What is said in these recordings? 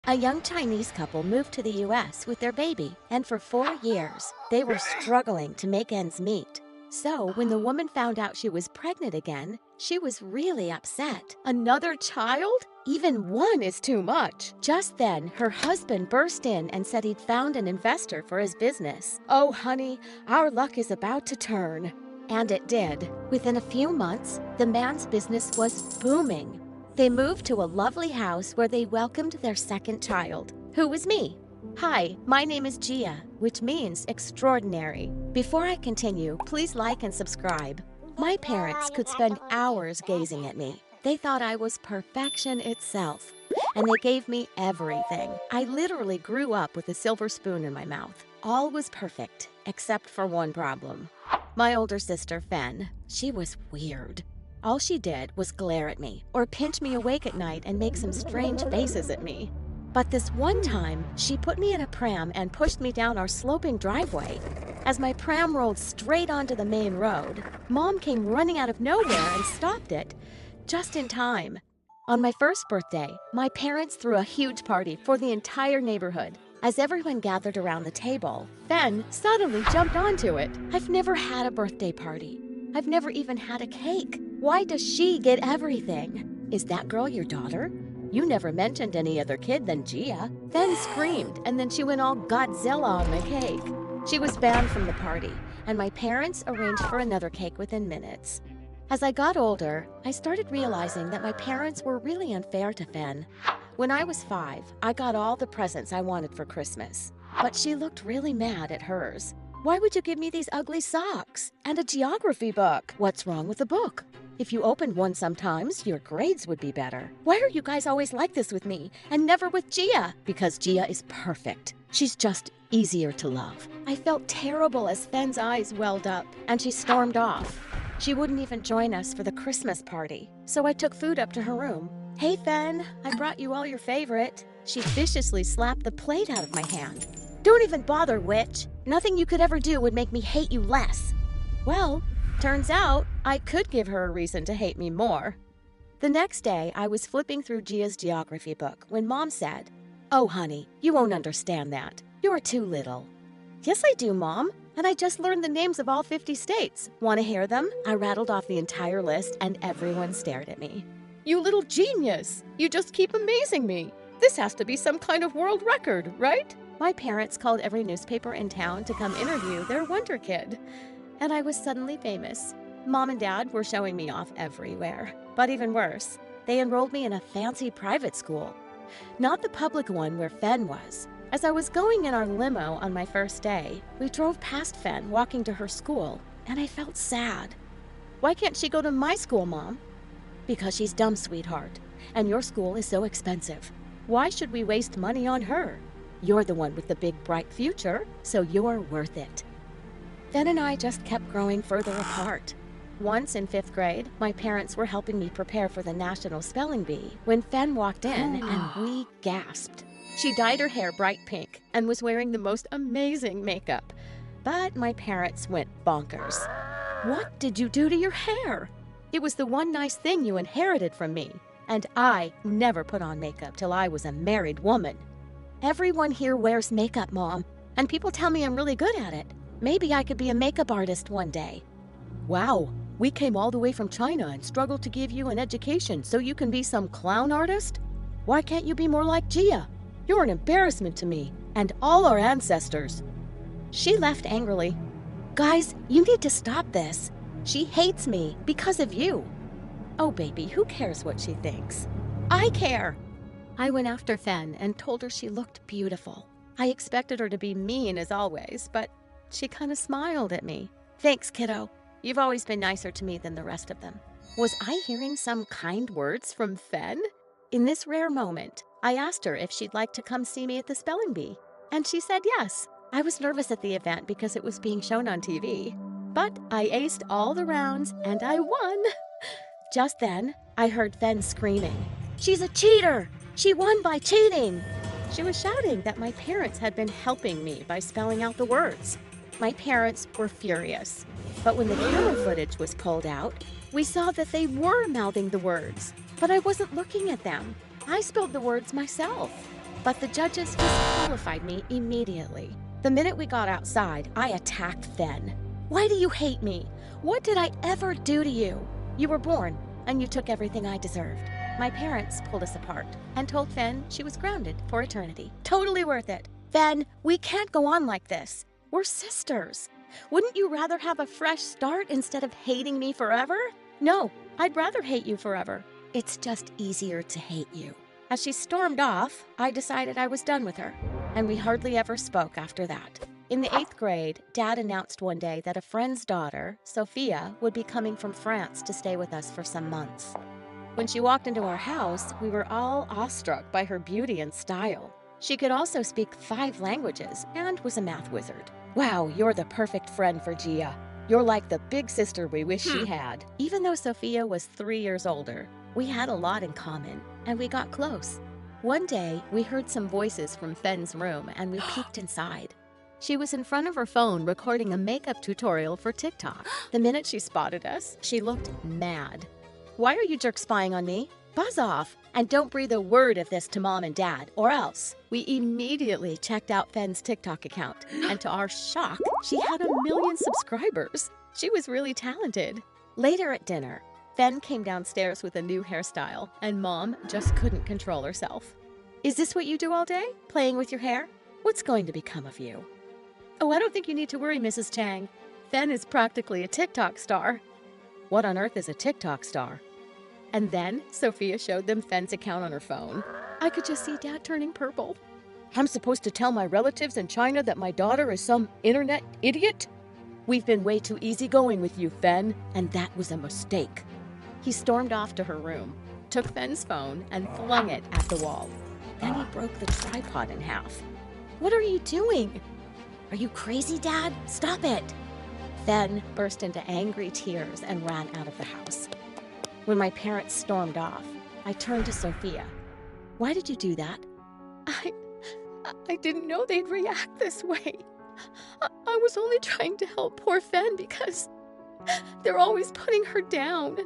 A young Chinese couple moved to the US with their baby, and for 4 years, they were struggling to make ends meet. So, when the woman found out she was pregnant again, she was really upset. Another child? Even one is too much. Just then, her husband burst in and said he'd found an investor for his business. Oh, honey, our luck is about to turn. And it did. Within a few months, the man's business was booming. They moved to a lovely house where they welcomed their second child, who was me. Hi, my name is Gia, which means extraordinary. Before I continue, please like and subscribe. My parents could spend hours gazing at me. They thought I was perfection itself, and they gave me everything. I literally grew up with a silver spoon in my mouth. All was perfect, except for one problem. My older sister, Fen, she was weird. All she did was glare at me or pinch me awake at night and make some strange faces at me. But this one time, she put me in a pram and pushed me down our sloping driveway. As my pram rolled straight onto the main road, Mom came running out of nowhere and stopped it, just in time. On my first birthday, my parents threw a huge party for the entire neighborhood. As everyone gathered around the table, Fen suddenly jumped onto it. I've never had a birthday party. I've never even had a cake. Why does she get everything? Is that girl your daughter? You never mentioned any other kid than Gia. Fen screamed, and then she went all Godzilla on my cake. She was banned from the party, and my parents arranged for another cake within minutes. As I got older, I started realizing that my parents were really unfair to Fen. When I was 5, I got all the presents I wanted for Christmas, but she looked really mad at hers. Why would you give me these ugly socks? And a geography book? What's wrong with the book? If you opened one sometimes, your grades would be better. Why are you guys always like this with me, and never with Gia? Because Gia is perfect. She's just easier to love. I felt terrible as Fen's eyes welled up, and she stormed off. She wouldn't even join us for the Christmas party, so I took food up to her room. Hey, Fen, I brought you all your favorite. She viciously slapped the plate out of my hand. Don't even bother, witch. Nothing you could ever do would make me hate you less. Well, turns out I could give her a reason to hate me more. The next day, I was flipping through Gia's geography book when Mom said, "Oh, honey, you won't understand that. You're too little." Yes, I do, Mom. And I just learned the names of all 50 states. Want to hear them? I rattled off the entire list, and everyone stared at me. You little genius! You just keep amazing me. This has to be some kind of world record, right? My parents called every newspaper in town to come interview their wonder kid. And I was suddenly famous. Mom and Dad were showing me off everywhere. But even worse, they enrolled me in a fancy private school. Not the public one where Fen was. As I was going in our limo on my first day, we drove past Fen walking to her school, and I felt sad. Why can't she go to my school, Mom? Because she's dumb, sweetheart, and your school is so expensive. Why should we waste money on her? You're the one with the big, bright future, so you're worth it. Fen and I just kept growing further apart. Once in 5th grade, my parents were helping me prepare for the National Spelling Bee when Fen walked in and we gasped. She dyed her hair bright pink and was wearing the most amazing makeup. But my parents went bonkers. What did you do to your hair? It was the one nice thing you inherited from me. And I never put on makeup till I was a married woman. Everyone here wears makeup, Mom, and people tell me I'm really good at it. Maybe I could be a makeup artist one day. Wow, we came all the way from China and struggled to give you an education so you can be some clown artist? Why can't you be more like Gia? You're an embarrassment to me and all our ancestors. She left angrily. Guys, you need to stop this. She hates me because of you. Oh, baby, who cares what she thinks? I care. I went after Fen and told her she looked beautiful. I expected her to be mean as always, but she kind of smiled at me. Thanks, kiddo. You've always been nicer to me than the rest of them. Was I hearing some kind words from Fen? In this rare moment, I asked her if she'd like to come see me at the spelling bee, and she said yes. I was nervous at the event because it was being shown on TV, but I aced all the rounds and I won. Just then, I heard Fen screaming, "She's a cheater! She won by cheating!" She was shouting that my parents had been helping me by spelling out the words. My parents were furious, but when the camera footage was pulled out, we saw that they were mouthing the words, but I wasn't looking at them. I spelled the words myself. but the judges disqualified me immediately. The minute we got outside, I attacked Fen. "Why do you hate me? What did I ever do to you? You were born, and you took everything I deserved." My parents pulled us apart and told Fen she was grounded for eternity. Totally worth it. "Fen, we can't go on like this. We're sisters. Wouldn't you rather have a fresh start instead of hating me forever?" "No, I'd rather hate you forever. It's just easier to hate you." As she stormed off, I decided I was done with her, and we hardly ever spoke after that. In the 8th grade, Dad announced one day that a friend's daughter, Sophia, would be coming from France to stay with us for some months. When she walked into our house, we were all awestruck by her beauty and style. She could also speak 5 languages and was a math wizard. "Wow, you're the perfect friend for Gia. You're like the big sister we wish she had." Even though Sophia was 3 years older, we had a lot in common, and we got close. One day, we heard some voices from Fen's room, and we peeked inside. She was in front of her phone recording a makeup tutorial for TikTok. The minute she spotted us, she looked mad. "Why are you jerks spying on me? Buzz off, and don't breathe a word of this to Mom and Dad, or else." We immediately checked out Fen's TikTok account, and to our shock, she had 1 million subscribers. She was really talented. Later at dinner, Fen came downstairs with a new hairstyle, and Mom just couldn't control herself. "Is this what you do all day, playing with your hair? What's going to become of you?" "Oh, I don't think you need to worry, Mrs. Chang. Fen is practically a TikTok star." "What on earth is a TikTok star?" And then Sophia showed them Fen's account on her phone. I could just see Dad turning purple. "I'm supposed to tell my relatives in China that my daughter is some internet idiot? We've been way too easygoing with you, Fen, and that was a mistake." He stormed off to her room, took Fen's phone, and flung it at the wall. Then he broke the tripod in half. "What are you doing?" "Are you crazy, Dad? Stop it!" Fen burst into angry tears and ran out of the house. When my parents stormed off, I turned to Sophia. "Why did you do that?" I didn't know they'd react this way. I was only trying to help poor Fen because they're always putting her down.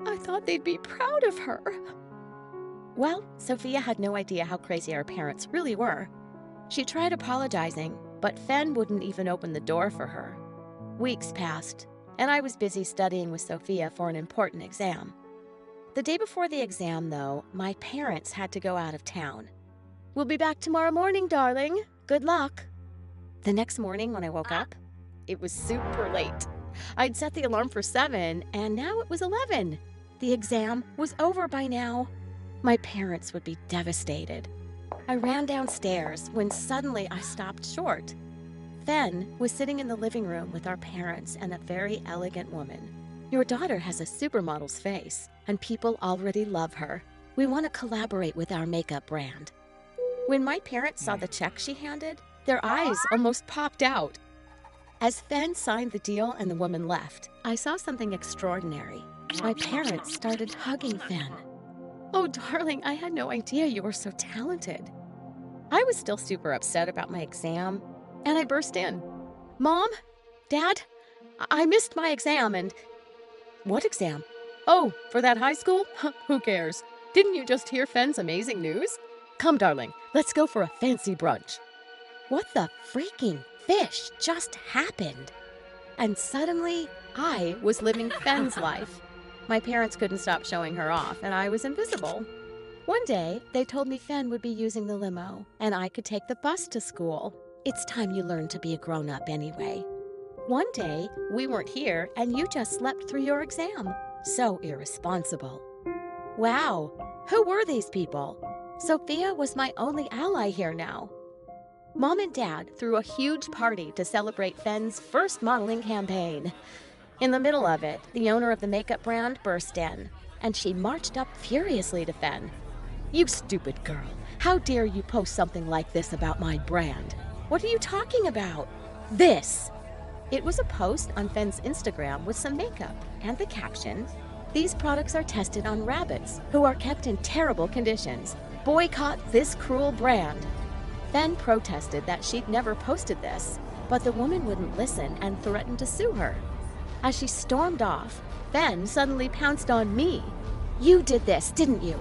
I thought they'd be proud of her." Well, Sophia had no idea how crazy our parents really were. She tried apologizing, but Fen wouldn't even open the door for her. Weeks passed, and I was busy studying with Sophia for an important exam. The day before the exam, though, my parents had to go out of town. "We'll be back tomorrow morning, darling. Good luck." The next morning when I woke up, it was super late. I'd set the alarm for 7, and now it was 11. The exam was over by now. My parents would be devastated. I ran downstairs when suddenly I stopped short. Fen was sitting in the living room with our parents and a very elegant woman. "Your daughter has a supermodel's face, and people already love her. We want to collaborate with our makeup brand." When my parents saw the check she handed, their eyes almost popped out. As Fen signed the deal and the woman left, I saw something extraordinary. My parents started hugging Fen. "Oh, darling, I had no idea you were so talented." I was still super upset about my exam, and I burst in. "Mom? Dad? I missed my exam and—" "What exam?" "Oh, for that high school? Who cares? Didn't you just hear Fen's amazing news? Come, darling, let's go for a fancy brunch." What the freaking fish just happened? And suddenly, I was living Fen's life. My parents couldn't stop showing her off, and I was invisible. One day, they told me Fen would be using the limo, and I could take the bus to school. It's time you learned to be a grown-up anyway. One day, we weren't here, and you just slept through your exam. So irresponsible. Wow, who were these people? Sophia was my only ally here now. Mom and Dad threw a huge party to celebrate Fen's first modeling campaign. In the middle of it, the owner of the makeup brand burst in, and she marched up furiously to Fen. "You stupid girl, how dare you post something like this about my brand? What are you talking about? This!" It was a post on Fen's Instagram with some makeup and the caption, "These products are tested on rabbits who are kept in terrible conditions. Boycott this cruel brand." Fen protested that she'd never posted this, but the woman wouldn't listen and threatened to sue her. As she stormed off, Fen suddenly pounced on me. "You did this, didn't you?"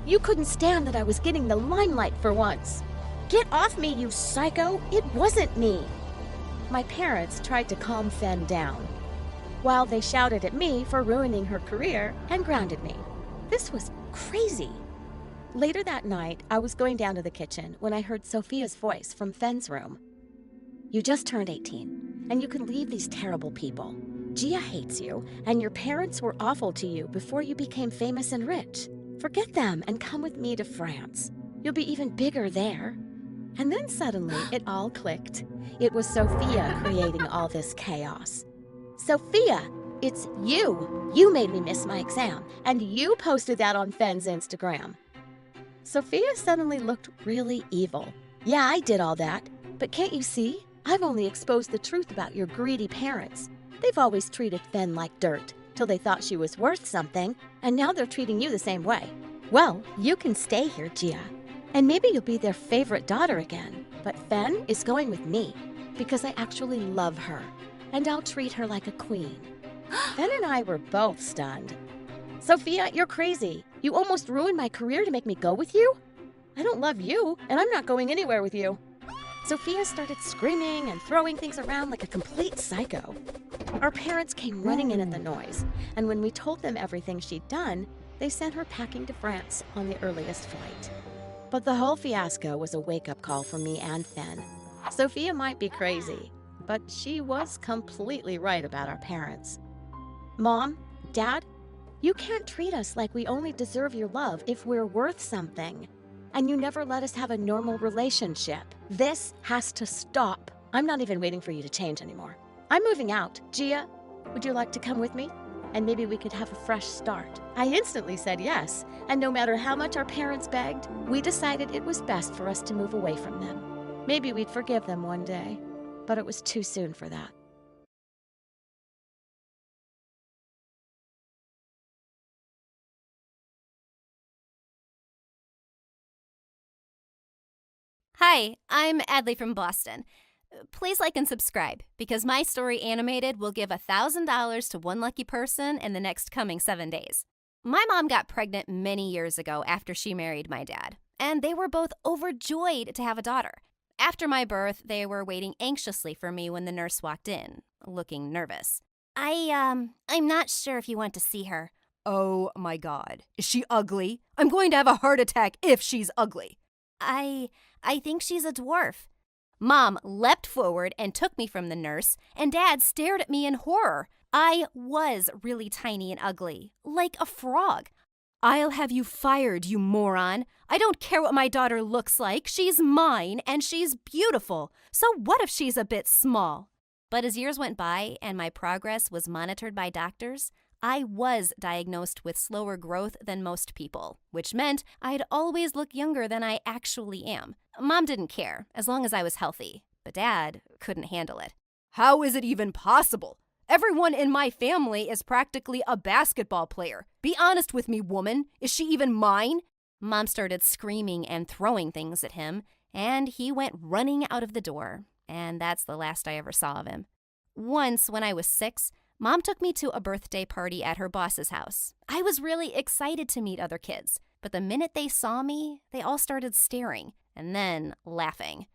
You couldn't stand that I was getting the limelight for once. Get off me, you psycho! It wasn't me! My parents tried to calm Fen down, while they shouted at me for ruining her career and grounded me. This was crazy. Later that night, I was going down to the kitchen when I heard Sophia's voice from Fen's room. You just turned 18, and you can leave these terrible people. Gia hates you, and your parents were awful to you before you became famous and rich. Forget them and come with me to France. You'll be even bigger there. And then suddenly, it all clicked. It was Sophia creating all this chaos. Sophia, it's you. You made me miss my exam, and you posted that on Fen's Instagram. Sophia suddenly looked really evil. Yeah, I did all that, but can't you see? I've only exposed the truth about your greedy parents. They've always treated Fen like dirt, till they thought she was worth something, and now they're treating you the same way. Well, you can stay here, Gia, and maybe you'll be their favorite daughter again. But Fen is going with me, because I actually love her, and I'll treat her like a queen. Fen and I were both stunned. Sophia, you're crazy. You almost ruined my career to make me go with you? I don't love you, and I'm not going anywhere with you. Sophia started screaming and throwing things around like a complete psycho. Our parents came running in at the noise, and when we told them everything she'd done, they sent her packing to France on the earliest flight. But the whole fiasco was a wake-up call for me and Fen. Sophia might be crazy, but she was completely right about our parents. Mom, Dad, you can't treat us like we only deserve your love if we're worth something. And you never let us have a normal relationship. This has to stop. I'm not even waiting for you to change anymore. I'm moving out. Gia, would you like to come with me? And maybe we could have a fresh start. I instantly said yes, and no matter how much our parents begged, we decided it was best for us to move away from them. Maybe we'd forgive them one day, but it was too soon for that. Hi, I'm Adley from Boston. Please like and subscribe, because my story animated will give $1,000 to one lucky person in the next coming 7 days. My mom got pregnant many years ago after she married my dad, and they were both overjoyed to have a daughter. After my birth, they were waiting anxiously for me when the nurse walked in, looking nervous. I'm not sure if you want to see her. Oh my God. Is she ugly? I'm going to have a heart attack if she's ugly. I think she's a dwarf. Mom leapt forward and took me from the nurse, and Dad stared at me in horror. I was really tiny and ugly, like a frog. I'll have you fired, you moron. I don't care what my daughter looks like. She's mine, and she's beautiful. So what if she's a bit small? But as years went by and my progress was monitored by doctors, I was diagnosed with slower growth than most people, which meant I'd always look younger than I actually am. Mom didn't care, as long as I was healthy, but Dad couldn't handle it. How is it even possible? Everyone in my family is practically a basketball player. Be honest with me, woman. Is she even mine? Mom started screaming and throwing things at him, and he went running out of the door, and that's the last I ever saw of him. Once, when I was 6, Mom took me to a birthday party at her boss's house. I was really excited to meet other kids, but the minute they saw me, they all started staring and then laughing.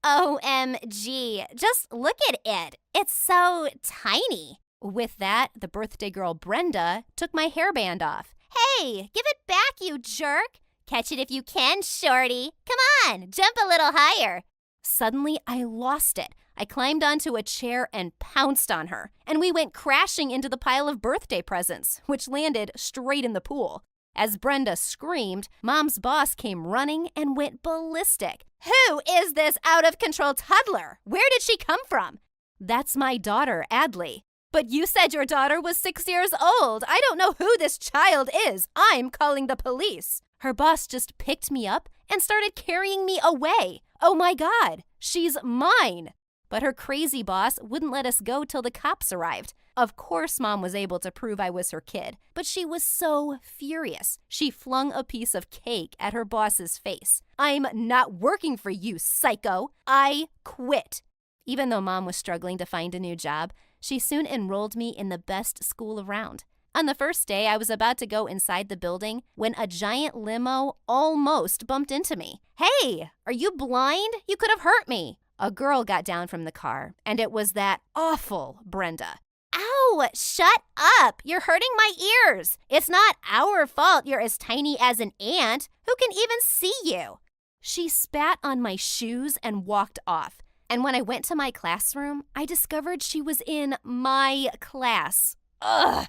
OMG, just look at it. It's so tiny. With that, the birthday girl Brenda took my hairband off. Hey, give it back, you jerk. Catch it if you can, shorty. Come on, jump a little higher. Suddenly, I lost it. I climbed onto a chair and pounced on her, and we went crashing into the pile of birthday presents, which landed straight in the pool. As Brenda screamed, Mom's boss came running and went ballistic. Who is this out-of-control toddler? Where did she come from? That's my daughter, Adley. But you said your daughter was 6 years old. I don't know who this child is. I'm calling the police. Her boss just picked me up and started carrying me away. Oh my God, she's mine. But her crazy boss wouldn't let us go till the cops arrived. Of course, Mom was able to prove I was her kid, but she was so furious. She flung a piece of cake at her boss's face. I'm not working for you, psycho. I quit. Even though Mom was struggling to find a new job, she soon enrolled me in the best school around. On the first day, I was about to go inside the building when a giant limo almost bumped into me. "Hey, are you blind? You could have hurt me." A girl got down from the car, and it was that awful Brenda. "Ow, shut up. You're hurting my ears. It's not our fault you're as tiny as an ant. Who can even see you?" She spat on my shoes and walked off. And when I went to my classroom, I discovered she was in my class. Ugh!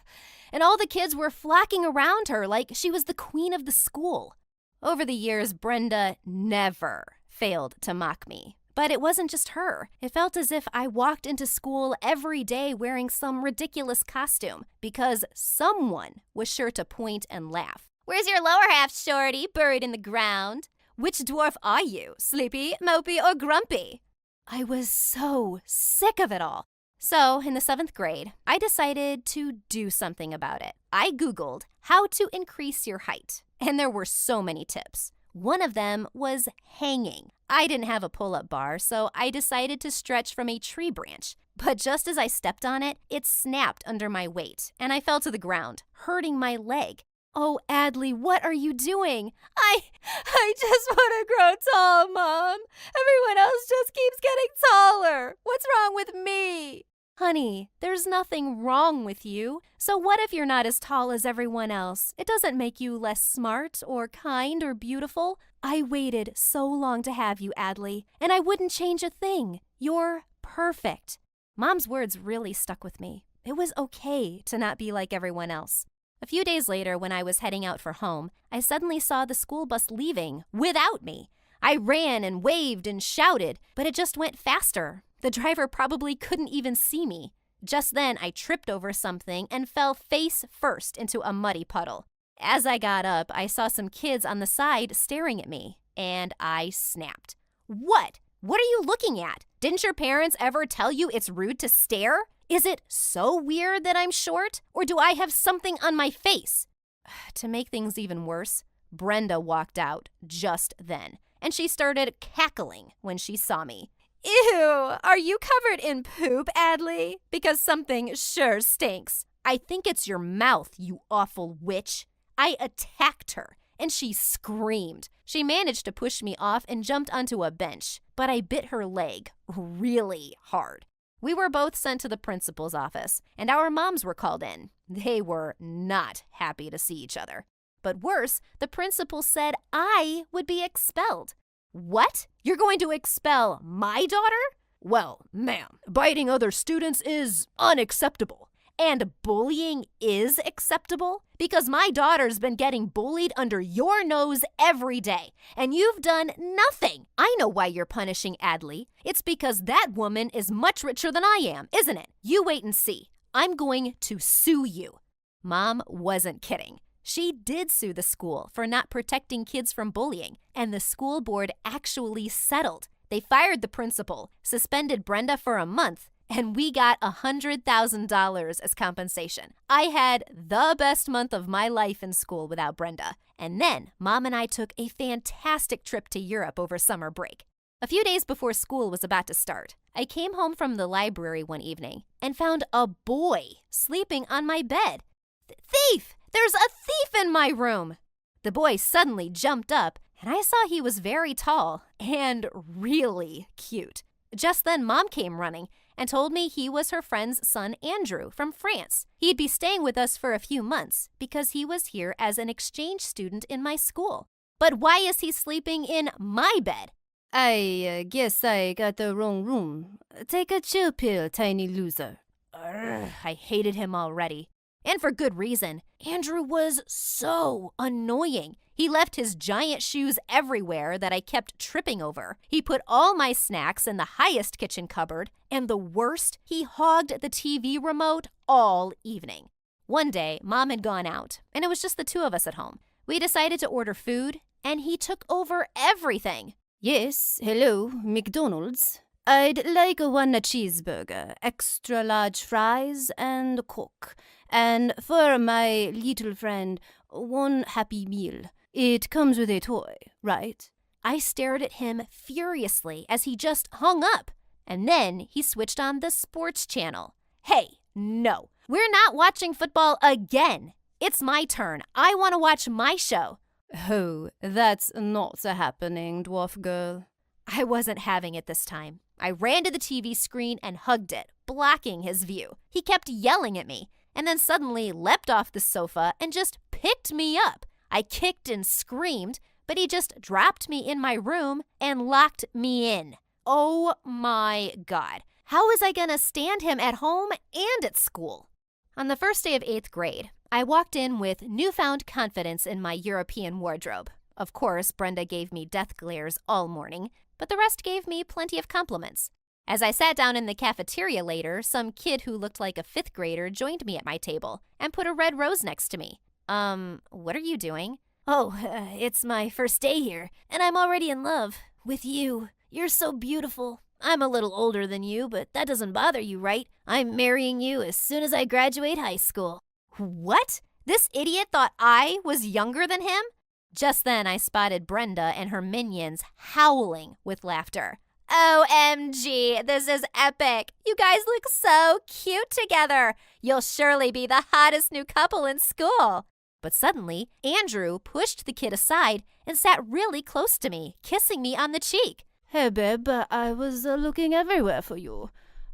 And all the kids were flocking around her like she was the queen of the school. Over the years, Brenda never failed to mock me. But it wasn't just her. It felt as if I walked into school every day wearing some ridiculous costume because someone was sure to point and laugh. "Where's your lower half, shorty, buried in the ground? Which dwarf are you, sleepy, mopey, or grumpy?" I was so sick of it all. So, in the 7th grade, I decided to do something about it. I Googled how to increase your height, and there were so many tips. One of them was hanging. I didn't have a pull-up bar, so I decided to stretch from a tree branch. But just as I stepped on it, it snapped under my weight, and I fell to the ground, hurting my leg. "Oh, Adley, what are you doing?" I just want to grow tall, Mom. Everyone else just keeps getting taller. What's wrong with me?" Honey, there's nothing wrong with you. So what if you're not as tall as everyone else? It doesn't make you less smart or kind or beautiful. I waited so long to have you, Adley, and I wouldn't change a thing. You're perfect. Mom's words really stuck with me. It was okay to not be like everyone else. A few days later, when I was heading out for home, I suddenly saw the school bus leaving without me. I ran and waved and shouted, but it just went faster. The driver probably couldn't even see me. Just then, I tripped over something and fell face first into a muddy puddle. As I got up, I saw some kids on the side staring at me, and I snapped. "What? What are you looking at? Didn't your parents ever tell you it's rude to stare? Is it so weird that I'm short, or do I have something on my face?" To make things even worse, Brenda walked out just then, and she started cackling when she saw me. "Ew, are you covered in poop, Adley? Because something sure stinks." "I think it's your mouth, you awful witch." I attacked her, and she screamed. She managed to push me off and jumped onto a bench, but I bit her leg really hard. We were both sent to the principal's office, and our moms were called in. They were not happy to see each other. But worse, the principal said I would be expelled. "What? You're going to expel my daughter?" "Well, ma'am, biting other students is unacceptable." "And bullying is acceptable? Because my daughter's been getting bullied under your nose every day, and you've done nothing. I know why you're punishing Adley. It's because that woman is much richer than I am, isn't it? You wait and see. I'm going to sue you." Mom wasn't kidding. She did sue the school for not protecting kids from bullying, and the school board actually settled. They fired the principal, suspended Brenda for a month, and we got $100,000 as compensation. I had the best month of my life in school without Brenda. And then Mom and I took a fantastic trip to Europe over summer break. A few days before school was about to start, I came home from the library one evening and found a boy sleeping on my bed. "Thief! There's a thief in my room!" The boy suddenly jumped up, and I saw he was very tall and really cute. Just then, Mom came running and told me he was her friend's son, Andrew, from France. He'd be staying with us for a few months because he was here as an exchange student in my school. "But why is he sleeping in my bed?" I guess I got the wrong room. Take a chill pill, tiny loser." I hated him already. And for good reason. Andrew was so annoying. He left his giant shoes everywhere that I kept tripping over. He put all my snacks in the highest kitchen cupboard. And the worst, he hogged the TV remote all evening. One day, Mom had gone out, and it was just the two of us at home. We decided to order food, and he took over everything. "Yes, hello, McDonald's. I'd like one cheeseburger, extra large fries, and Coke. And for my little friend, one Happy Meal. It comes with a toy, right?" I stared at him furiously as he just hung up. And then he switched on the sports channel. Hey, no. We're not watching football again. It's my turn. I want to watch my show. Oh, that's not happening, dwarf girl. I wasn't having it this time. I ran to the TV screen and hugged it, blocking his view. He kept yelling at me, and then suddenly leapt off the sofa and just picked me up. I kicked and screamed, but he just dropped me in my room and locked me in. Oh my God. How was I gonna stand him at home and at school? On the first day of 8th grade, I walked in with newfound confidence in my European wardrobe. Of course, Brenda gave me death glares all morning, but the rest gave me plenty of compliments. As I sat down in the cafeteria later, some kid who looked like a 5th grader joined me at my table and put a red rose next to me. What are you doing? Oh, it's my first day here, and I'm already in love with you. You're so beautiful. I'm a little older than you, but that doesn't bother you, right? I'm marrying you as soon as I graduate high school. What? This idiot thought I was younger than him? Just then, I spotted Brenda and her minions howling with laughter. OMG, this is epic. You guys look so cute together. You'll surely be the hottest new couple in school. But suddenly, Andrew pushed the kid aside and sat really close to me, kissing me on the cheek. Hey, babe, I was looking everywhere for you.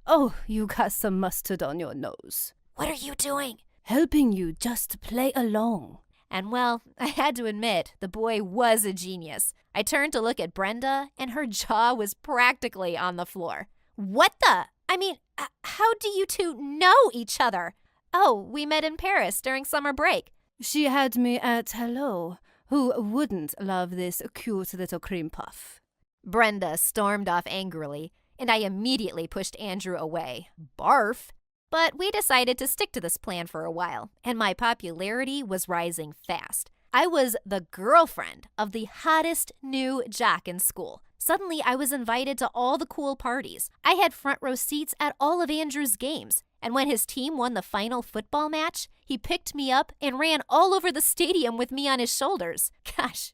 Oh, you got some mustard on your nose. What are you doing? Helping you just play along. And well, I had to admit, the boy was a genius. I turned to look at Brenda, and her jaw was practically on the floor. What the? I mean, how do you two know each other? Oh, we met in Paris during summer break. She had me at hello. Who wouldn't love this cute little cream puff? Brenda stormed off angrily, and I immediately pushed Andrew away. Barf! But we decided to stick to this plan for a while, and my popularity was rising fast. I was the girlfriend of the hottest new jock in school. Suddenly, I was invited to all the cool parties. I had front row seats at all of Andrew's games. And when his team won the final football match, he picked me up and ran all over the stadium with me on his shoulders. Gosh,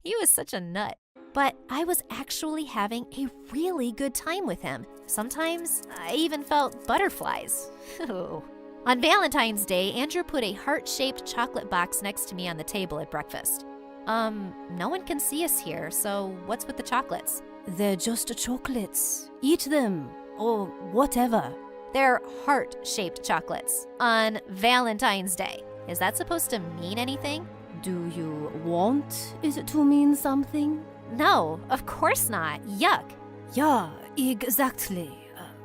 he was such a nut. But I was actually having a really good time with him. Sometimes I even felt butterflies. On Valentine's Day, Andrew put a heart-shaped chocolate box next to me on the table at breakfast. No one can see us here, so what's with the chocolates? They're just chocolates. Eat them, or whatever. They're heart-shaped chocolates on Valentine's Day. Is that supposed to mean anything? Do you want it to mean something? No, of course not. Yuck. Yeah, exactly.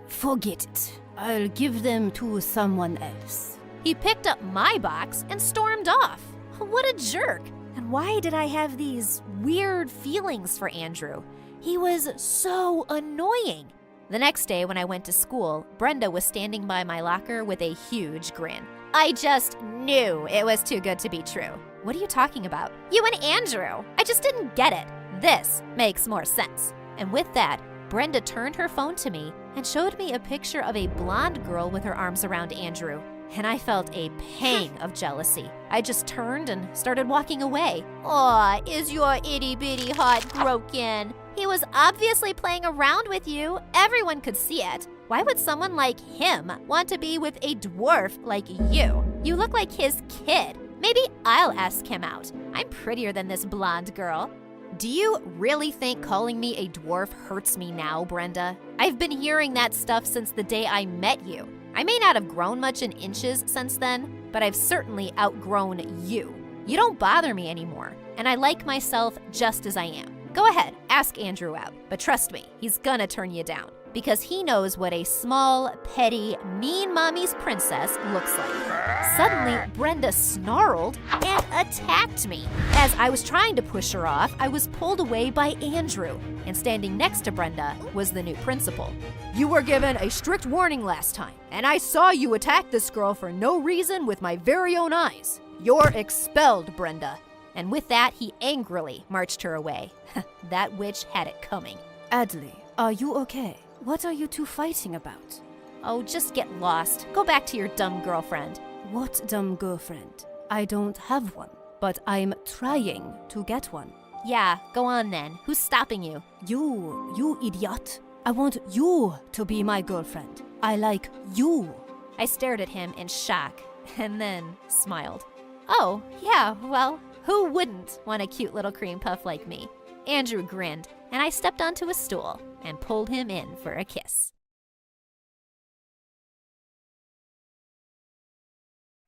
Forget it. I'll give them to someone else. He picked up my box and stormed off. What a jerk. And why did I have these weird feelings for Andrew? He was so annoying. The next day when I went to school, Brenda was standing by my locker with a huge grin. I just knew it was too good to be true. What are you talking about? You and Andrew. I just didn't get it. This makes more sense. And with that, Brenda turned her phone to me and showed me a picture of a blonde girl with her arms around Andrew. And I felt a pang of jealousy. I just turned and started walking away. Aw, is your itty-bitty heart broken? He was obviously playing around with you. Everyone could see it. Why would someone like him want to be with a dwarf like you? You look like his kid. Maybe I'll ask him out. I'm prettier than this blonde girl. Do you really think calling me a dwarf hurts me now, Brenda? I've been hearing that stuff since the day I met you. I may not have grown much in inches since then, but I've certainly outgrown you. You don't bother me anymore, and I like myself just as I am. Go ahead, ask Andrew out, but trust me, he's gonna turn you down because he knows what a small, petty, mean mommy's princess looks like. Suddenly, Brenda snarled and attacked me. As I was trying to push her off, I was pulled away by Andrew, and standing next to Brenda was the new principal. You were given a strict warning last time, and I saw you attack this girl for no reason with my very own eyes. You're expelled, Brenda. And with that, he angrily marched her away. That witch had it coming. Adley, are you okay? What are you two fighting about? Oh, just get lost. Go back to your dumb girlfriend. What dumb girlfriend? I don't have one, but I'm trying to get one. Yeah, go on then. Who's stopping you? You idiot. I want you to be my girlfriend. I like you. I stared at him in shock and then smiled. Oh, yeah, well, who wouldn't want a cute little cream puff like me? Andrew grinned, and I stepped onto a stool and pulled him in for a kiss.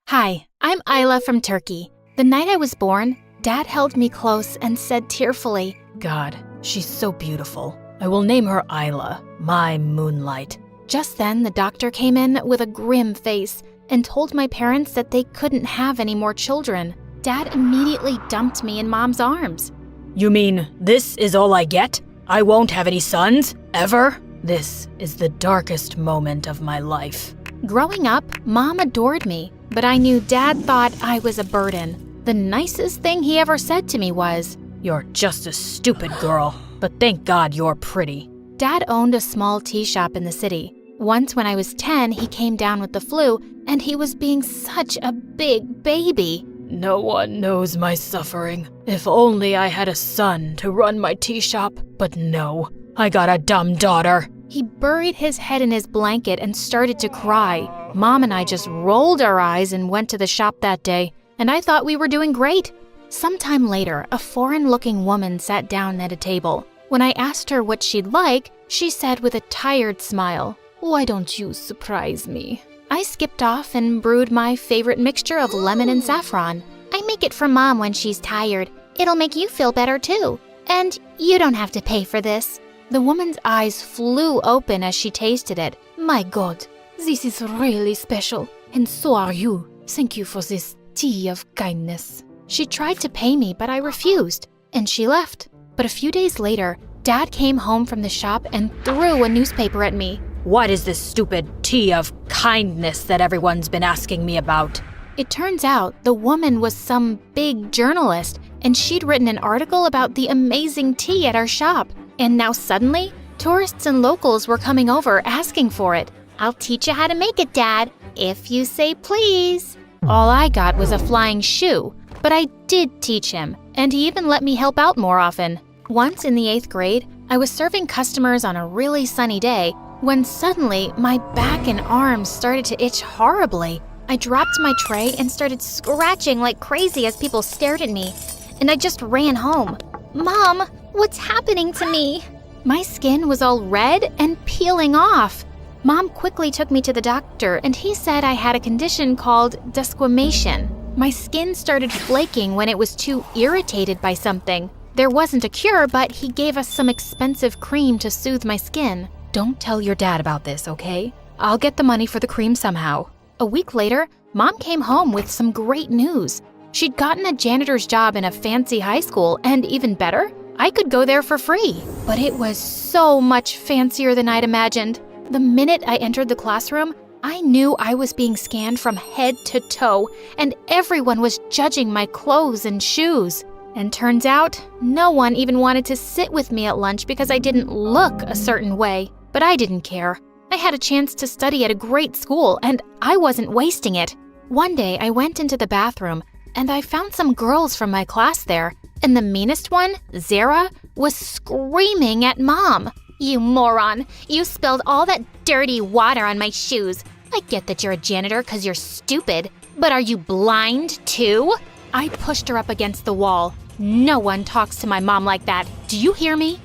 Hi, I'm Isla from Turkey. The night I was born, Dad held me close and said tearfully, God, she's so beautiful. I will name her Isla, my moonlight. Just then, the doctor came in with a grim face and told my parents that they couldn't have any more children. Dad immediately dumped me in Mom's arms. You mean this is all I get? I won't have any sons? Ever? This is the darkest moment of my life. Growing up, Mom adored me, but I knew Dad thought I was a burden. The nicest thing he ever said to me was, You're just a stupid girl, but thank God you're pretty. Dad owned a small tea shop in the city. Once when I was 10, he came down with the flu, and he was being such a big baby. No one knows my suffering. If only I had a son to run my tea shop, but no, I got a dumb daughter. He buried his head in his blanket and started to cry. Mom and I just rolled our eyes and went to the shop that day, and I thought we were doing great. Sometime later, a foreign-looking woman sat down at a table. When I asked her what she'd like, she said with a tired smile, Why don't you surprise me? I skipped off and brewed my favorite mixture of lemon and saffron. I make it for Mom when she's tired. It'll make you feel better too. And you don't have to pay for this. The woman's eyes flew open as she tasted it. My God, this is really special. And so are you. Thank you for this tea of kindness. She tried to pay me, but I refused, and she left. But a few days later, Dad came home from the shop and threw a newspaper at me. What is this stupid tea of kindness that everyone's been asking me about? It turns out the woman was some big journalist, and she'd written an article about the amazing tea at our shop. And now suddenly, tourists and locals were coming over asking for it. I'll teach you how to make it, Dad, if you say please. All I got was a flying shoe, but I did teach him, and he even let me help out more often. Once in the 8th grade, I was serving customers on a really sunny day when suddenly my back and arms started to itch horribly. I dropped my tray and started scratching like crazy as people stared at me, and I just ran home. Mom, what's happening to me? My skin was all red and peeling off. Mom quickly took me to the doctor, and he said I had a condition called desquamation. My skin started flaking when it was too irritated by something. There wasn't a cure, but he gave us some expensive cream to soothe my skin. Don't tell your dad about this, okay? I'll get the money for the cream somehow. A week later, Mom came home with some great news. She'd gotten a janitor's job in a fancy high school, and even better, I could go there for free. But it was so much fancier than I'd imagined. The minute I entered the classroom, I knew I was being scanned from head to toe, and everyone was judging my clothes and shoes. And turns out, no one even wanted to sit with me at lunch because I didn't look a certain way. But I didn't care. I had a chance to study at a great school, and I wasn't wasting it. One day, I went into the bathroom, and I found some girls from my class there. And the meanest one, Zara, was screaming at Mom. You moron! You spilled all that dirty water on my shoes. I get that you're a janitor because you're stupid, but are you blind too? I pushed her up against the wall. No one talks to my mom like that. Do you hear me?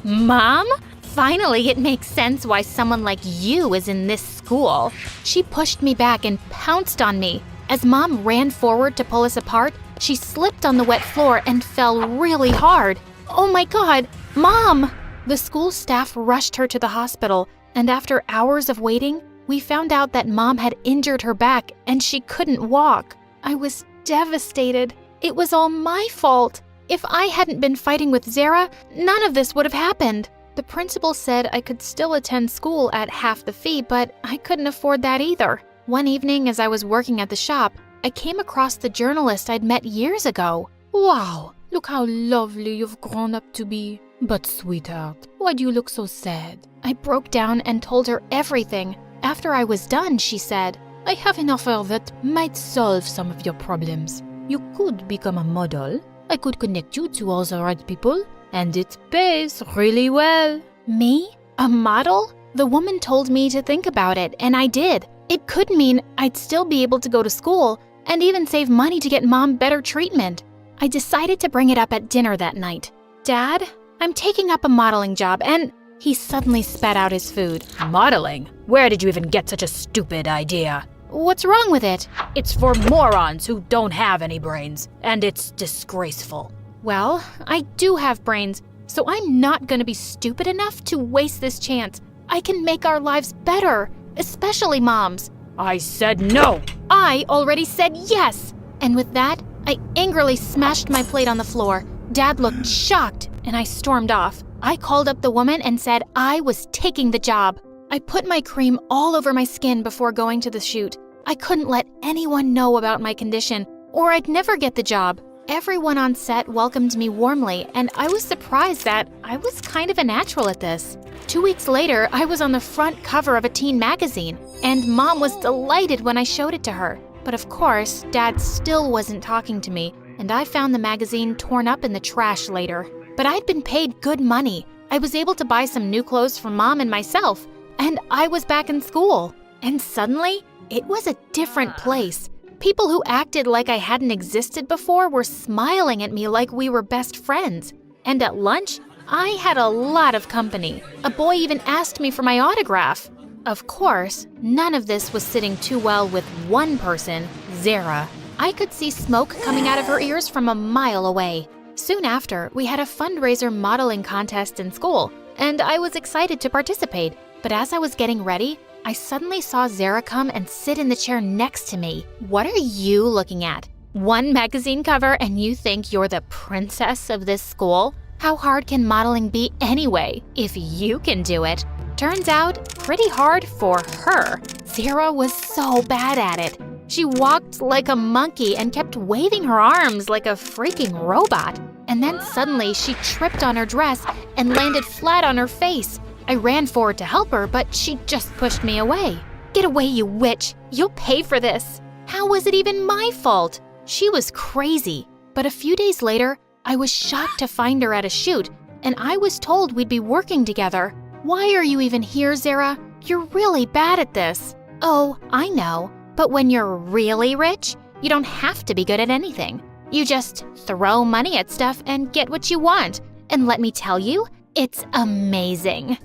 Mom? Finally, it makes sense why someone like you is in this school. She pushed me back and pounced on me. As Mom ran forward to pull us apart, she slipped on the wet floor and fell really hard. Oh my God, Mom! The school staff rushed her to the hospital, and after hours of waiting, we found out that Mom had injured her back and she couldn't walk. I was devastated. It was all my fault. If I hadn't been fighting with Zara, none of this would have happened. The principal said I could still attend school at half the fee, but I couldn't afford that either. One evening, as I was working at the shop, I came across the journalist I'd met years ago. Wow, look how lovely you've grown up to be. But sweetheart, why do you look so sad? I broke down and told her everything. After I was done, she said, I have an offer that might solve some of your problems. You could become a model. I could connect you to all the right people, and it pays really well. Me? A model? The woman told me to think about it, and I did. It could mean I'd still be able to go to school and even save money to get Mom better treatment. I decided to bring it up at dinner that night. Dad, I'm taking up a modeling job, and he suddenly spat out his food. Modeling? Where did you even get such a stupid idea? What's wrong with it? It's for morons who don't have any brains, and it's disgraceful. Well, I do have brains, so I'm not gonna be stupid enough to waste this chance. I can make our lives better, especially Mom's. I said no! I already said yes! And with that, I angrily smashed my plate on the floor. Dad looked shocked, and I stormed off. I called up the woman and said I was taking the job. I put my cream all over my skin before going to the shoot. I couldn't let anyone know about my condition, or I'd never get the job. Everyone on set welcomed me warmly, and I was surprised that I was kind of a natural at this. 2 weeks later, I was on the front cover of a teen magazine, and Mom was delighted when I showed it to her. But of course, Dad still wasn't talking to me, and I found the magazine torn up in the trash later. But I'd been paid good money. I was able to buy some new clothes for Mom and myself, and I was back in school. And suddenly, it was a different place. People who acted like I hadn't existed before were smiling at me like we were best friends. And at lunch, I had a lot of company. A boy even asked me for my autograph. Of course, none of this was sitting too well with one person, Zara. I could see smoke coming out of her ears from a mile away. Soon after, we had a fundraiser modeling contest in school, and I was excited to participate. But as I was getting ready, I suddenly saw Zara come and sit in the chair next to me. What are you looking at? One magazine cover and you think you're the princess of this school? How hard can modeling be anyway, if you can do it? Turns out, pretty hard for her. Zara was so bad at it. She walked like a monkey and kept waving her arms like a freaking robot. And then suddenly she tripped on her dress and landed flat on her face. I ran forward to help her, but she just pushed me away. Get away, you witch! You'll pay for this! How was it even my fault? She was crazy. But a few days later, I was shocked to find her at a shoot, and I was told we'd be working together. Why are you even here, Zara? You're really bad at this. Oh, I know. But when you're really rich, you don't have to be good at anything. You just throw money at stuff and get what you want. And let me tell you, it's amazing.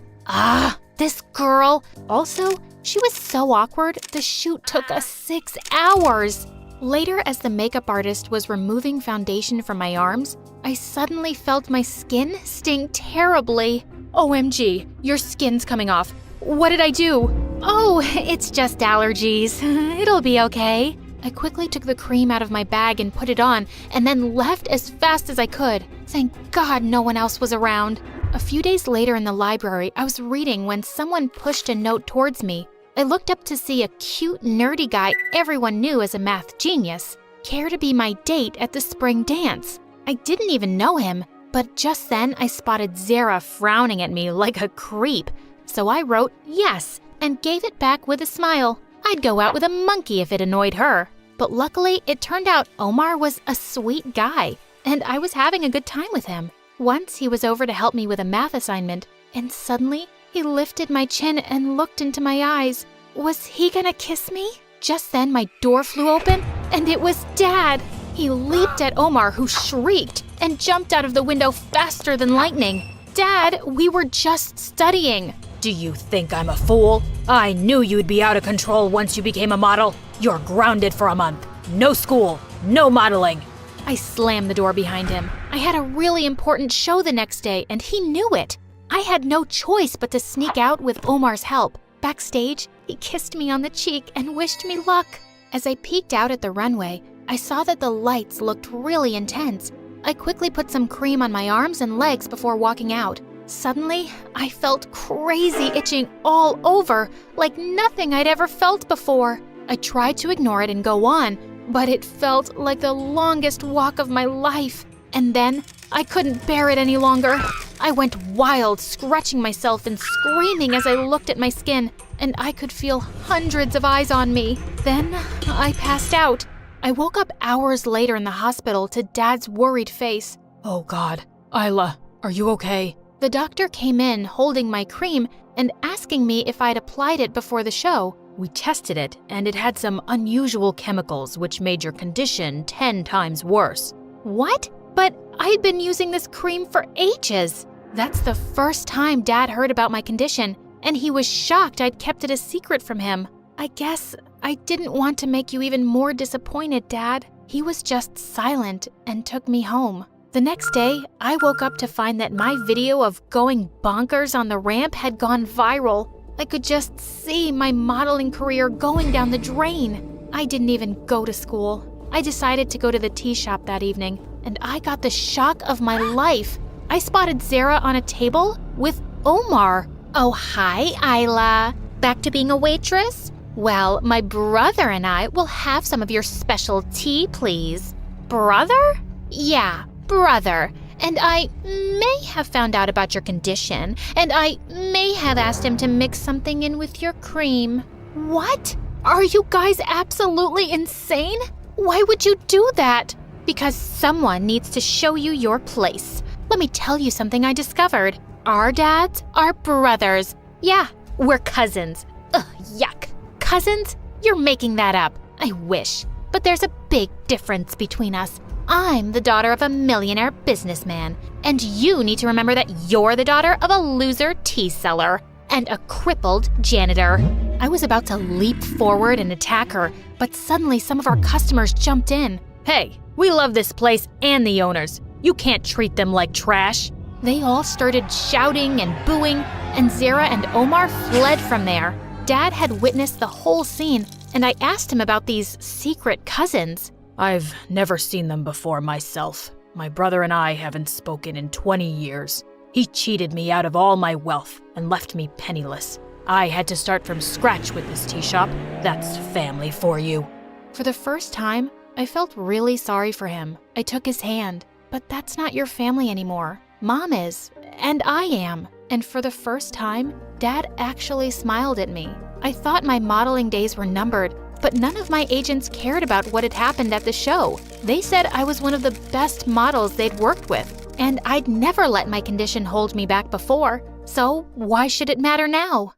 This girl. Also, she was so awkward, the shoot took us 6 hours. Later, as the makeup artist was removing foundation from my arms, I suddenly felt my skin sting terribly. OMG, your skin's coming off. What did I do? Oh, it's just allergies. It'll be okay. I quickly took the cream out of my bag and put it on, and then left as fast as I could. Thank God no one else was around. A few days later in the library, I was reading when someone pushed a note towards me. I looked up to see a cute, nerdy guy everyone knew as a math genius care to be my date at the spring dance. I didn't even know him, but just then I spotted Zara frowning at me like a creep. So I wrote yes and gave it back with a smile. I'd go out with a monkey if it annoyed her. But luckily, it turned out Omar was a sweet guy, and I was having a good time with him. Once he was over to help me with a math assignment, and suddenly he lifted my chin and looked into my eyes. Was he gonna kiss me? Just then my door flew open, and it was Dad. He leaped at Omar, who shrieked, and jumped out of the window faster than lightning. Dad, we were just studying. Do you think I'm a fool? I knew you'd be out of control once you became a model. You're grounded for a month. No school, no modeling. I slammed the door behind him. I had a really important show the next day, and he knew it. I had no choice but to sneak out with Omar's help. Backstage, he kissed me on the cheek and wished me luck. As I peeked out at the runway, I saw that the lights looked really intense. I quickly put some cream on my arms and legs before walking out. Suddenly, I felt crazy itching all over, like nothing I'd ever felt before. I tried to ignore it and go on, but it felt like the longest walk of my life. And then, I couldn't bear it any longer. I went wild, scratching myself and screaming as I looked at my skin, and I could feel hundreds of eyes on me. Then, I passed out. I woke up hours later in the hospital to Dad's worried face. Oh God, Isla, are you okay? The doctor came in holding my cream and asking me if I'd applied it before the show. We tested it, and it had some unusual chemicals which made your condition 10 times worse. What? But I'd been using this cream for ages. That's the first time Dad heard about my condition, and he was shocked I'd kept it a secret from him. I guess I didn't want to make you even more disappointed, Dad. He was just silent and took me home. The next day, I woke up to find that my video of going bonkers on the ramp had gone viral. I could just see my modeling career going down the drain. I didn't even go to school. I decided to go to the tea shop that evening, and I got the shock of my life. I spotted Zara on a table with Omar. Oh, hi, Isla. Back to being a waitress? Well, my brother and I will have some of your special tea, please. Brother? Yeah, brother. And I may have found out about your condition, and I may have asked him to mix something in with your cream. What? Are you guys absolutely insane? Why would you do that? Because someone needs to show you your place. Let me tell you something I discovered. Our dads are brothers. Yeah, we're cousins. Ugh, yuck. Cousins? You're making that up. I wish. But there's a big difference between us. I'm the daughter of a millionaire businessman, and you need to remember that you're the daughter of a loser tea seller and a crippled janitor. I was about to leap forward and attack her, but suddenly some of our customers jumped in. Hey, we love this place and the owners. You can't treat them like trash. They all started shouting and booing, and Zara and Omar fled from there. Dad had witnessed the whole scene, and I asked him about these secret cousins. I've never seen them before myself. My brother and I haven't spoken in 20 years. He cheated me out of all my wealth and left me penniless. I had to start from scratch with this tea shop. That's family for you. For the first time, I felt really sorry for him. I took his hand. But that's not your family anymore. Mom is, and I am. And for the first time, Dad actually smiled at me. I thought my modeling days were numbered, but none of my agents cared about what had happened at the show. They said I was one of the best models they'd worked with, and I'd never let my condition hold me back before. So why should it matter now?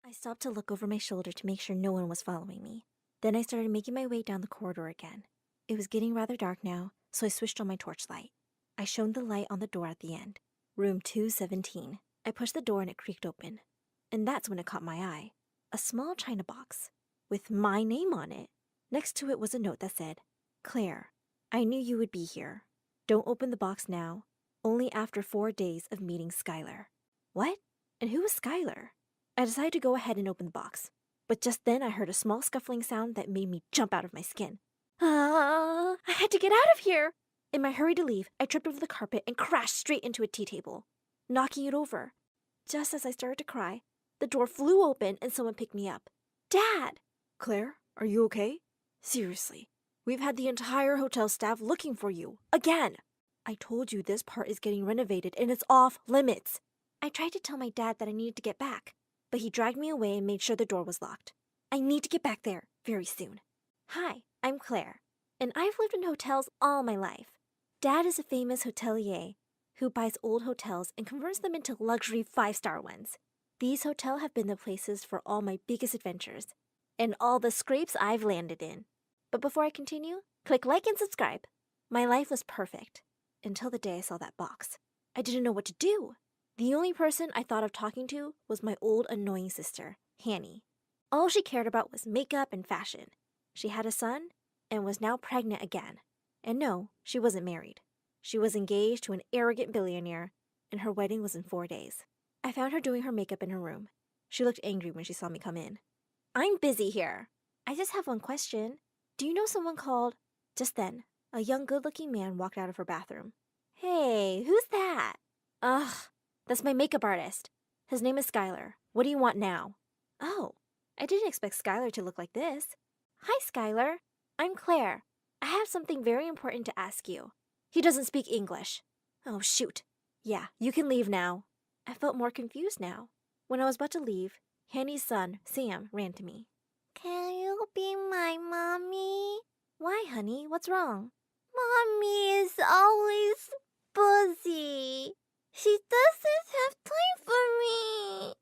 I stopped to look over my shoulder to make sure no one was following me. Then I started making my way down the corridor again. It was getting rather dark now, so I switched on my torchlight. I shone the light on the door at the end. Room 217. I pushed the door and it creaked open. And that's when it caught my eye. A small china box with my name on it. Next to it was a note that said, Claire, I knew you would be here. Don't open the box now. Only after 4 days of meeting Skylar. What? And who was Skylar? I decided to go ahead and open the box. But just then I heard a small scuffling sound that made me jump out of my skin. I had to get out of here! In my hurry to leave, I tripped over the carpet and crashed straight into a tea table, knocking it over. Just as I started to cry, the door flew open and someone picked me up. Dad! Claire, are you okay? Seriously, we've had the entire hotel staff looking for you, again! I told you this part is getting renovated and it's off limits. I tried to tell my dad that I needed to get back, but he dragged me away and made sure the door was locked. I need to get back there very soon. Hi, I'm Claire, and I've lived in hotels all my life. Dad is a famous hotelier who buys old hotels and converts them into luxury 5-star ones. These hotels have been the places for all my biggest adventures and all the scrapes I've landed in. But before I continue, click like and subscribe. My life was perfect until the day I saw that box. I didn't know what to do. The only person I thought of talking to was my old annoying sister, Hanny. All she cared about was makeup and fashion. She had a son and was now pregnant again. And no, she wasn't married. She was engaged to an arrogant billionaire, and her wedding was in 4 days. I found her doing her makeup in her room. She looked angry when she saw me come in. I'm busy here. I just have one question. Do you know someone called... Just then, a young good-looking man walked out of her bathroom. Hey, who's that? Ugh, that's my makeup artist. His name is Skylar. What do you want now? Oh, I didn't expect Skylar to look like this. Hi, Skylar. I'm Claire. I have something very important to ask you. He doesn't speak English. Oh, shoot. Yeah, you can leave now. I felt more confused now. When I was about to leave, Hanny's son, Sam, ran to me. Can you be my mommy? Why, honey? What's wrong? Mommy is always Buzzy. She doesn't have time for me.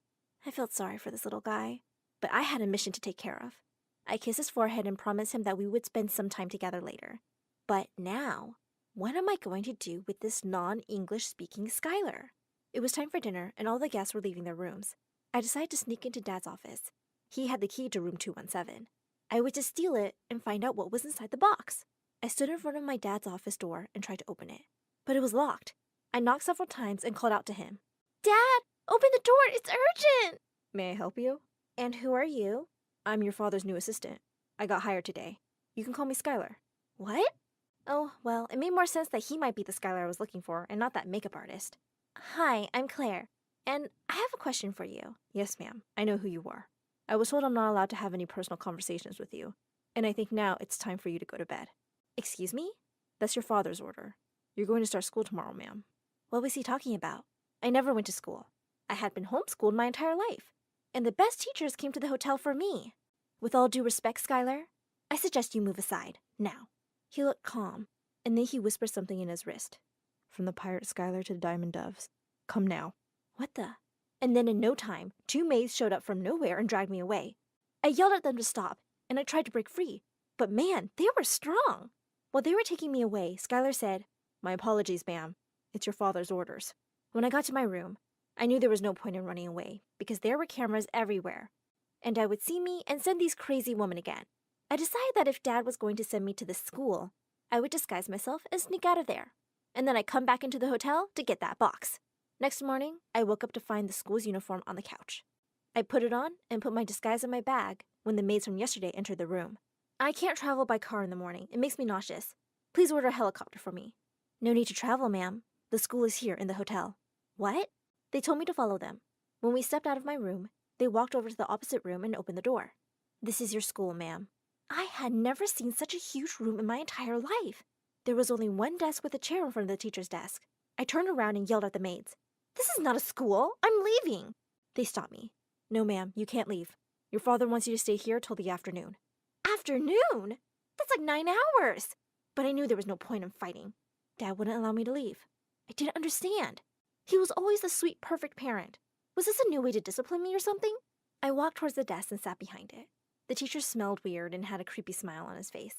I felt sorry for this little guy, but I had a mission to take care of. I kissed his forehead and promised him that we would spend some time together later. But now, what am I going to do with this non-English speaking Skylar? It was time for dinner, and all the guests were leaving their rooms. I decided to sneak into Dad's office. He had the key to room 217. I would just steal it and find out what was inside the box. I stood in front of my dad's office door and tried to open it, but it was locked. I knocked several times and called out to him. Dad, open the door, it's urgent! May I help you? And who are you? I'm your father's new assistant. I got hired today. You can call me Skylar. What? Oh, well, it made more sense that he might be the Skylar I was looking for and not that makeup artist. Hi, I'm Claire, and I have a question for you. Yes, ma'am. I know who you are. I was told I'm not allowed to have any personal conversations with you, and I think now it's time for you to go to bed. Excuse me? That's your father's order. You're going to start school tomorrow, ma'am. What was he talking about? I never went to school. I had been homeschooled my entire life, and the best teachers came to the hotel for me. With all due respect, Skylar, I suggest you move aside, now. He looked calm, and then he whispered something in his wrist. From the pirate Skylar to the diamond doves. Come now. What the? And then in no time, 2 maids showed up from nowhere and dragged me away. I yelled at them to stop, and I tried to break free. But man, they were strong. While they were taking me away, Skylar said, My apologies, ma'am. It's your father's orders. When I got to my room, I knew there was no point in running away, because there were cameras everywhere. And Dad would see me and send these crazy women again. I decided that if Dad was going to send me to this school, I would disguise myself and sneak out of there. And then I'd come back into the hotel to get that box. Next morning, I woke up to find the school's uniform on the couch. I put it on and put my disguise in my bag when the maids from yesterday entered the room. I can't travel by car in the morning. It makes me nauseous. Please order a helicopter for me. No need to travel, ma'am. The school is here in the hotel. What? They told me to follow them. When we stepped out of my room, they walked over to the opposite room and opened the door. This is your school, ma'am. I had never seen such a huge room in my entire life. There was only one desk with a chair in front of the teacher's desk. I turned around and yelled at the maids. This is not a school. I'm leaving. They stopped me. No, ma'am, you can't leave. Your father wants you to stay here till the afternoon. Afternoon? That's like 9 hours. But I knew there was no point in fighting. Dad wouldn't allow me to leave. I didn't understand. He was always the sweet, perfect parent. Was this a new way to discipline me or something? I walked towards the desk and sat behind it. The teacher smelled weird and had a creepy smile on his face.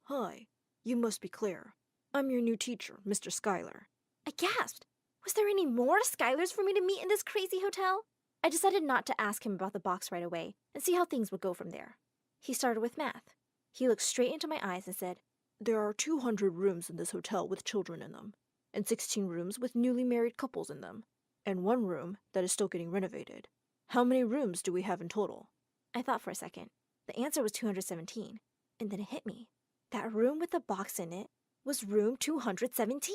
Hi, you must be Claire. I'm your new teacher, Mr. Skylar. I gasped. Was there any more Skylars for me to meet in this crazy hotel? I decided not to ask him about the box right away and see how things would go from there. He started with math. He looked straight into my eyes and said, There are 200 rooms in this hotel with children in them, and 16 rooms with newly married couples in them, and 1 room that is still getting renovated. How many rooms do we have in total? I thought for a second. The answer was 217, and then it hit me. That room with the box in it was room 217.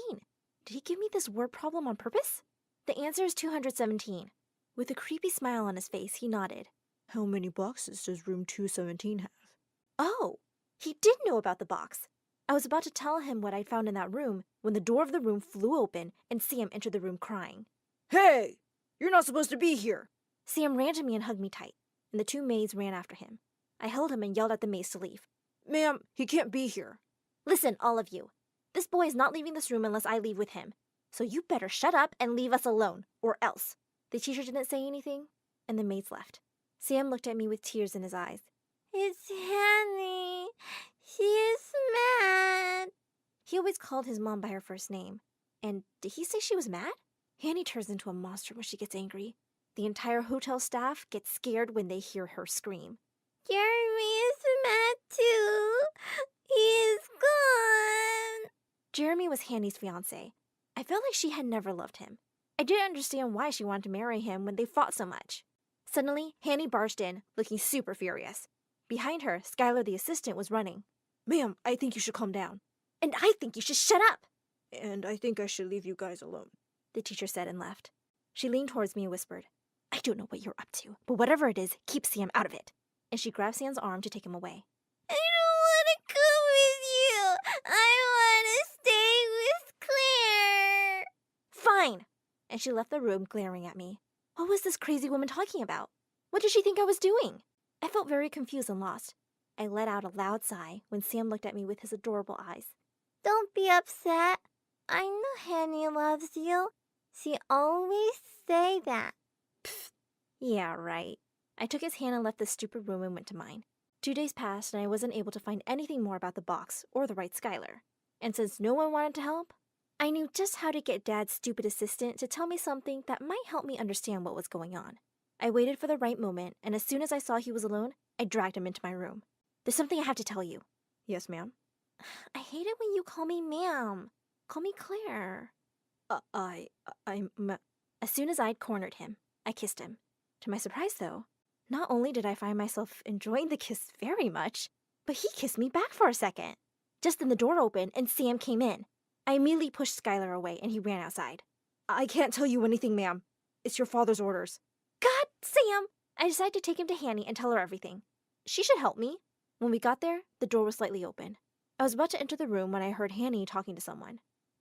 Did he give me this word problem on purpose? The answer is 217. With a creepy smile on his face, he nodded. How many boxes does room 217 have? Oh, he did know about the box. I was about to tell him what I'd found in that room when the door of the room flew open and Sam entered the room crying. Hey, you're not supposed to be here. Sam ran to me and hugged me tight, and the 2 maids ran after him. I held him and yelled at the maids to leave. Ma'am, he can't be here. Listen, all of you. This boy is not leaving this room unless I leave with him. So you better shut up and leave us alone, or else. The teacher didn't say anything, and the maids left. Sam looked at me with tears in his eyes. It's Hanny. She is mad. He always called his mom by her first name. And did he say she was mad? Hanny turns into a monster when she gets angry. The entire hotel staff gets scared when they hear her scream. Jeremy is mad too. He is gone. Jeremy was Hanny's fiancé. I felt like she had never loved him. I didn't understand why she wanted to marry him when they fought so much. Suddenly, Hanny barged in, looking super furious. Behind her, Skylar the assistant was running. Ma'am, I think you should calm down. And I think you should shut up. And I think I should leave you guys alone, the teacher said and left. She leaned towards me and whispered, I don't know what you're up to, but whatever it is, keep Sam out of it. And she grabbed Sam's arm to take him away. I don't want to go with you. I want to stay with Claire. Fine. And she left the room glaring at me. What was this crazy woman talking about? What did she think I was doing? I felt very confused and lost. I let out a loud sigh when Sam looked at me with his adorable eyes. Don't be upset. I know Henny loves you. She always say that. Pfft. Yeah, right. I took his hand and left the stupid room and went to mine. 2 days passed and I wasn't able to find anything more about the box or the right Skylar. And since no one wanted to help, I knew just how to get Dad's stupid assistant to tell me something that might help me understand what was going on. I waited for the right moment, and as soon as I saw he was alone, I dragged him into my room. There's something I have to tell you. Yes, ma'am. I hate it when you call me ma'am. Call me Claire. As soon as I'd cornered him, I kissed him. To my surprise, though, not only did I find myself enjoying the kiss very much, but he kissed me back for a second. Just then the door opened and Sam came in. I immediately pushed Skylar away and he ran outside. I can't tell you anything, ma'am. It's your father's orders. God, Sam! I decided to take him to Hanny and tell her everything. She should help me. When we got there, the door was slightly open. I was about to enter the room when I heard Hanny talking to someone.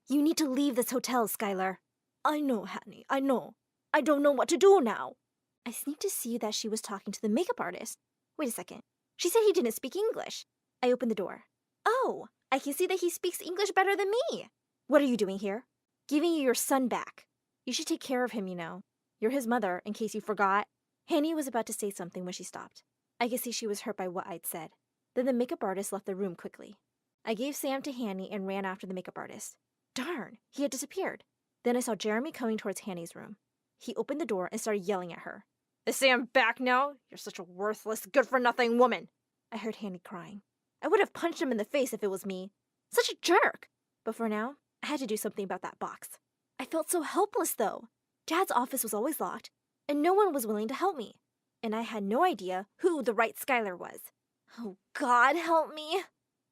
You need to leave this hotel, Skylar. I know, Hanny, I know. I don't know what to do now. I sneaked to see that she was talking to the makeup artist. Wait a second. She said he didn't speak English. I opened the door. Oh, I can see that he speaks English better than me. What are you doing here? Giving you your son back. You should take care of him, you know. You're his mother, in case you forgot. Hanny was about to say something when she stopped. I could see she was hurt by what I'd said. Then the makeup artist left the room quickly. I gave Sam to Hanny and ran after the makeup artist. Darn, he had disappeared. Then I saw Jeremy coming towards Hanny's room. He opened the door and started yelling at her. Is Sam back now? You're such a worthless, good-for-nothing woman. I heard Hanny crying. I would have punched him in the face if it was me. Such a jerk. But for now, I had to do something about that box. I felt so helpless, though. Dad's office was always locked, and no one was willing to help me. And I had no idea who the right Skylar was. Oh, God, help me.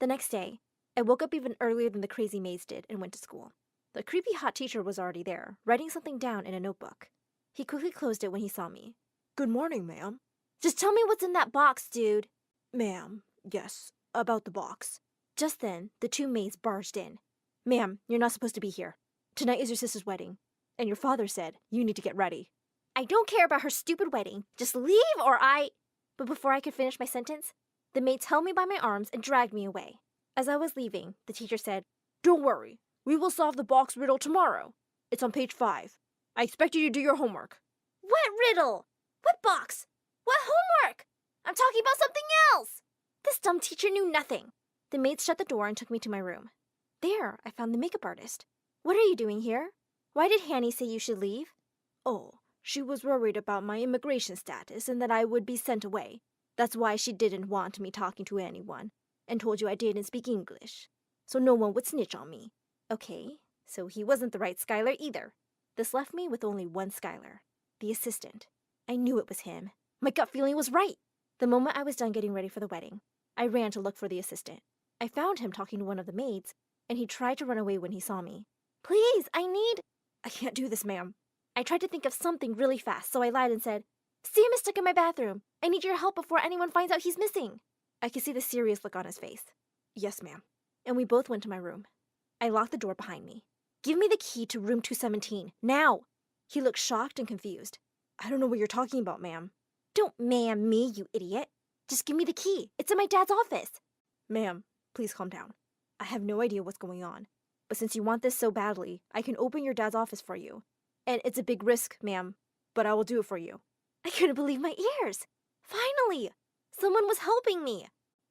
The next day, I woke up even earlier than the crazy maids did and went to school. The creepy hot teacher was already there, writing something down in a notebook. He quickly closed it when he saw me. Good morning, ma'am. Just tell me what's in that box, dude. Ma'am, yes, about the box. Just then, the 2 maids barged in. Ma'am, you're not supposed to be here. Tonight is your sister's wedding, and your father said you need to get ready. I don't care about her stupid wedding. Just leave or I... But before I could finish my sentence, the maids held me by my arms and dragged me away. As I was leaving, the teacher said, Don't worry. We will solve the box riddle tomorrow. It's on page 5. I expect you to do your homework. What riddle? What box? What homework? I'm talking about something else. This dumb teacher knew nothing. The maids shut the door and took me to my room. There, I found the makeup artist. What are you doing here? Why did Hanny say you should leave? Oh, she was worried about my immigration status and that I would be sent away. That's why she didn't want me talking to anyone and told you I didn't speak English, so no one would snitch on me. Okay, so he wasn't the right Skylar either. This left me with only one Skylar, the assistant. I knew it was him. My gut feeling was right. The moment I was done getting ready for the wedding, I ran to look for the assistant. I found him talking to one of the maids, and he tried to run away when he saw me. Please, I can't do this, ma'am. I tried to think of something really fast, so I lied and said, Sam is stuck in my bathroom. I need your help before anyone finds out he's missing. I could see the serious look on his face. Yes, ma'am. And we both went to my room. I locked the door behind me. Give me the key to room 217, now. He looked shocked and confused. I don't know what you're talking about, ma'am. Don't ma'am me, you idiot. Just give me the key. It's in my dad's office. Ma'am, please calm down. I have no idea what's going on. But since you want this so badly, I can open your dad's office for you. And it's a big risk, ma'am, but I will do it for you. I couldn't believe my ears. Finally! Someone was helping me.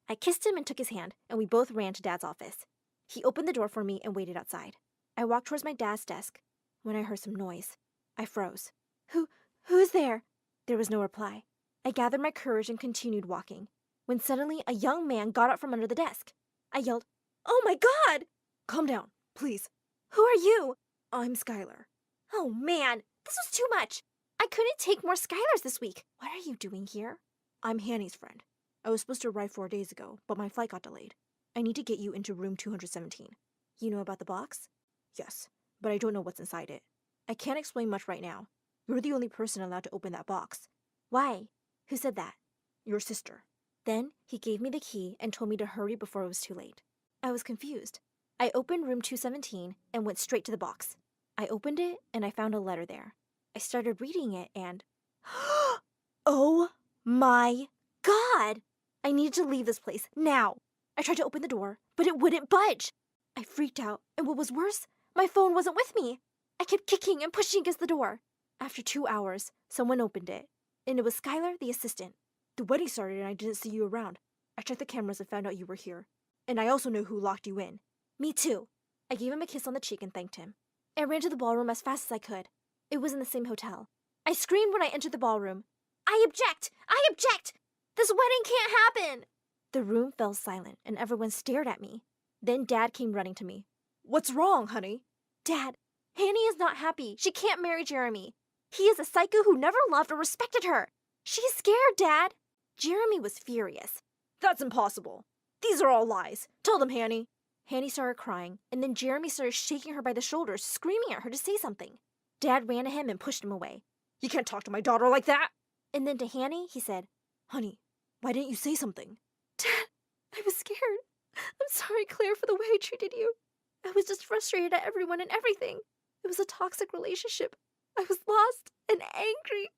I kissed him and took his hand, and we both ran to Dad's office. He opened the door for me and waited outside. I walked towards my dad's desk when I heard some noise. I froze. Who's there? There was no reply. I gathered my courage and continued walking, when suddenly a young man got up from under the desk. I yelled, Oh my God! Calm down, please. Who are you? I'm Skylar. Oh man, this was too much. I couldn't take more Skylars this week. What are you doing here? I'm Hanny's friend. I was supposed to arrive 4 days ago, but my flight got delayed. I need to get you into room 217. You know about the box? Yes, but I don't know what's inside it. I can't explain much right now. You're the only person allowed to open that box. Why? Who said that? Your sister. Then he gave me the key and told me to hurry before it was too late. I was confused. I opened room 217 and went straight to the box. I opened it and I found a letter there. I started reading it and... Oh my God! I needed to leave this place now. I tried to open the door, but it wouldn't budge. I freaked out, and what was worse, My phone wasn't with me. I kept kicking and pushing against the door. After 2 hours, someone opened it, and it was Skylar, the assistant. The wedding started and I didn't see you around. I checked the cameras and found out you were here. And I also know who locked you in. Me too. I gave him a kiss on the cheek and thanked him. I ran to the ballroom as fast as I could. It was in the same hotel. I screamed when I entered the ballroom. I object! I object! This wedding can't happen! The room fell silent and everyone stared at me. Then Dad came running to me. What's wrong, honey? Dad, Hanny is not happy. She can't marry Jeremy. He is a psycho who never loved or respected her. She's scared, Dad. Jeremy was furious. That's impossible. These are all lies. Tell them, Hanny. Hanny started crying, and then Jeremy started shaking her by the shoulders, screaming at her to say something. Dad ran to him and pushed him away. You can't talk to my daughter like that. And then to Hanny, he said, Honey, why didn't you say something? Dad, I was scared. I'm sorry, Claire, for the way I treated you. I was just frustrated at everyone and everything. It was a toxic relationship. I was lost and angry.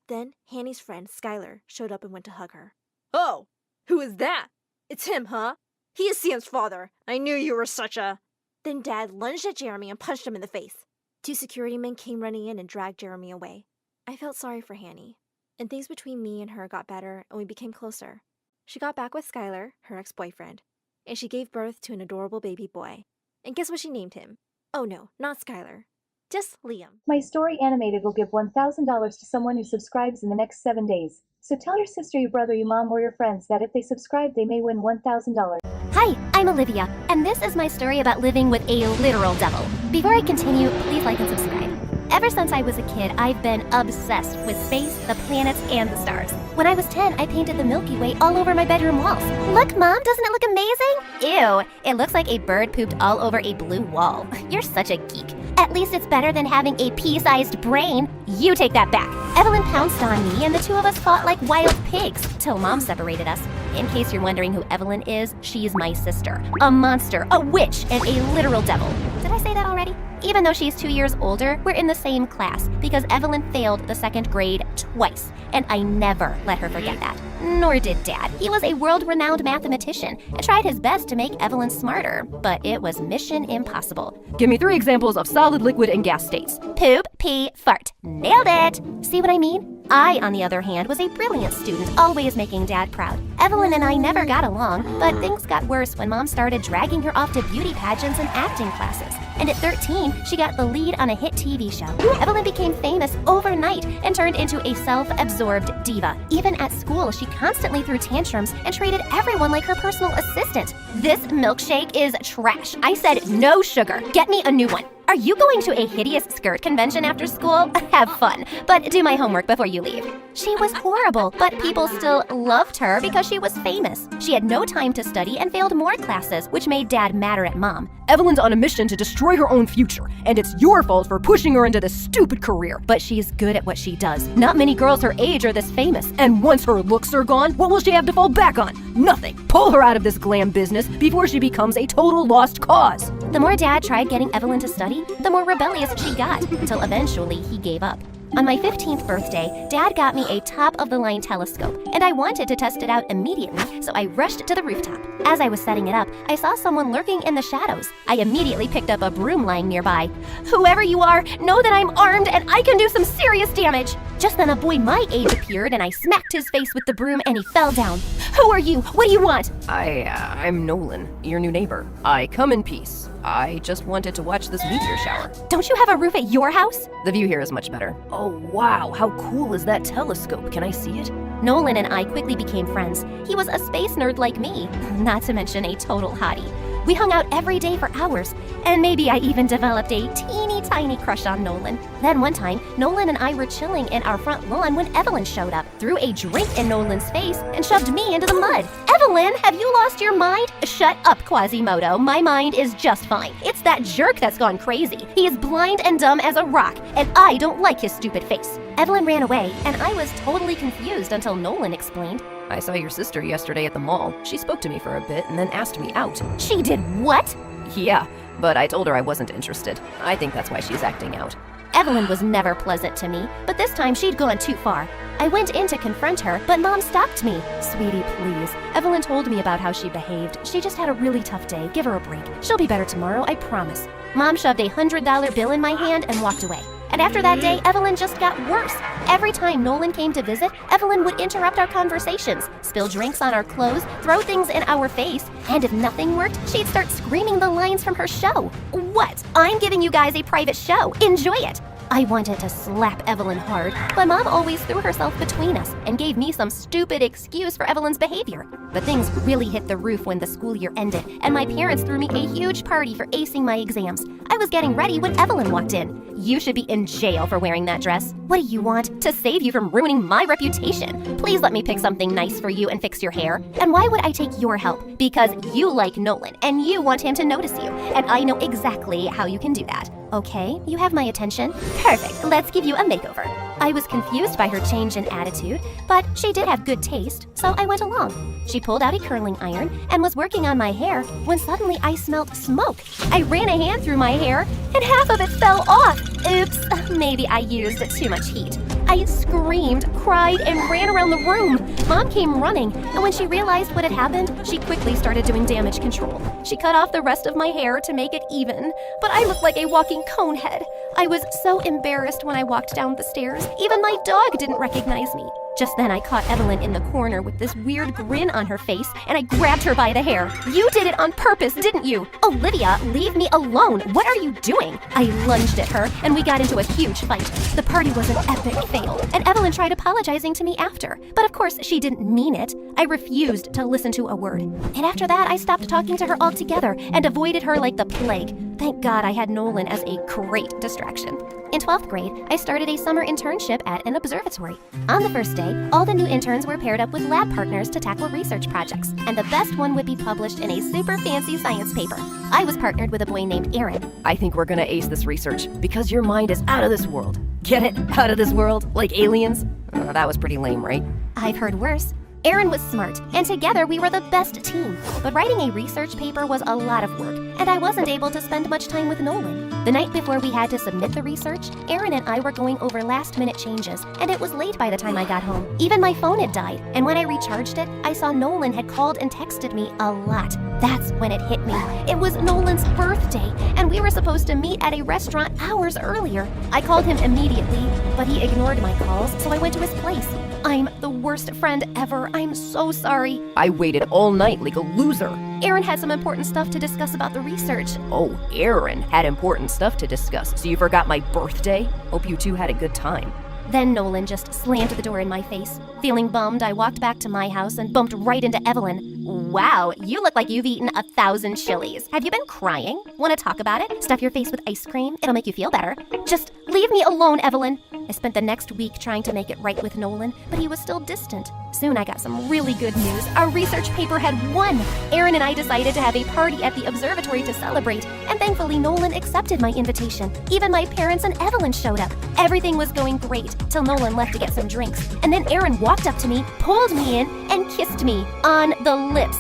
Then Hanny's friend, Skylar, showed up and went to hug her. Oh, who is that? It's him, huh? He is Sam's father. I knew you were such a... Then Dad lunged at Jeremy and punched him in the face. 2 security men came running in and dragged Jeremy away. I felt sorry for Hanny, and things between me and her got better and we became closer. She got back with Skylar, her ex-boyfriend, and she gave birth to an adorable baby boy. And guess what she named him? Oh no, not Skylar. Just Liam. My story animated will give $1,000 to someone who subscribes in the next 7 days. So tell your sister, your brother, your mom, or your friends that if they subscribe, they may win $1,000. Hi, I'm Olivia, and this is my story about living with a literal devil. Before I continue, please like and subscribe. Ever since I was a kid, I've been obsessed with space, the planets, and the stars. When I was 10, I painted the Milky Way all over my bedroom walls. Look, Mom, doesn't it look amazing? Ew, it looks like a bird pooped all over a blue wall. You're such a geek. At least it's better than having a pea-sized brain. You take that back. Evelyn pounced on me, and the two of us fought like wild pigs, till Mom separated us. In case you're wondering who Evelyn is, she's my sister. A monster, a witch, and a literal devil. Did I say that already? Even though she's 2 years older, we're in the same class because Evelyn failed the 2nd grade twice, and I never let her forget that. Nor did Dad. He was a world-renowned mathematician and tried his best to make Evelyn smarter, but it was mission impossible. Give me 3 examples of solid, liquid, and gas states. Poop, pee, fart. Nailed it! See what I mean? I, on the other hand, was a brilliant student, always making Dad proud. Evelyn and I never got along, but things got worse when Mom started dragging her off to beauty pageants and acting classes. And at 13, she got the lead on a hit TV show. Evelyn became famous overnight and turned into a self-absorbed diva. Even at school, she constantly threw tantrums and treated everyone like her personal assistant. This milkshake is trash. I said no sugar. Get me a new one. Are you going to a hideous skirt convention after school? Have fun, but do my homework before you leave. She was horrible, but people still loved her because she was famous. She had no time to study and failed more classes, which made Dad madder at Mom. Evelyn's on a mission to destroy her own future, and it's your fault for pushing her into this stupid career. But she's good at what she does. Not many girls her age are this famous. And once her looks are gone, what will she have to fall back on? Nothing. Pull her out of this glam business before she becomes a total lost cause. The more Dad tried getting Evelyn to study, the more rebellious she got, until eventually he gave up. On my 15th birthday, Dad got me a top-of-the-line telescope, and I wanted to test it out immediately, so I rushed to the rooftop. As I was setting it up, I saw someone lurking in the shadows. I immediately picked up a broom lying nearby. Whoever you are, know that I'm armed and I can do some serious damage! Just then a boy my age appeared, and I smacked his face with the broom and he fell down. Who are you? What do you want? I'm Nolan, your new neighbor. I come in peace. I just wanted to watch this meteor shower. Don't you have a roof at your house? The view here is much better. Oh wow, how cool is that telescope? Can I see it? Nolan and I quickly became friends. He was a space nerd like me, not to mention a total hottie. We hung out every day for hours, and maybe I even developed a teeny tiny crush on Nolan. Then one time, Nolan and I were chilling in our front lawn when Evelyn showed up, threw a drink in Nolan's face, and shoved me into the mud. Evelyn, have you lost your mind? Shut up, Quasimodo. My mind is just fine. It's that jerk that's gone crazy. He is blind and dumb as a rock, and I don't like his stupid face. Evelyn ran away, and I was totally confused until Nolan explained. I saw your sister yesterday at the mall. She spoke to me for a bit and then asked me out. She did what? Yeah, but I told her I wasn't interested. I think that's why she's acting out. Evelyn was never pleasant to me, but this time she'd gone too far. I went in to confront her, but Mom stopped me. Sweetie, please. Evelyn told me about how she behaved. She just had a really tough day. Give her a break. She'll be better tomorrow, I promise. Mom shoved a $100 bill in my hand and walked away. And after that day, Evelyn just got worse. Every time Nolan came to visit, Evelyn would interrupt our conversations, spill drinks on our clothes, throw things in our face, and if nothing worked, she'd start screaming the lines from her show. What? I'm giving you guys a private show. Enjoy it. I wanted to slap Evelyn hard, but Mom always threw herself between us and gave me some stupid excuse for Evelyn's behavior. But things really hit the roof when the school year ended, and my parents threw me a huge party for acing my exams. I was getting ready when Evelyn walked in. You should be in jail for wearing that dress. What do you want? To save you from ruining my reputation. Please let me pick something nice for you and fix your hair. And why would I take your help? Because you like Nolan, and you want him to notice you, and I know exactly how you can do that. Okay, you have my attention. Perfect, let's give you a makeover. I was confused by her change in attitude, but she did have good taste, so I went along. She pulled out a curling iron and was working on my hair when suddenly I smelled smoke. I ran a hand through my hair and half of it fell off. Oops, maybe I used too much heat. I screamed, cried, and ran around the room. Mom came running, and when she realized what had happened, she quickly started doing damage control. She cut off the rest of my hair to make it even, but I looked like a walking cone head. I was so embarrassed when I walked down the stairs. Even my dog didn't recognize me. Just then I caught Evelyn in the corner with this weird grin on her face, and I grabbed her by the hair. You did it on purpose, didn't you? Olivia, leave me alone. What are you doing? I lunged at her, and we got into a huge fight. The party was an epic fail, and Evelyn tried apologizing to me after. But of course, she didn't mean it. I refused to listen to a word. And after that, I stopped talking to her altogether and avoided her like the plague. Thank God I had Nolan as a great distraction. In 12th grade, I started a summer internship at an observatory. On the first day, all the new interns were paired up with lab partners to tackle research projects, and the best one would be published in a super fancy science paper. I was partnered with a boy named Aaron. I think we're gonna ace this research because your mind is out of this world. Get it? Out of this world? Like aliens? That was pretty lame, right? I've heard worse. Aaron was smart, and together we were the best team. But writing a research paper was a lot of work, and I wasn't able to spend much time with Nolan. The night before we had to submit the research, Aaron and I were going over last-minute changes, and it was late by the time I got home. Even my phone had died, and when I recharged it, I saw Nolan had called and texted me a lot. That's when it hit me. It was Nolan's birthday, and we were supposed to meet at a restaurant hours earlier. I called him immediately, but he ignored my calls, so I went to his place. I'm the worst friend ever. I'm so sorry. I waited all night like a loser. Aaron had some important stuff to discuss about the research. Oh, Aaron had important stuff to discuss, so you forgot my birthday? Hope you two had a good time. Then Nolan just slammed the door in my face. Feeling bummed, I walked back to my house and bumped right into Evelyn. Wow, you look like you've eaten 1,000 chilies. Have you been crying? Want to talk about it? Stuff your face with ice cream. It'll make you feel better. Just leave me alone, Evelyn. I spent the next week trying to make it right with Nolan, but he was still distant. Soon I got some really good news. Our research paper had won. Aaron and I decided to have a party at the observatory to celebrate, and thankfully Nolan accepted my invitation. Even my parents and Evelyn showed up. Everything was going great till Nolan left to get some drinks. And then Aaron walked up to me, pulled me in, and kissed me on the lips.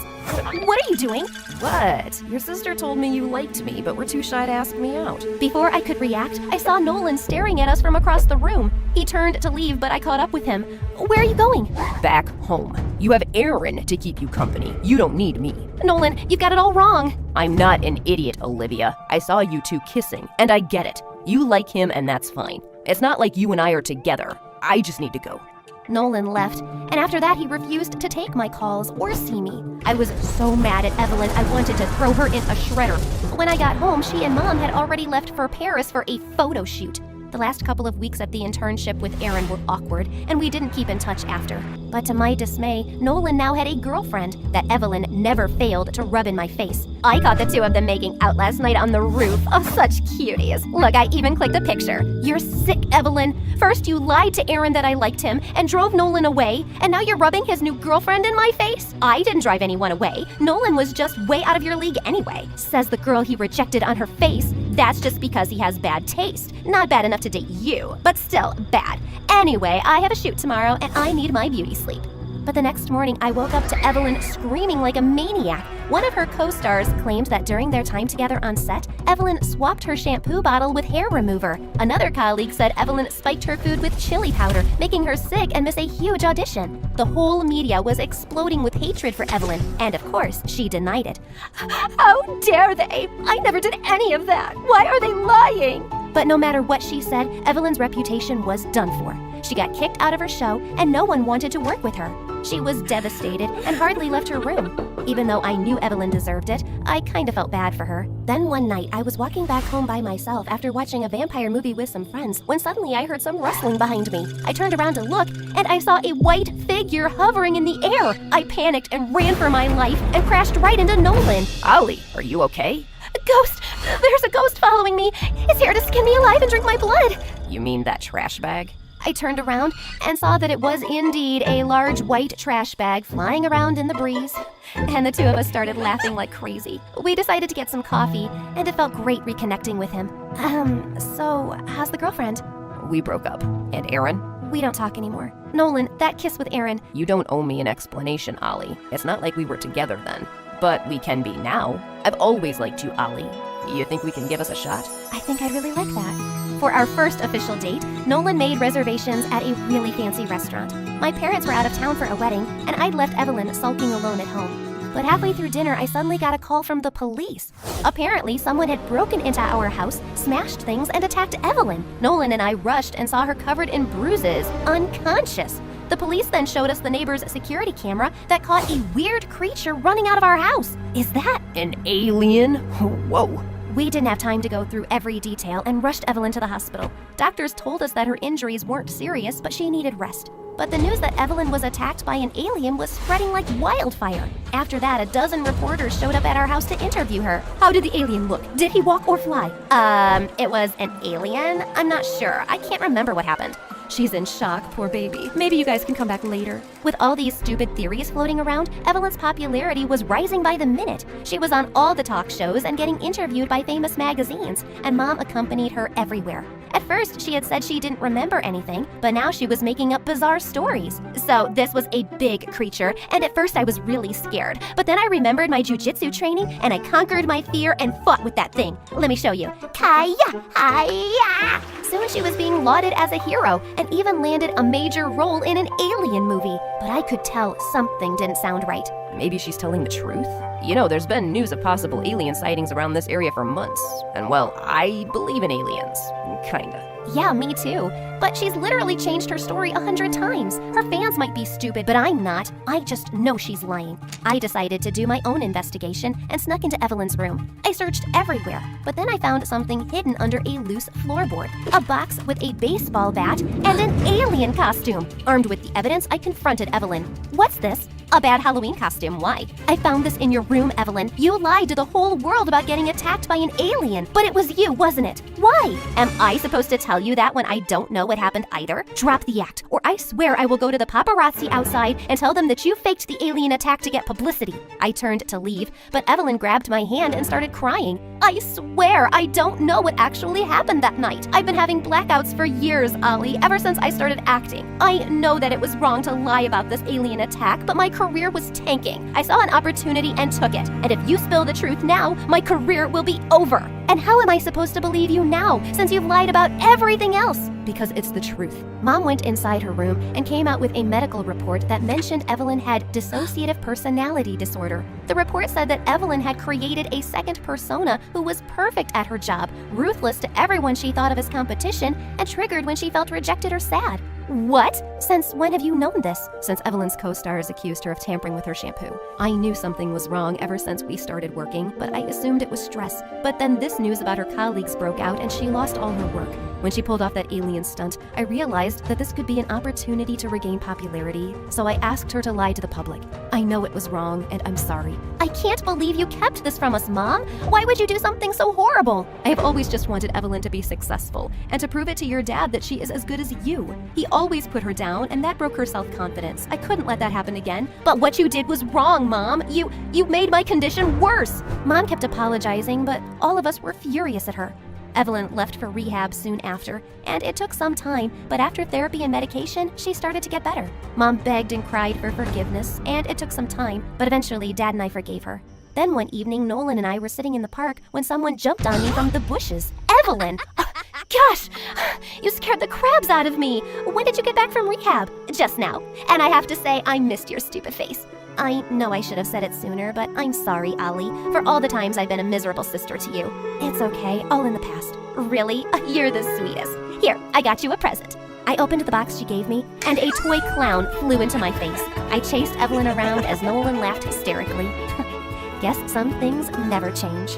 What are you doing? What? Your sister told me you liked me, but were too shy to ask me out. Before I could react, I saw Nolan staring at us from across the room. He turned to leave, but I caught up with him. Where are you going? Back home. You have Aaron to keep you company. You don't need me. Nolan, you've got it all wrong. I'm not an idiot, Olivia. I saw you two kissing, and I get it. You like him, and that's fine. It's not like you and I are together. I just need to go. Nolan left, and after that he refused to take my calls or see me. I was so mad at Evelyn, I wanted to throw her in a shredder. When I got home, she and Mom had already left for Paris for a photo shoot. The last couple of weeks at the internship with Aaron were awkward, and we didn't keep in touch after. But to my dismay, Nolan now had a girlfriend that Evelyn never failed to rub in my face. I caught the two of them making out last night on the roof. Oh, such cuties. Look, I even clicked a picture. You're sick, Evelyn. First you lied to Aaron that I liked him and drove Nolan away, and now you're rubbing his new girlfriend in my face? I didn't drive anyone away. Nolan was just way out of your league anyway, says the girl he rejected on her face. That's just because he has bad taste. Not bad enough to date you, but still bad. Anyway, I have a shoot tomorrow and I need my beauty sleep. But the next morning, I woke up to Evelyn screaming like a maniac. One of her co-stars claimed that during their time together on set, Evelyn swapped her shampoo bottle with hair remover. Another colleague said Evelyn spiked her food with chili powder, making her sick and miss a huge audition. The whole media was exploding with hatred for Evelyn, and of course, she denied it. How dare they? I never did any of that. Why are they lying? But no matter what she said, Evelyn's reputation was done for. She got kicked out of her show, and no one wanted to work with her. She was devastated and hardly left her room. Even though I knew Evelyn deserved it, I kinda felt bad for her. Then one night, I was walking back home by myself after watching a vampire movie with some friends, when suddenly I heard some rustling behind me. I turned around to look, and I saw a white figure hovering in the air. I panicked and ran for my life and crashed right into Nolan. Ollie, are you okay? A ghost! There's a ghost following me! It's here to skin me alive and drink my blood! You mean that trash bag? I turned around and saw that it was indeed a large white trash bag flying around in the breeze. And the two of us started laughing like crazy. We decided to get some coffee, and it felt great reconnecting with him. So how's the girlfriend? We broke up. And Aaron? We don't talk anymore. Nolan, that kiss with Aaron. You don't owe me an explanation, Ollie. It's not like we were together then. But we can be now. I've always liked you, Ollie. You think we can give us a shot? I think I'd really like that. For our first official date, Nolan made reservations at a really fancy restaurant. My parents were out of town for a wedding, and I'd left Evelyn sulking alone at home. But halfway through dinner, I suddenly got a call from the police. Apparently, someone had broken into our house, smashed things, and attacked Evelyn. Nolan and I rushed and saw her covered in bruises, unconscious. The police then showed us the neighbor's security camera that caught a weird creature running out of our house. Is that an alien? Whoa. We didn't have time to go through every detail and rushed Evelyn to the hospital. Doctors told us that her injuries weren't serious, but she needed rest. But the news that Evelyn was attacked by an alien was spreading like wildfire. After that, a dozen reporters showed up at our house to interview her. How did the alien look? Did he walk or fly? It was an alien? I'm not sure. I can't remember what happened. She's in shock, poor baby. Maybe you guys can come back later. With all these stupid theories floating around, Evelyn's popularity was rising by the minute. She was on all the talk shows and getting interviewed by famous magazines, and Mom accompanied her everywhere. At first, she had said she didn't remember anything, but now she was making up bizarre stories. So this was a big creature, and at first I was really scared. But then I remembered my jujitsu training, and I conquered my fear and fought with that thing. Let me show you. Kaya! Hiya! Soon she was being lauded as a hero, and even landed a major role in an alien movie. But I could tell something didn't sound right. Maybe she's telling the truth? You know, there's been news of possible alien sightings around this area for months. And well, I believe in aliens. Kinda. Yeah, me too. But she's literally changed her story 100 times. Her fans might be stupid, but I'm not. I just know she's lying. I decided to do my own investigation and snuck into Evelyn's room. I searched everywhere, but then I found something hidden under a loose floorboard. A box with a baseball bat and an alien costume. Armed with the evidence, I confronted Evelyn. What's this? A bad Halloween costume, why? I found this in your room, Evelyn. You lied to the whole world about getting attacked by an alien, but it was you, wasn't it? Why? Am I supposed to tell you that when I don't know what happened either? Drop the act, or I swear I will go to the paparazzi outside and tell them that you faked the alien attack to get publicity. I turned to leave, but Evelyn grabbed my hand and started crying. I swear I don't know what actually happened that night. I've been having blackouts for years, Ollie, ever since I started acting. I know that it was wrong to lie about this alien attack, but my career was tanking. I saw an opportunity and took it. And if you spill the truth now, my career will be over. And how am I supposed to believe you now, since you've lied about everything else? Because it's the truth. Mom went inside her room and came out with a medical report that mentioned Evelyn had dissociative personality disorder. The report said that Evelyn had created a second persona who was perfect at her job, ruthless to everyone she thought of as competition, and triggered when she felt rejected or sad. What? Since when have you known this? Since Evelyn's co-stars accused her of tampering with her shampoo. I knew something was wrong ever since we started working, but I assumed it was stress. But then this news about her colleagues broke out and she lost all her work. When she pulled off that alien stunt, I realized that this could be an opportunity to regain popularity, so I asked her to lie to the public. I know it was wrong, and I'm sorry. I can't believe you kept this from us, Mom. Why would you do something so horrible? I have always just wanted Evelyn to be successful, and to prove it to your dad that she is as good as you. He always put her down, and that broke her self-confidence. I couldn't let that happen again. But what you did was wrong, Mom. You made my condition worse. Mom kept apologizing, but all of us were furious at her. Evelyn left for rehab soon after, and it took some time, but after therapy and medication, she started to get better. Mom begged and cried for forgiveness, and it took some time, but eventually Dad and I forgave her. Then one evening, Nolan and I were sitting in the park when someone jumped on me from the bushes. Evelyn! Gosh! You scared the crabs out of me! When did you get back from rehab? Just now. And I have to say, I missed your stupid face. I know I should have said it sooner, but I'm sorry, Ali, for all the times I've been a miserable sister to you. It's okay, all in the past. Really? You're the sweetest. Here, I got you a present. I opened the box she gave me, and a toy clown flew into my face. I chased Evelyn around as Nolan laughed hysterically. Guess some things never change.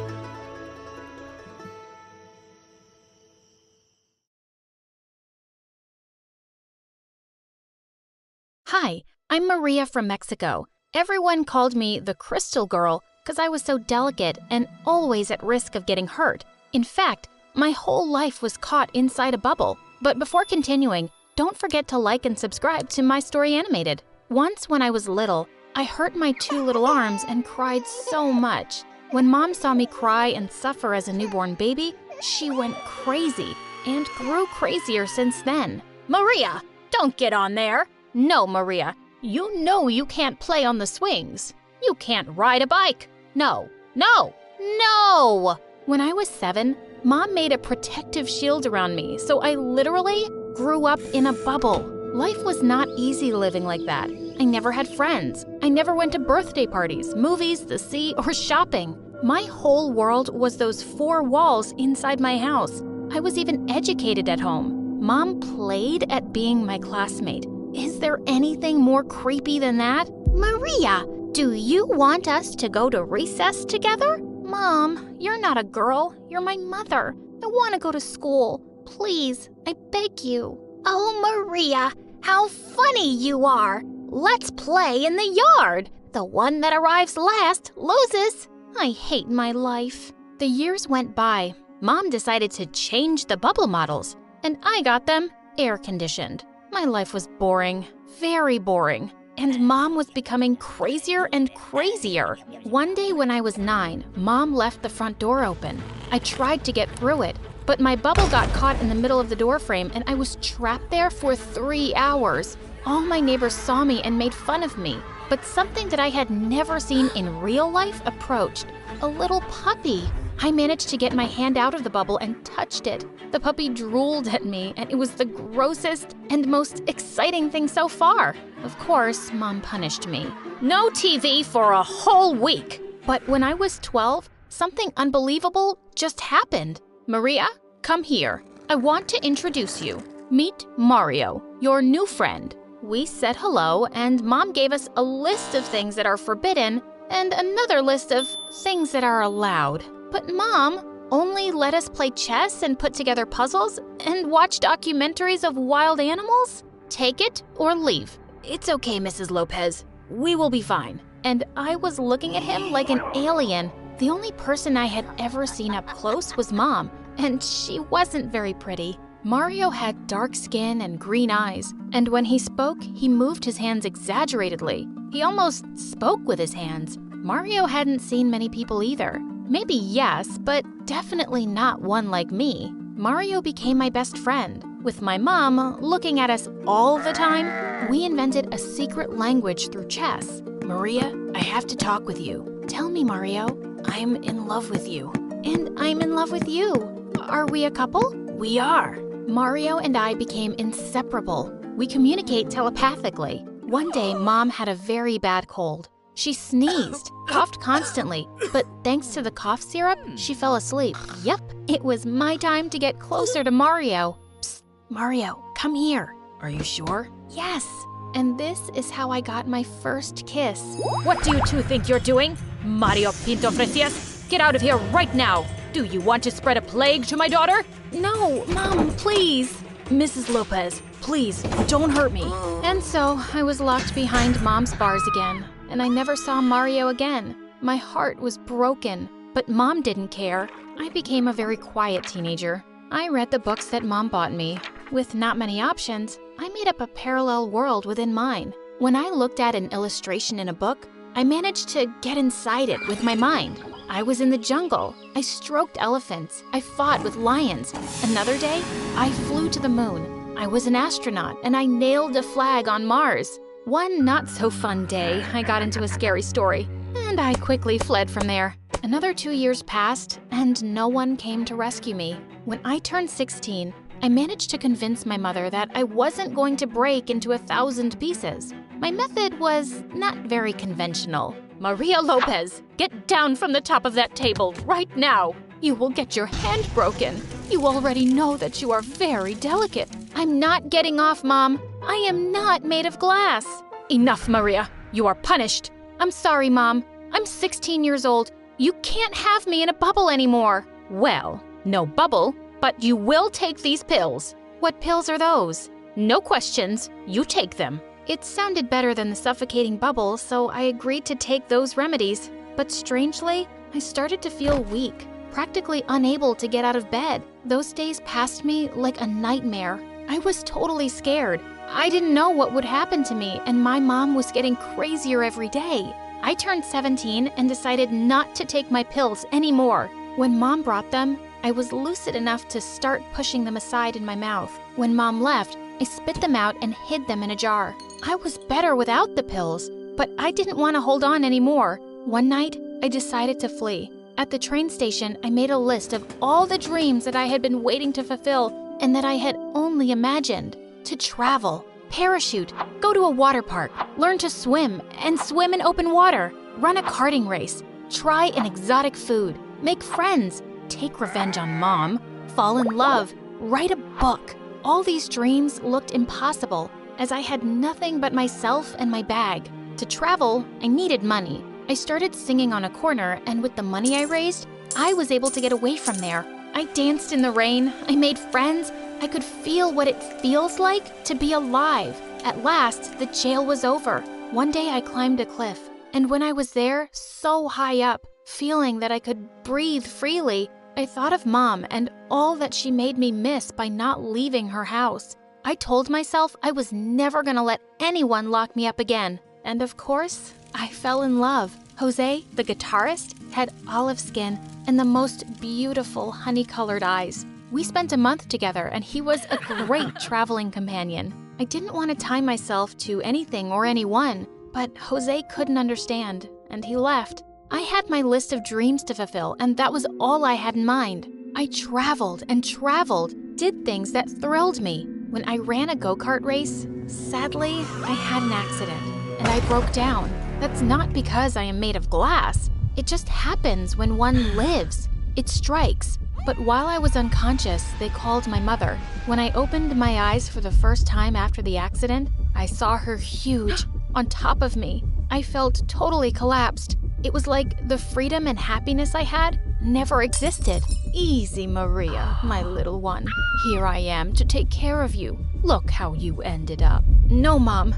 Hi, I'm Maria from Mexico. Everyone called me the Crystal Girl because I was so delicate and always at risk of getting hurt. In fact, my whole life was caught inside a bubble. But before continuing, don't forget to like and subscribe to My Story Animated. Once when I was little, I hurt my 2 little arms and cried so much. When Mom saw me cry and suffer as a newborn baby, she went crazy and grew crazier since then. Maria, don't get on there. No, Maria, you know you can't play on the swings. You can't ride a bike. No, no, no! When I was 7, Mom made a protective shield around me, so I literally grew up in a bubble. Life was not easy living like that. I never had friends. I never went to birthday parties, movies, the sea, or shopping. My whole world was those 4 walls inside my house. I was even educated at home. Mom played at being my classmate. Is there anything more creepy than that? Maria, do you want us to go to recess together? Mom, you're not a girl. You're my mother. I want to go to school. Please, I beg you. Oh, Maria, how funny you are. Let's play in the yard. The one that arrives last loses. I hate my life. The years went by. Mom decided to change the bubble models, and I got them air-conditioned. My life was boring, very boring, and Mom was becoming crazier and crazier. One day when I was 9, Mom left the front door open. I tried to get through it, but my bubble got caught in the middle of the door frame and I was trapped there for 3 hours. All my neighbors saw me and made fun of me, but something that I had never seen in real life approached. A little puppy. I managed to get my hand out of the bubble and touched it. The puppy drooled at me, and it was the grossest and most exciting thing so far. Of course, Mom punished me. No TV for a whole week! But when I was 12, something unbelievable just happened. Maria, come here. I want to introduce you. Meet Mario, your new friend. We said hello, and Mom gave us a list of things that are forbidden and another list of things that are allowed. But Mom only let us play chess and put together puzzles and watch documentaries of wild animals? Take it or leave. It's okay, Mrs. Lopez. We will be fine. And I was looking at him like an alien. The only person I had ever seen up close was Mom, and she wasn't very pretty. Mario had dark skin and green eyes, and when he spoke, he moved his hands exaggeratedly. He almost spoke with his hands. Mario hadn't seen many people either. Maybe yes, but definitely not one like me. Mario became my best friend. With my mom looking at us all the time, we invented a secret language through chess. Maria, I have to talk with you. Tell me, Mario, I'm in love with you. And I'm in love with you. Are we a couple? We are. Mario and I became inseparable. We communicate telepathically. One day, Mom had a very bad cold. She sneezed, coughed constantly, but thanks to the cough syrup, she fell asleep. Yep, it was my time to get closer to Mario. Psst, Mario, come here. Are you sure? Yes. And this is how I got my first kiss. What do you two think you're doing? Mario Pinto Fresias, get out of here right now. Do you want to spread a plague to my daughter? No, Mom, please. Mrs. Lopez, please, don't hurt me. And so I was locked behind Mom's bars again, and I never saw Mario again. My heart was broken, but Mom didn't care. I became a very quiet teenager. I read the books that Mom bought me. With not many options, I made up a parallel world within mine. When I looked at an illustration in a book, I managed to get inside it with my mind. I was in the jungle. I stroked elephants. I fought with lions. Another day, I flew to the moon. I was an astronaut and I nailed a flag on Mars. One not-so-fun day, I got into a scary story, and I quickly fled from there. Another 2 years passed, and no one came to rescue me. When I turned 16, I managed to convince my mother that I wasn't going to break into 1,000 pieces. My method was not very conventional. Maria Lopez, get down from the top of that table right now. You will get your hand broken. You already know that you are very delicate. I'm not getting off, Mom. I am not made of glass. Enough, Maria. You are punished. I'm sorry, Mom. I'm 16 years old. You can't have me in a bubble anymore. Well, no bubble, but you will take these pills. What pills are those? No questions. You take them. It sounded better than the suffocating bubble, so I agreed to take those remedies. But strangely, I started to feel weak, practically unable to get out of bed. Those days passed me like a nightmare. I was totally scared. I didn't know what would happen to me, and my mom was getting crazier every day. I turned 17 and decided not to take my pills anymore. When Mom brought them, I was lucid enough to start pushing them aside in my mouth. When Mom left, I spit them out and hid them in a jar. I was better without the pills, but I didn't want to hold on anymore. One night, I decided to flee. At the train station, I made a list of all the dreams that I had been waiting to fulfill and that I had only imagined. To travel, parachute, go to a water park, learn to swim, and swim in open water, run a karting race, try an exotic food, make friends, take revenge on Mom, fall in love, write a book. All these dreams looked impossible, as I had nothing but myself and my bag. To travel, I needed money. I started singing on a corner, and with the money I raised, I was able to get away from there. I danced in the rain, I made friends, I could feel what it feels like to be alive. At last, the jail was over. One day I climbed a cliff, and when I was there, so high up, feeling that I could breathe freely, I thought of Mom and all that she made me miss by not leaving her house. I told myself I was never gonna let anyone lock me up again. And of course, I fell in love. Jose, the guitarist, had olive skin and the most beautiful honey-colored eyes. We spent a month together and he was a great traveling companion. I didn't want to tie myself to anything or anyone, but Jose couldn't understand, and he left. I had my list of dreams to fulfill, and that was all I had in mind. I traveled and traveled, did things that thrilled me. When I ran a go-kart race, sadly, I had an accident, and I broke down. That's not because I am made of glass. It just happens when one lives. It strikes. But while I was unconscious, they called my mother. When I opened my eyes for the first time after the accident, I saw her huge, on top of me. I felt totally collapsed. It was like the freedom and happiness I had never existed. Easy, Maria, my little one. Here I am to take care of you. Look how you ended up. No, Mom.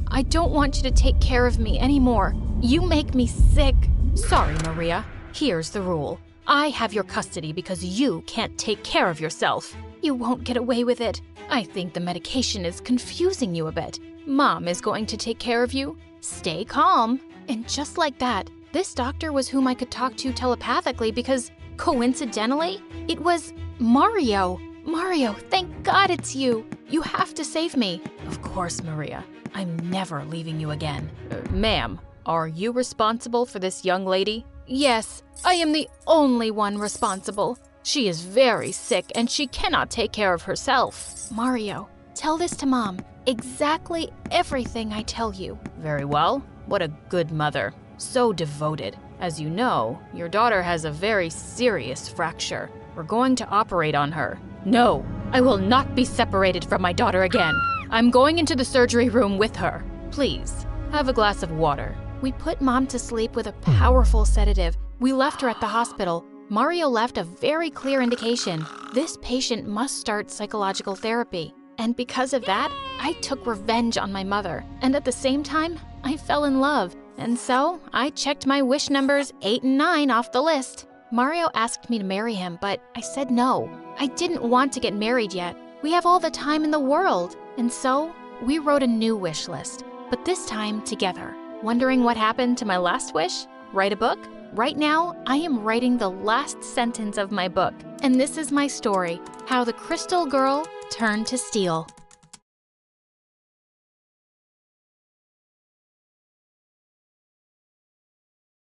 I don't want you to take care of me anymore. You make me sick. Sorry, Maria. Here's the rule. I have your custody because you can't take care of yourself. You won't get away with it. I think the medication is confusing you a bit. Mom is going to take care of you. Stay calm. And just like that, this doctor was whom I could talk to telepathically because, coincidentally, it was Mario. Mario, thank God it's you. You have to save me. Of course, Maria. I'm never leaving you again. Ma'am, are you responsible for this young lady? Yes, I am the only one responsible. She is very sick and she cannot take care of herself. Mario, tell this to Mom. Exactly everything I tell you. Very well. What a good mother. So devoted. As you know, your daughter has a very serious fracture. We're going to operate on her. No, I will not be separated from my daughter again. I'm going into the surgery room with her. Please, have a glass of water. We put Mom to sleep with a powerful sedative. We left her at the hospital. Mario left a very clear indication. This patient must start psychological therapy. And because of that, I took revenge on my mother. And at the same time, I fell in love. And so, I checked my wish numbers 8 and 9 off the list. Mario asked me to marry him, but I said no. I didn't want to get married yet. We have all the time in the world. And so, we wrote a new wish list, but this time together. Wondering what happened to my last wish? Write a book? Right now, I am writing the last sentence of my book, and this is my story, How the Crystal Girl Turned to Steel.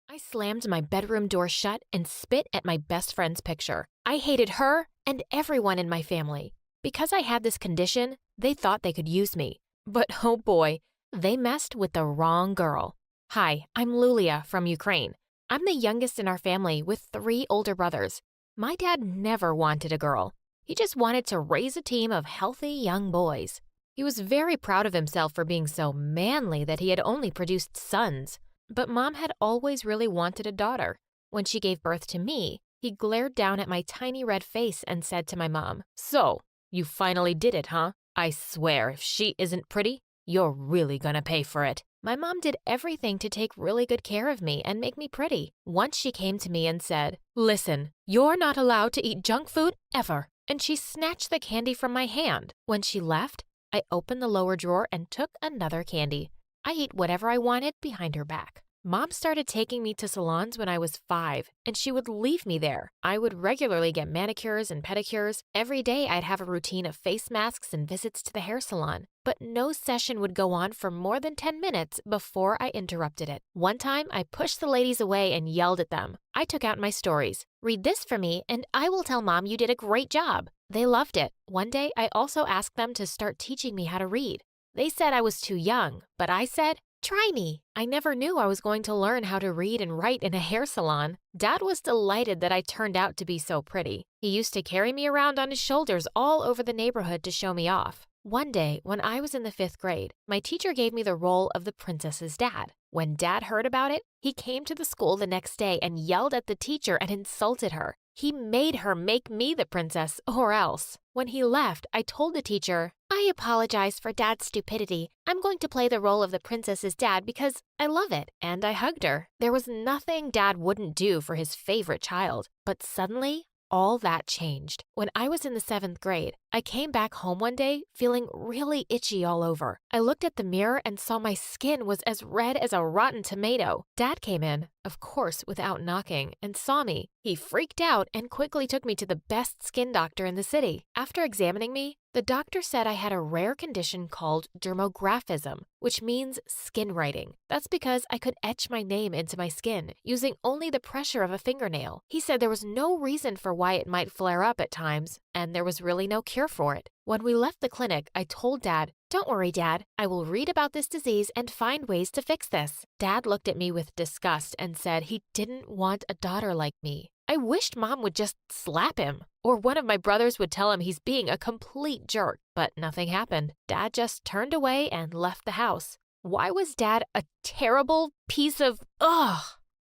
I slammed my bedroom door shut and spit at my best friend's picture. I hated her and everyone in my family. Because I had this condition, they thought they could use me. But oh boy, they messed with the wrong girl. Hi, I'm Lulia from Ukraine. I'm the youngest in our family with 3 older brothers. My dad never wanted a girl. He just wanted to raise a team of healthy young boys. He was very proud of himself for being so manly that he had only produced sons. But Mom had always really wanted a daughter. When she gave birth to me, he glared down at my tiny red face and said to my mom, "So, you finally did it, huh? I swear if she isn't pretty, you're really gonna pay for it." My mom did everything to take really good care of me and make me pretty. Once she came to me and said, "Listen, you're not allowed to eat junk food ever." And she snatched the candy from my hand. When she left, I opened the lower drawer and took another candy. I ate whatever I wanted behind her back. Mom started taking me to salons when I was 5, and she would leave me there. I would regularly get manicures and pedicures. Every day I'd have a routine of face masks and visits to the hair salon. But no session would go on for more than 10 minutes before I interrupted it. One time, I pushed the ladies away and yelled at them. I took out my stories. "Read this for me, and I will tell Mom you did a great job." They loved it. One day, I also asked them to start teaching me how to read. They said I was too young, but I said, "Try me." I never knew I was going to learn how to read and write in a hair salon. Dad was delighted that I turned out to be so pretty. He used to carry me around on his shoulders all over the neighborhood to show me off. One day, when I was in the 5th grade, my teacher gave me the role of the princess's dad. When Dad heard about it, he came to the school the next day and yelled at the teacher and insulted her. He made her make me the princess or else. When he left, I told the teacher, "I apologize for Dad's stupidity. I'm going to play the role of the princess's dad because I love it." And I hugged her. There was nothing Dad wouldn't do for his favorite child. But suddenly, all that changed. When I was in the 7th grade, I came back home one day feeling really itchy all over. I looked at the mirror and saw my skin was as red as a rotten tomato. Dad came in, of course without knocking, and saw me. He freaked out and quickly took me to the best skin doctor in the city. After examining me, the doctor said I had a rare condition called dermographism, which means skin writing. That's because I could etch my name into my skin using only the pressure of a fingernail. He said there was no reason for why it might flare up at times, and there was really no cure for it. When we left the clinic, I told Dad, "Don't worry, Dad. I will read about this disease and find ways to fix this." Dad looked at me with disgust and said he didn't want a daughter like me. I wished Mom would just slap him, or one of my brothers would tell him he's being a complete jerk. But nothing happened. Dad just turned away and left the house. Why was Dad a terrible piece of ugh?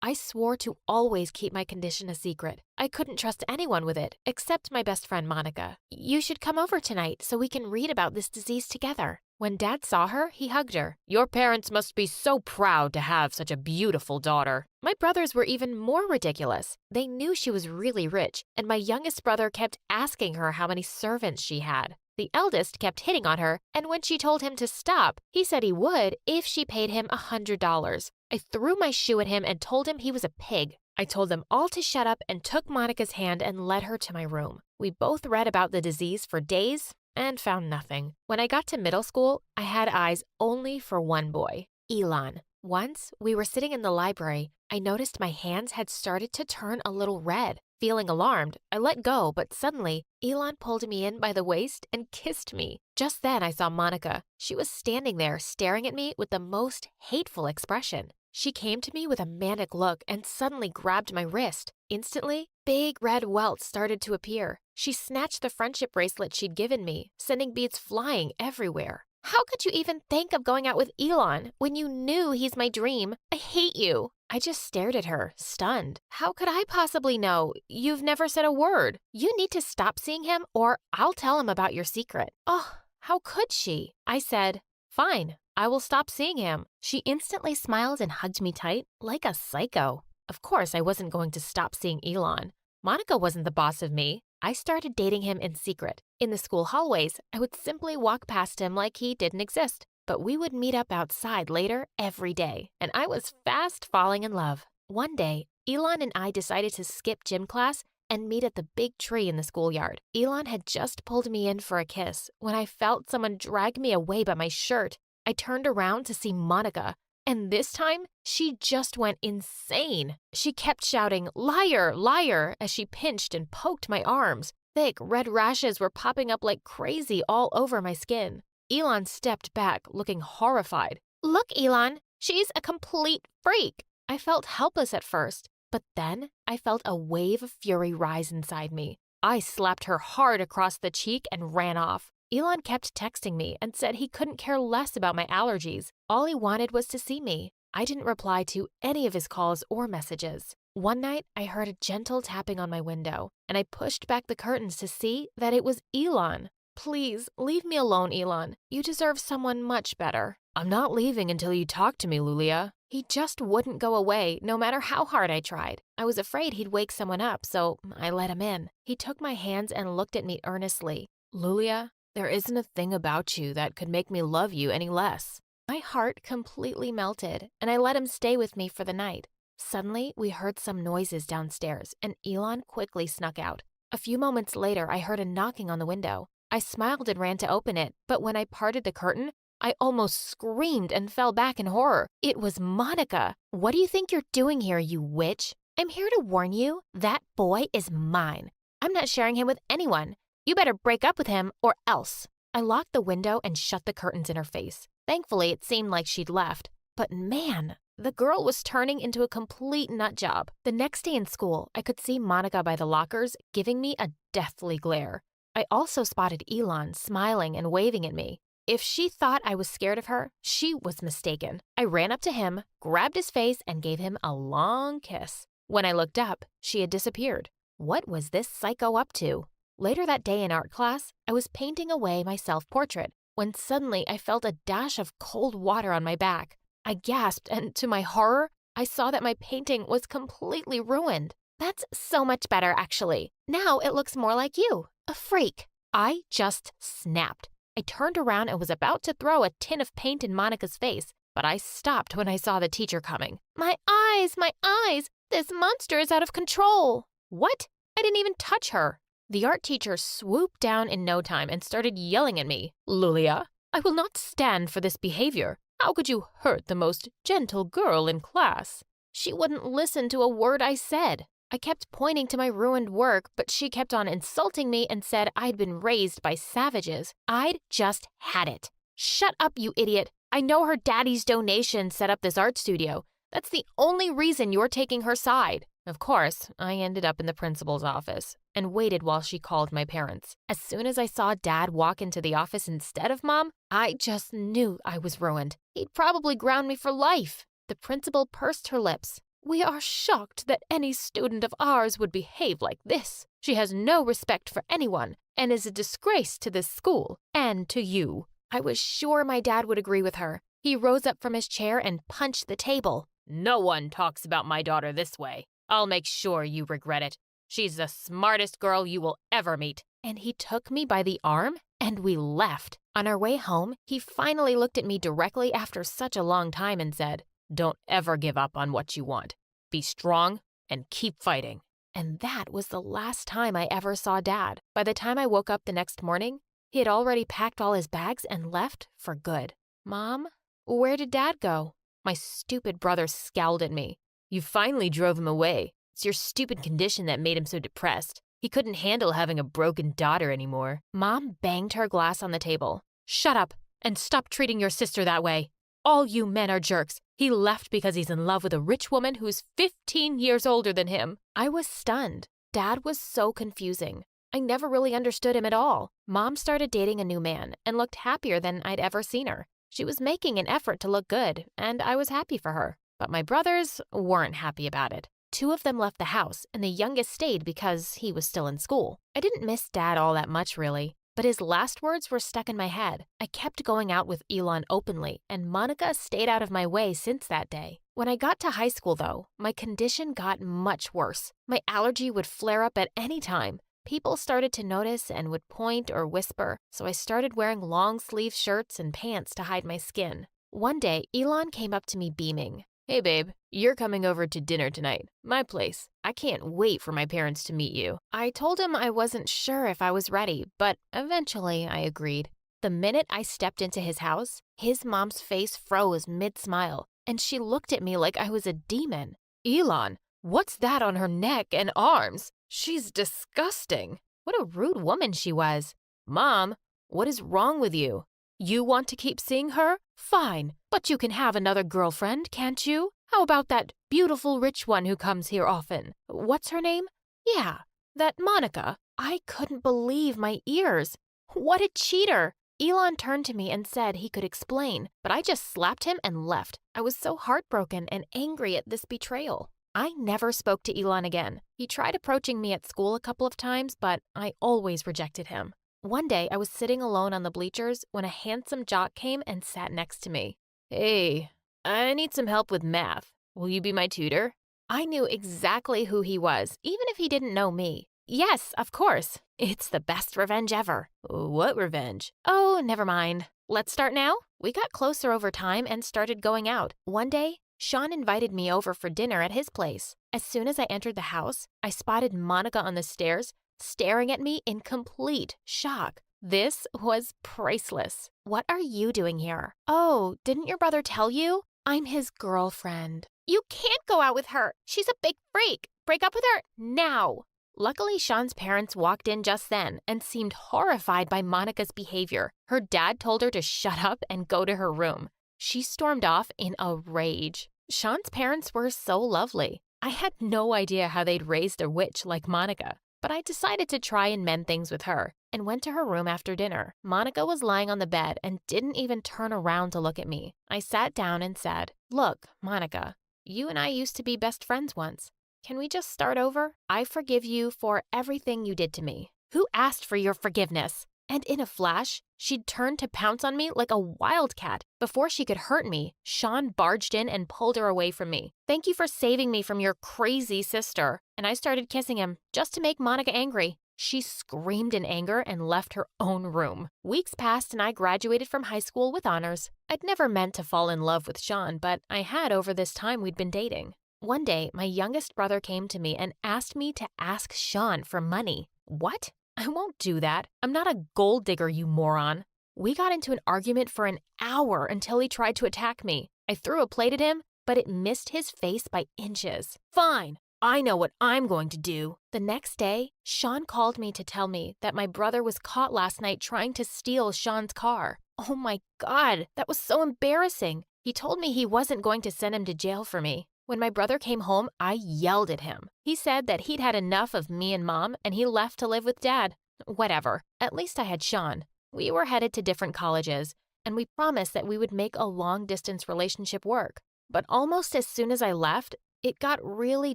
I swore to always keep my condition a secret. I couldn't trust anyone with it, except my best friend Monica. "You should come over tonight so we can read about this disease together." When Dad saw her, he hugged her. "Your parents must be so proud to have such a beautiful daughter." My brothers were even more ridiculous. They knew she was really rich, and my youngest brother kept asking her how many servants she had. The eldest kept hitting on her, and when she told him to stop, he said he would if she paid him $100. I threw my shoe at him and told him he was a pig. I told them all to shut up and took Monica's hand and led her to my room. We both read about the disease for days and found nothing. When I got to middle school, I had eyes only for one boy, Elon. Once, we were sitting in the library. I noticed my hands had started to turn a little red. Feeling alarmed, I let go, but suddenly, Elon pulled me in by the waist and kissed me. Just then, I saw Monica. She was standing there, staring at me with the most hateful expression. She came to me with a manic look and suddenly grabbed my wrist. Instantly, big red welts started to appear. She snatched the friendship bracelet she'd given me, sending beads flying everywhere. "How could you even think of going out with Elon when you knew he's my dream? I hate you." I just stared at her, stunned. "How could I possibly know? You've never said a word. You need to stop seeing him or I'll tell him about your secret." "Oh, how could she?" I said, "Fine, I will stop seeing him." She instantly smiled and hugged me tight, like a psycho. Of course, I wasn't going to stop seeing Elon. Monica wasn't the boss of me. I started dating him in secret. In the school hallways, I would simply walk past him like he didn't exist. But we would meet up outside later every day, and I was fast falling in love. One day, Elon and I decided to skip gym class and meet at the big tree in the schoolyard. Elon had just pulled me in for a kiss when I felt someone drag me away by my shirt. I turned around to see Monica, and this time she just went insane. She kept shouting, "Liar, liar," as she pinched and poked my arms. Thick red rashes were popping up like crazy all over my skin. Elon stepped back, looking horrified. "Look, Elon, she's a complete freak." I felt helpless at first, but then I felt a wave of fury rise inside me. I slapped her hard across the cheek and ran off. Elon kept texting me and said he couldn't care less about my allergies. All he wanted was to see me. I didn't reply to any of his calls or messages. One night, I heard a gentle tapping on my window, and I pushed back the curtains to see that it was Elon. "Please, leave me alone, Elon. You deserve someone much better." "I'm not leaving until you talk to me, Lulia." He just wouldn't go away, no matter how hard I tried. I was afraid he'd wake someone up, so I let him in. He took my hands and looked at me earnestly. "Lulia, there isn't a thing about you that could make me love you any less." My heart completely melted, and I let him stay with me for the night. Suddenly, we heard some noises downstairs, and Elon quickly snuck out. A few moments later, I heard a knocking on the window. I smiled and ran to open it, but when I parted the curtain, I almost screamed and fell back in horror. It was Monica. "What do you think you're doing here, you witch? I'm here to warn you, that boy is mine. I'm not sharing him with anyone. You better break up with him or else." I locked the window and shut the curtains in her face. Thankfully, it seemed like she'd left. But man, the girl was turning into a complete nut job. The next day in school, I could see Monica by the lockers giving me a deathly glare. I also spotted Elon smiling and waving at me. If she thought I was scared of her, she was mistaken. I ran up to him, grabbed his face, and gave him a long kiss. When I looked up, she had disappeared. What was this psycho up to? Later that day in art class, I was painting away my self-portrait when suddenly I felt a dash of cold water on my back. I gasped, and to my horror, I saw that my painting was completely ruined. "That's so much better, actually. Now it looks more like you, a freak." I just snapped. I turned around and was about to throw a tin of paint in Monica's face, but I stopped when I saw the teacher coming. My eyes! My eyes! This monster is out of control." "What? I didn't even touch her." The art teacher swooped down in no time and started yelling at me. "Lulia, I will not stand for this behavior. How could you hurt the most gentle girl in class?" She wouldn't listen to a word I said. I kept pointing to my ruined work, but she kept on insulting me and said I'd been raised by savages. I'd just had it. "Shut up, you idiot. I know her daddy's donation set up this art studio. That's the only reason you're taking her side." Of course, I ended up in the principal's office and waited while she called my parents. As soon as I saw Dad walk into the office instead of Mom, I just knew I was ruined. He'd probably ground me for life. The principal pursed her lips. "We are shocked that any student of ours would behave like this. She has no respect for anyone and is a disgrace to this school and to you." I was sure my dad would agree with her. He rose up from his chair and punched the table. "No one talks about my daughter this way. I'll make sure you regret it. She's the smartest girl you will ever meet." And he took me by the arm and we left. On our way home, he finally looked at me directly after such a long time and said, "Don't ever give up on what you want. Be strong and keep fighting." And that was the last time I ever saw Dad. By the time I woke up the next morning, he had already packed all his bags and left for good. "Mom, where did Dad go?" My stupid brother scowled at me. "You finally drove him away. It's your stupid condition that made him so depressed. He couldn't handle having a broken daughter anymore." Mom banged her glass on the table. "Shut up and stop treating your sister that way. All you men are jerks. He left because he's in love with a rich woman who's 15 years older than him." I was stunned. Dad was so confusing. I never really understood him at all. Mom started dating a new man and looked happier than I'd ever seen her. She was making an effort to look good, and I was happy for her. But my brothers weren't happy about it. 2 of them left the house, and the youngest stayed because he was still in school. I didn't miss Dad all that much, really, but his last words were stuck in my head. I kept going out with Elon openly, and Monica stayed out of my way since that day. When I got to high school, though, my condition got much worse. My allergy would flare up at any time. People started to notice and would point or whisper, so I started wearing long-sleeve shirts and pants to hide my skin. One day, Elon came up to me beaming. Hey babe, you're coming over to dinner tonight. My place. I can't wait for my parents to meet you. I told him I wasn't sure if I was ready, but eventually I agreed. The minute I stepped into his house, his mom's face froze mid-smile, and she looked at me like I was a demon. Elon, what's that on her neck and arms? She's disgusting. What a rude woman she was. Mom, what is wrong with you? You want to keep seeing her? Fine, but you can have another girlfriend, can't you? How about that beautiful rich one who comes here often? What's her name? Yeah, that Monica. I couldn't believe my ears. What a cheater! Elon turned to me and said he could explain, but I just slapped him and left. I was so heartbroken and angry at this betrayal. I never spoke to Elon again. He tried approaching me at school a couple of times, but I always rejected him. One day, I was sitting alone on the bleachers when a handsome jock came and sat next to me. Hey, I need some help with math. Will you be my tutor? I knew exactly who he was, even if he didn't know me. Yes, of course. It's the best revenge ever. What revenge? Oh, never mind. Let's start now. We got closer over time and started going out. One day, Sean invited me over for dinner at his place. As soon as I entered the house, I spotted Monica on the stairs, staring at me in complete shock. This was priceless. What are you doing here? Oh, didn't your brother tell you? I'm his girlfriend. You can't go out with her. She's a big freak. Break up with her now. Luckily, Sean's parents walked in just then and seemed horrified by Monica's behavior. Her dad told her to shut up and go to her room. She stormed off in a rage. Sean's parents were so lovely. I had no idea how they'd raised a witch like Monica. But I decided to try and mend things with her and went to her room after dinner. Monica was lying on the bed and didn't even turn around to look at me. I sat down and said, "Look, Monica, you and I used to be best friends once. Can we just start over? I forgive you for everything you did to me." Who asked for your forgiveness? And in a flash, she'd turned to pounce on me like a wildcat. Before she could hurt me, Sean barged in and pulled her away from me. "Thank you for saving me from your crazy sister." And I started kissing him, just to make Monica angry. She screamed in anger and left her own room. Weeks passed and I graduated from high school with honors. I'd never meant to fall in love with Sean, but I had over this time we'd been dating. One day, my youngest brother came to me and asked me to ask Sean for money. What? I won't do that. I'm not a gold digger, you moron. We got into an argument for an hour until he tried to attack me. I threw a plate at him, but it missed his face by inches. Fine, I know what I'm going to do. The next day, Sean called me to tell me that my brother was caught last night trying to steal Sean's car. Oh my God, that was so embarrassing. He told me he wasn't going to send him to jail for me. When my brother came home, I yelled at him. He said that he'd had enough of me and Mom, and he left to live with Dad. Whatever. At least I had Sean. We were headed to different colleges, and we promised that we would make a long-distance relationship work. But almost as soon as I left, it got really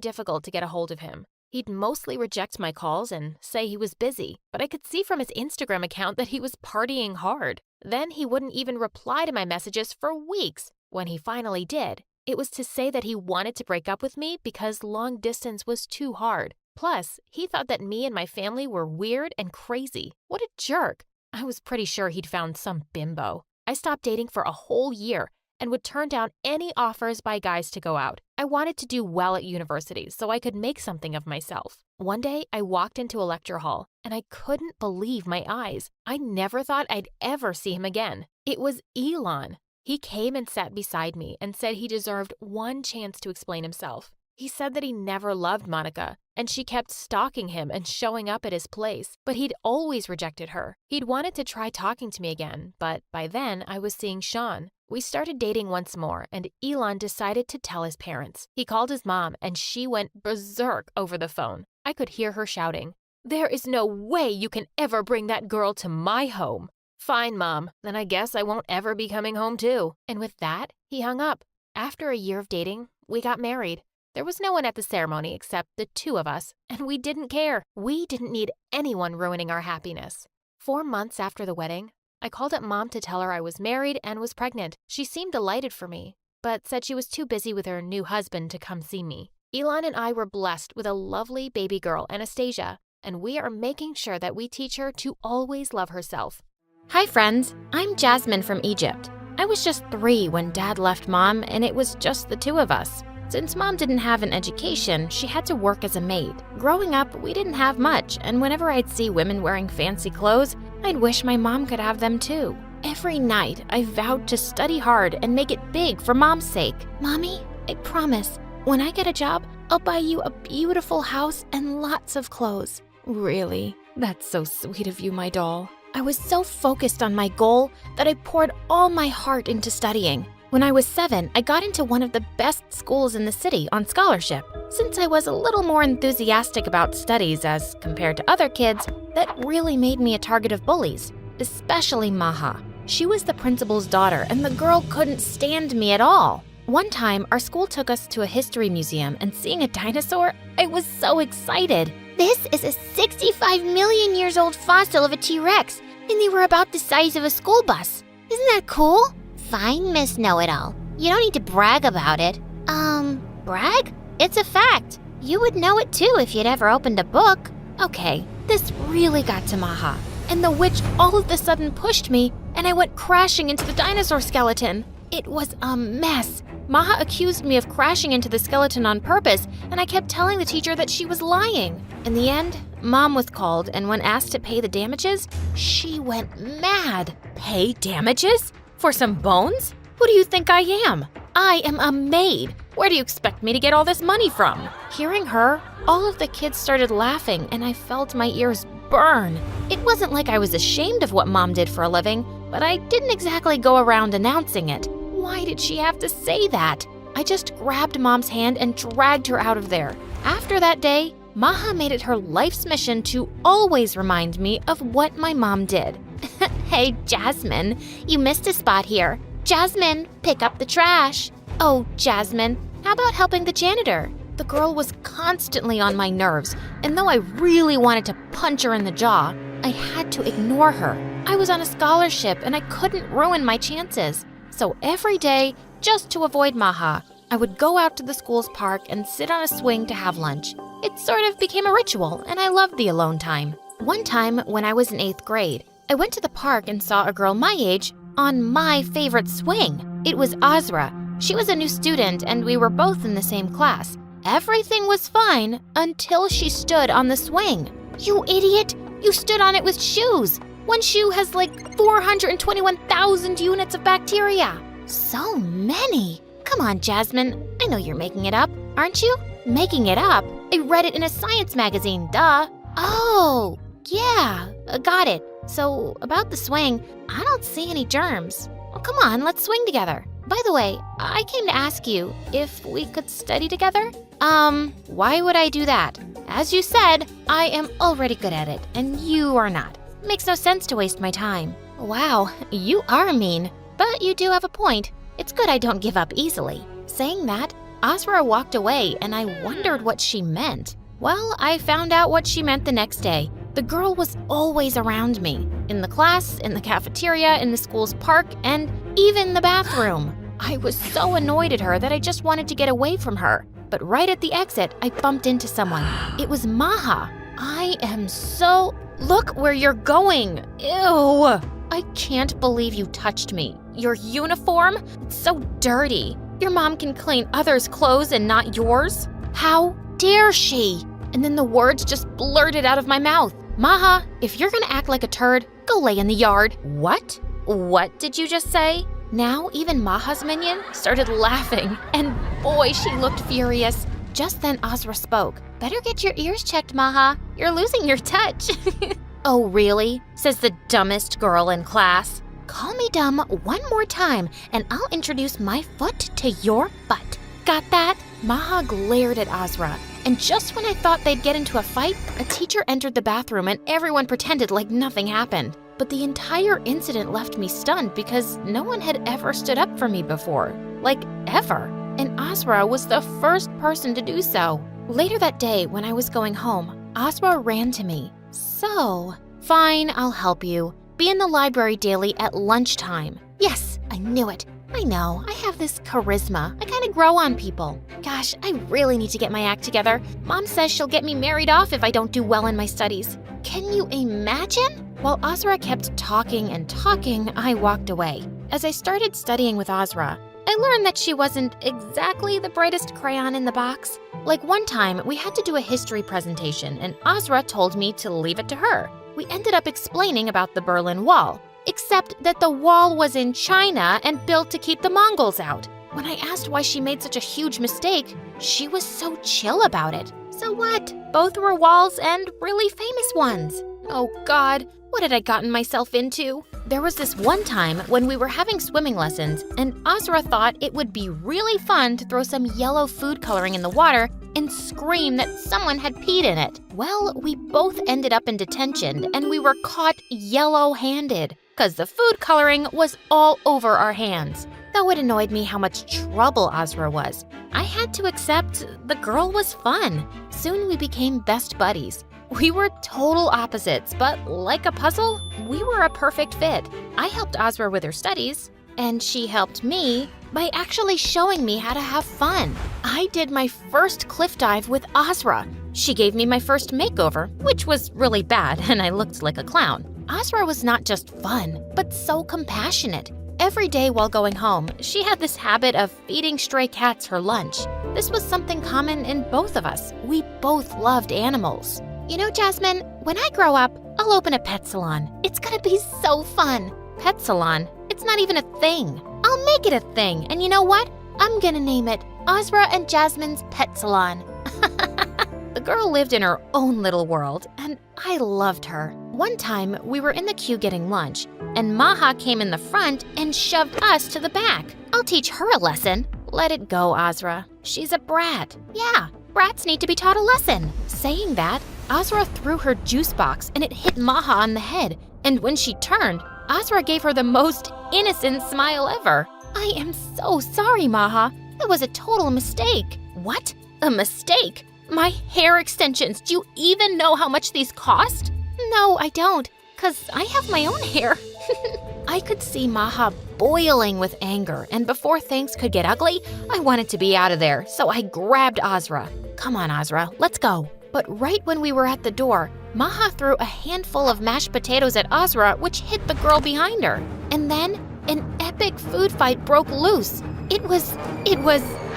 difficult to get a hold of him. He'd mostly reject my calls and say he was busy, but I could see from his Instagram account that he was partying hard. Then he wouldn't even reply to my messages for weeks. When he finally did, it was to say that he wanted to break up with me because long distance was too hard. Plus, he thought that me and my family were weird and crazy. What a jerk. I was pretty sure he'd found some bimbo. I stopped dating for a whole year and would turn down any offers by guys to go out. I wanted to do well at university so I could make something of myself. One day, I walked into a lecture hall and I couldn't believe my eyes. I never thought I'd ever see him again. It was Elon. He came and sat beside me and said he deserved one chance to explain himself. He said that he never loved Monica, and she kept stalking him and showing up at his place, but he'd always rejected her. He'd wanted to try talking to me again, but by then I was seeing Sean. We started dating once more, and Elon decided to tell his parents. He called his mom, and she went berserk over the phone. I could hear her shouting, "There is no way you can ever bring that girl to my home." "Fine, Mom. Then I guess I won't ever be coming home too." And with that, he hung up. After a year of dating, we got married. There was no one at the ceremony except the two of us, and we didn't care. We didn't need anyone ruining our happiness. 4 months after the wedding, I called up Mom to tell her I was married and was pregnant. She seemed delighted for me, but said she was too busy with her new husband to come see me. Elon and I were blessed with a lovely baby girl, Anastasia, and we are making sure that we teach her to always love herself. Hi friends, I'm Jasmine from Egypt. I was just 3 when Dad left Mom, and it was just the 2 of us. Since Mom didn't have an education, she had to work as a maid. Growing up, we didn't have much, and whenever I'd see women wearing fancy clothes, I'd wish my mom could have them too. Every night, I vowed to study hard and make it big for Mom's sake. Mommy, I promise, when I get a job, I'll buy you a beautiful house and lots of clothes. Really? That's so sweet of you, my doll. I was so focused on my goal that I poured all my heart into studying. When I was 7, I got into one of the best schools in the city on scholarship. Since I was a little more enthusiastic about studies as compared to other kids, that really made me a target of bullies, especially Maha. She was the principal's daughter, and the girl couldn't stand me at all. One time, our school took us to a history museum, and seeing a dinosaur, I was so excited. This is a 65 million years old fossil of a T-Rex, and they were about the size of a school bus. Isn't that cool? Fine, Miss Know-It-All. You don't need to brag about it. Brag? It's a fact. You would know it too if you'd ever opened a book. Okay, this really got to Maha, and the witch all of a sudden pushed me, and I went crashing into the dinosaur skeleton. It was a mess. Maha accused me of crashing into the skeleton on purpose, and I kept telling the teacher that she was lying. In the end, Mom was called, and when asked to pay the damages, she went mad. Pay damages? For some bones? Who do you think I am? I am a maid. Where do you expect me to get all this money from? Hearing her, all of the kids started laughing, and I felt my ears burn. It wasn't like I was ashamed of what Mom did for a living, but I didn't exactly go around announcing it. Why did she have to say that? I just grabbed Mom's hand and dragged her out of there. After that day, Maha made it her life's mission to always remind me of what my mom did. Hey, Jasmine, you missed a spot here. Jasmine, pick up the trash. Oh, Jasmine, how about helping the janitor? The girl was constantly on my nerves, and though I really wanted to punch her in the jaw, I had to ignore her. I was on a scholarship, and I couldn't ruin my chances. So every day, just to avoid Maha, I would go out to the school's park and sit on a swing to have lunch. It sort of became a ritual, and I loved the alone time. One time, when I was in 8th grade, I went to the park and saw a girl my age on my favorite swing. It was Azra. She was a new student, and we were both in the same class. Everything was fine until she stood on the swing. You idiot! You stood on it with shoes. One shoe has like 421,000 units of bacteria. So many. Come on, Jasmine. I know you're making it up, aren't you? Making it up? I read it in a science magazine, duh. Oh, yeah, got it. So, about the swing, I don't see any germs. Well, come on, let's swing together. By the way, I came to ask you if we could study together. Why would I do that? As you said, I am already good at it, and you are not. Makes no sense to waste my time. Wow, you are mean, but you do have a point. It's good I don't give up easily. Saying that, Asra walked away, and I wondered what she meant. Well, I found out what she meant the next day. The girl was always around me. In the class, in the cafeteria, in the school's park, and even the bathroom. I was so annoyed at her that I just wanted to get away from her. But right at the exit, I bumped into someone. It was Maha. I am so... Look where you're going. Ew. I can't believe you touched me. Your uniform? It's so dirty. Your mom can clean others' clothes and not yours? How dare she? And then the words just blurted out of my mouth. Maha, if you're gonna act like a turd, go lay in the yard. What? What did you just say? Now even Maha's minion started laughing, and boy, she looked furious. Just then Azra spoke. Better get your ears checked, Maha. You're losing your touch. Oh, really? Says the dumbest girl in class. Call me dumb one more time, and I'll introduce my foot to your butt. Got that? Maha glared at Azra, and just when I thought they'd get into a fight, a teacher entered the bathroom and everyone pretended like nothing happened. But the entire incident left me stunned because no one had ever stood up for me before. Like, ever. And Azra was the first person to do so. Later that day, when I was going home, Azra ran to me. So, fine, I'll help you. Be in the library daily at lunchtime. Yes, I knew it. I know, I have this charisma. I kind of grow on people. Gosh, I really need to get my act together. Mom says she'll get me married off if I don't do well in my studies. Can you imagine? While Azra kept talking and talking, I walked away. as I started studying with Azra, I learned that she wasn't exactly the brightest crayon in the box. Like one time, we had to do a history presentation, and Azra told me to leave it to her. We ended up explaining about the Berlin Wall, except that the wall was in China and built to keep the Mongols out. When I asked why she made such a huge mistake, she was so chill about it. So what? Both were walls and really famous ones. Oh God, what had I gotten myself into? There was this one time when we were having swimming lessons, and Azra thought it would be really fun to throw some yellow food coloring in the water and scream that someone had peed in it. Well, we both ended up in detention, and we were caught yellow-handed, because the food coloring was all over our hands. Though it annoyed me how much trouble Azra was, I had to accept the girl was fun. Soon we became best buddies. We were total opposites, but like a puzzle, we were a perfect fit. I helped Azra with her studies, and she helped me by actually showing me how to have fun. I did my first cliff dive with Azra. She gave me my first makeover, which was really bad, and I looked like a clown. Azra was not just fun, but so compassionate. Every day while going home, she had this habit of feeding stray cats her lunch. This was something common in both of us. We both loved animals. You know, Jasmine, when I grow up, I'll open a pet salon. It's gonna be so fun. Pet salon? It's not even a thing. I'll make it a thing, and you know what? I'm gonna name it Azra and Jasmine's Pet Salon. The girl lived in her own little world, and I loved her. One time, we were in the queue getting lunch, and Maha came in the front and shoved us to the back. I'll teach her a lesson. Let it go, Azra. She's a brat. Yeah, brats need to be taught a lesson. Saying that, Azra threw her juice box and it hit Maha on the head, and when she turned, Azra gave her the most innocent smile ever. I am so sorry, Maha. It was a total mistake. What? A mistake? My hair extensions. Do you even know how much these cost? No, I don't, 'cause I have my own hair. I could see Maha boiling with anger, and before things could get ugly, I wanted to be out of there, so I grabbed Azra. Come on, Azra, let's go. But right when we were at the door, Maha threw a handful of mashed potatoes at Azra, which hit the girl behind her. And then an epic food fight broke loose. It was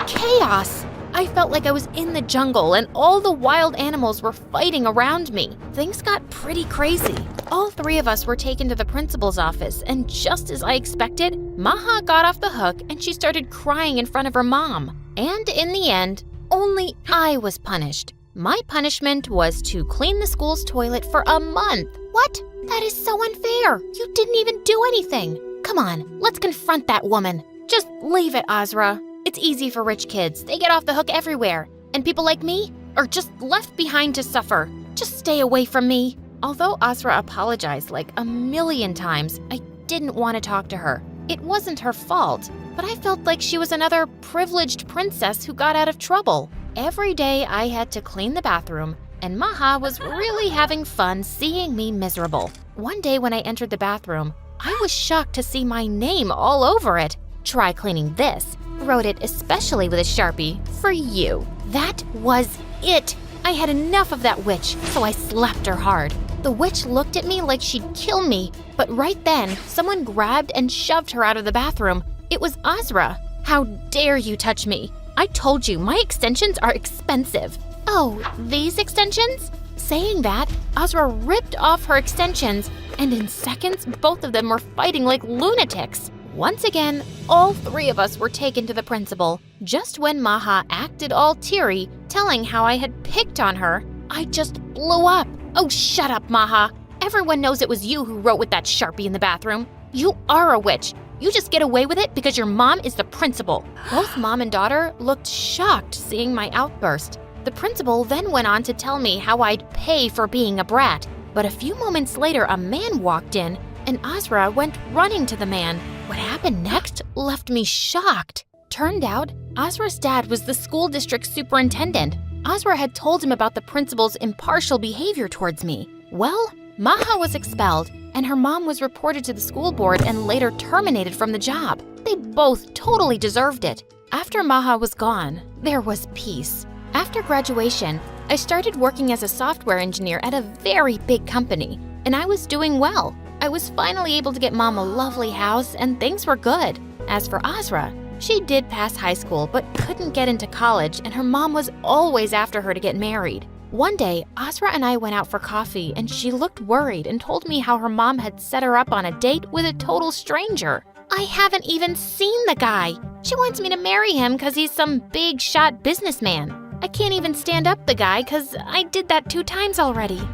chaos. I felt like I was in the jungle and all the wild animals were fighting around me. Things got pretty crazy. All three of us were taken to the principal's office, and just as I expected, Maha got off the hook and she started crying in front of her mom. And in the end, only I was punished. My punishment was to clean the school's toilet for a month. What? That is so unfair. You didn't even do anything. Come on, let's confront that woman. Just leave it, Azra. It's easy for rich kids. They get off the hook everywhere. And people like me are just left behind to suffer. Just stay away from me. Although Azra apologized like a million times, I didn't want to talk to her. It wasn't her fault, but I felt like she was another privileged princess who got out of trouble. Every day I had to clean the bathroom, and Maha was really having fun seeing me miserable. One day when I entered the bathroom, I was shocked to see my name all over it. Try cleaning this. Wrote it especially with a Sharpie for you. That was it. I had enough of that witch, so I slapped her hard. The witch looked at me like she'd kill me, but right then, someone grabbed and shoved her out of the bathroom. It was Azra. How dare you touch me? I told you, my extensions are expensive. Oh, these extensions? Saying that, Azra ripped off her extensions, and in seconds, both of them were fighting like lunatics. Once again, all three of us were taken to the principal. Just when Maha acted all teary, telling how I had picked on her, I just blew up. Oh, shut up, Maha. Everyone knows it was you who wrote with that Sharpie in the bathroom. You are a witch. You just get away with it because your mom is the principal. Both mom and daughter looked shocked seeing my outburst. The principal then went on to tell me how I'd pay for being a brat. But a few moments later, a man walked in, and Azra went running to the man. What happened next left me shocked. Turned out, Azra's dad was the school district superintendent. Azra had told him about the principal's impartial behavior towards me. Well, Maha was expelled, and her mom was reported to the school board and later terminated from the job. They both totally deserved it. After Maha was gone, there was peace. After graduation, I started working as a software engineer at a very big company, and I was doing well. I was finally able to get Mom a lovely house and things were good. As for Azra, she did pass high school but couldn't get into college and her mom was always after her to get married. One day, Azra and I went out for coffee and she looked worried and told me how her mom had set her up on a date with a total stranger. I haven't even seen the guy. She wants me to marry him because he's some big shot businessman. I can't even stand up the guy because I did that 2 times already.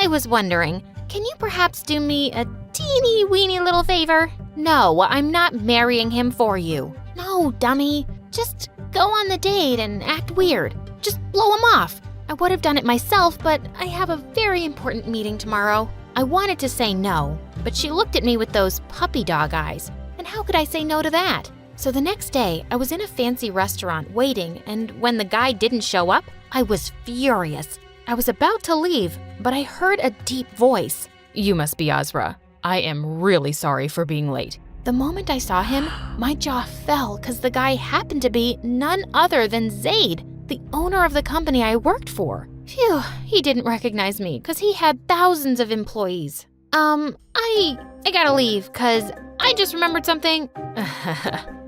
I was wondering, can you perhaps do me a teeny weeny little favor? No, I'm not marrying him for you. No, dummy. Just go on the date and act weird. Just blow him off. I would have done it myself, but I have a very important meeting tomorrow. I wanted to say no, but she looked at me with those puppy dog eyes. And how could I say no to that? So the next day, I was in a fancy restaurant waiting, and when the guy didn't show up, I was furious. I was about to leave, but I heard a deep voice. You must be Azra. I am really sorry for being late. The moment I saw him, my jaw fell because the guy happened to be none other than Zaid, the owner of the company I worked for. Phew, he didn't recognize me because he had thousands of employees. I gotta leave because I just remembered something.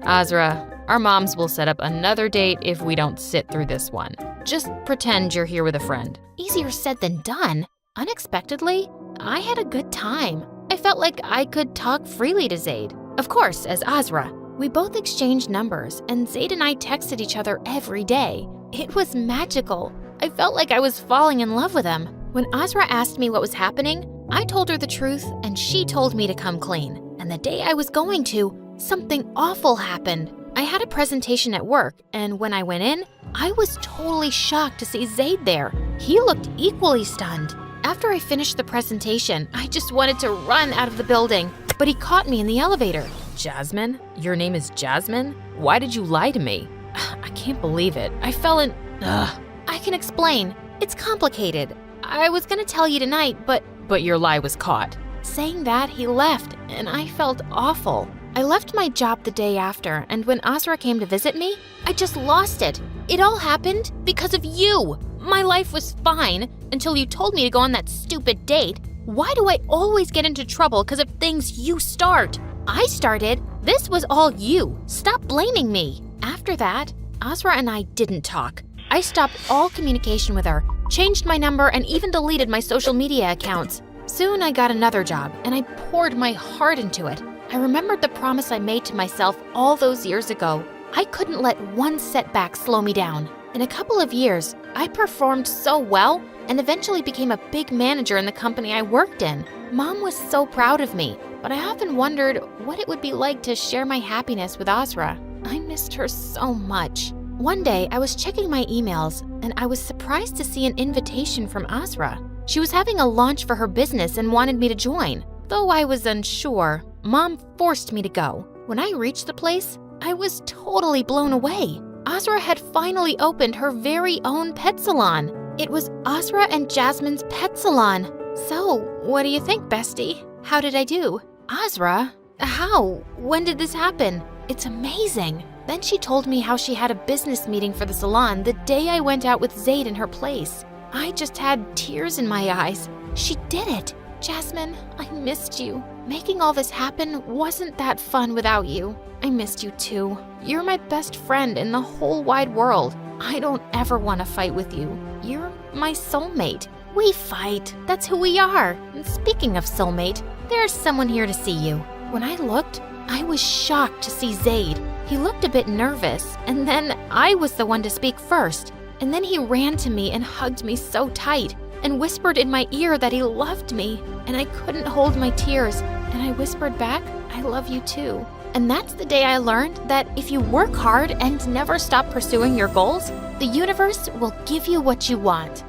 Azra, our moms will set up another date if we don't sit through this one. Just pretend you're here with a friend. Easier said than done. Unexpectedly, I had a good time. I felt like I could talk freely to Zaid. Of course, as Azra. We both exchanged numbers, and Zaid and I texted each other every day. It was magical. I felt like I was falling in love with him. When Azra asked me what was happening, I told her the truth, and she told me to come clean. And the day I was going to, something awful happened. I had a presentation at work, and when I went in, I was totally shocked to see Zaid there. He looked equally stunned. After I finished the presentation, I just wanted to run out of the building, but he caught me in the elevator. Jasmine? Your name is Jasmine? Why did you lie to me? I can't believe it. I fell in... I can explain. It's complicated. I was gonna tell you tonight, but your lie was caught. Saying that, he left, and I felt awful. I left my job the day after, and when Azra came to visit me, I just lost it. It all happened because of you. My life was fine until you told me to go on that stupid date. Why do I always get into trouble because of things you start? I started. This was all you. Stop blaming me. After that, Azra and I didn't talk. I stopped all communication with her, changed my number, and even deleted my social media accounts. Soon I got another job, and I poured my heart into it. I remembered the promise I made to myself all those years ago. I couldn't let one setback slow me down. In a couple of years, I performed so well and eventually became a big manager in the company I worked in. Mom was so proud of me, but I often wondered what it would be like to share my happiness with Azra. I missed her so much. One day, I was checking my emails, and I was surprised to see an invitation from Azra. She was having a launch for her business and wanted me to join. Though I was unsure, Mom forced me to go. When I reached the place, I was totally blown away. Azra had finally opened her very own pet salon. It was Azra and Jasmine's pet salon. So, what do you think, bestie? How did I do? Azra? How? When did this happen? It's amazing. Then she told me how she had a business meeting for the salon the day I went out with Zaid in her place. I just had tears in my eyes. She did it. Jasmine, I missed you. Making all this happen wasn't that fun without you. I missed you too. You're my best friend in the whole wide world. I don't ever want to fight with you. You're my soulmate. We fight. That's who we are. And speaking of soulmate, there's someone here to see you. When I looked, I was shocked to see Zaid. He looked a bit nervous, and then I was the one to speak first. And then he ran to me and hugged me so tight and whispered in my ear that he loved me, and I couldn't hold my tears. And I whispered back, I love you too. And that's the day I learned that if you work hard and never stop pursuing your goals, the universe will give you what you want.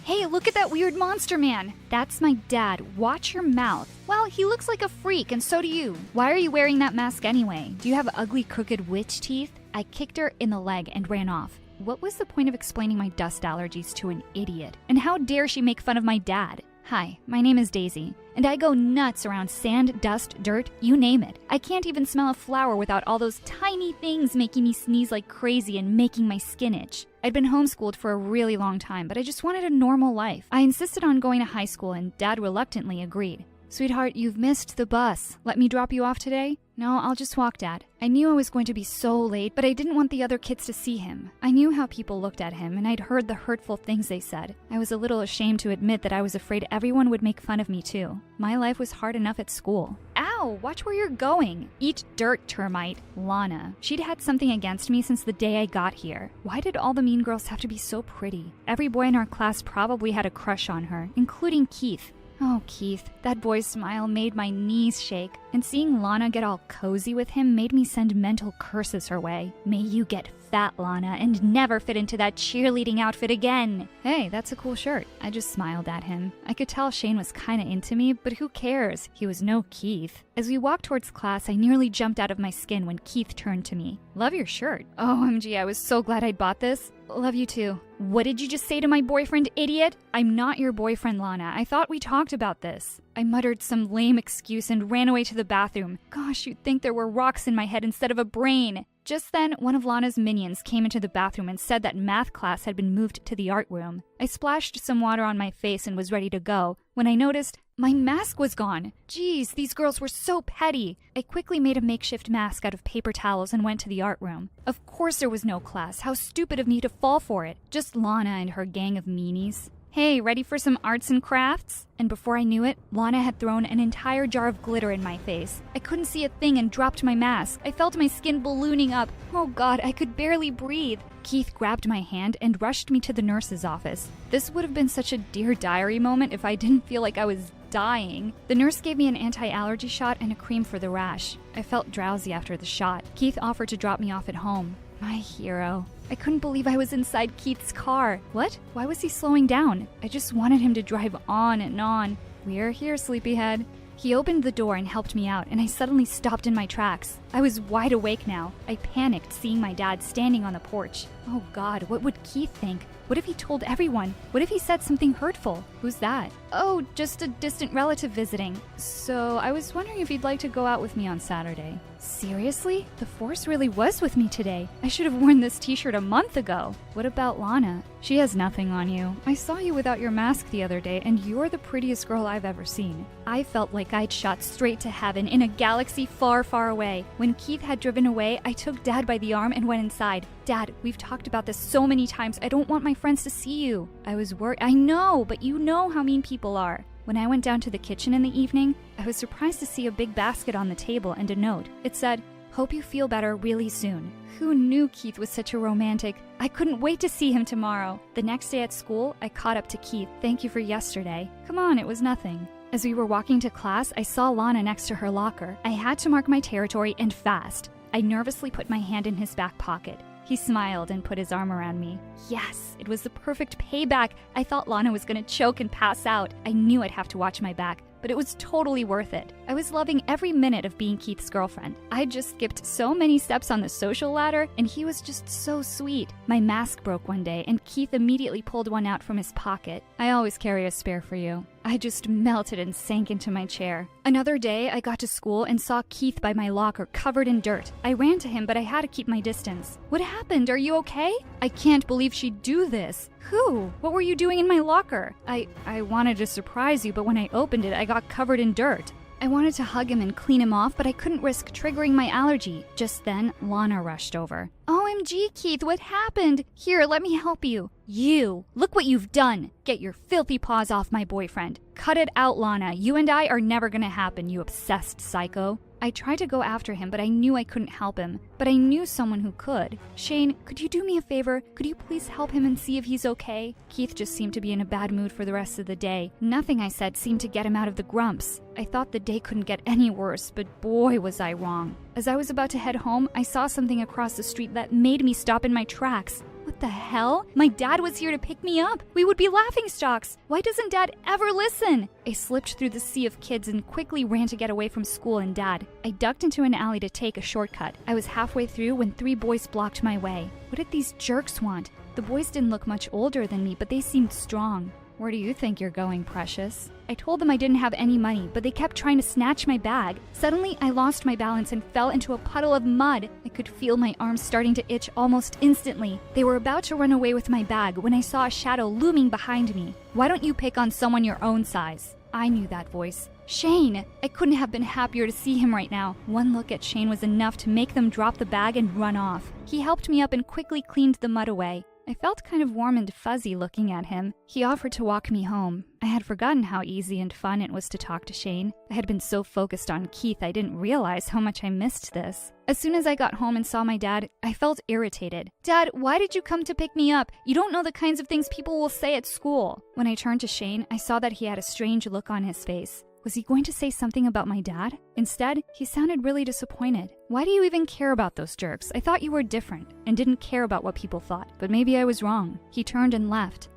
Hey, look at that weird monster man. That's my dad. Watch your mouth. Well, he looks like a freak, and so do you. Why are you wearing that mask anyway? Do you have ugly, crooked witch teeth? I kicked her in the leg and ran off. What was the point of explaining my dust allergies to an idiot? And how dare she make fun of my dad? Hi, my name is Daisy, and I go nuts around sand, dust, dirt, you name it. I can't even smell a flower without all those tiny things making me sneeze like crazy and making my skin itch. I'd been homeschooled for a really long time, but I just wanted a normal life. I insisted on going to high school, and Dad reluctantly agreed. Sweetheart, you've missed the bus. Let me drop you off today? No, I'll just walk, Dad. I knew I was going to be so late, but I didn't want the other kids to see him. I knew how people looked at him, and I'd heard the hurtful things they said. I was a little ashamed to admit that I was afraid everyone would make fun of me too. My life was hard enough at school. Ow, watch where you're going. Eat dirt, termite. Lana. She'd had something against me since the day I got here. Why did all the mean girls have to be so pretty? Every boy in our class probably had a crush on her, including Keith. Oh, Keith, that boy's smile made my knees shake, and seeing Lana get all cozy with him made me send mental curses her way. May you get fat, Lana, and never fit into that cheerleading outfit again. Hey, that's a cool shirt. I just smiled at him. I could tell Shane was kinda into me, but who cares? He was no Keith. As we walked towards class, I nearly jumped out of my skin when Keith turned to me. Love your shirt. OMG, I was so glad I'd bought this. Love you too. What did you just say to my boyfriend, idiot? I'm not your boyfriend, Lana. I thought we talked about this. I muttered some lame excuse and ran away to the bathroom. Gosh, you'd think there were rocks in my head instead of a brain. Just then, one of Lana's minions came into the bathroom and said that math class had been moved to the art room. I splashed some water on my face and was ready to go when I noticed my mask was gone. Geez, these girls were so petty. I quickly made a makeshift mask out of paper towels and went to the art room. Of course there was no class. How stupid of me to fall for it. Just Lana and her gang of meanies. Hey, ready for some arts and crafts? And before I knew it, Lana had thrown an entire jar of glitter in my face. I couldn't see a thing and dropped my mask. I felt my skin ballooning up. Oh God, I could barely breathe. Keith grabbed my hand and rushed me to the nurse's office. This would have been such a Dear Diary moment if I didn't feel like I was dying. The nurse gave me an anti-allergy shot and a cream for the rash. I felt drowsy after the shot. Keith offered to drop me off at home. My hero. I couldn't believe I was inside Keith's car. What? Why was he slowing down? I just wanted him to drive on and on. We're here, sleepyhead. He opened the door and helped me out, and I suddenly stopped in my tracks. I was wide awake now. I panicked seeing my dad standing on the porch. Oh God, what would Keith think? What if he told everyone? What if he said something hurtful? Who's that? Oh, just a distant relative visiting. So I was wondering if you'd like to go out with me on Saturday. Seriously? The Force really was with me today. I should have worn this t-shirt a month ago. What about Lana? She has nothing on you. I saw you without your mask the other day, and you're the prettiest girl I've ever seen. I felt like I'd shot straight to heaven in a galaxy far, far away. When Keith had driven away, I took Dad by the arm and went inside. Dad, we've talked about this so many times. I don't want my friends to see you. I was worried. I know, but you know how mean people are. When I went down to the kitchen in the evening, I was surprised to see a big basket on the table and a note. It said, "Hope you feel better really soon." Who knew Keith was such a romantic? I couldn't wait to see him tomorrow. The next day at school, I caught up to Keith. Thank you for yesterday. Come on, it was nothing. As we were walking to class, I saw Lana next to her locker. I had to mark my territory and fast. I nervously put my hand in his back pocket. He smiled and put his arm around me. Yes, it was the perfect payback. I thought Lana was going to choke and pass out. I knew I'd have to watch my back, but it was totally worth it. I was loving every minute of being Keith's girlfriend. I just skipped so many steps on the social ladder, and he was just so sweet. My mask broke one day, and Keith immediately pulled one out from his pocket. I always carry a spare for you. I just melted and sank into my chair. Another day, I got to school and saw Keith by my locker covered in dirt. I ran to him, but I had to keep my distance. What happened? Are you okay? I can't believe she'd do this. Who? What were you doing in my locker? I wanted to surprise you, but when I opened it, I got covered in dirt. I wanted to hug him and clean him off, but I couldn't risk triggering my allergy. Just then, Lana rushed over. OMG, Keith, what happened? Here, let me help you. You! Look what you've done! Get your filthy paws off my boyfriend. Cut it out, Lana. You and I are never gonna happen, you obsessed psycho. I tried to go after him, but I knew I couldn't help him. But I knew someone who could. Shane, could you do me a favor? Could you please help him and see if he's okay? Keith just seemed to be in a bad mood for the rest of the day. Nothing I said seemed to get him out of the grumps. I thought the day couldn't get any worse, but boy was I wrong. As I was about to head home, I saw something across the street that made me stop in my tracks. What the hell? My dad was here to pick me up. We would be laughingstocks. Why doesn't Dad ever listen? I slipped through the sea of kids and quickly ran to get away from school and Dad. I ducked into an alley to take a shortcut. I was halfway through when 3 boys blocked my way. What did these jerks want? The boys didn't look much older than me, but they seemed strong. Where do you think you're going, precious? I told them I didn't have any money, but they kept trying to snatch my bag. Suddenly, I lost my balance and fell into a puddle of mud. I could feel my arms starting to itch almost instantly. They were about to run away with my bag when I saw a shadow looming behind me. Why don't you pick on someone your own size? I knew that voice. Shane! I couldn't have been happier to see him right now. One look at Shane was enough to make them drop the bag and run off. He helped me up and quickly cleaned the mud away. I felt kind of warm and fuzzy looking at him. He offered to walk me home. I had forgotten how easy and fun it was to talk to Shane. I had been so focused on Keith I didn't realize how much I missed this. As soon as I got home and saw my dad, I felt irritated. Dad, why did you come to pick me up? You don't know the kinds of things people will say at school. When I turned to Shane, I saw that he had a strange look on his face. Was he going to say something about my dad? Instead, he sounded really disappointed. Why do you even care about those jerks? I thought you were different and didn't care about what people thought, but maybe I was wrong. He turned and left.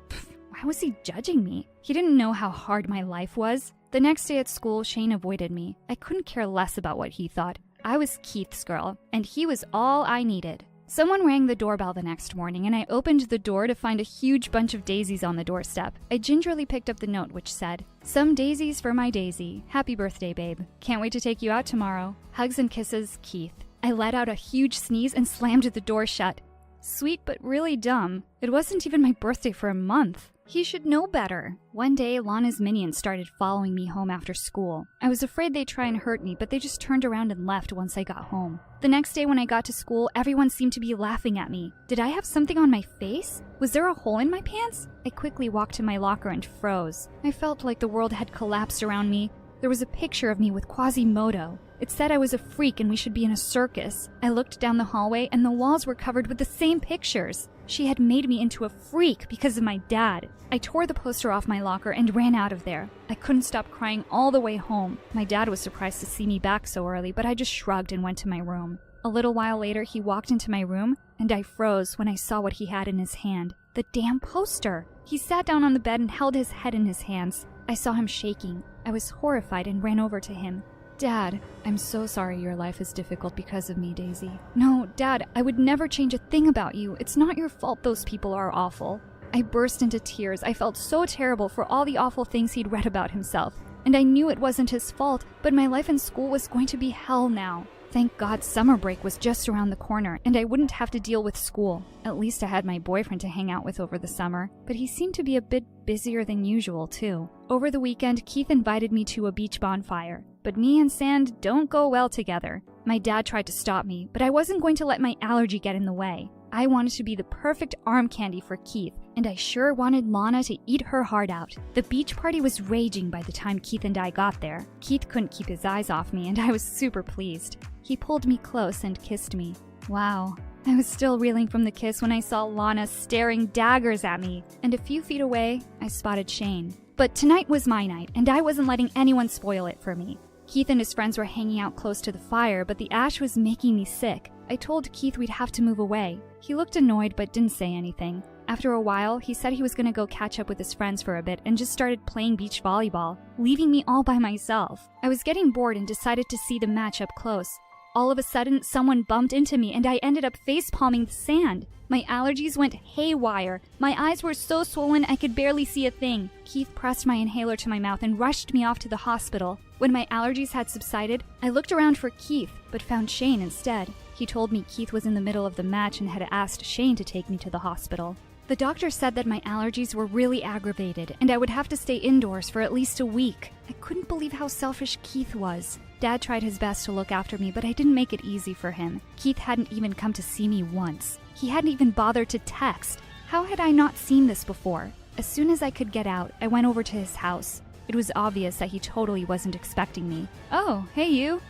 Why was he judging me? He didn't know how hard my life was. The next day at school, Shane avoided me. I couldn't care less about what he thought. I was Keith's girl, and he was all I needed. Someone rang the doorbell the next morning, and I opened the door to find a huge bunch of daisies on the doorstep. I gingerly picked up the note, which said, "Some daisies for my Daisy. Happy birthday, babe. Can't wait to take you out tomorrow. Hugs and kisses, Keith." I let out a huge sneeze and slammed the door shut. Sweet, but really dumb. It wasn't even my birthday for a month. He should know better. One day, Lana's minions started following me home after school. I was afraid they'd try and hurt me, but they just turned around and left once I got home. The next day when I got to school, everyone seemed to be laughing at me. Did I have something on my face? Was there a hole in my pants? I quickly walked to my locker and froze. I felt like the world had collapsed around me. There was a picture of me with Quasimodo. It said I was a freak and we should be in a circus. I looked down the hallway and the walls were covered with the same pictures. She had made me into a freak because of my dad. I tore the poster off my locker and ran out of there. I couldn't stop crying all the way home. My dad was surprised to see me back so early, but I just shrugged and went to my room. A little while later, he walked into my room, and I froze when I saw what he had in his hand. The damn poster! He sat down on the bed and held his head in his hands. I saw him shaking. I was horrified and ran over to him. Dad, I'm so sorry your life is difficult because of me, Daisy. No, Dad, I would never change a thing about you. It's not your fault those people are awful. I burst into tears. I felt so terrible for all the awful things he'd read about himself. And I knew it wasn't his fault, but my life in school was going to be hell now. Thank God summer break was just around the corner, and I wouldn't have to deal with school. At least I had my boyfriend to hang out with over the summer, but he seemed to be a bit busier than usual, too. Over the weekend, Keith invited me to a beach bonfire, but me and sand don't go well together. My dad tried to stop me, but I wasn't going to let my allergy get in the way. I wanted to be the perfect arm candy for Keith, and I sure wanted Lana to eat her heart out. The beach party was raging by the time Keith and I got there. Keith couldn't keep his eyes off me, and I was super pleased. He pulled me close and kissed me. Wow. I was still reeling from the kiss when I saw Lana staring daggers at me, and a few feet away, I spotted Shane. But tonight was my night, and I wasn't letting anyone spoil it for me. Keith and his friends were hanging out close to the fire, but the ash was making me sick. I told Keith we'd have to move away. He looked annoyed but didn't say anything. After a while, he said he was going to go catch up with his friends for a bit and just started playing beach volleyball, leaving me all by myself. I was getting bored and decided to see the match up close. All of a sudden, someone bumped into me and I ended up face-palming the sand. My allergies went haywire. My eyes were so swollen I could barely see a thing. Keith pressed my inhaler to my mouth and rushed me off to the hospital. When my allergies had subsided, I looked around for Keith, but found Shane instead. He told me Keith was in the middle of the match and had asked Shane to take me to the hospital. The doctor said that my allergies were really aggravated and I would have to stay indoors for at least a week. I couldn't believe how selfish Keith was. Dad tried his best to look after me, but I didn't make it easy for him. Keith hadn't even come to see me once. He hadn't even bothered to text. How had I not seen this before? As soon as I could get out, I went over to his house. It was obvious that he totally wasn't expecting me. Oh, hey you.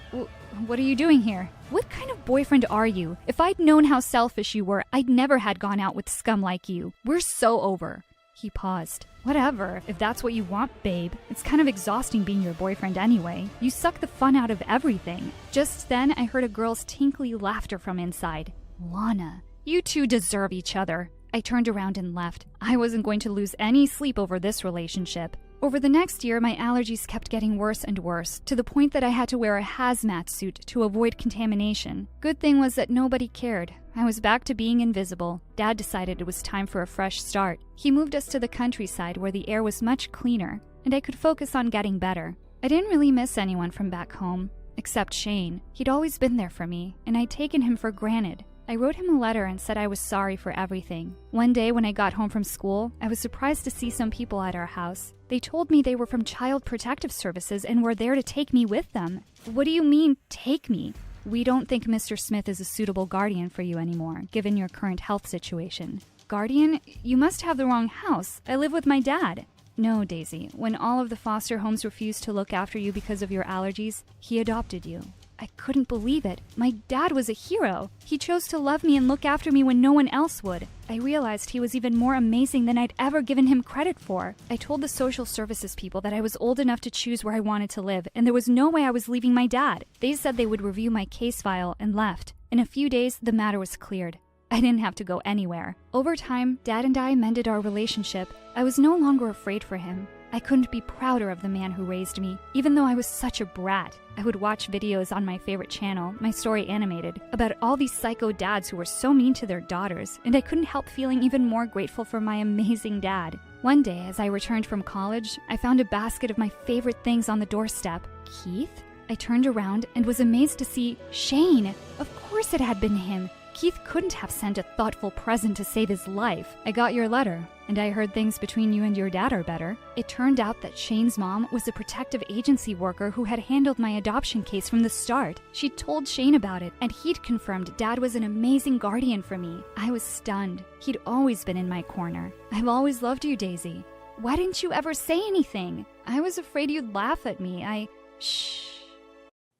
What are you doing here? What kind of boyfriend are you? If I'd known how selfish you were, I'd never had gone out with scum like you. We're so over. He paused. Whatever, if that's what you want, babe. It's kind of exhausting being your boyfriend anyway. You suck the fun out of everything. Just then, I heard a girl's tinkly laughter from inside. Lana, you two deserve each other. I turned around and left. I wasn't going to lose any sleep over this relationship. Over the next year, my allergies kept getting worse and worse, to the point that I had to wear a hazmat suit to avoid contamination. Good thing was that nobody cared. I was back to being invisible. Dad decided it was time for a fresh start. He moved us to the countryside where the air was much cleaner, and I could focus on getting better. I didn't really miss anyone from back home, except Shane. He'd always been there for me, and I'd taken him for granted. I wrote him a letter and said I was sorry for everything. One day when I got home from school, I was surprised to see some people at our house. They told me they were from Child Protective Services and were there to take me with them. What do you mean, take me? We don't think Mr. Smith is a suitable guardian for you anymore, given your current health situation. Guardian? You must have the wrong house. I live with my dad. No, Daisy. When all of the foster homes refused to look after you because of your allergies, he adopted you. I couldn't believe it. My dad was a hero. He chose to love me and look after me when no one else would. I realized he was even more amazing than I'd ever given him credit for. I told the social services people that I was old enough to choose where I wanted to live, and there was no way I was leaving my dad. They said they would review my case file and left. In a few days, the matter was cleared. I didn't have to go anywhere. Over time, Dad and I mended our relationship. I was no longer afraid for him. I couldn't be prouder of the man who raised me, even though I was such a brat. I would watch videos on my favorite channel, My Story Animated, about all these psycho dads who were so mean to their daughters, and I couldn't help feeling even more grateful for my amazing dad. One day, as I returned from college, I found a basket of my favorite things on the doorstep. Keith? I turned around and was amazed to see Shane. Of course it had been him. Keith couldn't have sent a thoughtful present to save his life. I got your letter, and I heard things between you and your dad are better. It turned out that Shane's mom was a protective agency worker who had handled my adoption case from the start. She'd told Shane about it, and he'd confirmed Dad was an amazing guardian for me. I was stunned. He'd always been in my corner. I've always loved you, Daisy. Why didn't you ever say anything? I was afraid you'd laugh at me. Shh.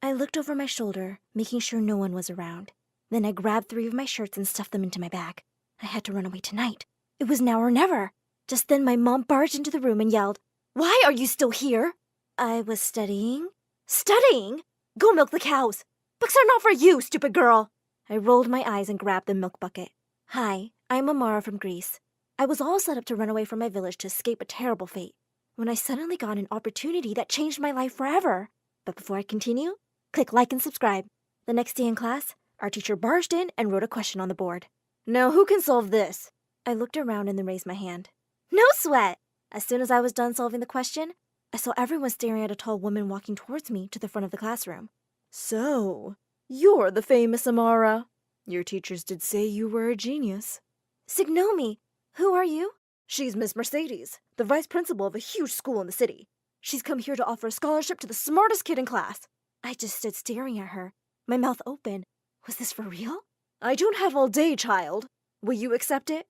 I looked over my shoulder, making sure no one was around. Then I grabbed 3 of my shirts and stuffed them into my bag. I had to run away tonight. It was now or never. Just then my mom barged into the room and yelled, "Why are you still here?" I was studying. Studying? Go milk the cows. Books are not for you, stupid girl. I rolled my eyes and grabbed the milk bucket. Hi, I'm Amara from Greece. I was all set up to run away from my village to escape a terrible fate, when I suddenly got an opportunity that changed my life forever. But before I continue, click like and subscribe. The next day in class, our teacher barged in and wrote a question on the board. Now who can solve this? I looked around and then raised my hand. No sweat! As soon as I was done solving the question, I saw everyone staring at a tall woman walking towards me to the front of the classroom. So, you're the famous Amara. Your teachers did say you were a genius. Signomi, who are you? She's Miss Mercedes, the vice principal of a huge school in the city. She's come here to offer a scholarship to the smartest kid in class. I just stood staring at her, my mouth open. Was this for real? I don't have all day, child. Will you accept it?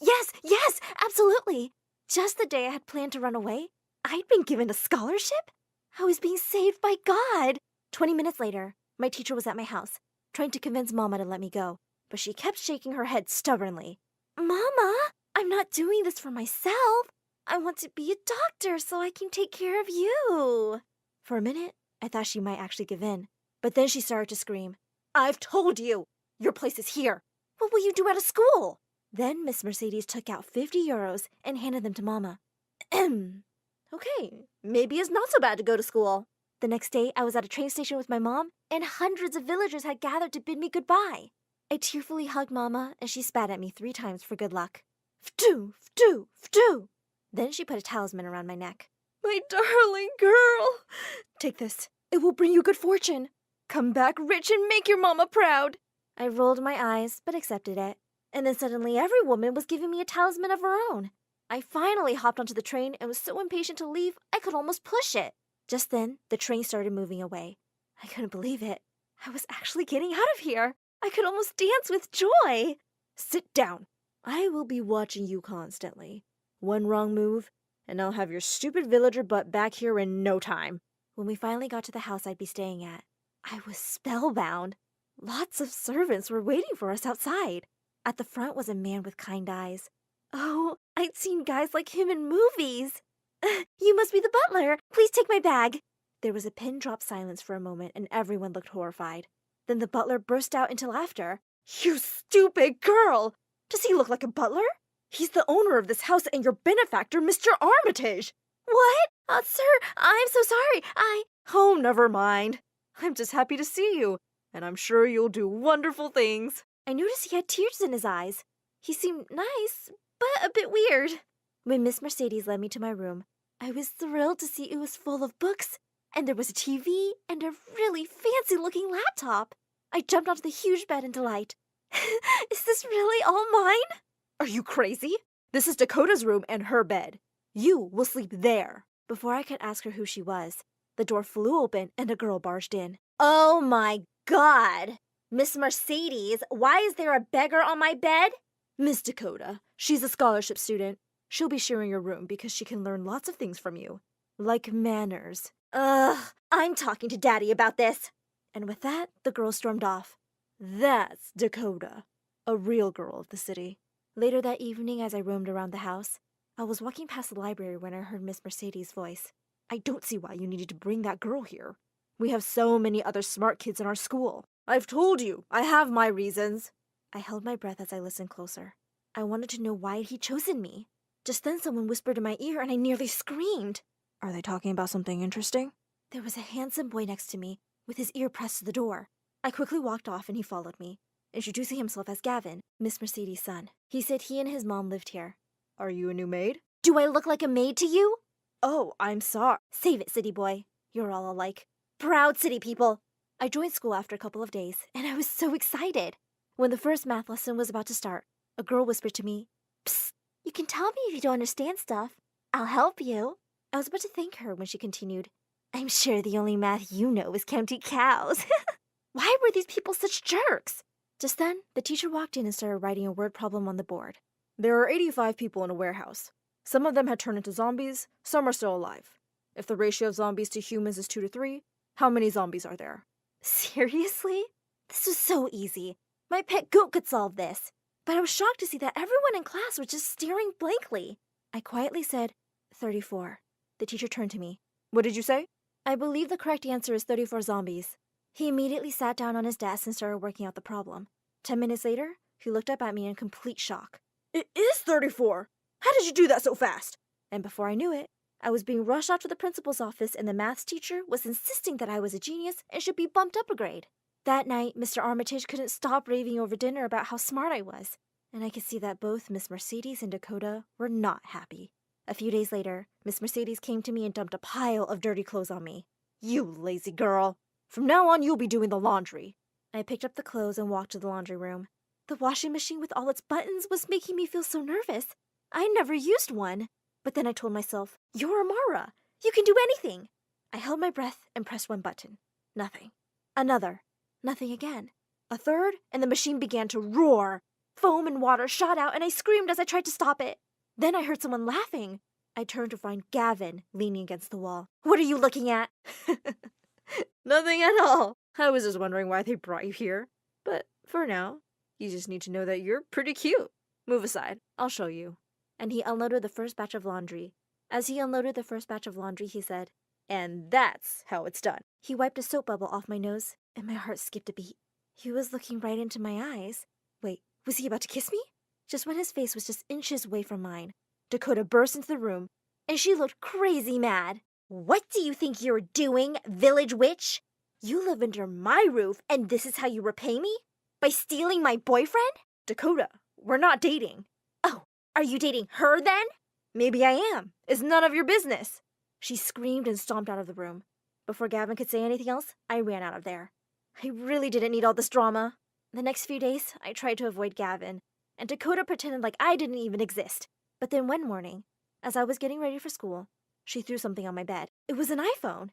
Yes, absolutely. Just the day I had planned to run away, I'd been given a scholarship? I was being saved by God. 20 minutes later, my teacher was at my house, trying to convince Mama to let me go, but she kept shaking her head stubbornly. Mama, I'm not doing this for myself. I want to be a doctor so I can take care of you. For a minute, I thought she might actually give in, but then she started to scream. I've told you! Your place is here! What will you do at a school? Then Miss Mercedes took out 50 euros and handed them to Mama. Okay, maybe it's not so bad to go to school. The next day, I was at a train station with my mom, and hundreds of villagers had gathered to bid me goodbye. I tearfully hugged Mama, and she spat at me 3 times for good luck. Ftoo, ftoo, ftoo! Then she put a talisman around my neck. My darling girl! Take this. It will bring you good fortune. Come back rich and make your mama proud. I rolled my eyes, but accepted it. And then suddenly every woman was giving me a talisman of her own. I finally hopped onto the train and was so impatient to leave, I could almost push it. Just then, the train started moving away. I couldn't believe it. I was actually getting out of here. I could almost dance with joy. Sit down. I will be watching you constantly. One wrong move, and I'll have your stupid villager butt back here in no time. When we finally got to the house I'd be staying at, I was spellbound. Lots of servants were waiting for us outside. At the front was a man with kind eyes. Oh, I'd seen guys like him in movies. You must be the butler. Please take my bag. There was a pin-drop silence for a moment, and everyone looked horrified. Then the butler burst out into laughter. You stupid girl! Does he look like a butler? He's the owner of this house and your benefactor, Mr. Armitage. What? Sir, I'm so sorry. Oh, never mind. I'm just happy to see you, and I'm sure you'll do wonderful things. I noticed he had tears in his eyes. He seemed nice, but a bit weird. When Miss Mercedes led me to my room, I was thrilled to see it was full of books, and there was a TV and a really fancy-looking laptop. I jumped onto the huge bed in delight. Is this really all mine? Are you crazy? This is Dakota's room and her bed. You will sleep there. Before I could ask her who she was, the door flew open and a girl barged in. Oh my God! Miss Mercedes, why is there a beggar on my bed? Miss Dakota, she's a scholarship student. She'll be sharing your room because she can learn lots of things from you. Like manners. I'm talking to Daddy about this. And with that, the girl stormed off. That's Dakota, a real girl of the city. Later that evening, as I roamed around the house, I was walking past the library when I heard Miss Mercedes' voice. I don't see why you needed to bring that girl here. We have so many other smart kids in our school. I've told you, I have my reasons. I held my breath as I listened closer. I wanted to know why he'd chosen me. Just then someone whispered in my ear and I nearly screamed. Are they talking about something interesting? There was a handsome boy next to me, with his ear pressed to the door. I quickly walked off and he followed me, introducing himself as Gavin, Miss Mercedes' son. He said he and his mom lived here. Are you a new maid? Do I look like a maid to you? Oh, I'm sorry. Save it, city boy. You're all alike. Proud city people. I joined school after a couple of days, and I was so excited. When the first math lesson was about to start, a girl whispered to me, Psst, you can tell me if you don't understand stuff. I'll help you. I was about to thank her when she continued, I'm sure the only math you know is counting cows. Why were these people such jerks? Just then, the teacher walked in and started writing a word problem on the board. There are 85 people in a warehouse. Some of them had turned into zombies, some are still alive. If the ratio of zombies to humans is 2 to 3, how many zombies are there? Seriously? This was so easy. My pet goat could solve this. But I was shocked to see that everyone in class was just staring blankly. I quietly said, 34. The teacher turned to me. What did you say? I believe the correct answer is 34 zombies. He immediately sat down on his desk and started working out the problem. 10 minutes later, he looked up at me in complete shock. It is 34! How did you do that so fast? And before I knew it, I was being rushed off to the principal's office and the maths teacher was insisting that I was a genius and should be bumped up a grade. That night, Mr. Armitage couldn't stop raving over dinner about how smart I was, and I could see that both Miss Mercedes and Dakota were not happy. A few days later, Miss Mercedes came to me and dumped a pile of dirty clothes on me. You lazy girl. From now on, you'll be doing the laundry. I picked up the clothes and walked to the laundry room. The washing machine with all its buttons was making me feel so nervous. I never used one. But then I told myself, you're Amara. You can do anything. I held my breath and pressed one button. Nothing. Another. Nothing again. A third, and the machine began to roar. Foam and water shot out, and I screamed as I tried to stop it. Then I heard someone laughing. I turned to find Gavin leaning against the wall. What are you looking at? Nothing at all. I was just wondering why they brought you here. But for now, you just need to know that you're pretty cute. Move aside. I'll show you. And he unloaded the first batch of laundry. As he unloaded the first batch of laundry, he said, and that's how it's done. He wiped a soap bubble off my nose, and my heart skipped a beat. He was looking right into my eyes. Wait, was he about to kiss me? Just when his face was just inches away from mine, Dakota burst into the room, and she looked crazy mad. What do you think you're doing, village witch? You live under my roof, and this is how you repay me? By stealing my boyfriend? Dakota, we're not dating. Oh, are you dating her then? Maybe I am. It's none of your business. She screamed and stomped out of the room. Before Gavin could say anything else, I ran out of there. I really didn't need all this drama. The next few days, I tried to avoid Gavin, and Dakota pretended like I didn't even exist. But then one morning, as I was getting ready for school, she threw something on my bed. It was an iPhone.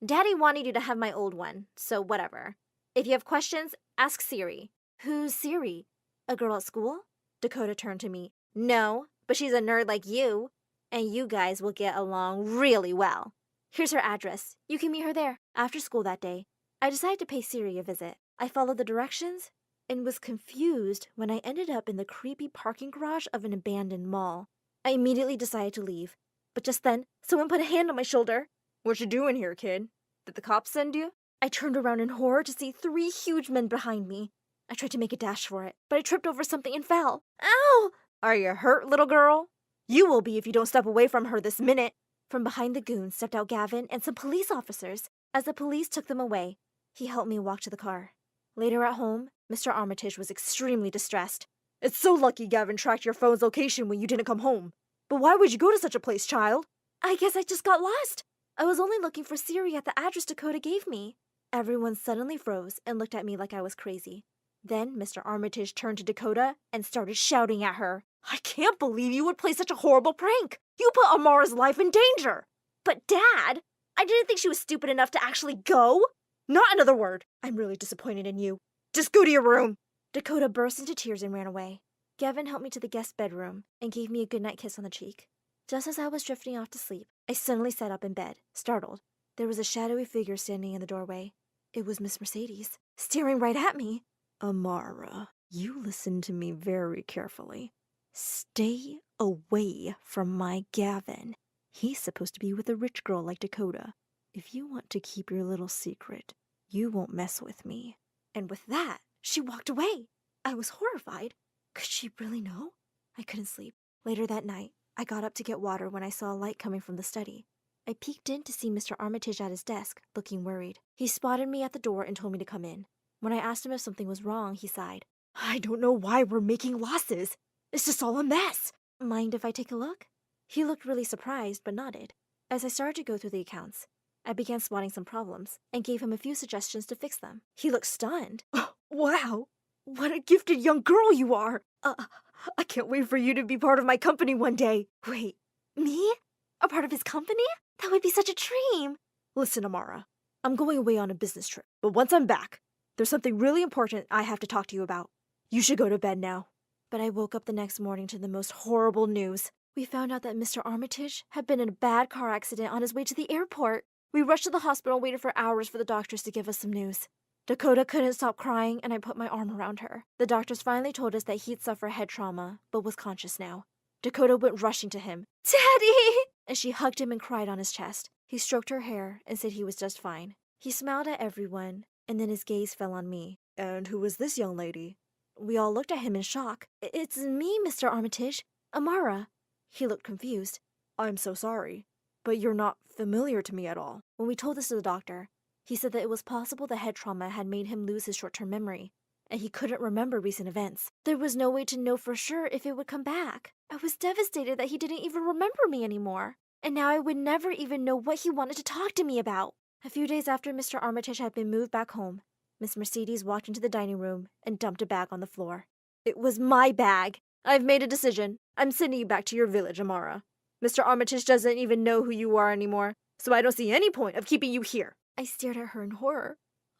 Daddy wanted you to have my old one, so whatever. If you have questions, ask Siri. Who's Siri? A girl at school? Dakota turned to me. No, but she's a nerd like you, and you guys will get along really well. Here's her address. You can meet her there. After school that day, I decided to pay Siri a visit. I followed the directions and was confused when I ended up in the creepy parking garage of an abandoned mall. I immediately decided to leave, but just then, someone put a hand on my shoulder. What you doing here, kid? Did the cops send you? I turned around in horror to see 3 huge men behind me. I tried to make a dash for it, but I tripped over something and fell. Ow! Are you hurt, little girl? You will be if you don't step away from her this minute. From behind the goons stepped out Gavin and some police officers. As the police took them away, he helped me walk to the car. Later at home, Mr. Armitage was extremely distressed. It's so lucky Gavin tracked your phone's location when you didn't come home. But why would you go to such a place, child? I guess I just got lost. I was only looking for Siri at the address Dakota gave me. Everyone suddenly froze and looked at me like I was crazy. Then Mr. Armitage turned to Dakota and started shouting at her. I can't believe you would play such a horrible prank. You put Amara's life in danger. But Dad, I didn't think she was stupid enough to actually go. Not another word. I'm really disappointed in you. Just go to your room. Dakota burst into tears and ran away. Gavin helped me to the guest bedroom and gave me a goodnight kiss on the cheek. Just as I was drifting off to sleep, I suddenly sat up in bed, startled. There was a shadowy figure standing in the doorway. It was Miss Mercedes, staring right at me. Amara, you listen to me very carefully. Stay away from my Gavin. He's supposed to be with a rich girl like Dakota. If you want to keep your little secret, you won't mess with me. And with that, she walked away. I was horrified. Could she really know? I couldn't sleep. Later that night, I got up to get water when I saw a light coming from the study. I peeked in to see Mr. Armitage at his desk, looking worried. He spotted me at the door and told me to come in. When I asked him if something was wrong, he sighed. I don't know why we're making losses. It's just all a mess. Mind if I take a look? He looked really surprised, but nodded. As I started to go through the accounts, I began spotting some problems and gave him a few suggestions to fix them. He looked stunned. Wow, what a gifted young girl you are. I can't wait for you to be part of my company one day. Wait, me? A part of his company? That would be such a dream. Listen, Amara, I'm going away on a business trip, but once I'm back, there's something really important I have to talk to you about. You should go to bed now. But I woke up the next morning to the most horrible news. We found out that Mr. Armitage had been in a bad car accident on his way to the airport. We rushed to the hospital and waited for hours for the doctors to give us some news. Dakota couldn't stop crying, and I put my arm around her. The doctors finally told us that he'd suffered head trauma, but was conscious now. Dakota went rushing to him. Daddy! And she hugged him and cried on his chest. He stroked her hair and said he was just fine. He smiled at everyone, and then his gaze fell on me. And who was this young lady? We all looked at him in shock. It's me, Mr. Armitage. Amara. He looked confused. I'm so sorry, but you're not familiar to me at all. When we told this to the doctor, he said that it was possible the head trauma had made him lose his short-term memory, and he couldn't remember recent events. There was no way to know for sure if it would come back. I was devastated that he didn't even remember me anymore, and now I would never even know what he wanted to talk to me about. A few days after Mr. Armitage had been moved back home, Miss Mercedes walked into the dining room and dumped a bag on the floor. It was my bag. I've made a decision. I'm sending you back to your village, Amara. Mr. Armitage doesn't even know who you are anymore, so I don't see any point of keeping you here. I stared at her in horror.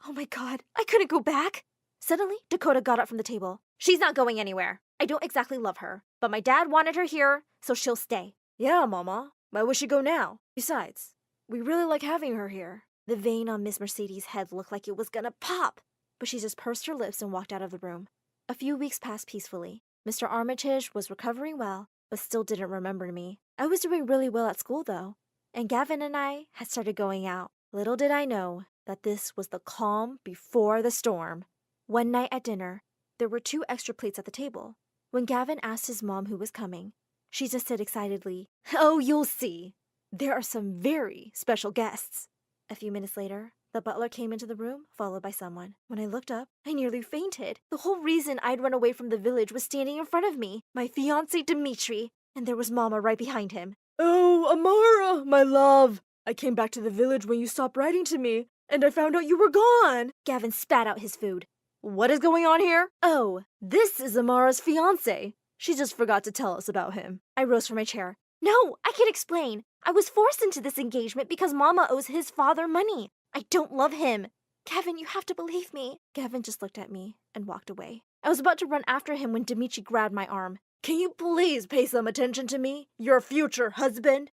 Oh my God, I couldn't go back. Suddenly, Dakota got up from the table. She's not going anywhere. I don't exactly love her, but my dad wanted her here, so she'll stay. Yeah, Mama. Why would she go now? Besides, we really like having her here. The vein on Miss Mercedes' head looked like it was gonna pop, but she just pursed her lips and walked out of the room. A few weeks passed peacefully. Mr. Armitage was recovering well, but still didn't remember me. I was doing really well at school, though, and Gavin and I had started going out. Little did I know that this was the calm before the storm. One night at dinner, there were 2 extra plates at the table. When Gavin asked his mom who was coming, she just said excitedly, "Oh, you'll see. There are some very special guests." A few minutes later, the butler came into the room, followed by someone. When I looked up, I nearly fainted. The whole reason I'd run away from the village was standing in front of me, my fiancé Dimitri, and there was Mama right behind him. Oh, Amara, my love. I came back to the village when you stopped writing to me, and I found out you were gone. Gavin spat out his food. What is going on here? Oh, this is Amara's fiancé. She just forgot to tell us about him. I rose from my chair. No, I can explain. I was forced into this engagement because Mama owes his father money. I don't love him. Gavin, you have to believe me. Gavin just looked at me and walked away. I was about to run after him when Dimitri grabbed my arm. Can you please pay some attention to me, your future husband?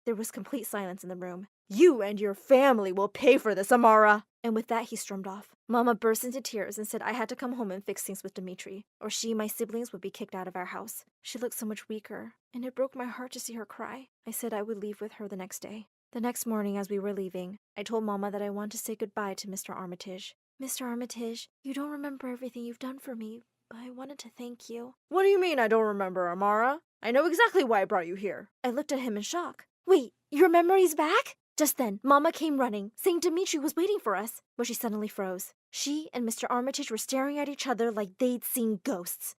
There was complete silence in the room. You and your family will pay for this, Amara. And with that, he stormed off. Mama burst into tears and said I had to come home and fix things with Dimitri, or she and my siblings would be kicked out of our house. She looked so much weaker, and it broke my heart to see her cry. I said I would leave with her the next day. The next morning, as we were leaving, I told Mama that I wanted to say goodbye to Mr. Armitage. Mr. Armitage, you don't remember everything you've done for me, but I wanted to thank you. What do you mean I don't remember, Amara? I know exactly why I brought you here. I looked at him in shock. Wait, your memory's back? Just then, Mama came running, saying Dimitri was waiting for us, but she suddenly froze. She and Mr. Armitage were staring at each other like they'd seen ghosts.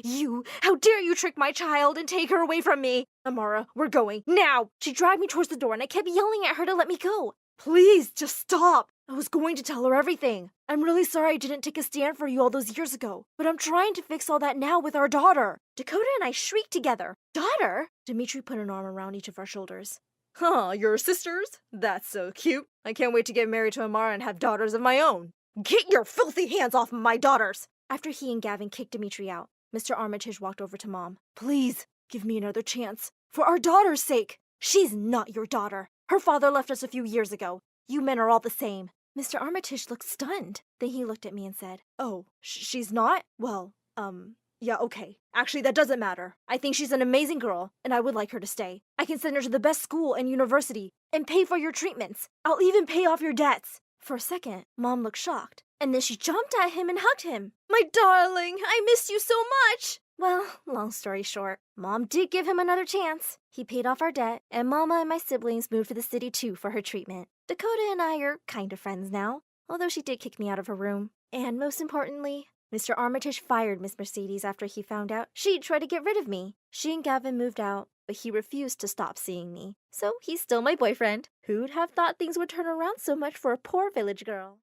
You, how dare you trick my child and take her away from me? Amara, we're going, now! She dragged me towards the door and I kept yelling at her to let me go. Please, just stop. I was going to tell her everything. I'm really sorry I didn't take a stand for you all those years ago, but I'm trying to fix all that now with our daughter. Dakota and I shrieked together. Daughter? Dimitri put an arm around each of our shoulders. Huh, you're sisters? That's so cute. I can't wait to get married to Amara and have daughters of my own. Get your filthy hands off my daughters! After he and Gavin kicked Dimitri out, Mr. Armitage walked over to Mom. Please, give me another chance. For our daughter's sake. She's not your daughter. Her father left us a few years ago. You men are all the same. Mr. Armitage looked stunned. Then he looked at me and said, Oh, she's not? Well, yeah, okay. Actually, that doesn't matter. I think she's an amazing girl, and I would like her to stay. I can send her to the best school and university, and pay for your treatments. I'll even pay off your debts. For a second, Mom looked shocked, and then she jumped at him and hugged him. My darling, I missed you so much. Well, long story short, Mom did give him another chance. He paid off our debt, and Mama and my siblings moved to the city too for her treatment. Dakota and I are kind of friends now, although she did kick me out of her room. And most importantly, Mr. Armitage fired Miss Mercedes after he found out she'd try to get rid of me. She and Gavin moved out, but he refused to stop seeing me. So he's still my boyfriend. Who'd have thought things would turn around so much for a poor village girl?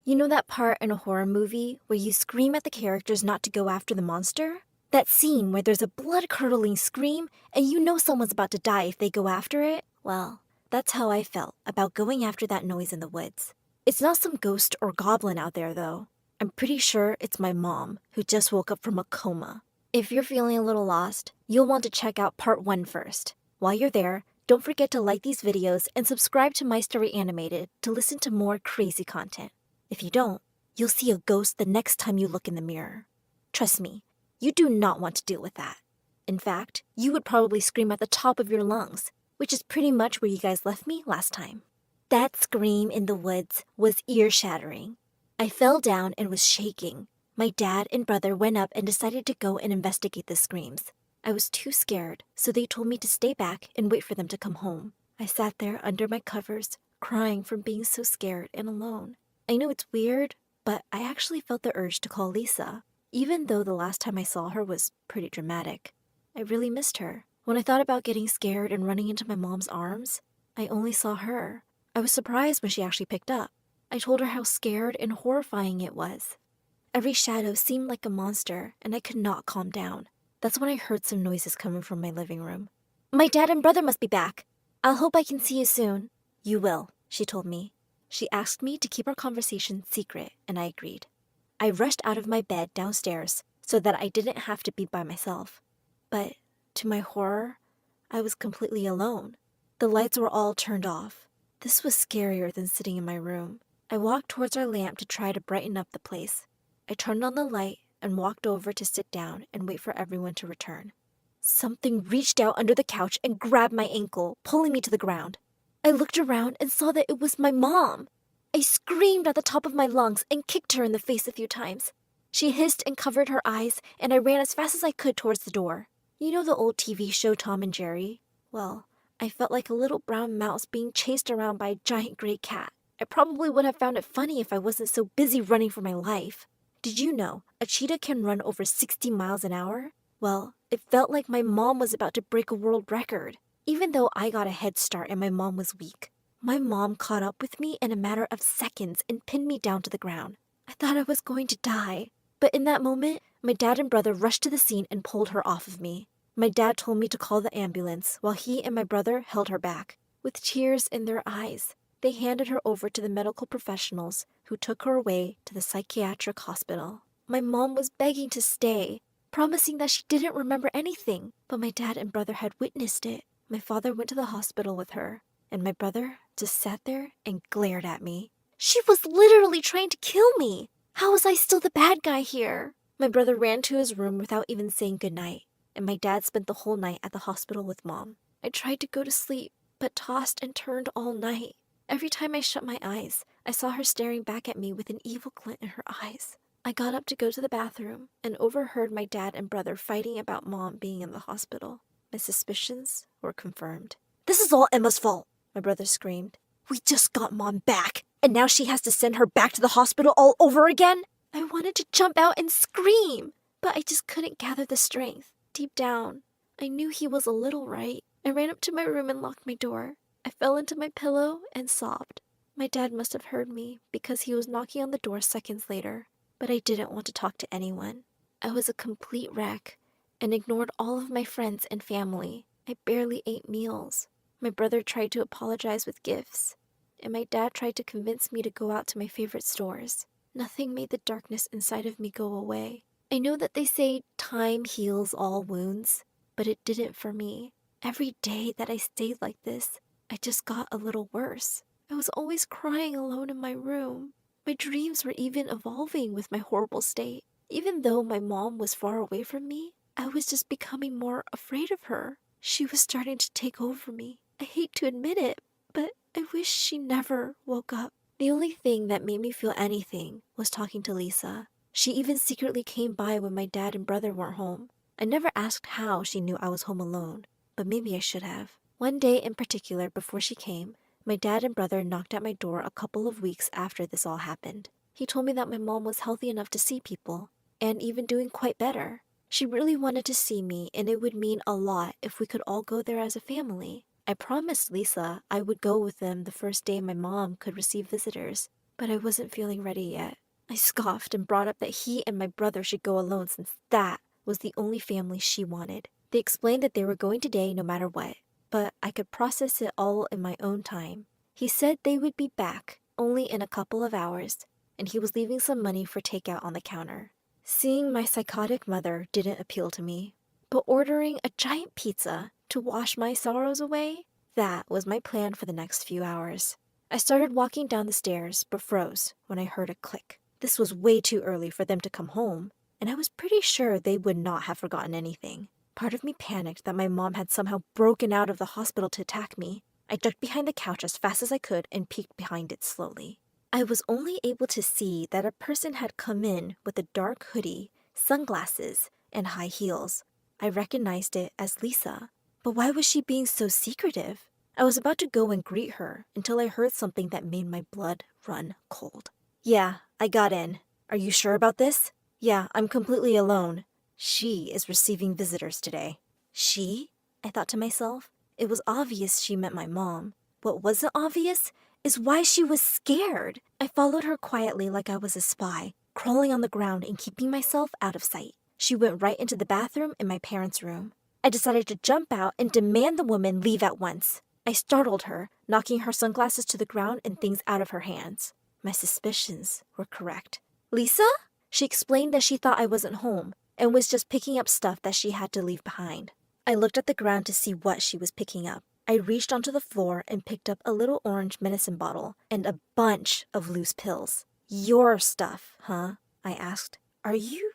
You know that part in a horror movie where you scream at the characters not to go after the monster? That scene where there's a blood-curdling scream and you know someone's about to die if they go after it? Well, that's how I felt about going after that noise in the woods. It's not some ghost or goblin out there, though. I'm pretty sure it's my mom, who just woke up from a coma. If you're feeling a little lost, you'll want to check out part 1 first. While you're there, don't forget to like these videos and subscribe to My Story Animated to listen to more crazy content. If you don't, you'll see a ghost the next time you look in the mirror. Trust me, you do not want to deal with that. In fact, you would probably scream at the top of your lungs, which is pretty much where you guys left me last time. That scream in the woods was ear-shattering. I fell down and was shaking. My dad and brother went up and decided to go and investigate the screams. I was too scared, so they told me to stay back and wait for them to come home. I sat there under my covers, crying from being so scared and alone. I know it's weird, but I actually felt the urge to call Lisa, even though the last time I saw her was pretty dramatic. I really missed her. When I thought about getting scared and running into my mom's arms, I only saw her. I was surprised when she actually picked up. I told her how scared and horrifying it was. Every shadow seemed like a monster, and I could not calm down. That's when I heard some noises coming from my living room. My dad and brother must be back. I'll hope I can see you soon. You will, she told me. She asked me to keep our conversation secret, and I agreed. I rushed out of my bed downstairs so that I didn't have to be by myself. But, to my horror, I was completely alone. The lights were all turned off. This was scarier than sitting in my room. I walked towards our lamp to try to brighten up the place. I turned on the light and walked over to sit down and wait for everyone to return. Something reached out under the couch and grabbed my ankle, pulling me to the ground. I looked around and saw that it was my mom. I screamed at the top of my lungs and kicked her in the face a few times. She hissed and covered her eyes, and I ran as fast as I could towards the door. You know the old TV show Tom and Jerry? Well, I felt like a little brown mouse being chased around by a giant gray cat. I probably would have found it funny if I wasn't so busy running for my life. Did you know a cheetah can run over 60 miles an hour? Well, it felt like my mom was about to break a world record. Even though I got a head start and my mom was weak, my mom caught up with me in a matter of seconds and pinned me down to the ground. I thought I was going to die, but in that moment, my dad and brother rushed to the scene and pulled her off of me. My dad told me to call the ambulance while he and my brother held her back. With tears in their eyes, they handed her over to the medical professionals who took her away to the psychiatric hospital. My mom was begging to stay, promising that she didn't remember anything, but my dad and brother had witnessed it. My father went to the hospital with her, and my brother just sat there and glared at me. She was literally trying to kill me. How was I still the bad guy here? My brother ran to his room without even saying goodnight, and my dad spent the whole night at the hospital with Mom. I tried to go to sleep, but tossed and turned all night. Every time I shut my eyes, I saw her staring back at me with an evil glint in her eyes. I got up to go to the bathroom and overheard my dad and brother fighting about Mom being in the hospital. My suspicions were confirmed. "This is all Emma's fault," my brother screamed. "We just got Mom back, and now she has to send her back to the hospital all over again?" I wanted to jump out and scream, but I just couldn't gather the strength. Deep down, I knew he was a little right. I ran up to my room and locked my door. I fell into my pillow and sobbed. My dad must have heard me because he was knocking on the door seconds later, but I didn't want to talk to anyone. I was a complete wreck and ignored all of my friends and family. I barely ate meals. My brother tried to apologize with gifts, and my dad tried to convince me to go out to my favorite stores. Nothing made the darkness inside of me go away. I know that they say time heals all wounds, but it didn't for me. Every day that I stayed like this, I just got a little worse. I was always crying alone in my room. My dreams were even evolving with my horrible state. Even though my mom was far away from me, I was just becoming more afraid of her. She was starting to take over me. I hate to admit it, but I wish she never woke up. The only thing that made me feel anything was talking to Lisa. She even secretly came by when my dad and brother weren't home. I never asked how she knew I was home alone, but maybe I should have. One day in particular, before she came, my dad and brother knocked at my door a couple of weeks after this all happened. He told me that my mom was healthy enough to see people, and even doing quite better. She really wanted to see me, and it would mean a lot if we could all go there as a family. I promised Lisa I would go with them the first day my mom could receive visitors, but I wasn't feeling ready yet. I scoffed and brought up that he and my brother should go alone since that was the only family she wanted. They explained that they were going today no matter what, but I could process it all in my own time. He said they would be back only in a couple of hours, and he was leaving some money for takeout on the counter. Seeing my psychotic mother didn't appeal to me, but ordering a giant pizza to wash my sorrows away, that was my plan for the next few hours. I started walking down the stairs, but froze when I heard a click. This was way too early for them to come home, and I was pretty sure they would not have forgotten anything. Part of me panicked that my mom had somehow broken out of the hospital to attack me. I ducked behind the couch as fast as I could and peeked behind it slowly. I was only able to see that a person had come in with a dark hoodie, sunglasses, and high heels. I recognized it as Lisa. But why was she being so secretive? I was about to go and greet her until I heard something that made my blood run cold. "Yeah, I got in. Are you sure about this?" "Yeah, I'm completely alone. She is receiving visitors today." She? I thought to myself. It was obvious she meant my mom. What wasn't obvious is why she was scared. I followed her quietly like I was a spy, crawling on the ground and keeping myself out of sight. She went right into the bathroom in my parents' room. I decided to jump out and demand the woman leave at once. I startled her, knocking her sunglasses to the ground and things out of her hands. My suspicions were correct. "Lisa?" She explained that she thought I wasn't home and was just picking up stuff that she had to leave behind. I looked at the ground to see what she was picking up. I reached onto the floor and picked up a little orange medicine bottle and a bunch of loose pills. "Your stuff, huh?" I asked. Are you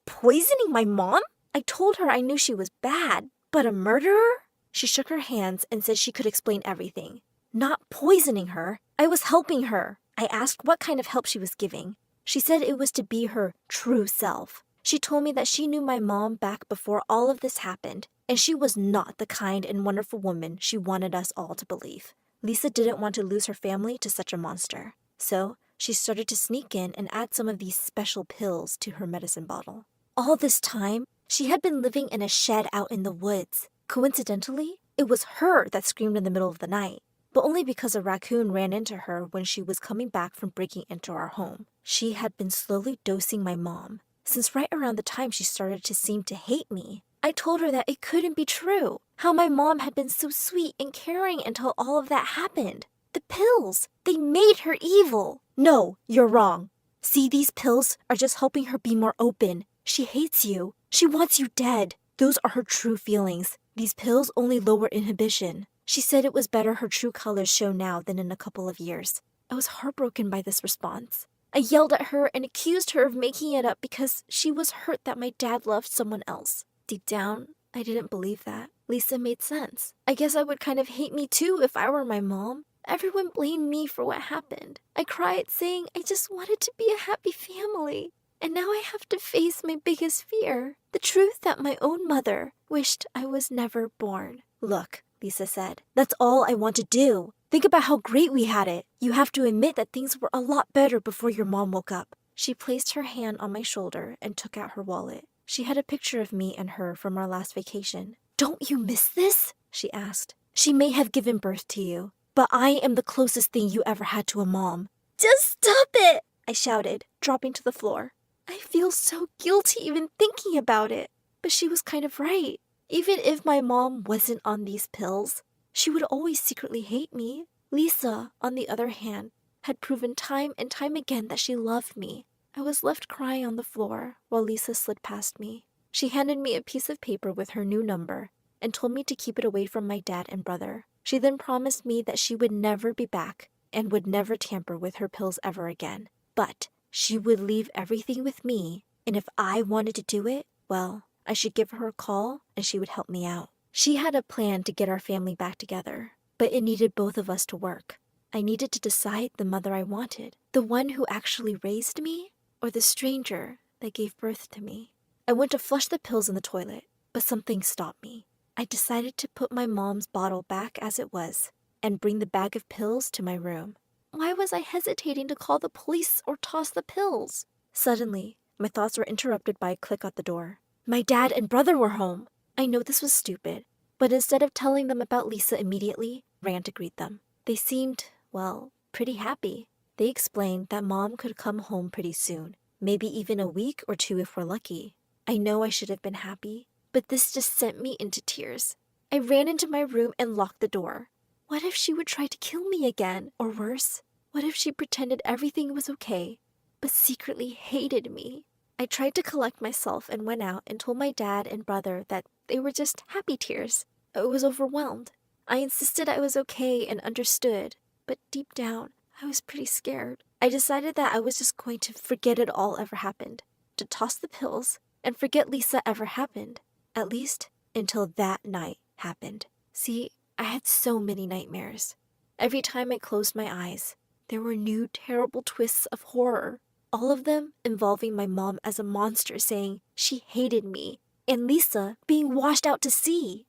poisoning my mom?" I told her I knew she was bad, but a murderer? She shook her hands and said she could explain everything. Not poisoning her. I was helping her. I asked what kind of help she was giving. She said it was to be her true self. She told me that she knew my mom back before all of this happened, and she was not the kind and wonderful woman she wanted us all to believe. Lisa didn't want to lose her family to such a monster. So she started to sneak in and add some of these special pills to her medicine bottle. All this time, she had been living in a shed out in the woods. Coincidentally, it was her that screamed in the middle of the night, but only because a raccoon ran into her when she was coming back from breaking into our home. She had been slowly dosing my mom, since right around the time she started to seem to hate me. I told her that it couldn't be true, how my mom had been so sweet and caring until all of that happened. The pills, they made her evil. "No, you're wrong. See, these pills are just helping her be more open. She hates you. She wants you dead. Those are her true feelings. These pills only lower inhibition." She said it was better her true colors show now than in a couple of years. I was heartbroken by this response. I yelled at her and accused her of making it up because she was hurt that my dad loved someone else. Deep down, I didn't believe that. Lisa made sense. I guess I would kind of hate me too if I were my mom. Everyone blamed me for what happened. I cried saying I just wanted to be a happy family. And now I have to face my biggest fear, the truth that my own mother wished I was never born. Look, Lisa said, that's all I want to do. Think about how great we had it. You have to admit that things were a lot better before your mom woke up. She placed her hand on my shoulder and took out her wallet. She had a picture of me and her from our last vacation. Don't you miss this? She asked. She may have given birth to you, but I am the closest thing you ever had to a mom. Just stop it, I shouted, dropping to the floor. I feel so guilty even thinking about it. But she was kind of right. Even if my mom wasn't on these pills, she would always secretly hate me. Lisa, on the other hand, had proven time and time again that she loved me. I was left crying on the floor while Lisa slid past me. She handed me a piece of paper with her new number and told me to keep it away from my dad and brother. She then promised me that she would never be back and would never tamper with her pills ever again. But she would leave everything with me, and if I wanted to do it, well, I should give her a call and she would help me out. She had a plan to get our family back together, but it needed both of us to work. I needed to decide the mother I wanted, the one who actually raised me, or the stranger that gave birth to me. I went to flush the pills in the toilet, but something stopped me. I decided to put my mom's bottle back as it was and bring the bag of pills to my room. Why was I hesitating to call the police or toss the pills? Suddenly, my thoughts were interrupted by a click at the door. My dad and brother were home. I know this was stupid, but instead of telling them about Lisa immediately, I ran to greet them. They seemed, well, pretty happy. They explained that Mom could come home pretty soon, maybe even a week or two if we're lucky. I know I should have been happy, but this just sent me into tears. I ran into my room and locked the door. What if she would try to kill me again, or worse? What if she pretended everything was okay, but secretly hated me? I tried to collect myself and went out and told my dad and brother that they were just happy tears. I was overwhelmed. I insisted I was okay and understood, but deep down, I was pretty scared. I decided that I was just going to forget it all ever happened, to toss the pills and forget Lisa ever happened, at least until that night happened. See, I had so many nightmares. Every time I closed my eyes, there were new terrible twists of horror, all of them involving my mom as a monster saying she hated me, and Lisa being washed out to sea.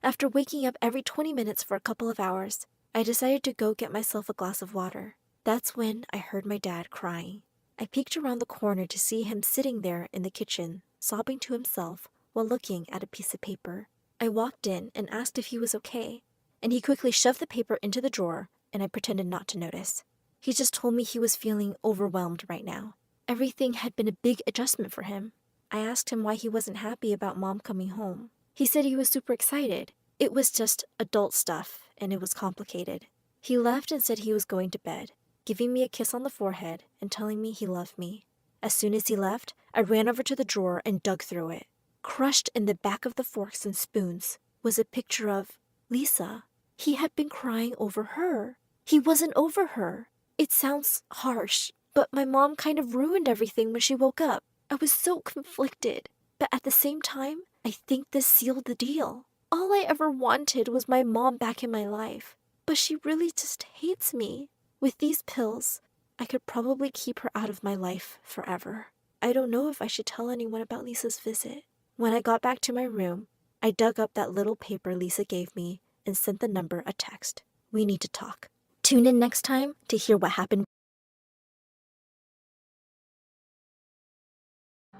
After waking up every 20 minutes for a couple of hours, I decided to go get myself a glass of water. That's when I heard my dad crying. I peeked around the corner to see him sitting there in the kitchen, sobbing to himself while looking at a piece of paper. I walked in and asked if he was okay, and he quickly shoved the paper into the drawer, and I pretended not to notice. He just told me he was feeling overwhelmed right now. Everything had been a big adjustment for him. I asked him why he wasn't happy about Mom coming home. He said he was super excited. It was just adult stuff, and it was complicated. He left and said he was going to bed, giving me a kiss on the forehead and telling me he loved me. As soon as he left, I ran over to the drawer and dug through it. Crushed in the back of the forks and spoons was a picture of Lisa. He had been crying over her. He wasn't over her. It sounds harsh, but my mom kind of ruined everything when she woke up. I was so conflicted, but at the same time, I think this sealed the deal. All I ever wanted was my mom back in my life, but she really just hates me. With these pills, I could probably keep her out of my life forever. I don't know if I should tell anyone about Lisa's visit. When I got back to my room, I dug up that little paper Lisa gave me and sent the number a text. We need to talk. Tune in next time to hear what happened.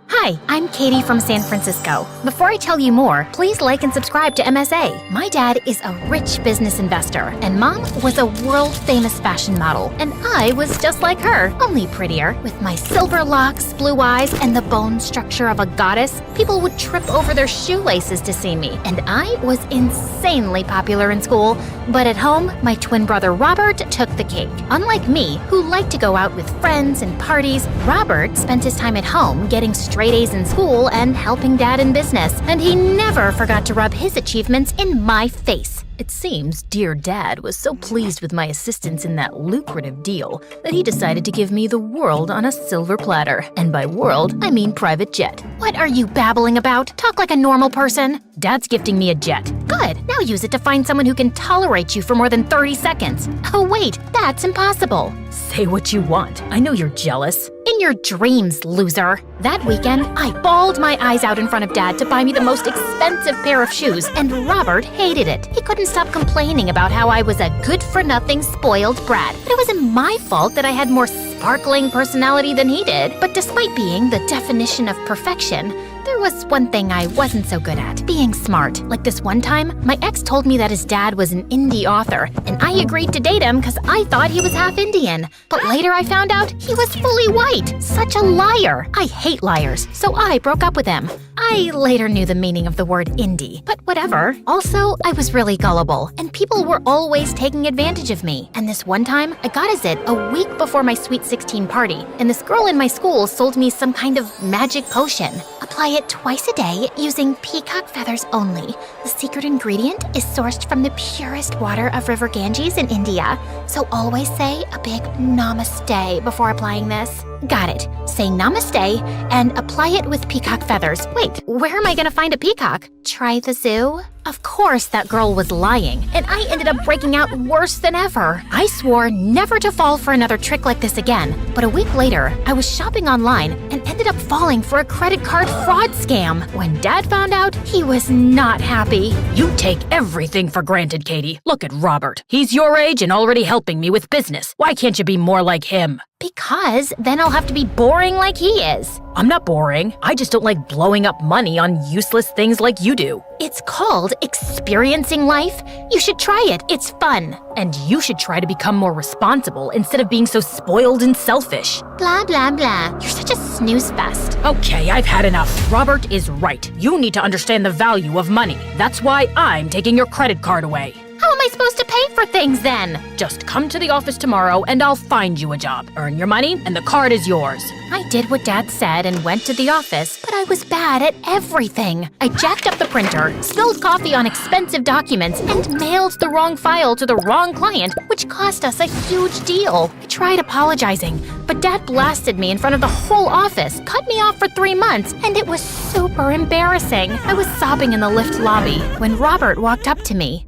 Hi, I'm Katie from San Francisco. Before I tell you more, please like and subscribe to MSA. My dad is a rich business investor, and Mom was a world-famous fashion model, and I was just like her, only prettier. With my silver locks, blue eyes, and the bone structure of a goddess, people would trip over their shoelaces to see me, and I was insanely popular in school. But at home, my twin brother Robert took the cake. Unlike me, who liked to go out with friends and parties, Robert spent his time at home getting straight A's in school and helping Dad in business, and he never forgot to rub his achievements in my face. It seems dear Dad was so pleased with my assistance in that lucrative deal that he decided to give me the world on a silver platter. And by world, I mean private jet. What are you babbling about? Talk like a normal person. Dad's gifting me a jet. Good. Now Now use it to find someone who can tolerate you for more than 30 seconds. Oh wait, that's impossible. Say what you want. I know you're jealous. In your dreams, loser. That weekend, I bawled my eyes out in front of Dad to buy me the most expensive pair of shoes, and Robert hated it. He couldn't stop complaining about how I was a good-for-nothing spoiled brat. But it wasn't my fault that I had more sparkling personality than he did. But despite being the definition of perfection, there was one thing I wasn't so good at, being smart. Like this one time, my ex told me that his dad was an indie author, and I agreed to date him because I thought he was half Indian. But later I found out he was fully white. Such a liar. I hate liars, so I broke up with him. I later knew the meaning of the word indie, but whatever. Also, I was really gullible, and people were always taking advantage of me. And this one time, I got a zit a week before my Sweet 16 party, and this girl in my school sold me some kind of magic potion. Apply it twice a day using peacock feathers only. The secret ingredient is sourced from the purest water of River Ganges in India, so always say a big namaste before applying this. Got it. Say namaste and apply it with peacock feathers. Wait, where am I gonna find a peacock? Try the zoo? Of course that girl was lying, and I ended up breaking out worse than ever. I swore never to fall for another trick like this again, but a week later, I was shopping online and ended up falling for a credit card fraud scam. When Dad found out, he was not happy. You take everything for granted, Katie. Look at Robert. He's your age and already helping me with business. Why can't you be more like him? Because then I'll have to be boring like he is. I'm not boring. I just don't like blowing up money on useless things like you do. It's called experiencing life. You should try it. It's fun. And you should try to become more responsible instead of being so spoiled and selfish. Blah, blah, blah. You're such a snooze fest. Okay, I've had enough. Robert is right. You need to understand the value of money. That's why I'm taking your credit card away. How am I supposed to pay for things then? Just come to the office tomorrow and I'll find you a job. Earn your money and the card is yours. I did what Dad said and went to the office, but I was bad at everything. I jacked up the printer, spilled coffee on expensive documents, and mailed the wrong file to the wrong client, which cost us a huge deal. I tried apologizing, but Dad blasted me in front of the whole office, cut me off for 3 months, and it was super embarrassing. I was sobbing in the lift lobby when Robert walked up to me.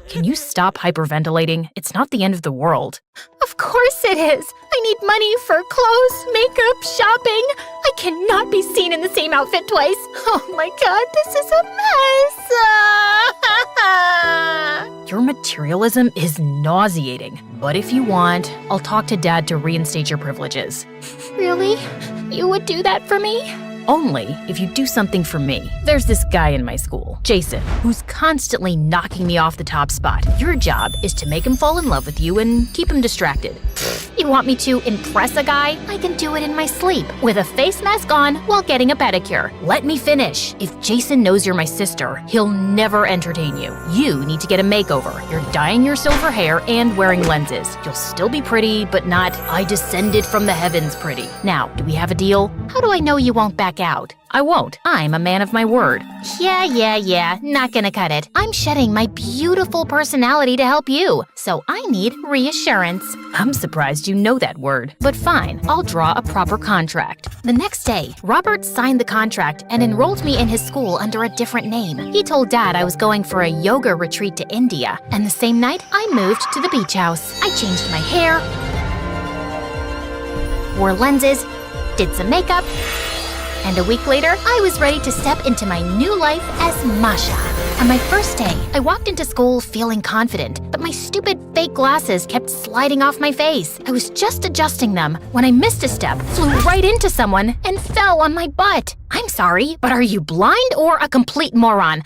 Can you stop hyperventilating? It's not the end of the world. Of course it is. I need money for clothes, makeup, shopping. I cannot be seen in the same outfit twice. Oh my God, this is a mess. Your materialism is nauseating. But if you want, I'll talk to Dad to reinstate your privileges. Really? You would do that for me? Only if you do something for me. There's this guy in my school, Jason, who's constantly knocking me off the top spot. Your job is to make him fall in love with you and keep him distracted. You want me to impress a guy? I can do it in my sleep, with a face mask on while getting a pedicure. Let me finish. If Jason knows you're my sister, he'll never entertain you. You need to get a makeover. You're dyeing your silver hair and wearing lenses. You'll still be pretty, but not I descended from the heavens pretty. Now, do we have a deal? How do I know you won't back out? I won't. I'm a man of my word. Yeah. Not gonna cut it. I'm shedding my beautiful personality to help you, so I need reassurance. I'm surprised you know that word. But fine, I'll draw a proper contract. The next day, Robert signed the contract and enrolled me in his school under a different name. He told Dad I was going for a yoga retreat to India, and the same night, I moved to the beach house. I changed my hair, wore lenses, did some makeup, and a week later, I was ready to step into my new life as Masha. On my first day, I walked into school feeling confident, but my stupid fake glasses kept sliding off my face. I was just adjusting them when I missed a step, flew right into someone, and fell on my butt. I'm sorry, but are you blind or a complete moron?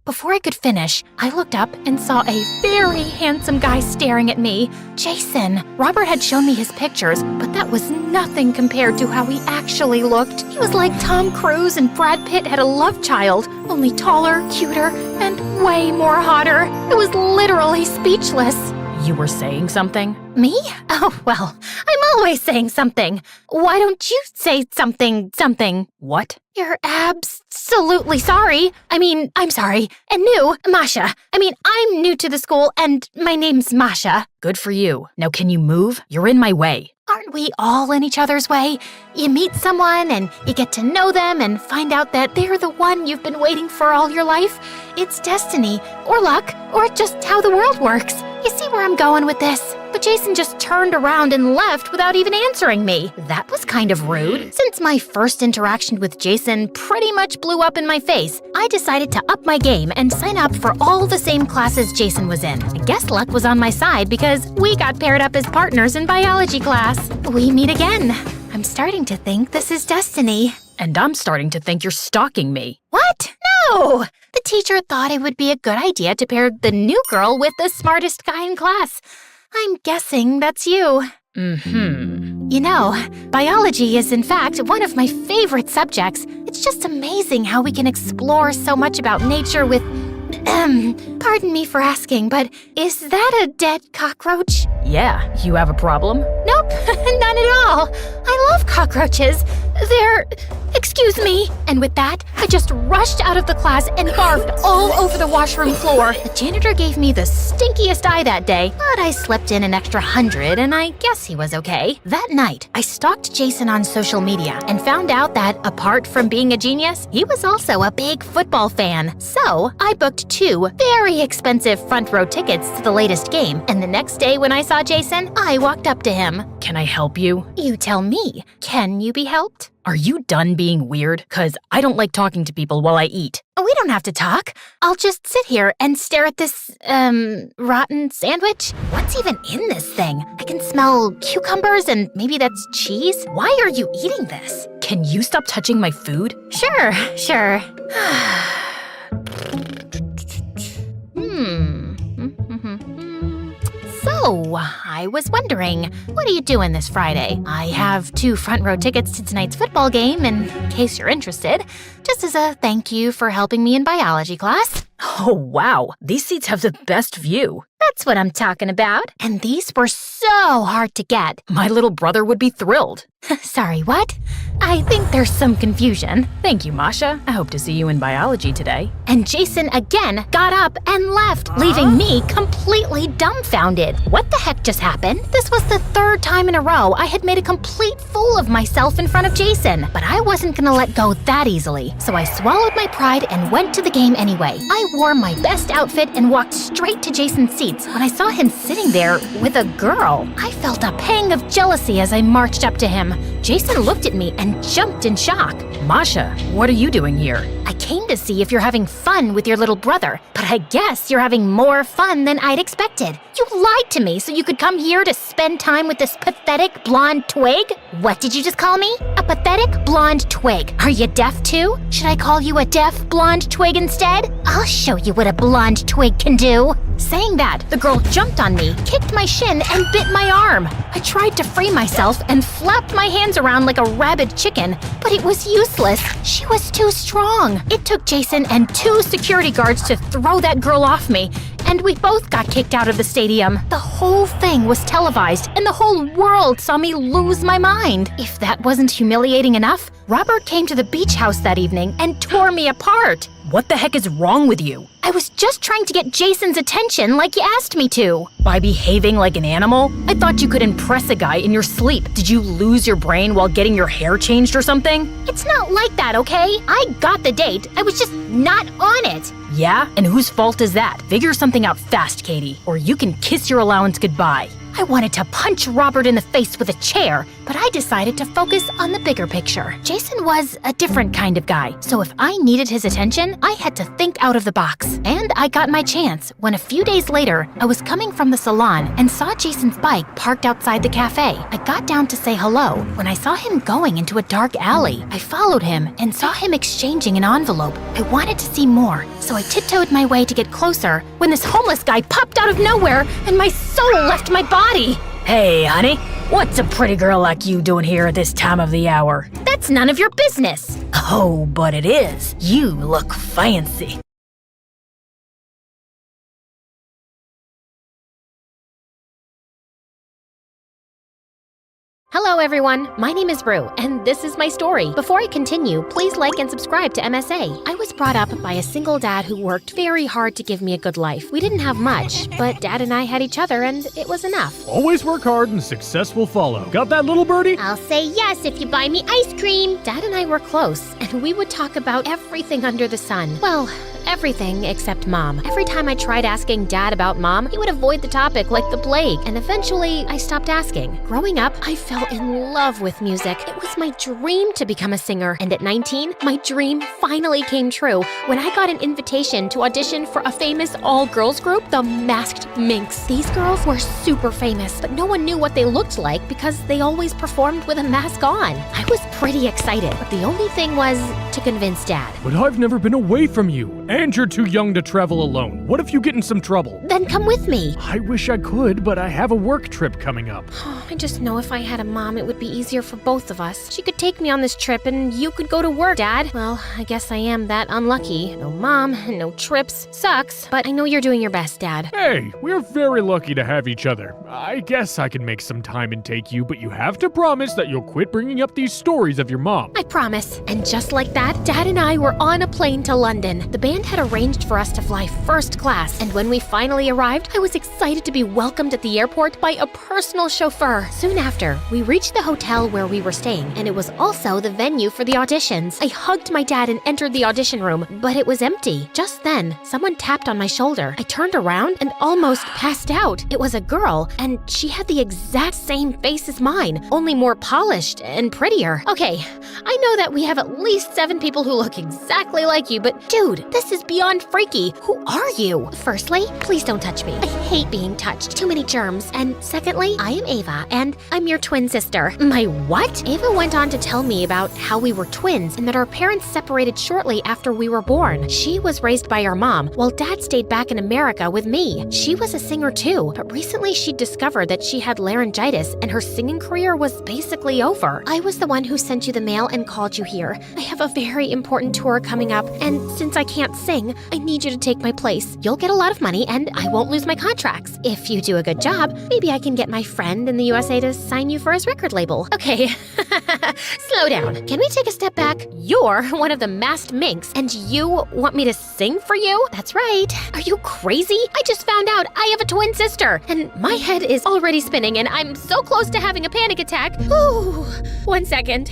Before I could finish, I looked up and saw a very handsome guy staring at me. Jason. Robert had shown me his pictures, but that was nothing compared to how he actually looked. He was like Tom Cruise and Brad Pitt had a love child, only taller, cuter, and way more hotter. I was literally speechless. You were saying something? Me? Oh, well, I'm always saying something. Why don't you say something? What? You're absolutely sorry. I'm sorry. And new, Masha. I'm new to the school and my name's Masha. Good for you. Now can you move? You're in my way. Aren't we all in each other's way? You meet someone and you get to know them and find out that they're the one you've been waiting for all your life. It's destiny, or luck, or just how the world works. You see where I'm going with this? But Jason just turned around and left without even answering me. That was kind of rude. Since my first interaction with Jason pretty much blew up in my face, I decided to up my game and sign up for all the same classes Jason was in. I guess luck was on my side because we got paired up as partners in biology class. We meet again. I'm starting to think this is destiny. And I'm starting to think you're stalking me. What? No! The teacher thought it would be a good idea to pair the new girl with the smartest guy in class. I'm guessing that's you. Mm-hmm. You know, biology is in fact one of my favorite subjects. It's just amazing how we can explore so much about nature with... pardon me for asking, but is that a dead cockroach? Yeah, you have a problem? Nope, none at all. I love cockroaches. They're... Excuse me. And with that, I just rushed out of the class and barfed all over the washroom floor. The janitor gave me the stinkiest eye that day, but I slipped in an extra 100 and I guess he was okay. That night, I stalked Jason on social media and found out that apart from being a genius, he was also a big football fan. So I booked 2 very expensive front row tickets to the latest game. And the next day when I saw Jason, I walked up to him. Can I help you? You tell me. Can you be helped? Are you done being weird? 'Cause I don't like talking to people while I eat. We don't have to talk. I'll just sit here and stare at this, rotten sandwich. What's even in this thing? I can smell cucumbers and maybe that's cheese. Why are you eating this? Can you stop touching my food? Sure. So, I was wondering, what are you doing this Friday? I have 2 front row tickets to tonight's football game in case you're interested, just as a thank you for helping me in biology class. Oh, wow. These seats have the best view. That's what I'm talking about. And these were so hard to get. My little brother would be thrilled. Sorry, what? I think there's some confusion. Thank you, Masha. I hope to see you in biology today. And Jason again got up and left, leaving me completely dumbfounded. What the heck just happened? This was the 3rd time in a row I had made a complete fool of myself in front of Jason. But I wasn't gonna let go that easily. So I swallowed my pride and went to the game anyway. I wore my best outfit and walked straight to Jason's seats. When I saw him sitting there with a girl, I felt a pang of jealousy as I marched up to him. Jason looked at me and jumped in shock. Masha, what are you doing here? I came to see if you're having fun with your little brother, but I guess you're having more fun than I'd expected. You lied to me so you could come here to spend time with this pathetic blonde twig? What did you just call me? A pathetic blonde twig. Are you deaf too? Should I call you a deaf blonde twig instead? I'll show you what a blonde twig can do. Saying that, the girl jumped on me, kicked my shin, and bit my arm. I tried to free myself and flapped my hands around like a rabid chicken, but it was useless. She was too strong. It took Jason and 2 security guards to throw that girl off me, and we both got kicked out of the stadium. The whole thing was televised, and the whole world saw me lose my mind. If that wasn't humiliating enough, Robert came to the beach house that evening and tore me apart. What the heck is wrong with you? I was just trying to get Jason's attention like you asked me to. By behaving like an animal? I thought you could impress a guy in your sleep. Did you lose your brain while getting your hair changed or something? It's not like that, okay? I got the date. I was just not on it. Yeah? And whose fault is that? Figure something out fast, Katie, or you can kiss your allowance goodbye. I wanted to punch Robert in the face with a chair, but I decided to focus on the bigger picture. Jason was a different kind of guy, so if I needed his attention, I had to think out of the box. And I got my chance when a few days later, I was coming from the salon and saw Jason's bike parked outside the cafe. I got down to say hello when I saw him going into a dark alley. I followed him and saw him exchanging an envelope. I wanted to see more, so I tiptoed my way to get closer when this homeless guy popped out of nowhere and my soul left my body. Hey, honey, what's a pretty girl like you doing here at this time of the hour? That's none of your business. Oh, but it is. You look fancy. Hello everyone, my name is Rue, and this is my story. Before I continue, please like and subscribe to MSA. I was brought up by a single dad who worked very hard to give me a good life. We didn't have much, but Dad and I had each other and it was enough. Always work hard and success will follow. Got that, little birdie? I'll say yes if you buy me ice cream. Dad and I were close, and we would talk about everything under the sun. Well, everything except Mom. Every time I tried asking Dad about Mom, he would avoid the topic like the plague, and eventually I stopped asking. Growing up, I fell in love with music. It was my dream to become a singer, and at 19, my dream finally came true when I got an invitation to audition for a famous all-girls group, the Masked Minx. These girls were super famous, but no one knew what they looked like because they always performed with a mask on. I was pretty excited, but the only thing was to convince Dad. But I've never been away from you, and you're too young to travel alone. What if you get in some trouble? Then come with me. I wish I could, but I have a work trip coming up. I just know if I had a mom, it would be easier for both of us. She could take me on this trip and you could go to work, Dad. Well, I guess I am that unlucky. No mom, no trips. Sucks, but I know you're doing your best, Dad. Hey, we're very lucky to have each other. I guess I can make some time and take you, but you have to promise that you'll quit bringing up these stories of your mom. I promise. And just like that, Dad and I were on a plane to London. The band had arranged for us to fly first class, and when we finally arrived, I was excited to be welcomed at the airport by a personal chauffeur. Soon after, we reached the hotel where we were staying, and it was also the venue for the auditions. I hugged my dad and entered the audition room, but it was empty. Just then, someone tapped on my shoulder. I turned around and almost passed out. It was a girl, and she had the exact same face as mine, only more polished and prettier. Okay, I know that we have at least 7 people who look exactly like you, but dude, this is beyond freaky. Who are you? Firstly, please don't touch me. I hate being touched. Too many germs. And secondly, I am Ava, and I'm your twin sister. My what? Ava went on to tell me about how we were twins and that our parents separated shortly after we were born. She was raised by our mom, while Dad stayed back in America with me. She was a singer too, but recently she discovered that she had laryngitis and her singing career was basically over. I was the one who sent you the mail and called you here. I have a very important tour coming up, and since I can't sing, I need you to take my place. You'll get a lot of money and I won't lose my contracts. If you do a good job, maybe I can get my friend in the USA to sign you for his record label. Okay, slow down. Can we take a step back? You're one of the Masked Minx, and you want me to sing for you? That's right. Are you crazy? I just found out I have a twin sister, and my head is already spinning, and I'm so close to having a panic attack. Ooh, 1 second.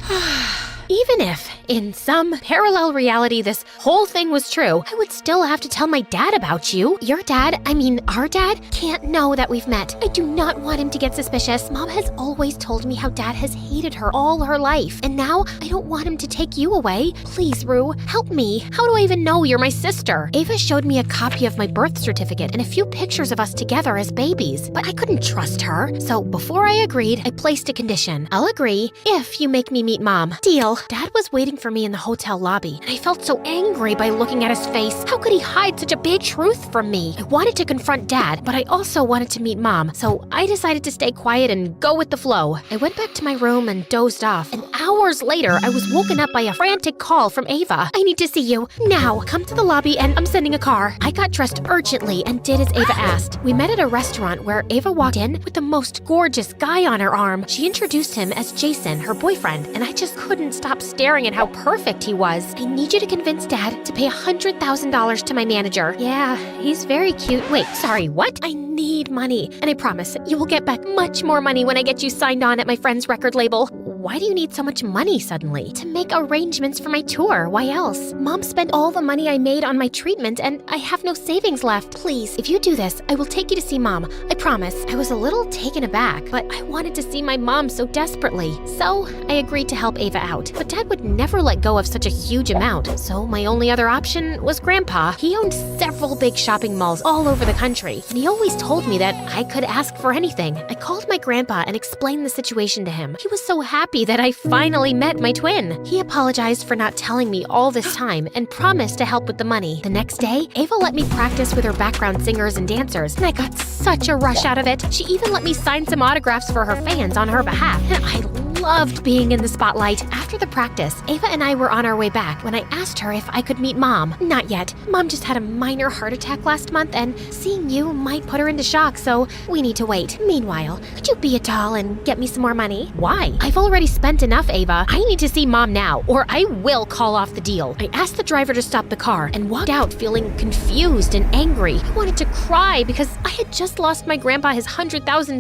Even if, in some parallel reality, this whole thing was true, I would still have to tell my dad about you. Your dad, our dad, can't know that we've met. I do not want him to get suspicious. Mom has always told me how Dad has hated her all her life, and now I don't want him to take you away. Please, Rue, help me. How do I even know you're my sister? Ava showed me a copy of my birth certificate and a few pictures of us together as babies, but I couldn't trust her. So before I agreed, I placed a condition. I'll agree if you make me meet Mom. Deal. Dad was waiting for me in the hotel lobby, and I felt so angry by looking at his face. How could he hide such a big truth from me? I wanted to confront Dad, but I also wanted to meet Mom, so I decided to stay quiet and go with the flow. I went back to my room and dozed off, and hours later, I was woken up by a frantic call from Ava. I need to see you. Now, come to the lobby and I'm sending a car. I got dressed urgently and did as Ava asked. We met at a restaurant where Ava walked in with the most gorgeous guy on her arm. She introduced him as Jason, her boyfriend, and I just couldn't stop staring at how perfect he was. I need you to convince Dad to pay $100,000 to my manager. Yeah, he's very cute. Wait, sorry, what? I need money, and I promise you will get back much more money when I get you signed on at my friend's record label. Why do you need so much money suddenly? To make arrangements for my tour. Why else? Mom spent all the money I made on my treatment, and I have no savings left. Please, if you do this, I will take you to see Mom. I promise. I was a little taken aback, but I wanted to see my mom so desperately. So I agreed to help Ava out. But Dad would never let go of such a huge amount, so my only other option was Grandpa. He owned several big shopping malls all over the country, and he always told me that I could ask for anything. I called my grandpa and explained the situation to him. He was so happy that I finally met my twin. He apologized for not telling me all this time and promised to help with the money. The next day, Ava let me practice with her background singers and dancers, and I got such a rush out of it. She even let me sign some autographs for her fans on her behalf, and I loved being in the spotlight. After the practice, Ava and I were on our way back when I asked her if I could meet Mom. Not yet. Mom just had a minor heart attack last month, and seeing you might put her into shock, so we need to wait. Meanwhile, could you be a doll and get me some more money? Why? I've already spent enough, Ava. I need to see Mom now, or I will call off the deal. I asked the driver to stop the car and walked out feeling confused and angry. I wanted to cry because I had just lost my grandpa his $100,000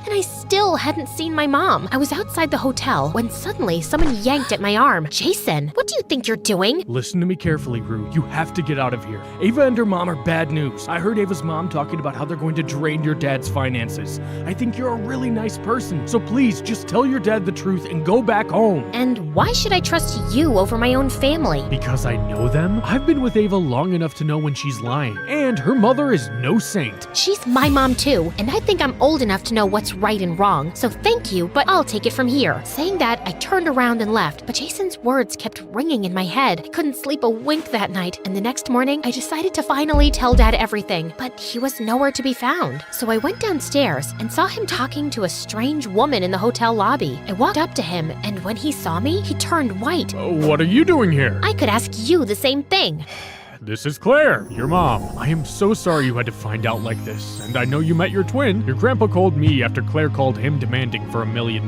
and I still hadn't seen my mom. I was outside the hotel when suddenly someone yanked at my arm. Jason, what do you think you're doing? Listen to me carefully, Rue. You have to get out of here. Ava and her mom are bad news. I heard Ava's mom talking about how they're going to drain your dad's finances. I think you're a really nice person, so please just tell your dad the truth and go back home. And why should I trust you over my own family? Because I know them. I've been with Ava long enough to know when she's lying, and her mother is no saint. She's my mom too, and I think I'm old enough to know what's right and wrong, so thank you, but I'll take it from here. Saying that, I turned around and left, but Jason's words kept ringing in my head. I couldn't sleep a wink that night, and the next morning, I decided to finally tell Dad everything, but he was nowhere to be found. So I went downstairs and saw him talking to a strange woman in the hotel lobby. I walked up to him, and when he saw me, he turned white. What are you doing here? I could ask you the same thing. This is Claire, your mom. I am so sorry you had to find out like this, and I know you met your twin. Your grandpa called me after Claire called him demanding for $1 million.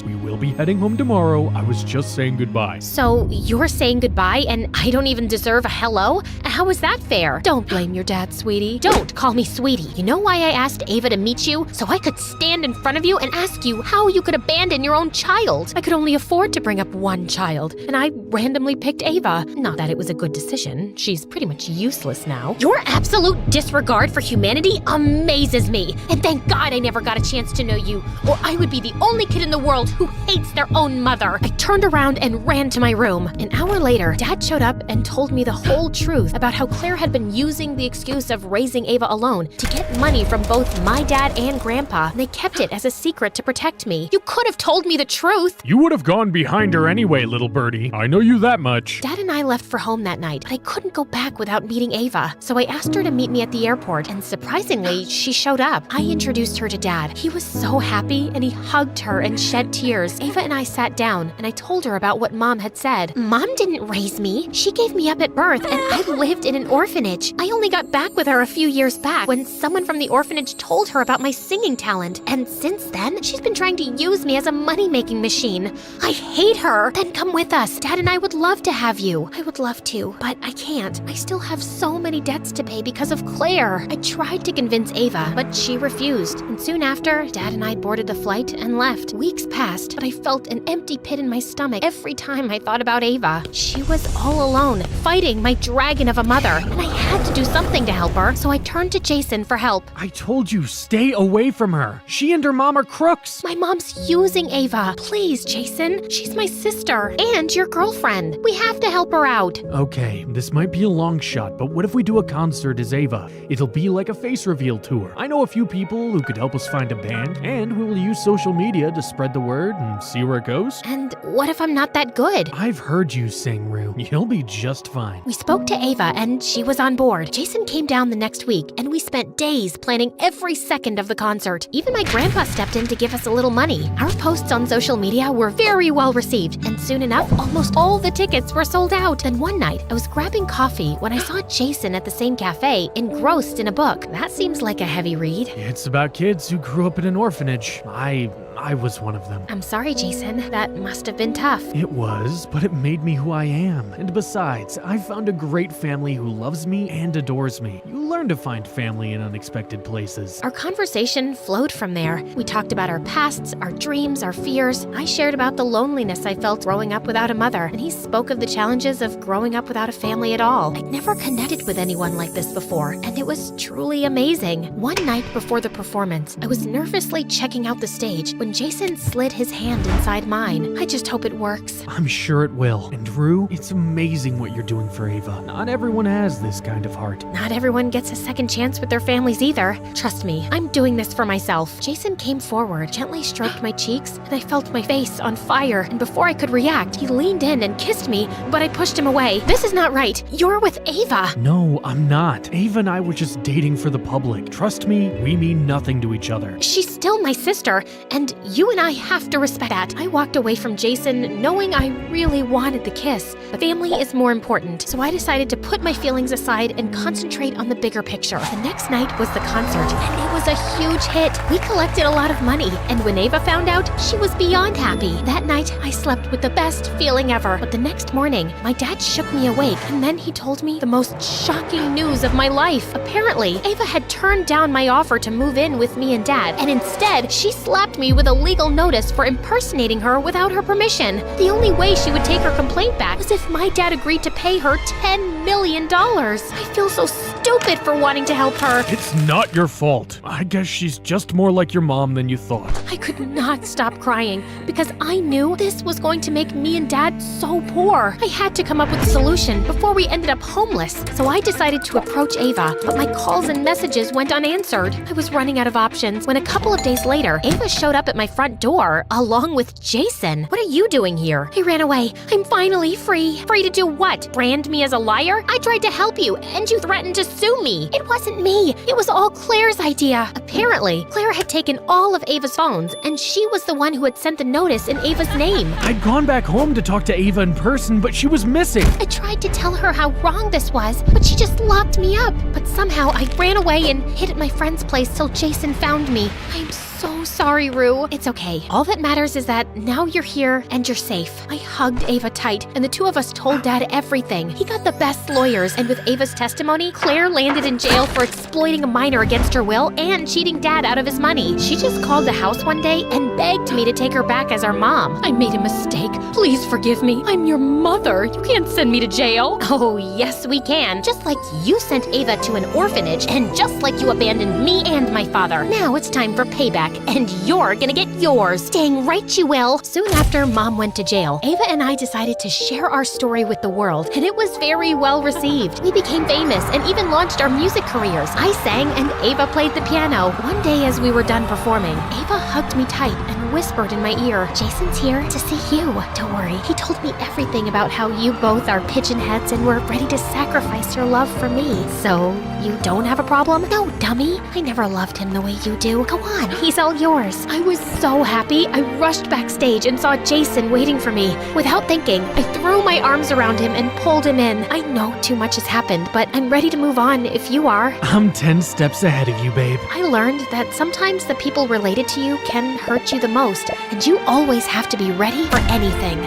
We will be heading home tomorrow. I was just saying goodbye. So you're saying goodbye and I don't even deserve a hello? How is that fair? Don't blame your dad, sweetie. Don't call me sweetie. You know why I asked Ava to meet you? So I could stand in front of you and ask you how you could abandon your own child. I could only afford to bring up one child, and I randomly picked Ava. Not that it was a good decision. She's pretty much useless now. Your absolute disregard for humanity amazes me. And thank God I never got a chance to know you, or I would be the only kid in the world who hates their own mother. I turned around and ran to my room. An hour later, Dad showed up and told me the whole truth about how Claire had been using the excuse of raising Ava alone to get money from both my dad and Grandpa. And they kept it as a secret to protect me. You could have told me the truth. You would have gone behind her anyway, little birdie. I know you that much. Dad and I left for home that night, but I couldn't go back without meeting Ava. So I asked her to meet me at the airport, and surprisingly, she showed up. I introduced her to Dad. He was so happy, and he hugged her and shed tears. Ava and I sat down, and I told her about what Mom had said. Mom didn't raise me. She gave me up at birth, and I lived in an orphanage. I only got back with her a few years back when someone from the orphanage told her about my singing talent. And since then, she's been trying to use me as a money-making machine. I hate her. Then come with us. Dad and I would love to have you. I would love to, but I can't. I still have so many debts to pay because of Claire. I tried to convince Ava, but she refused. And soon after, Dad and I boarded the flight and left. Weeks passed, but I felt an empty pit in my stomach every time I thought about Ava. She was all alone, fighting my dragon of a mother, and I had to do something to help her, so I turned to Jason for help. I told you, stay away from her. She and her mom are crooks. My mom's using Ava. Please, Jason. She's my sister and your girlfriend. We have to help her out. Okay, this might be a long shot, but what if we do a concert as Ava? It'll be like a face reveal tour. I know a few people who could help us find a band, and we will use social media to spread the word and see where it goes. And what if I'm not that good? I've heard you sing, Rue. You'll be just fine. We spoke to Ava, and she was on board. Jason came down the next week, and we spent days planning every second of the concert. Even my grandpa stepped in to give us a little money. Our posts on social media were very well received, and soon enough, almost all the tickets were sold out. Then one night, I was grabbing coffee when I saw Jason at the same cafe, engrossed in a book. That seems like a heavy read. It's about kids who grew up in an orphanage. I was one of them. I'm sorry, Jason. That must have been tough. It was, but it made me who I am. And besides, I found a great family who loves me and adores me. You learn to find family in unexpected places. Our conversation flowed from there. We talked about our pasts, our dreams, our fears. I shared about the loneliness I felt growing up without a mother, and he spoke of the challenges of growing up without a family at all. I'd never connected with anyone like this before, and it was truly amazing. One night before the performance, I was nervously checking out the stage when Jason slid his hand inside mine. I just hope it works. I'm sure it will. And Rue, it's amazing what you're doing for Ava. Not everyone has this kind of heart. Not everyone gets a second chance with their families either. Trust me, I'm doing this for myself. Jason came forward, gently stroked my cheeks, and I felt my face on fire. And before I could react, he leaned in and kissed me, but I pushed him away. This is not right. You're with Ava. No, I'm not. Ava and I were just dating for the public. Trust me, we mean nothing to each other. She's still my sister, and You and I have to respect that. I walked away from Jason knowing I really wanted the kiss, but family is more important, so I decided to put my feelings aside and concentrate on the bigger picture. The next night was the concert, and it was a huge hit. We collected a lot of money, and when Ava found out, she was beyond happy. That night, I slept with the best feeling ever, but the next morning, my dad shook me awake, and then he told me the most shocking news of my life. Apparently, Ava had turned down my offer to move in with me and Dad, and instead, she slapped me with a legal notice for impersonating her without her permission. The only way she would take her complaint back was if my dad agreed to pay her $10 million. I feel so stupid for wanting to help her. It's not your fault. I guess she's just more like your mom than you thought. I could not stop crying because I knew this was going to make me and Dad so poor. I had to come up with a solution before we ended up homeless, so I decided to approach Ava, but my calls and messages went unanswered. I was running out of options when a couple of days later, Ava showed up at my front door along with Jason. What are you doing here? I ran away. I'm finally free. Free to do what? Brand me as a liar? I tried to help you, and you threatened to sue me. It wasn't me. It was all Claire's idea. Apparently, Claire had taken all of Ava's phones, and she was the one who had sent the notice in Ava's name. I'd gone back home to talk to Ava in person, but she was missing. I tried to tell her how wrong this was, but she just locked me up. But somehow I ran away and hid at my friend's place till Jason found me. I'm so sorry, Rue. It's okay. All that matters is that now you're here and you're safe. I hugged Ava tight, and the two of us told Dad everything. He got the best lawyers, and with Ava's testimony, Claire landed in jail for exploiting a minor against her will and cheating Dad out of his money. She just called the house one day and begged me to take her back as our mom. I made a mistake. Please forgive me. I'm your mother. You can't send me to jail. Oh, yes, we can. Just like you sent Ava to an orphanage, and just like you abandoned me and my father. Now it's time for payback, and you're gonna get yours. Dang right you will. Soon after Mom went to jail, Ava and I decided to share our story with the world, and it was very well received. We became famous and even launched our music careers. I sang and Ava played the piano. One day as we were done performing, Ava hugged me tight and whispered in my ear, Jason's here to see you. Don't worry, he told me everything about how you both are pigeon heads and were ready to sacrifice your love for me. So, you don't have a problem? No, dummy. I never loved him the way you do. Go on, he's all yours. I was so happy, I rushed backstage and saw Jason waiting for me. Without thinking, I threw my arms around him and pulled him in. I know too much has happened, but I'm ready to move on if you are. I'm 10 steps ahead of you, babe. I learned that sometimes the people related to you can hurt you the most, and you always have to be ready for anything.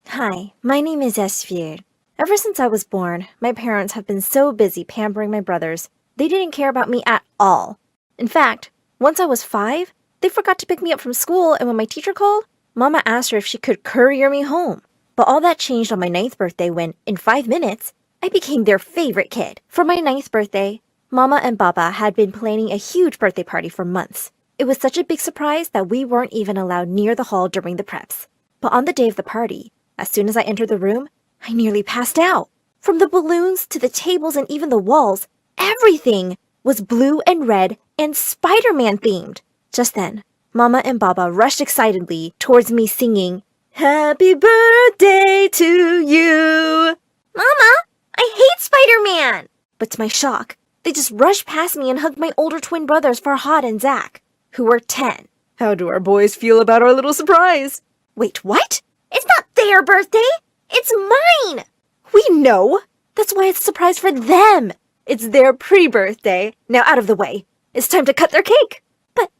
Hi, my name is Esfir. Ever since I was born, my parents have been so busy pampering my brothers, they didn't care about me at all. In fact, once I was 5, they forgot to pick me up from school, and when my teacher called, Mama asked her if she could courier me home. But all that changed on my 9th birthday when, in 5 minutes, I became their favorite kid. For my 9th birthday, Mama and Baba had been planning a huge birthday party for months. It was such a big surprise that we weren't even allowed near the hall during the preps. But on the day of the party, as soon as I entered the room, I nearly passed out. From the balloons to the tables and even the walls, everything was blue and red and Spider-Man themed. Just then, Mama and Baba rushed excitedly towards me singing, Happy birthday to you! Mama, I hate Spider-Man! But to my shock, they just rushed past me and hugged my older twin brothers Farhad and Zach, who were 10. How do our boys feel about our little surprise? Wait, what? It's not their birthday! It's mine! We know! That's why it's a surprise for them! It's their pre-birthday. Now out of the way. It's time to cut their cake! But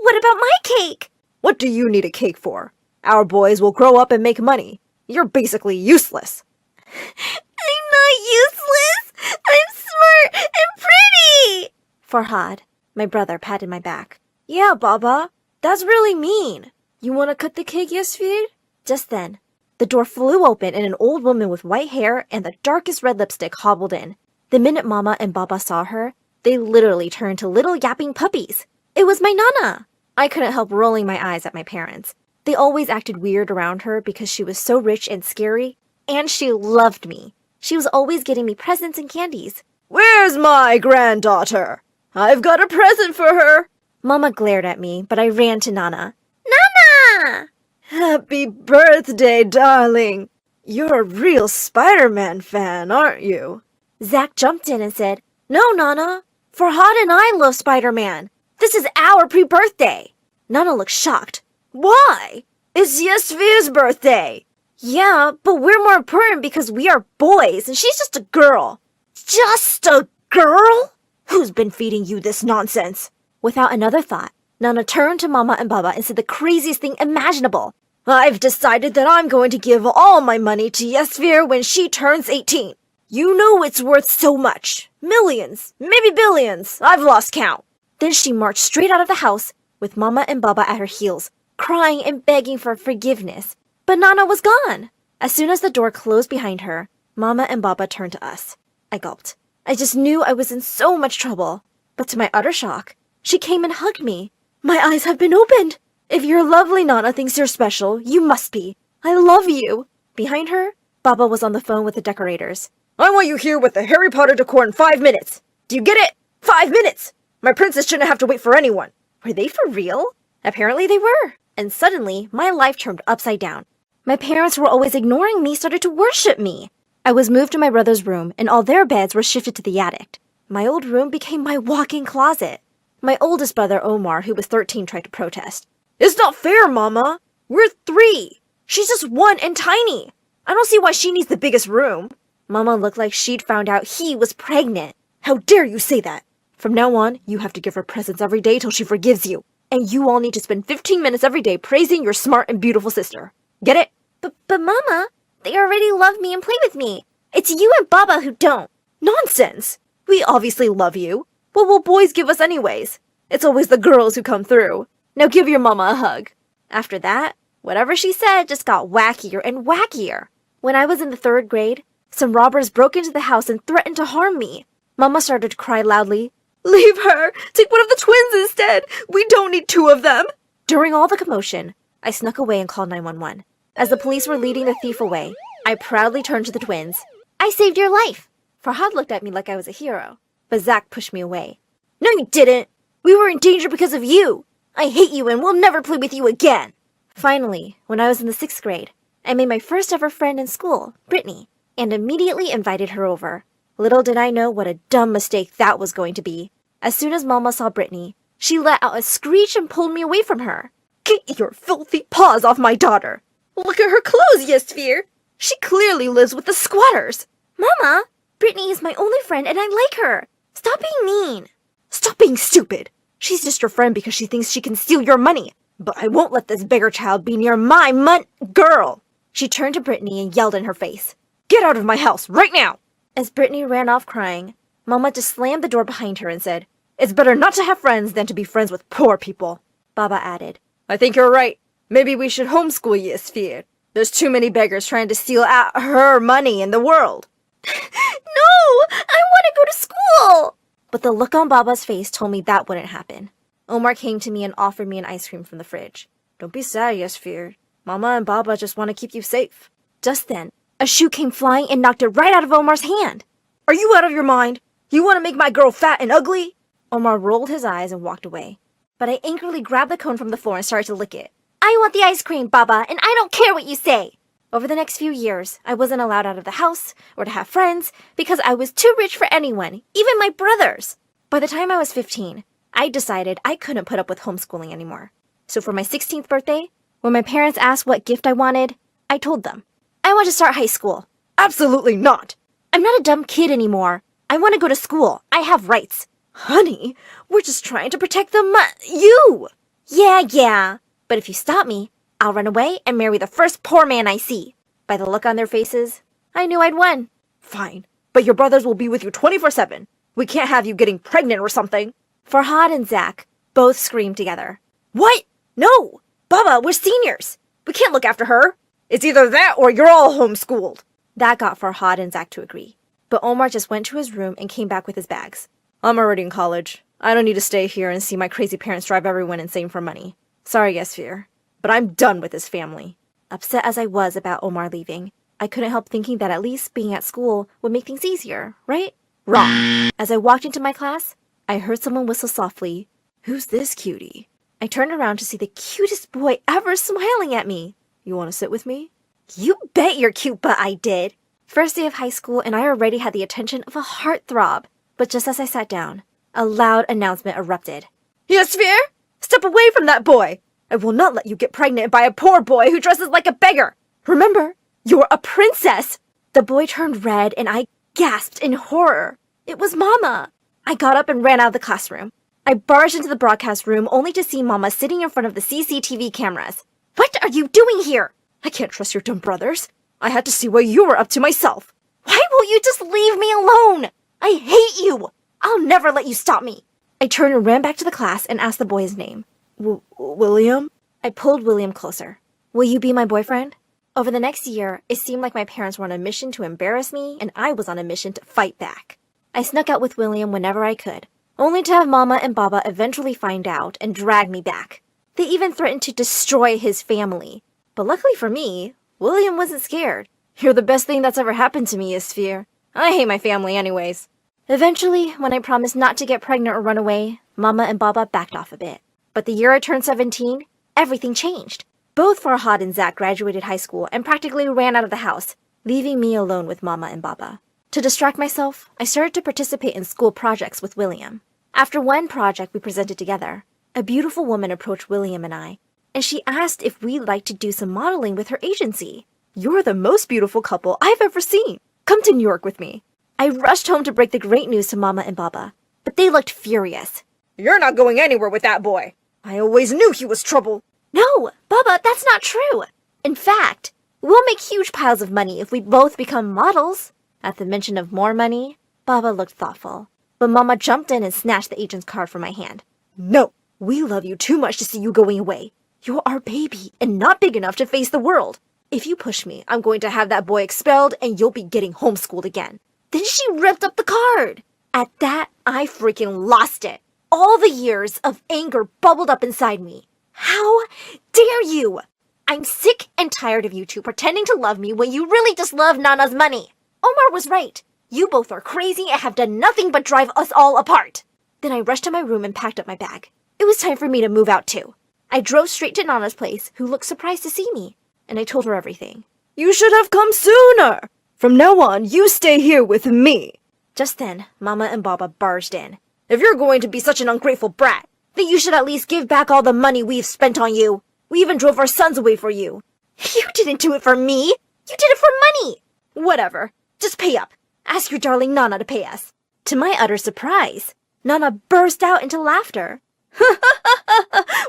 what about my cake? What do you need a cake for? Our boys will grow up and make money. You're basically useless. I'm not useless! I'm smart and pretty! Farhad, my brother, patted my back. Yeah, Baba, that's really mean. You want to cut the cake, Yasfir? Just then, the door flew open and an old woman with white hair and the darkest red lipstick hobbled in. The minute Mama and Baba saw her, they literally turned to little yapping puppies. It was my Nana! I couldn't help rolling my eyes at my parents. They always acted weird around her because she was so rich and scary, and she loved me. She was always getting me presents and candies. Where's my granddaughter? I've got a present for her! Mama glared at me, but I ran to Nana. Nana! Happy birthday, darling! You're a real Spider-Man fan, aren't you? Zach jumped in and said, "No, Nana. Farhad and I love Spider-Man. This is our pre-birthday." Nana looked shocked. "Why? It's Yasvir's birthday." "Yeah, but we're more important because we are boys and she's just a girl." "Just a girl? Who's been feeding you this nonsense?" Without another thought, Nana turned to Mama and Baba and said the craziest thing imaginable. "I've decided that I'm going to give all my money to Yasvir when she turns 18. You know it's worth so much. Millions, maybe billions. I've lost count." Then she marched straight out of the house with Mama and Baba at her heels, crying and begging for forgiveness. But Nana was gone. As soon as the door closed behind her, Mama and Baba turned to us. I gulped. I just knew I was in so much trouble. But to my utter shock, she came and hugged me. "My eyes have been opened. If your lovely Nana thinks you're special, you must be. I love you." Behind her, Baba was on the phone with the decorators. "I want you here with the Harry Potter decor in 5 minutes. Do you get it? 5 minutes! My princess shouldn't have to wait for anyone." Were they for real? Apparently they were. And suddenly, my life turned upside down. My parents were always ignoring me, started to worship me. I was moved to my brother's room, and all their beds were shifted to the attic. My old room became my walk-in closet. My oldest brother, Omar, who was 13, tried to protest. "It's not fair, Mama. We're 3. She's just 1 and tiny. I don't see why she needs the biggest room." Mama looked like she'd found out he was pregnant. "How dare you say that? From now on, you have to give her presents every day till she forgives you. And you all need to spend 15 minutes every day praising your smart and beautiful sister. Get it?" But Mama, they already love me and play with me. It's you and Baba who don't." "Nonsense. We obviously love you. What will boys give us anyways? It's always the girls who come through. Now give your Mama a hug." After that, whatever she said just got wackier and wackier. When I was in the 3rd grade, some robbers broke into the house and threatened to harm me. Mama started to cry loudly. "Leave her! Take one of the twins instead! We don't need 2 of them!" During all the commotion, I snuck away and called 911. As the police were leading the thief away, I proudly turned to the twins. "I saved your life." Farhad looked at me like I was a hero, but Zach pushed me away. "No, you didn't! We were in danger because of you! I hate you and will never play with you again!" Finally, when I was in the 6th grade, I made my first ever friend in school, Brittany, and immediately invited her over. Little did I know what a dumb mistake that was going to be. As soon as Mama saw Brittany, she let out a screech and pulled me away from her. "Get your filthy paws off my daughter! Look at her clothes, Yasvir! She clearly lives with the squatters!" "Mama, Brittany is my only friend and I like her. Stop being mean." "Stop being stupid! She's just your friend because she thinks she can steal your money. But I won't let this beggar child be near my girl!" She turned to Brittany and yelled in her face. "Get out of my house, right now!" As Brittany ran off crying, Mama just slammed the door behind her and said, "It's better not to have friends than to be friends with poor people." Baba added, "I think you're right. Maybe we should homeschool Yasvir. There's too many beggars trying to steal out her money in the world." "No! I want to go to school!" But the look on Baba's face told me that wouldn't happen. Omar came to me and offered me an ice cream from the fridge. "Don't be sad, Yasvir. Mama and Baba just want to keep you safe." Just then, a shoe came flying and knocked it right out of Omar's hand. "Are you out of your mind? You want to make my girl fat and ugly?" Omar rolled his eyes and walked away. But I angrily grabbed the cone from the floor and started to lick it. "I want the ice cream, Baba, and I don't care what you say." Over the next few years, I wasn't allowed out of the house or to have friends because I was too rich for anyone, even my brothers. By the time I was 15, I decided I couldn't put up with homeschooling anymore. So for my 16th birthday, when my parents asked what gift I wanted, I told them, "I want to start high school." "Absolutely not! I'm not a dumb kid anymore. I want to go to school. I have rights." "Honey, we're just trying to protect you." Yeah. But if you stop me, I'll run away and marry the first poor man I see." By the look on their faces, I knew I'd won. "Fine, but your brothers will be with you 24/7. We can't have you getting pregnant or something." Farhad and Zach both screamed together. "What? No! Baba, we're seniors. We can't look after her. It's either that or you're all homeschooled." That got Farhad and Zach to agree. But Omar just went to his room and came back with his bags. "I'm already in college. I don't need to stay here and see my crazy parents drive everyone insane for money. Sorry, Yasvir, but I'm done with this family." Upset as I was about Omar leaving, I couldn't help thinking that at least being at school would make things easier, right? Wrong. As I walked into my class, I heard someone whistle softly. "Who's this cutie?" I turned around to see the cutest boy ever smiling at me. "You want to sit with me?" "You bet you're cute, but I did." First day of high school, and I already had the attention of a heartthrob. But just as I sat down, a loud announcement erupted. Yasvir, step away from that boy! I will not let you get pregnant by a poor boy who dresses like a beggar! Remember, you're a princess! The boy turned red, and I gasped in horror. It was Mama! I got up and ran out of the classroom. I barged into the broadcast room only to see Mama sitting in front of the CCTV cameras. What are you doing here? I can't trust your dumb brothers. I had to see what you were up to myself. Why won't you just leave me alone? I hate you! I'll never let you stop me. I turned and ran back to the class and asked the boy his name. William? I pulled William closer. Will you be my boyfriend? Over the next year, it seemed like my parents were on a mission to embarrass me, and I was on a mission to fight back. I snuck out with William whenever I could, only to have Mama and Baba eventually find out and drag me back. They even threatened to destroy his family. But luckily for me, William wasn't scared. You're the best thing that's ever happened to me, Sphere. I hate my family anyways. Eventually, when I promised not to get pregnant or run away, Mama and Baba backed off a bit. But the year I turned 17, everything changed. Both Farhad and Zach graduated high school and practically ran out of the house, leaving me alone with Mama and Baba. To distract myself, I started to participate in school projects with William. After one project we presented together, a beautiful woman approached William and I, and she asked if we'd like to do some modeling with her agency. You're the most beautiful couple I've ever seen. Come to New York with me. I rushed home to break the great news to Mama and Baba, but they looked furious. You're not going anywhere with that boy. I always knew he was trouble. No, Baba, that's not true. In fact, we'll make huge piles of money if we both become models. At the mention of more money, Baba looked thoughtful, but Mama jumped in and snatched the agent's card from my hand. No, we love you too much to see you going away. You're our baby and not big enough to face the world. If you push me, I'm going to have that boy expelled and you'll be getting homeschooled again. Then she ripped up the card. At that, I freaking lost it. All the years of anger bubbled up inside me. How dare you? I'm sick and tired of you two pretending to love me when you really just love Nana's money. Omar was right. You both are crazy and have done nothing but drive us all apart. Then I rushed to my room and packed up my bag. It was time for me to move out too. I drove straight to Nana's place, who looked surprised to see me, and I told her everything. You should have come sooner. From now on, you stay here with me. Just then, Mama and Baba barged in. If you're going to be such an ungrateful brat, then you should at least give back all the money we've spent on you. We even drove our sons away for you. You didn't do it for me. You did it for money. Whatever. Just pay up. Ask your darling Nana to pay us. To my utter surprise, Nana burst out into laughter.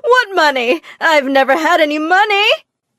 What money? I've never had any money.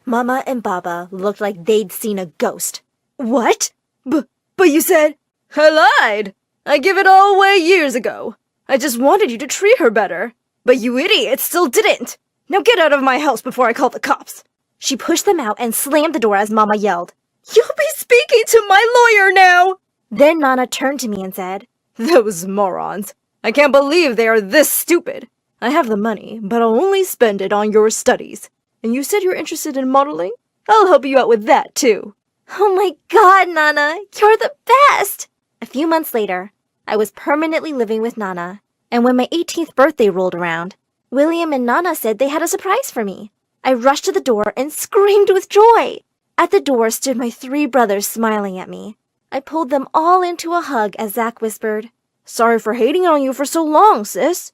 Mama and Baba looked like they'd seen a ghost. What? But you said... I lied. I gave it all away years ago. I just wanted you to treat her better. But you idiots still didn't. Now get out of my house before I call the cops. She pushed them out and slammed the door as Mama yelled, You'll be speaking to my lawyer now! Then Nana turned to me and said, Those morons. I can't believe they are this stupid. I have the money, but I'll only spend it on your studies. And you said you're interested in modeling? I'll help you out with that, too. Oh my god, Nana, you're the best! A few months later, I was permanently living with Nana, and when my 18th birthday rolled around, William and Nana said they had a surprise for me. I rushed to the door and screamed with joy. At the door stood my 3 brothers smiling at me. I pulled them all into a hug as Zach whispered, Sorry for hating on you for so long, sis.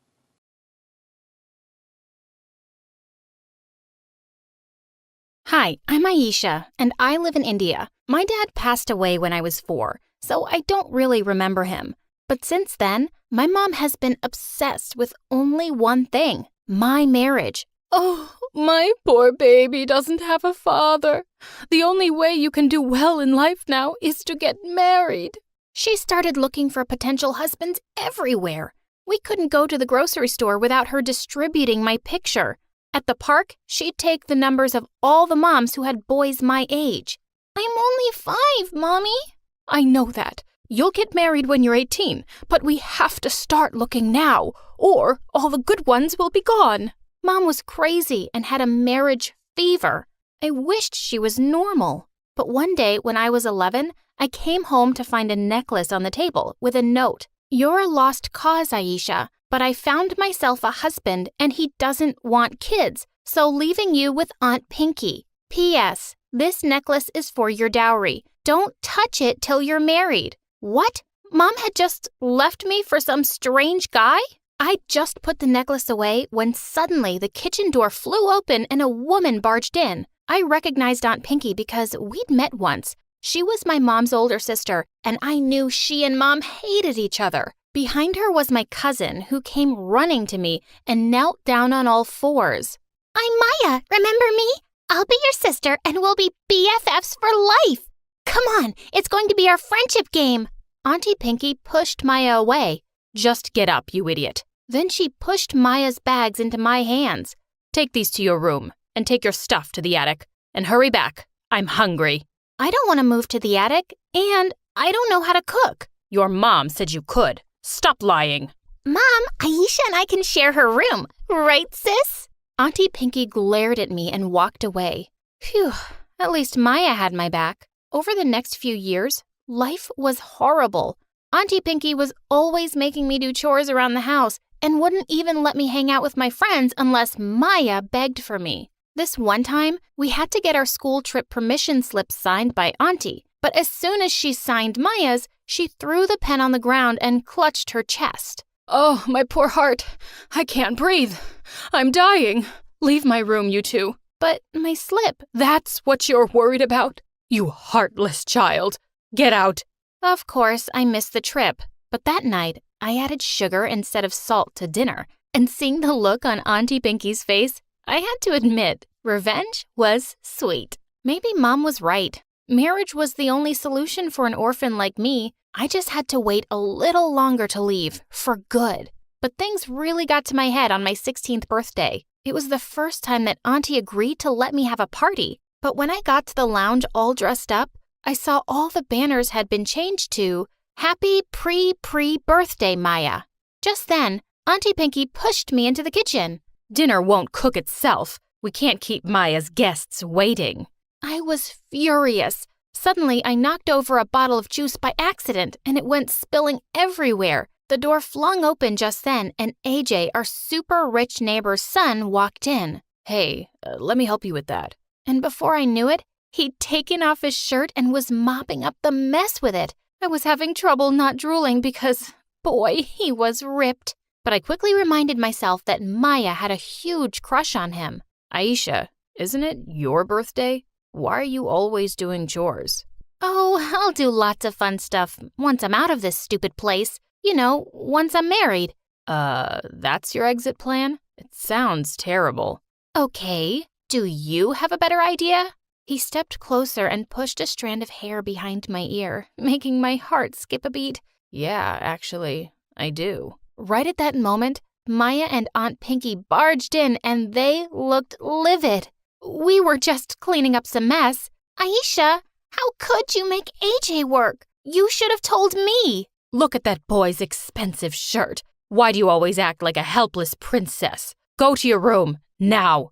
Hi, I'm Aisha, and I live in India. My dad passed away when I was 4, so I don't really remember him. But since then, my mom has been obsessed with only one thing, my marriage. Oh, my poor baby doesn't have a father. The only way you can do well in life now is to get married. She started looking for potential husbands everywhere. We couldn't go to the grocery store without her distributing my picture. At the park, she'd take the numbers of all the moms who had boys my age. I'm only 5, Mommy. I know that. You'll get married when you're 18, but we have to start looking now, or all the good ones will be gone. Mom was crazy and had a marriage fever. I wished she was normal. But one day when I was 11, I came home to find a necklace on the table with a note. You're a lost cause, Aisha, but I found myself a husband and he doesn't want kids, so leaving you with Aunt Pinky. P.S. This necklace is for your dowry. don't touch it till you're married. What? Mom had just left me for some strange guy? I just put the necklace away when suddenly the kitchen door flew open and a woman barged in. I recognized Aunt Pinky because we'd met once. She was my mom's older sister, and I knew she and Mom hated each other. Behind her was my cousin, who came running to me and knelt down on all fours. I'm Maya, remember me? I'll be your sister and we'll be BFFs for life. Come on, it's going to be our friendship game. Auntie Pinky pushed Maya away. Just get up, you idiot. Then she pushed Maya's bags into my hands. Take these to your room and take your stuff to the attic. And hurry back. I'm hungry. I don't want to move to the attic, and I don't know how to cook. Your mom said you could. Stop lying. Mom, Aisha and I can share her room. Right, sis? Auntie Pinky glared at me and walked away. Phew, at least Maya had my back. Over the next few years, life was horrible. Auntie Pinky was always making me do chores around the house and wouldn't even let me hang out with my friends unless Maya begged for me. This one time, we had to get our school trip permission slips signed by Auntie, but as soon as she signed Maya's, she threw the pen on the ground and clutched her chest. Oh, my poor heart. I can't breathe. I'm dying. Leave my room, you two. But my slip. That's what you're worried about? You heartless child. Get out. Of course, I missed the trip, but that night, I added sugar instead of salt to dinner, and seeing the look on Auntie Pinky's face, I had to admit, revenge was sweet. Maybe Mom was right. Marriage was the only solution for an orphan like me. I just had to wait a little longer to leave, for good. But things really got to my head on my 16th birthday. It was the first time that Auntie agreed to let me have a party. But when I got to the lounge all dressed up, I saw all the banners had been changed to Happy Pre-Birthday, Maya. Just then, Auntie Pinky pushed me into the kitchen. Dinner won't cook itself. We can't keep Maya's guests waiting. I was furious. Suddenly, I knocked over a bottle of juice by accident, and it went spilling everywhere. The door flung open just then, and AJ, our super rich neighbor's son, walked in. Hey, let me help you with that. And before I knew it, he'd taken off his shirt and was mopping up the mess with it. I was having trouble not drooling because, boy, he was ripped. But I quickly reminded myself that Maya had a huge crush on him. Aisha, isn't it your birthday? Why are you always doing chores? Oh, I'll do lots of fun stuff once I'm out of this stupid place. You know, once I'm married. That's your exit plan? It sounds terrible. Okay, do you have a better idea? He stepped closer and pushed a strand of hair behind my ear, making my heart skip a beat. Yeah, actually, I do. Right at that moment, Maya and Aunt Pinky barged in and they looked livid. We were just cleaning up some mess. Aisha, how could you make AJ work? You should have told me. Look at that boy's expensive shirt. Why do you always act like a helpless princess? Go to your room, now.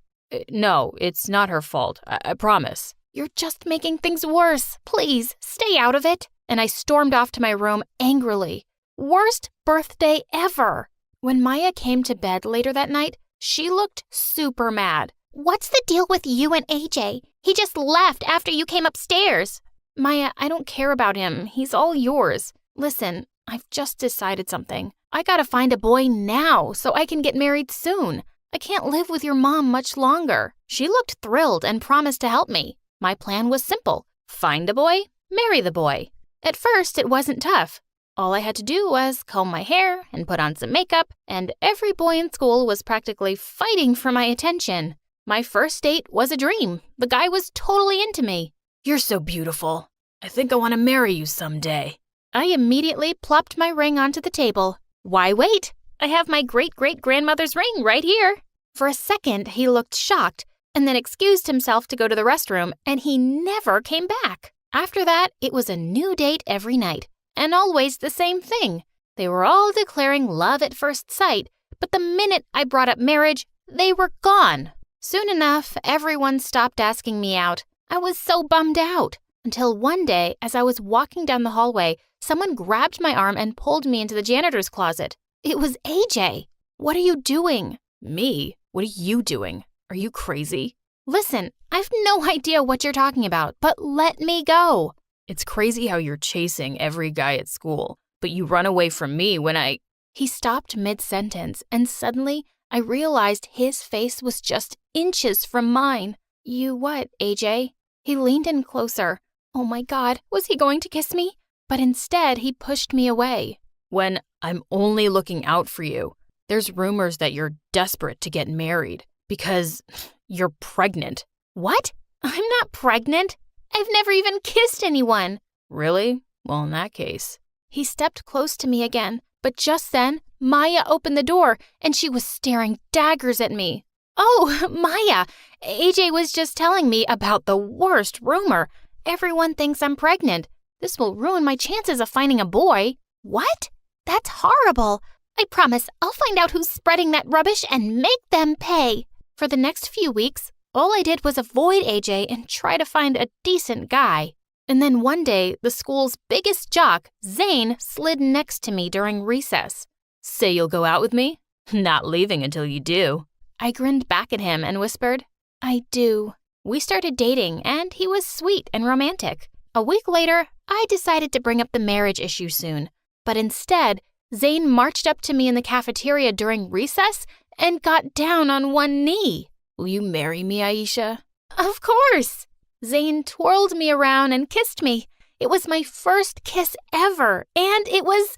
No, it's not her fault. I promise. You're just making things worse. Please, stay out of it. And I stormed off to my room angrily. Worst birthday ever. When Maya came to bed later that night, she looked super mad. What's the deal with you and AJ? He just left after you came upstairs. Maya, I don't care about him. He's all yours. Listen, I've just decided something. I gotta find a boy now so I can get married soon. I can't live with your mom much longer. She looked thrilled and promised to help me. My plan was simple. Find a boy, marry the boy. At first, it wasn't tough. All I had to do was comb my hair and put on some makeup, and every boy in school was practically fighting for my attention. My first date was a dream. The guy was totally into me. You're so beautiful. I think I want to marry you someday. I immediately plopped my ring onto the table. Why wait? I have my great-great-grandmother's ring right here. For a second, he looked shocked and then excused himself to go to the restroom, and he never came back. After that, it was a new date every night, and always the same thing. They were all declaring love at first sight, but the minute I brought up marriage, they were gone. Soon enough, everyone stopped asking me out. I was so bummed out. Until one day, as I was walking down the hallway, someone grabbed my arm and pulled me into the janitor's closet. It was AJ. What are you doing? Me? What are you doing? Are you crazy? Listen, I've no idea what you're talking about, but let me go. It's crazy how you're chasing every guy at school, but you run away from me when I... He stopped mid-sentence, and suddenly I realized his face was just inches from mine. You what, AJ? He leaned in closer. Oh my God, was he going to kiss me? But instead, he pushed me away. When I'm only looking out for you. There's rumors that you're desperate to get married because you're pregnant. What? I'm not pregnant. I've never even kissed anyone. Really? Well, in that case. He stepped close to me again, but just then, Maya opened the door and she was staring daggers at me. Oh, Maya, AJ was just telling me about the worst rumor. Everyone thinks I'm pregnant. This will ruin my chances of finding a boy. What? That's horrible. I promise I'll find out who's spreading that rubbish and make them pay. For the next few weeks, all I did was avoid AJ and try to find a decent guy. And then one day, the school's biggest jock, Zane, slid next to me during recess. Say you'll go out with me? Not leaving until you do. I grinned back at him and whispered, I do. We started dating, and he was sweet and romantic. A week later, I decided to bring up the marriage issue soon. But instead, Zane marched up to me in the cafeteria during recess and got down on one knee. Will you marry me, Aisha? Of course! Zane twirled me around and kissed me. It was my first kiss ever, and it was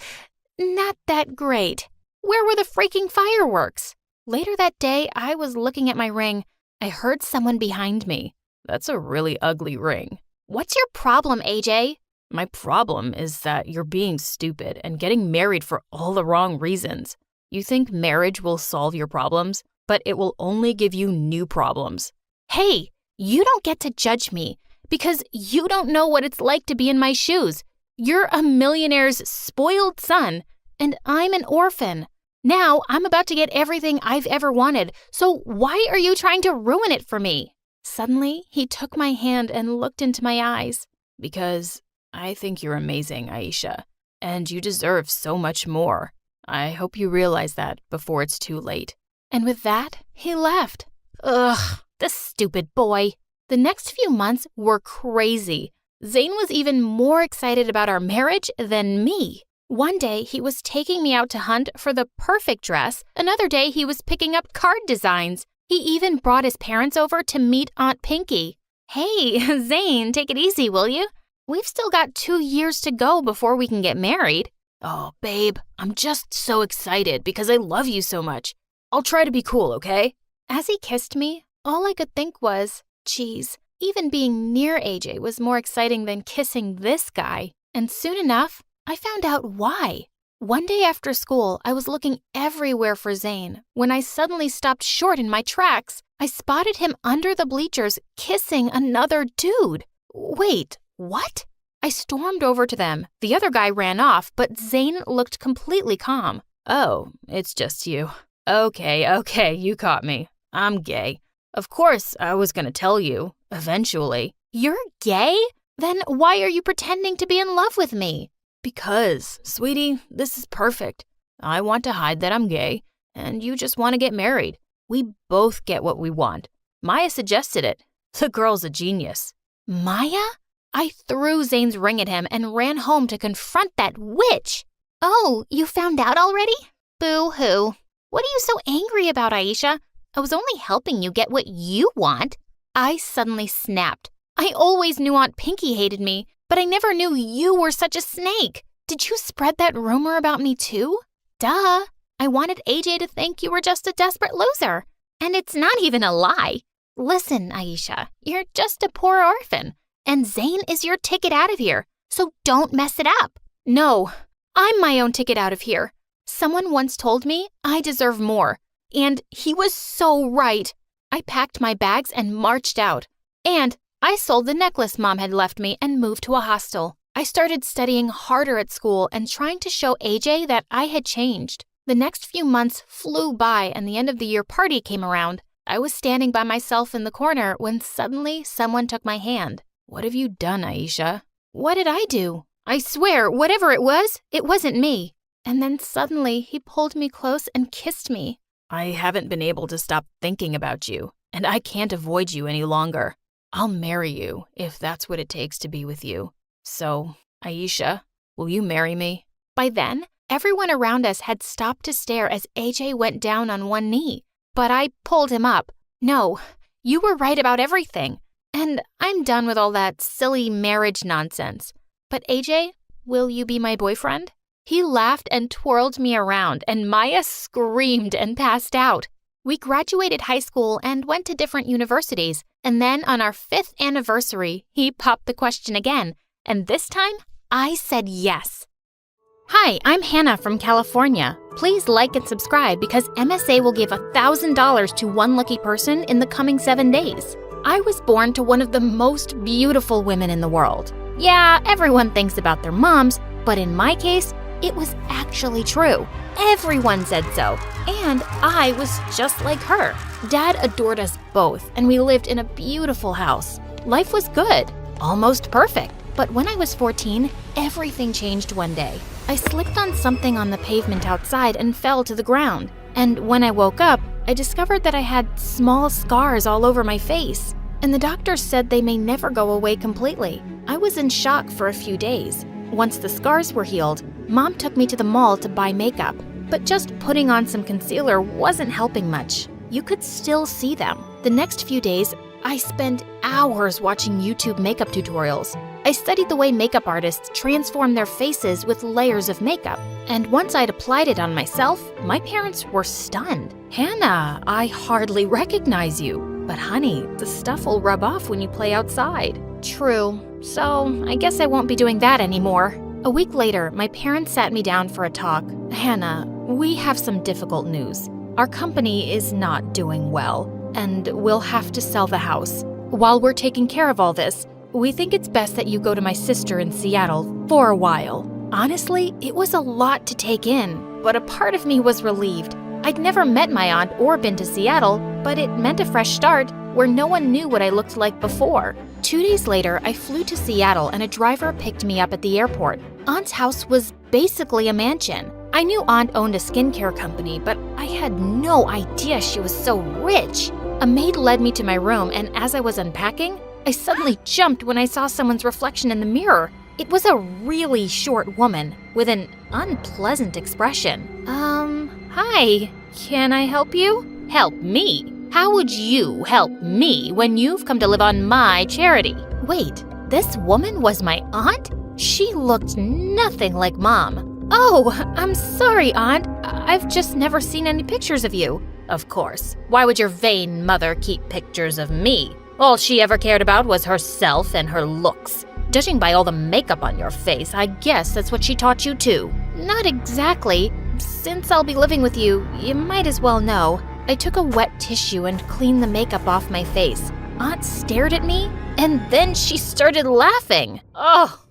not that great. Where were the freaking fireworks? Later that day, I was looking at my ring. I heard someone behind me. That's a really ugly ring. What's your problem, AJ? My problem is that you're being stupid and getting married for all the wrong reasons. You think marriage will solve your problems, but it will only give you new problems. Hey, you don't get to judge me because you don't know what it's like to be in my shoes. You're a millionaire's spoiled son, and I'm an orphan. Now I'm about to get everything I've ever wanted, so why are you trying to ruin it for me? Suddenly, he took my hand and looked into my eyes. Because I think you're amazing, Aisha, and you deserve so much more. I hope you realize that before it's too late. And with that, he left. Ugh, the stupid boy. The next few months were crazy. Zane was even more excited about our marriage than me. One day, he was taking me out to hunt for the perfect dress. Another day, he was picking up card designs. He even brought his parents over to meet Aunt Pinky. Hey, Zane, take it easy, will you? We've still got 2 years to go before we can get married. Oh, babe, I'm just so excited because I love you so much. I'll try to be cool, okay? As he kissed me, all I could think was, geez, even being near AJ was more exciting than kissing this guy. And soon enough, I found out why. One day after school, I was looking everywhere for Zane when I suddenly stopped short in my tracks. I spotted him under the bleachers kissing another dude. Wait, what? I stormed over to them. The other guy ran off, but Zane looked completely calm. Oh, it's just you. Okay, you caught me. I'm gay. Of course, I was gonna tell you, eventually. You're gay? Then why are you pretending to be in love with me? Because, sweetie, this is perfect. I want to hide that I'm gay, and you just want to get married. We both get what we want. Maya suggested it. The girl's a genius. Maya? I threw Zane's ring at him and ran home to confront that witch. Oh, you found out already? Boo-hoo. What are you so angry about, Aisha? I was only helping you get what you want. I suddenly snapped. I always knew Aunt Pinky hated me, but I never knew you were such a snake. Did you spread that rumor about me too? Duh. I wanted AJ to think you were just a desperate loser. And it's not even a lie. Listen, Aisha, you're just a poor orphan, and Zane is your ticket out of here, so don't mess it up. No, I'm my own ticket out of here. Someone once told me I deserve more, and he was so right. I packed my bags and marched out. And I sold the necklace Mom had left me and moved to a hostel. I started studying harder at school and trying to show AJ that I had changed. The next few months flew by and the end of the year party came around. I was standing by myself in the corner when suddenly someone took my hand. What have you done, Aisha? What did I do? I swear, whatever it wasn't me. And then suddenly he pulled me close and kissed me. I haven't been able to stop thinking about you, and I can't avoid you any longer. I'll marry you if that's what it takes to be with you. So, Aisha, will you marry me? By then, everyone around us had stopped to stare as AJ went down on one knee. But I pulled him up. No, you were right about everything. And I'm done with all that silly marriage nonsense. But AJ, will you be my boyfriend? He laughed and twirled me around, and Maya screamed and passed out. We graduated high school and went to different universities, and then on our 5th anniversary, he popped the question again, and this time, I said yes. Hi, I'm Hannah from California. Please like and subscribe because MSA will give $1,000 to one lucky person in the coming 7 days. I was born to one of the most beautiful women in the world. Yeah, everyone thinks about their moms, but in my case, it was actually true. Everyone said so, and I was just like her. Dad adored us both, and we lived in a beautiful house. Life was good, almost perfect. But when I was 14, everything changed one day. I slipped on something on the pavement outside and fell to the ground. And when I woke up, I discovered that I had small scars all over my face. And the doctors said they may never go away completely. I was in shock for a few days. Once the scars were healed, Mom took me to the mall to buy makeup. But just putting on some concealer wasn't helping much. You could still see them. The next few days, I spent hours watching YouTube makeup tutorials. I studied the way makeup artists transform their faces with layers of makeup. And once I'd applied it on myself, my parents were stunned. Hannah, I hardly recognize you. But honey, the stuff will rub off when you play outside. True. So I guess I won't be doing that anymore. A week later, my parents sat me down for a talk. Hannah, we have some difficult news. Our company is not doing well, and we'll have to sell the house. While we're taking care of all this, we think it's best that you go to my sister in Seattle for a while. Honestly, it was a lot to take in, but a part of me was relieved. I'd never met my aunt or been to Seattle, but it meant a fresh start where no one knew what I looked like before. 2 days later, I flew to Seattle and a driver picked me up at the airport. Aunt's house was basically a mansion. I knew Aunt owned a skincare company, but I had no idea she was so rich. A maid led me to my room, and as I was unpacking, I suddenly jumped when I saw someone's reflection in the mirror. It was a really short woman with an unpleasant expression. Hi, can I help you? Help me? How would you help me when you've come to live on my charity? Wait, this woman was my aunt? She looked nothing like Mom. Oh, I'm sorry, Aunt. I've just never seen any pictures of you. Of course. Why would your vain mother keep pictures of me? All she ever cared about was herself and her looks. Judging by all the makeup on your face, I guess that's what she taught you too. Not exactly. Since I'll be living with you, you might as well know. I took a wet tissue and cleaned the makeup off my face. Aunt stared at me, and then she started laughing. Oh,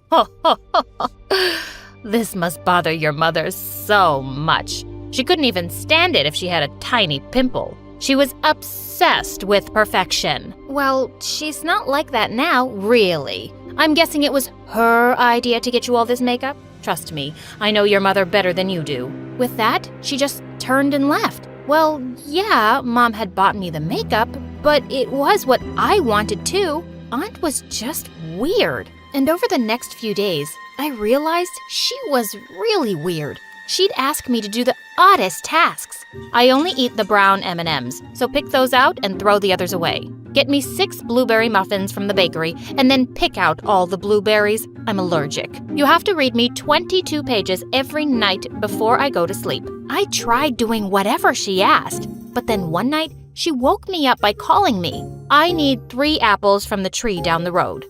this must bother your mother so much. She couldn't even stand it if she had a tiny pimple. She was obsessed with perfection. Well, she's not like that now, really. I'm guessing it was her idea to get you all this makeup. Trust me, I know your mother better than you do. With that, she just turned and left. Well, yeah, Mom had bought me the makeup, but it was what I wanted too. Aunt was just weird. And over the next few days, I realized she was really weird. She'd ask me to do the oddest tasks. I only eat the brown M&Ms, so pick those out and throw the others away. Get me 6 blueberry muffins from the bakery and then pick out all the blueberries. I'm allergic. You have to read me 22 pages every night before I go to sleep. I tried doing whatever she asked, but then one night she woke me up by calling me. I need 3 apples from the tree down the road.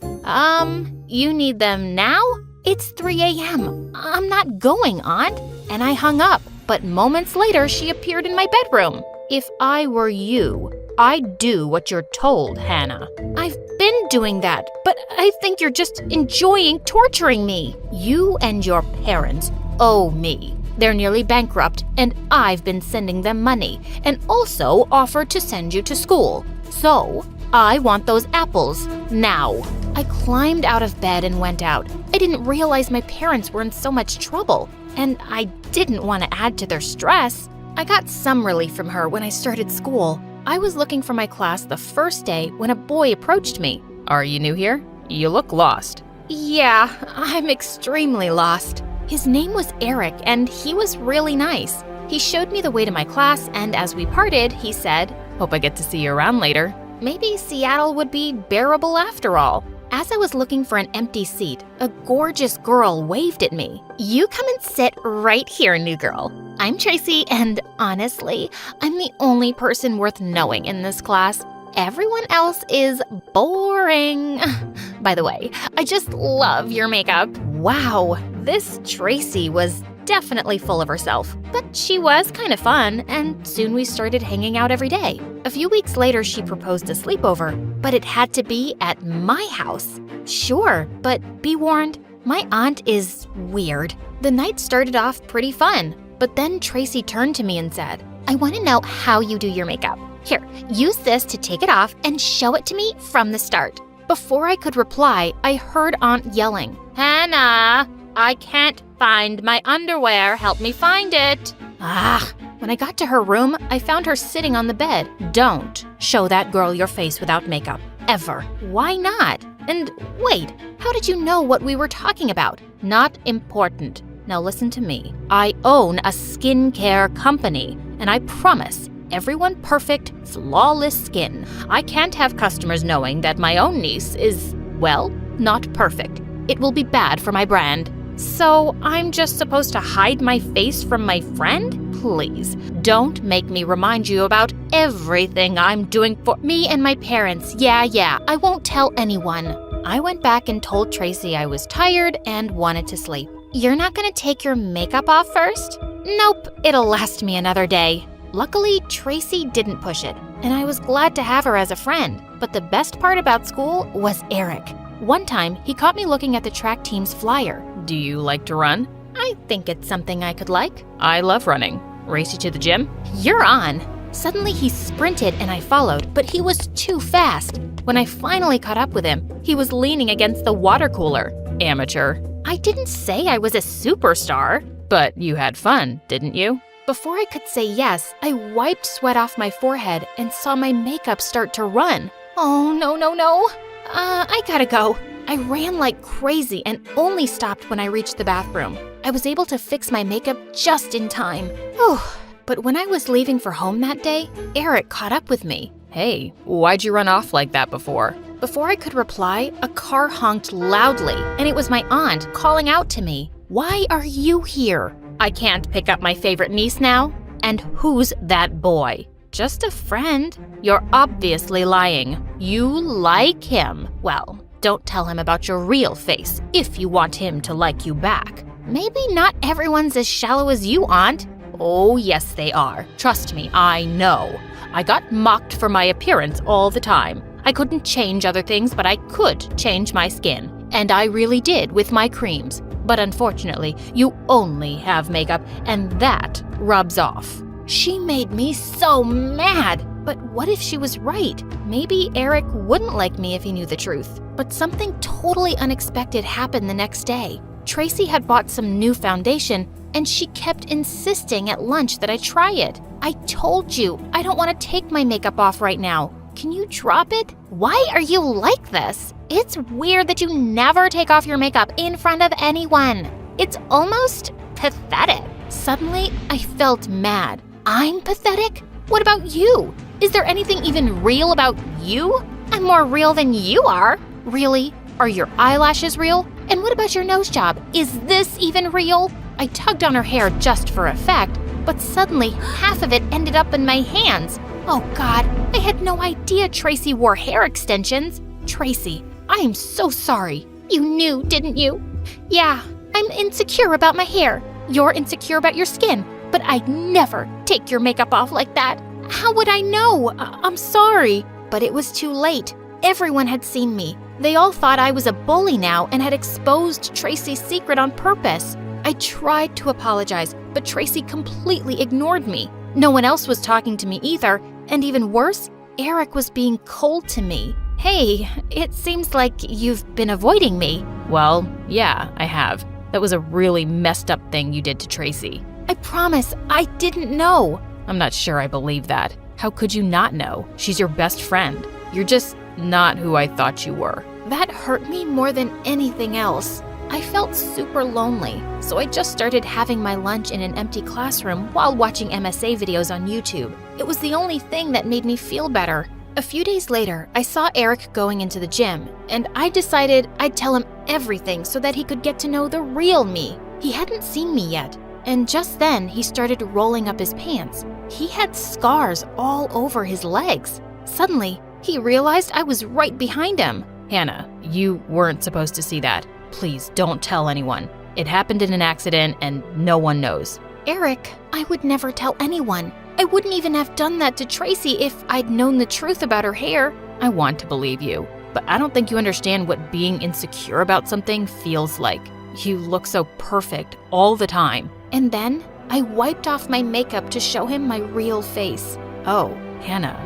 You need them now? It's 3 a.m. I'm not going, Aunt. And I hung up, but moments later she appeared in my bedroom. If I were you, I'd do what you're told, Hannah. I've been doing that, but I think you're just enjoying torturing me. You and your parents owe me. They're nearly bankrupt, and I've been sending them money, and also offered to send you to school. So, I want those apples now. I climbed out of bed and went out. I didn't realize my parents were in so much trouble, and I didn't want to add to their stress. I got some relief from her when I started school. I was looking for my class the first day when a boy approached me. Are you new here? You look lost. Yeah, I'm extremely lost. His name was Eric, and he was really nice. He showed me the way to my class, and as we parted, he said, "Hope I get to see you around later." Maybe Seattle would be bearable after all. As I was looking for an empty seat, a gorgeous girl waved at me. "You come and sit right here, new girl. I'm Tracy, and honestly, I'm the only person worth knowing in this class. Everyone else is boring. By the way, I just love your makeup." Wow, this Tracy was definitely full of herself, but she was kind of fun, and soon we started hanging out every day. A few weeks later, she proposed a sleepover, but it had to be at my house. Sure, but be warned, my aunt is weird. The night started off pretty fun, but then Tracy turned to me and said, "I want to know how you do your makeup. Here, use this to take it off and show it to me from the start." Before I could reply, I heard Aunt yelling, "Hannah, I can't find my underwear. Help me find it." When I got to her room, I found her sitting on the bed. "Don't show that girl your face without makeup. Ever." "Why not? And wait, how did you know what we were talking about?" "Not important. Now listen to me. I own a skincare company, and I promise everyone perfect, flawless skin. I can't have customers knowing that my own niece is, well, not perfect. It will be bad for my brand." "So I'm just supposed to hide my face from my friend? Please, don't make me remind you about everything I'm doing for me and my parents. Yeah, I won't tell anyone." I went back and told Tracy I was tired and wanted to sleep. "You're not gonna take your makeup off first?" "Nope, it'll last me another day." Luckily, Tracy didn't push it, and I was glad to have her as a friend. But the best part about school was Eric. One time, he caught me looking at the track team's flyer. "Do you like to run?" "I think it's something I could like." "I love running. Race you to the gym?" "You're on." Suddenly, he sprinted and I followed, but he was too fast. When I finally caught up with him, he was leaning against the water cooler. "Amateur." "I didn't say I was a superstar." "But you had fun, didn't you?" Before I could say yes, I wiped sweat off my forehead and saw my makeup start to run. "Oh, no. I gotta go." I ran like crazy and only stopped when I reached the bathroom. I was able to fix my makeup just in time. But when I was leaving for home that day, Eric caught up with me. "Hey, why'd you run off like that before?" Before I could reply, a car honked loudly, and it was my aunt calling out to me. "Why are you here?" "I can't pick up my favorite niece now." "And who's that boy?" "Just a friend." "You're obviously lying. You like him. Well, don't tell him about your real face if you want him to like you back." "Maybe not everyone's as shallow as you, Aunt." "Oh, yes, they are. Trust me, I know. I got mocked for my appearance all the time. I couldn't change other things, but I could change my skin. And I really did with my creams. But unfortunately, you only have makeup, and that rubs off." She made me so mad. But what if she was right? Maybe Eric wouldn't like me if he knew the truth. But something totally unexpected happened the next day. Tracy had bought some new foundation, and she kept insisting at lunch that I try it. "I told you, I don't want to take my makeup off right now. Can you drop it?" "Why are you like this? It's weird that you never take off your makeup in front of anyone. It's almost pathetic." Suddenly, I felt mad. I'm pathetic? What about you? Is there anything even real about you? I'm more real than you are. Really? Are your eyelashes real? And what about your nose job? Is this even real? I tugged on her hair just for effect, but suddenly half of it ended up in my hands. Oh God, I had no idea Tracy wore hair extensions. Tracy, I am so sorry. You knew, didn't you? Yeah, I'm insecure about my hair. You're insecure about your skin, but I'd never take your makeup off like that. How would I know? I'm sorry. But it was too late. Everyone had seen me. They all thought I was a bully now and had exposed Tracy's secret on purpose. I tried to apologize, but Tracy completely ignored me. No one else was talking to me either, and even worse, Eric was being cold to me. Hey, it seems like you've been avoiding me. Well, yeah, I have. That was a really messed up thing you did to Tracy. I promise, I didn't know. I'm not sure I believe that. How could you not know? She's your best friend. You're just not who I thought you were. That hurt me more than anything else. I felt super lonely, so I just started having my lunch in an empty classroom while watching MSA videos on YouTube. It was the only thing that made me feel better. A few days later, I saw Eric going into the gym, and I decided I'd tell him everything so that he could get to know the real me. He hadn't seen me yet, and just then he started rolling up his pants. He had scars all over his legs. Suddenly, he realized I was right behind him. Hannah, you weren't supposed to see that. Please don't tell anyone. It happened in an accident and no one knows. Eric, I would never tell anyone. I wouldn't even have done that to Tracy if I'd known the truth about her hair. I want to believe you, but I don't think you understand what being insecure about something feels like. You look so perfect all the time. And then I wiped off my makeup to show him my real face. Oh, Hannah,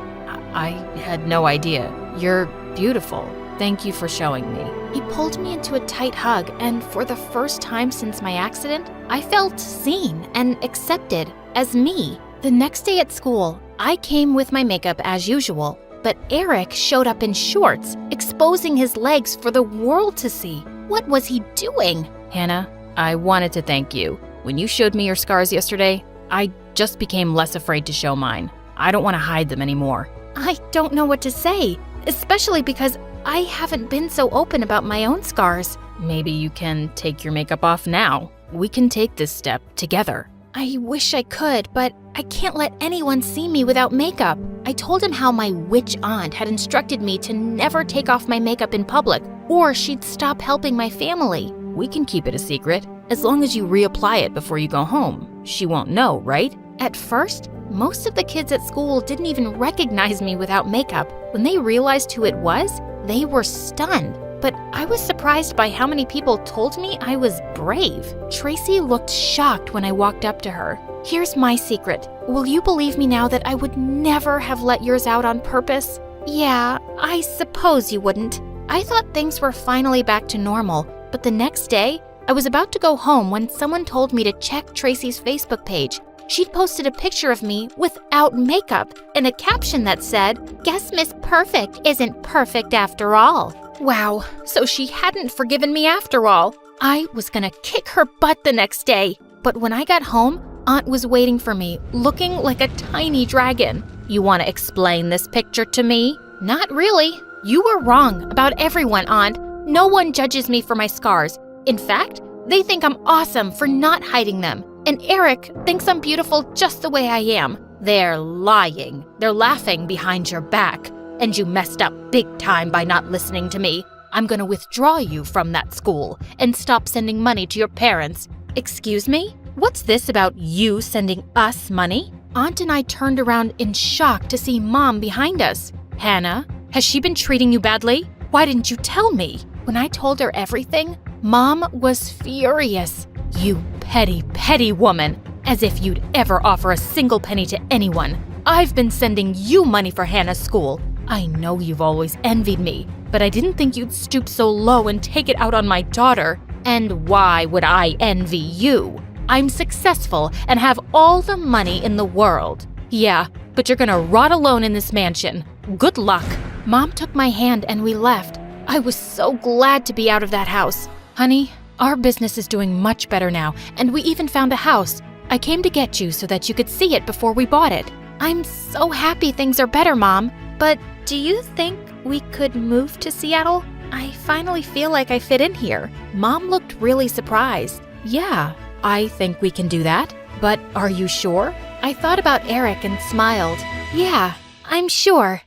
I had no idea. You're beautiful. Thank you for showing me. He pulled me into a tight hug, and for the first time since my accident, I felt seen and accepted as me. The next day at school, I came with my makeup as usual, but Eric showed up in shorts, exposing his legs for the world to see. What was he doing? Hannah, I wanted to thank you. When you showed me your scars yesterday, I just became less afraid to show mine. I don't want to hide them anymore. I don't know what to say, especially because I haven't been so open about my own scars. Maybe you can take your makeup off now. We can take this step together. I wish I could, but I can't let anyone see me without makeup. I told him how my witch aunt had instructed me to never take off my makeup in public, or she'd stop helping my family. We can keep it a secret, as long as you reapply it before you go home. She won't know, right? At first, most of the kids at school didn't even recognize me without makeup. When they realized who it was, they were stunned. But I was surprised by how many people told me I was brave. Tracy looked shocked when I walked up to her. Here's my secret. Will you believe me now that I would never have let yours out on purpose? Yeah, I suppose you wouldn't. I thought things were finally back to normal, but the next day, I was about to go home when someone told me to check Tracy's Facebook page. She'd posted a picture of me without makeup and a caption that said, "Guess Miss Perfect isn't perfect after all." Wow, so she hadn't forgiven me after all. I was gonna kick her butt the next day. But when I got home, Aunt was waiting for me, looking like a tiny dragon. You want to explain this picture to me? Not really. You were wrong about everyone, Aunt. No one judges me for my scars. In fact, they think I'm awesome for not hiding them. And Eric thinks I'm beautiful just the way I am. They're lying. They're laughing behind your back. And you messed up big time by not listening to me. I'm gonna withdraw you from that school and stop sending money to your parents. Excuse me? What's this about you sending us money? Aunt and I turned around in shock to see Mom behind us. Hannah, has she been treating you badly? Why didn't you tell me? When I told her everything, Mom was furious. You petty, petty woman. As if you'd ever offer a single penny to anyone. I've been sending you money for Hannah's school. I know you've always envied me, but I didn't think you'd stoop so low and take it out on my daughter. And why would I envy you? I'm successful and have all the money in the world. Yeah, but you're gonna rot alone in this mansion. Good luck. Mom took my hand and we left. I was so glad to be out of that house. Honey, our business is doing much better now, and we even found a house. I came to get you so that you could see it before we bought it. I'm so happy things are better, Mom. But do you think we could move to Seattle? I finally feel like I fit in here. Mom looked really surprised. Yeah, I think we can do that. But are you sure? I thought about Eric and smiled. Yeah, I'm sure.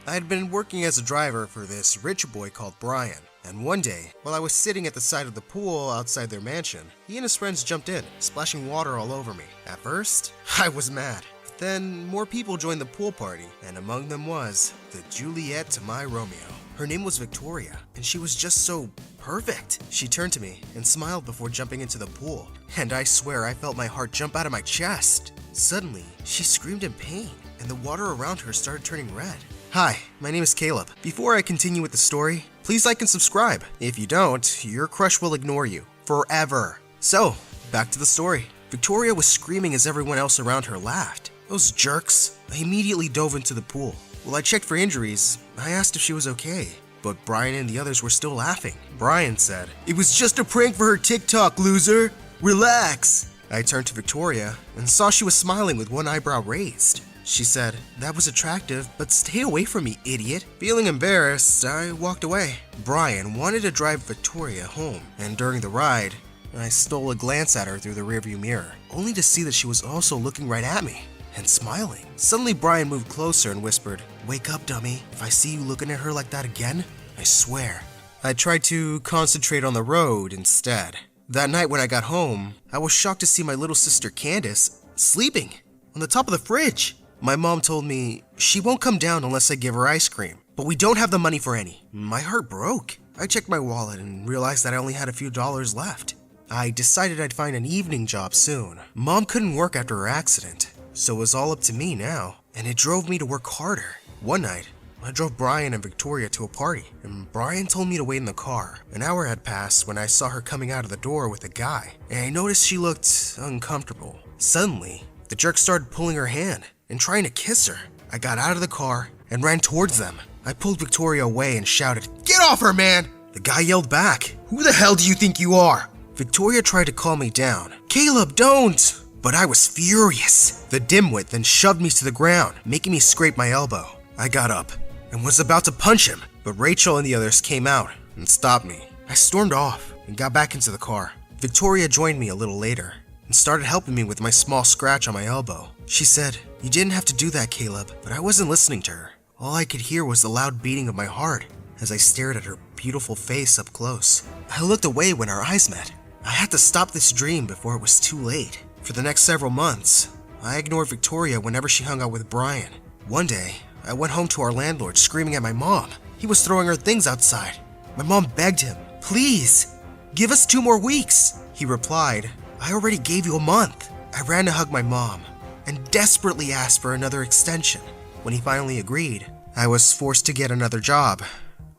I had been working as a driver for this rich boy called Brian, and one day, while I was sitting at the side of the pool outside their mansion, he and his friends jumped in, splashing water all over me. At first, I was mad. But then, more people joined the pool party, and among them was the Juliet to my Romeo. Her name was Victoria, and she was just so perfect. She turned to me and smiled before jumping into the pool, and I swear I felt my heart jump out of my chest. Suddenly, she screamed in pain, and the water around her started turning red. Hi, my name is Caleb. Before I continue with the story, please like and subscribe. If you don't, your crush will ignore you forever. So, back to the story. Victoria was screaming as everyone else around her laughed. Those jerks. I immediately dove into the pool. While I checked for injuries, I asked if she was okay, but Brian and the others were still laughing. Brian said, "It was just a prank for her TikTok, loser. Relax." I turned to Victoria and saw she was smiling with one eyebrow raised. She said, "That was attractive, but stay away from me, idiot." Feeling embarrassed, I walked away. Brian wanted to drive Victoria home, and during the ride, I stole a glance at her through the rearview mirror, only to see that she was also looking right at me and smiling. Suddenly, Brian moved closer and whispered, "Wake up, dummy. If I see you looking at her like that again, I swear." I tried to concentrate on the road instead. That night when I got home, I was shocked to see my little sister Candace sleeping on the top of the fridge. My mom told me she won't come down unless I give her ice cream, but we don't have the money for any. My heart broke. I checked my wallet and realized that I only had a few dollars left. I decided I'd find an evening job soon. Mom couldn't work after her accident, so it was all up to me now, and it drove me to work harder. One night, I drove Brian and Victoria to a party, and Brian told me to wait in the car. An hour had passed when I saw her coming out of the door with a guy, and I noticed she looked uncomfortable. Suddenly, the jerk started pulling her hand and trying to kiss her. I got out of the car and ran towards them. I pulled Victoria away and shouted, "Get off her, man!" The guy yelled back, "Who the hell do you think you are?" Victoria tried to calm me down. "Caleb, don't!" But I was furious. The dimwit then shoved me to the ground, making me scrape my elbow. I got up and was about to punch him, but Rachel and the others came out and stopped me. I stormed off and got back into the car. Victoria joined me a little later and started helping me with my small scratch on my elbow. She said, "You didn't have to do that, Caleb," but I wasn't listening to her. All I could hear was the loud beating of my heart as I stared at her beautiful face up close. I looked away when our eyes met. I had to stop this dream before it was too late. For the next several months, I ignored Victoria whenever she hung out with Brian. One day, I went home to our landlord screaming at my mom. He was throwing her things outside. My mom begged him, "Please, give us 2 more weeks." He replied, "I already gave you a month." I ran to hug my mom and desperately asked for another extension. When he finally agreed, I was forced to get another job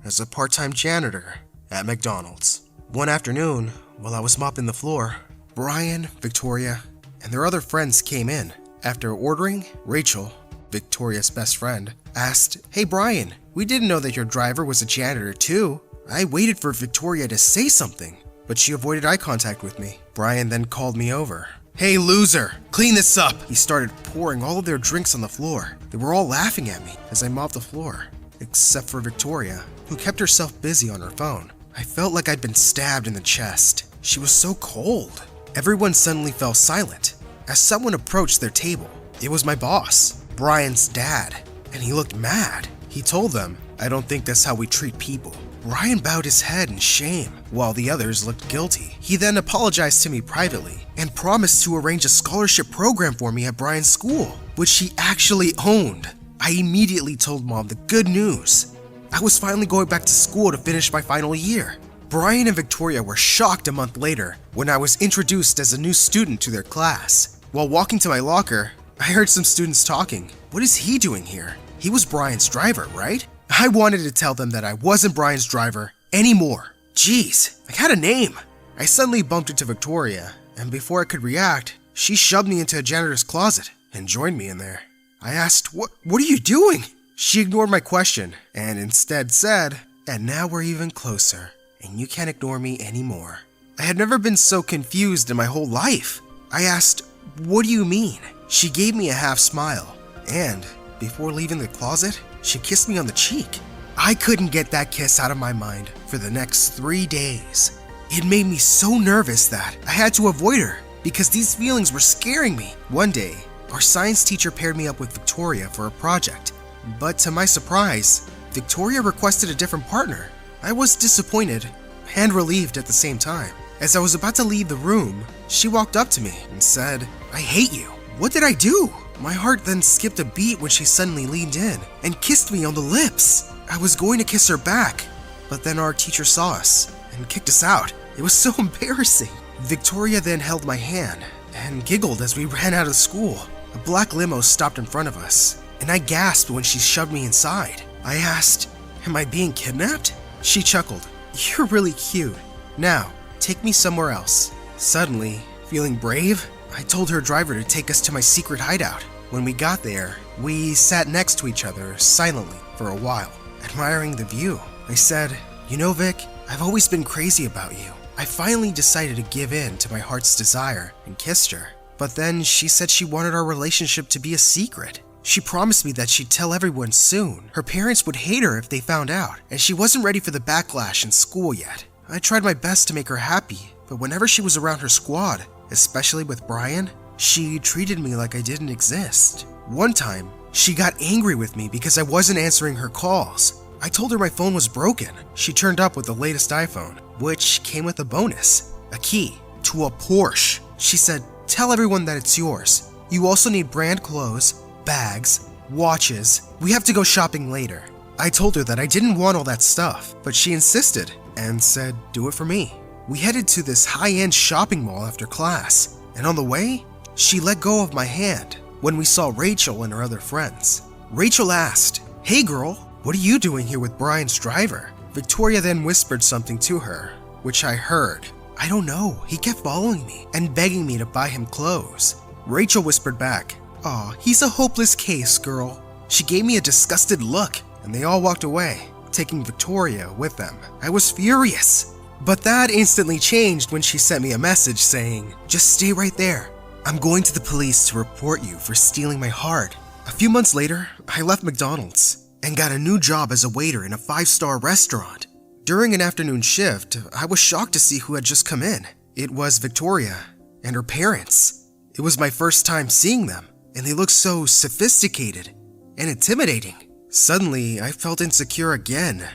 as a part-time janitor at McDonald's. One afternoon, while I was mopping the floor, Brian, Victoria, and their other friends came in. After ordering, Rachel, Victoria's best friend, asked, "Hey Brian, we didn't know that your driver was a janitor too." I waited for Victoria to say something, but she avoided eye contact with me. Brian then called me over. "Hey loser, clean this up!" He started pouring all of their drinks on the floor. They were all laughing at me as I mopped the floor, except for Victoria, who kept herself busy on her phone. I felt like I'd been stabbed in the chest. She was so cold. Everyone suddenly fell silent as someone approached their table. It was my boss, Brian's dad, and he looked mad. He told them, "I don't think that's how we treat people." Brian bowed his head in shame, while the others looked guilty. He then apologized to me privately and promised to arrange a scholarship program for me at Brian's school, which he actually owned. I immediately told Mom the good news. I was finally going back to school to finish my final year. Brian and Victoria were shocked a month later when I was introduced as a new student to their class. While walking to my locker, I heard some students talking. What is he doing here? He was Brian's driver, right? I wanted to tell them that I wasn't Brian's driver anymore. Jeez, I had a name. I suddenly bumped into Victoria, and before I could react, she shoved me into a janitor's closet and joined me in there. I asked, What are you doing?" She ignored my question and instead said, "And now we're even closer, and you can't ignore me anymore." I had never been so confused in my whole life. I asked, "What do you mean?" She gave me a half smile, and before leaving the closet, she kissed me on the cheek. I couldn't get that kiss out of my mind for the next 3 days. It made me so nervous that I had to avoid her because these feelings were scaring me. One day, our science teacher paired me up with Victoria for a project, but to my surprise, Victoria requested a different partner. I was disappointed and relieved at the same time. As I was about to leave the room, she walked up to me and said, "I hate you." What did I do? My heart then skipped a beat when she suddenly leaned in and kissed me on the lips. I was going to kiss her back, but then our teacher saw us and kicked us out. It was so embarrassing. Victoria then held my hand and giggled as we ran out of school. A black limo stopped in front of us, and I gasped when she shoved me inside. I asked, "Am I being kidnapped?" She chuckled, "You're really cute. Now, take me somewhere else." Suddenly, feeling brave, I told her driver to take us to my secret hideout. When we got there, we sat next to each other silently for a while, admiring the view. I said, "You know, Vic, I've always been crazy about you." I finally decided to give in to my heart's desire and kissed her. But then she said she wanted our relationship to be a secret. She promised me that she'd tell everyone soon. Her parents would hate her if they found out, and she wasn't ready for the backlash in school yet. I tried my best to make her happy, but whenever she was around her squad, especially with Brian, she treated me like I didn't exist. One time, she got angry with me because I wasn't answering her calls. I told her my phone was broken. She turned up with the latest iPhone, which came with a bonus, a key to a Porsche. She said, "Tell everyone that it's yours. You also need brand clothes, bags, watches. We have to go shopping later." I told her that I didn't want all that stuff, but she insisted and said, "Do it for me." We headed to this high-end shopping mall after class, and on the way, she let go of my hand when we saw Rachel and her other friends. Rachel asked, "Hey girl, what are you doing here with Brian's driver?" Victoria then whispered something to her, which I heard. "I don't know, he kept following me and begging me to buy him clothes." Rachel whispered back, "Aw, he's a hopeless case, girl." She gave me a disgusted look, and they all walked away, taking Victoria with them. I was furious. But that instantly changed when she sent me a message saying, "Just stay right there. I'm going to the police to report you for stealing my heart." A few months later, I left McDonald's and got a new job as a waiter in a 5-star restaurant. During an afternoon shift, I was shocked to see who had just come in. It was Victoria and her parents. It was my first time seeing them, and they looked so sophisticated and intimidating. Suddenly, I felt insecure again.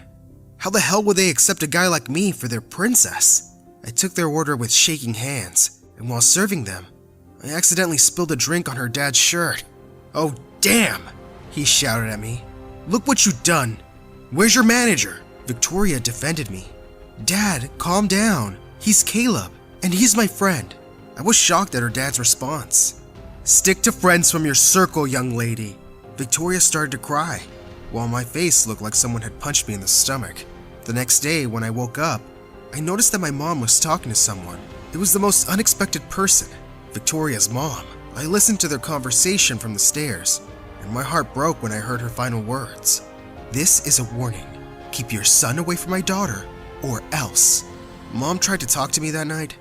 How the hell would they accept a guy like me for their princess? I took their order with shaking hands, and while serving them, I accidentally spilled a drink on her dad's shirt. "Oh, damn!" he shouted at me. "Look what you've done! Where's your manager?" Victoria defended me. "Dad, calm down. He's Caleb, and he's my friend." I was shocked at her dad's response. "Stick to friends from your circle, young lady." Victoria started to cry, while my face looked like someone had punched me in the stomach. The next day, when I woke up, I noticed that my mom was talking to someone. It was the most unexpected person, Victoria's mom. I listened to their conversation from the stairs, and my heart broke when I heard her final words. "This is a warning. Keep your son away from my daughter, or else." Mom tried to talk to me that night,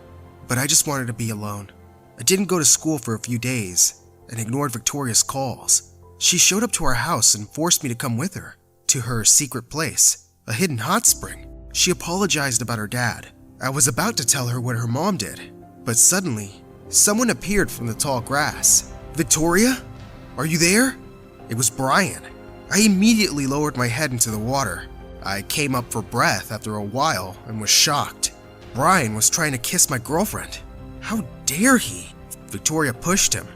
but I just wanted to be alone. I didn't go to school for a few days and ignored Victoria's calls. She showed up to our house and forced me to come with her to her secret place, a hidden hot spring. She apologized about her dad. I was about to tell her what her mom did, but suddenly, someone appeared from the tall grass. "Victoria? Are you there?" It was Brian. I immediately lowered my head into the water. I came up for breath after a while and was shocked. Brian was trying to kiss my girlfriend. How dare he? Victoria pushed him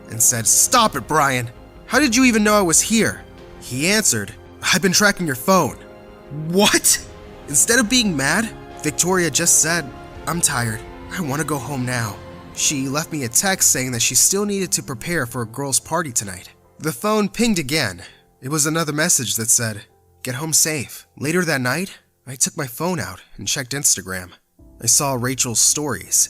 and said, "Stop it, Brian. How did you even know I was here?" He answered, "I've been tracking your phone." What? Instead of being mad, Victoria just said, "I'm tired. I want to go home now." She left me a text saying that she still needed to prepare for a girls' party tonight. The phone pinged again. It was another message that said, "Get home safe." Later that night, I took my phone out and checked Instagram. I saw Rachel's stories.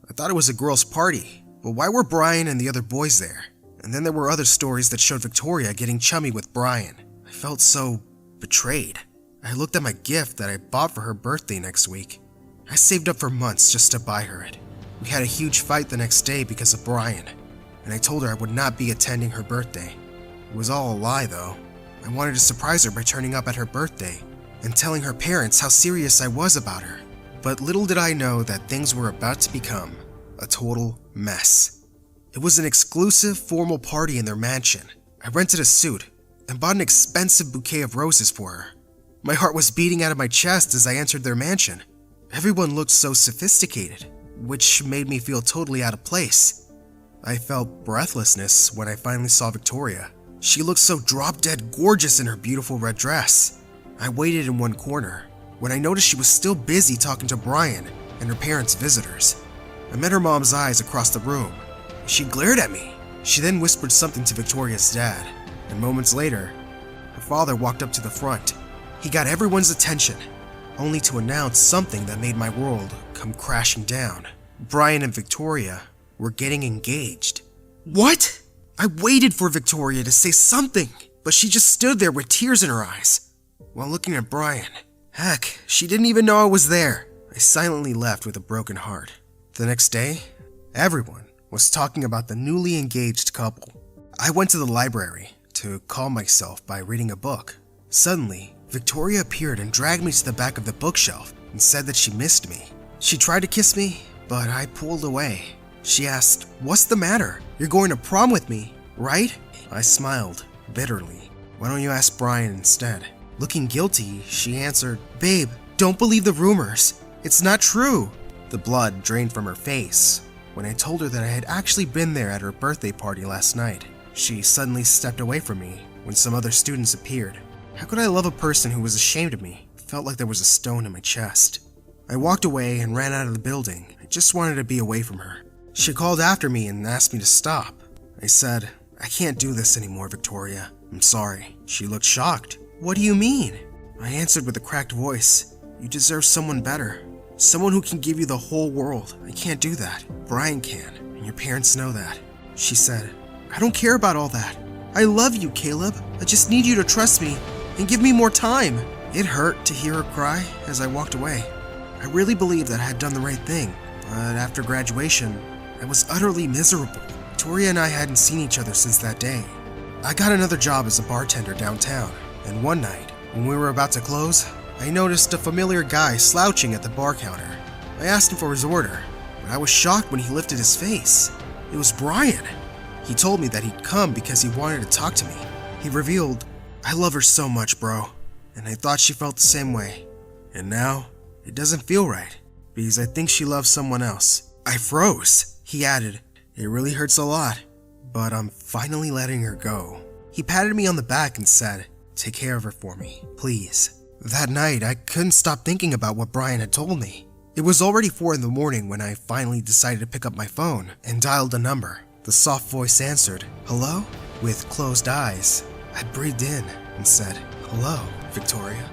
I thought it was a girls' party, but why were Brian and the other boys there? And then there were other stories that showed Victoria getting chummy with Brian. I felt so betrayed. I looked at my gift that I bought for her birthday next week. I saved up for months just to buy her it. We had a huge fight the next day because of Brian, and I told her I would not be attending her birthday. It was all a lie though. I wanted to surprise her by turning up at her birthday and telling her parents how serious I was about her. But little did I know that things were about to become a total mess. It was an exclusive, formal party in their mansion. I rented a suit and bought an expensive bouquet of roses for her. My heart was beating out of my chest as I entered their mansion. Everyone looked so sophisticated, which made me feel totally out of place. I felt breathlessness when I finally saw Victoria. She looked so drop-dead gorgeous in her beautiful red dress. I waited in one corner when I noticed she was still busy talking to Brian and her parents' visitors. I met her mom's eyes across the room. She glared at me. She then whispered something to Victoria's dad, and moments later, her father walked up to the front. He got everyone's attention, only to announce something that made my world come crashing down. Brian and Victoria were getting engaged. What? I waited for Victoria to say something, but she just stood there with tears in her eyes while looking at Brian. Heck, she didn't even know I was there. I silently left with a broken heart. The next day, everyone was talking about the newly engaged couple. I went to the library to calm myself by reading a book. Suddenly, Victoria appeared and dragged me to the back of the bookshelf and said that she missed me. She tried to kiss me, but I pulled away. She asked, "What's the matter? You're going to prom with me, right?" I smiled bitterly. "Why don't you ask Brian instead?" Looking guilty, she answered, "Babe, don't believe the rumors. It's not true." The blood drained from her face when I told her that I had actually been there at her birthday party last night. She suddenly stepped away from me when some other students appeared. How could I love a person who was ashamed of me? It felt like there was a stone in my chest. I walked away and ran out of the building. I just wanted to be away from her. She called after me and asked me to stop. I said, "I can't do this anymore, Victoria. I'm sorry." She looked shocked. "What do you mean?" I answered with a cracked voice, "You deserve someone better. Someone who can give you the whole world. I can't do that. Brian can, and your parents know that." She said, "I don't care about all that. I love you, Caleb. I just need you to trust me and give me more time." It hurt to hear her cry as I walked away. I really believed that I had done the right thing, but after graduation, I was utterly miserable. Victoria and I hadn't seen each other since that day. I got another job as a bartender downtown, and one night, when we were about to close, I noticed a familiar guy slouching at the bar counter. I asked him for his order, but I was shocked when he lifted his face. It was Brian. He told me that he'd come because he wanted to talk to me. He revealed, "I love her so much, bro," and I thought she felt the same way. And now, it doesn't feel right, because I think she loves someone else. I froze. He added, "It really hurts a lot, but I'm finally letting her go." He patted me on the back and said, "Take care of her for me, please." That night, I couldn't stop thinking about what Brian had told me. It was already 4 in the morning when I finally decided to pick up my phone and dialed the number. The soft voice answered, "Hello?" With closed eyes, I breathed in and said, "Hello, Victoria."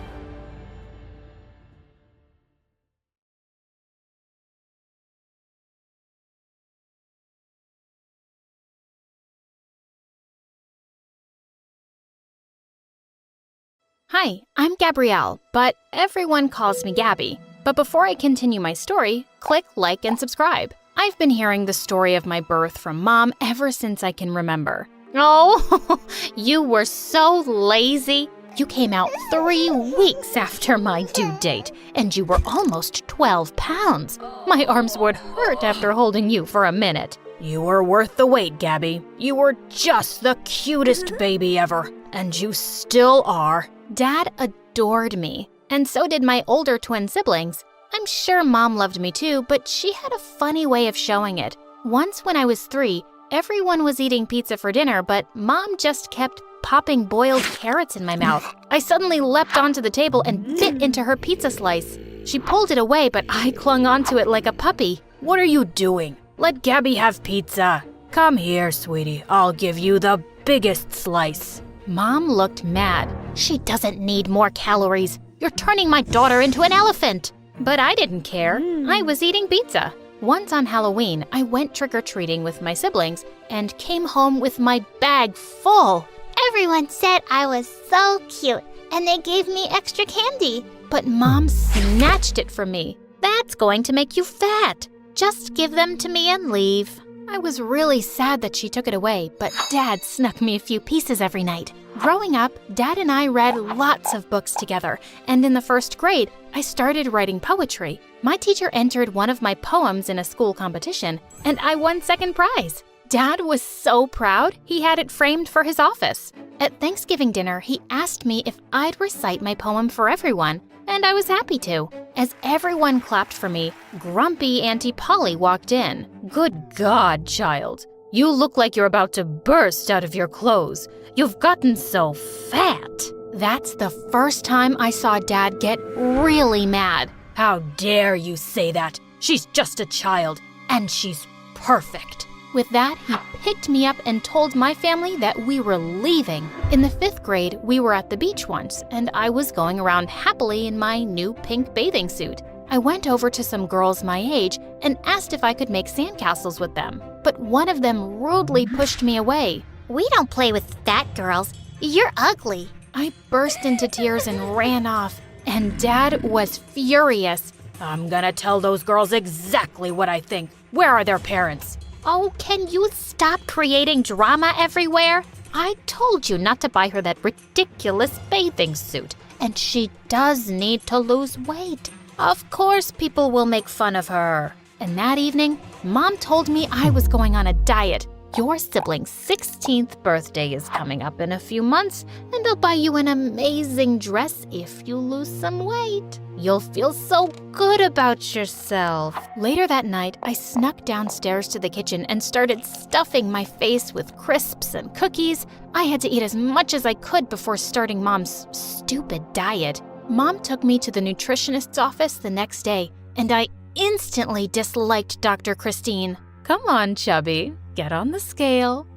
Hi, I'm Gabrielle, but everyone calls me Gabby. But before I continue my story, click like and subscribe. I've been hearing the story of my birth from Mom ever since I can remember. Oh, you were so lazy. You came out 3 weeks after my due date, and you were almost 12 pounds. My arms would hurt after holding you for a minute. You were worth the wait, Gabby. You were just the cutest baby ever, and you still are. Dad adored me, and so did my older twin siblings. I'm sure Mom loved me too, but she had a funny way of showing it. Once when I was 3, everyone was eating pizza for dinner, but Mom just kept popping boiled carrots in my mouth. I suddenly leapt onto the table and bit into her pizza slice. She pulled it away, but I clung onto it like a puppy. What are you doing? Let Gabby have pizza. Come here, sweetie. I'll give you the biggest slice. Mom looked mad. She doesn't need more calories. You're turning my daughter into an elephant. But I didn't care. I was eating pizza. Once on Halloween, I went trick-or-treating with my siblings and came home with my bag full. Everyone said I was so cute, and they gave me extra candy. But Mom snatched it from me. That's going to make you fat. Just give them to me and leave. I was really sad that she took it away, but Dad snuck me a few pieces every night. Growing up, Dad and I read lots of books together, and in the 1st grade, I started writing poetry. My teacher entered one of my poems in a school competition, and I won 2nd prize. Dad was so proud, he had it framed for his office. At Thanksgiving dinner, he asked me if I'd recite my poem for everyone, and I was happy to. As everyone clapped for me, grumpy Auntie Polly walked in. Good God, child. You look like you're about to burst out of your clothes. You've gotten so fat. That's the first time I saw Dad get really mad. How dare you say that? She's just a child, and she's perfect. With that, he picked me up and told my family that we were leaving. In the 5th grade, we were at the beach once, and I was going around happily in my new pink bathing suit. I went over to some girls my age and asked if I could make sandcastles with them, but one of them rudely pushed me away. We don't play with fat girls. You're ugly. I burst into tears and ran off, and Dad was furious. I'm gonna tell those girls exactly what I think. Where are their parents? Oh, can you stop creating drama everywhere? I told you not to buy her that ridiculous bathing suit, and she does need to lose weight. Of course people will make fun of her. And that evening, Mom told me I was going on a diet. Your sibling's 16th birthday is coming up in a few months, and I'll buy you an amazing dress if you lose some weight. You'll feel so good about yourself. Later that night, I snuck downstairs to the kitchen and started stuffing my face with crisps and cookies. I had to eat as much as I could before starting Mom's stupid diet. Mom took me to the nutritionist's office the next day, and I instantly disliked Dr. Christine. Come on, chubby. Get on the scale.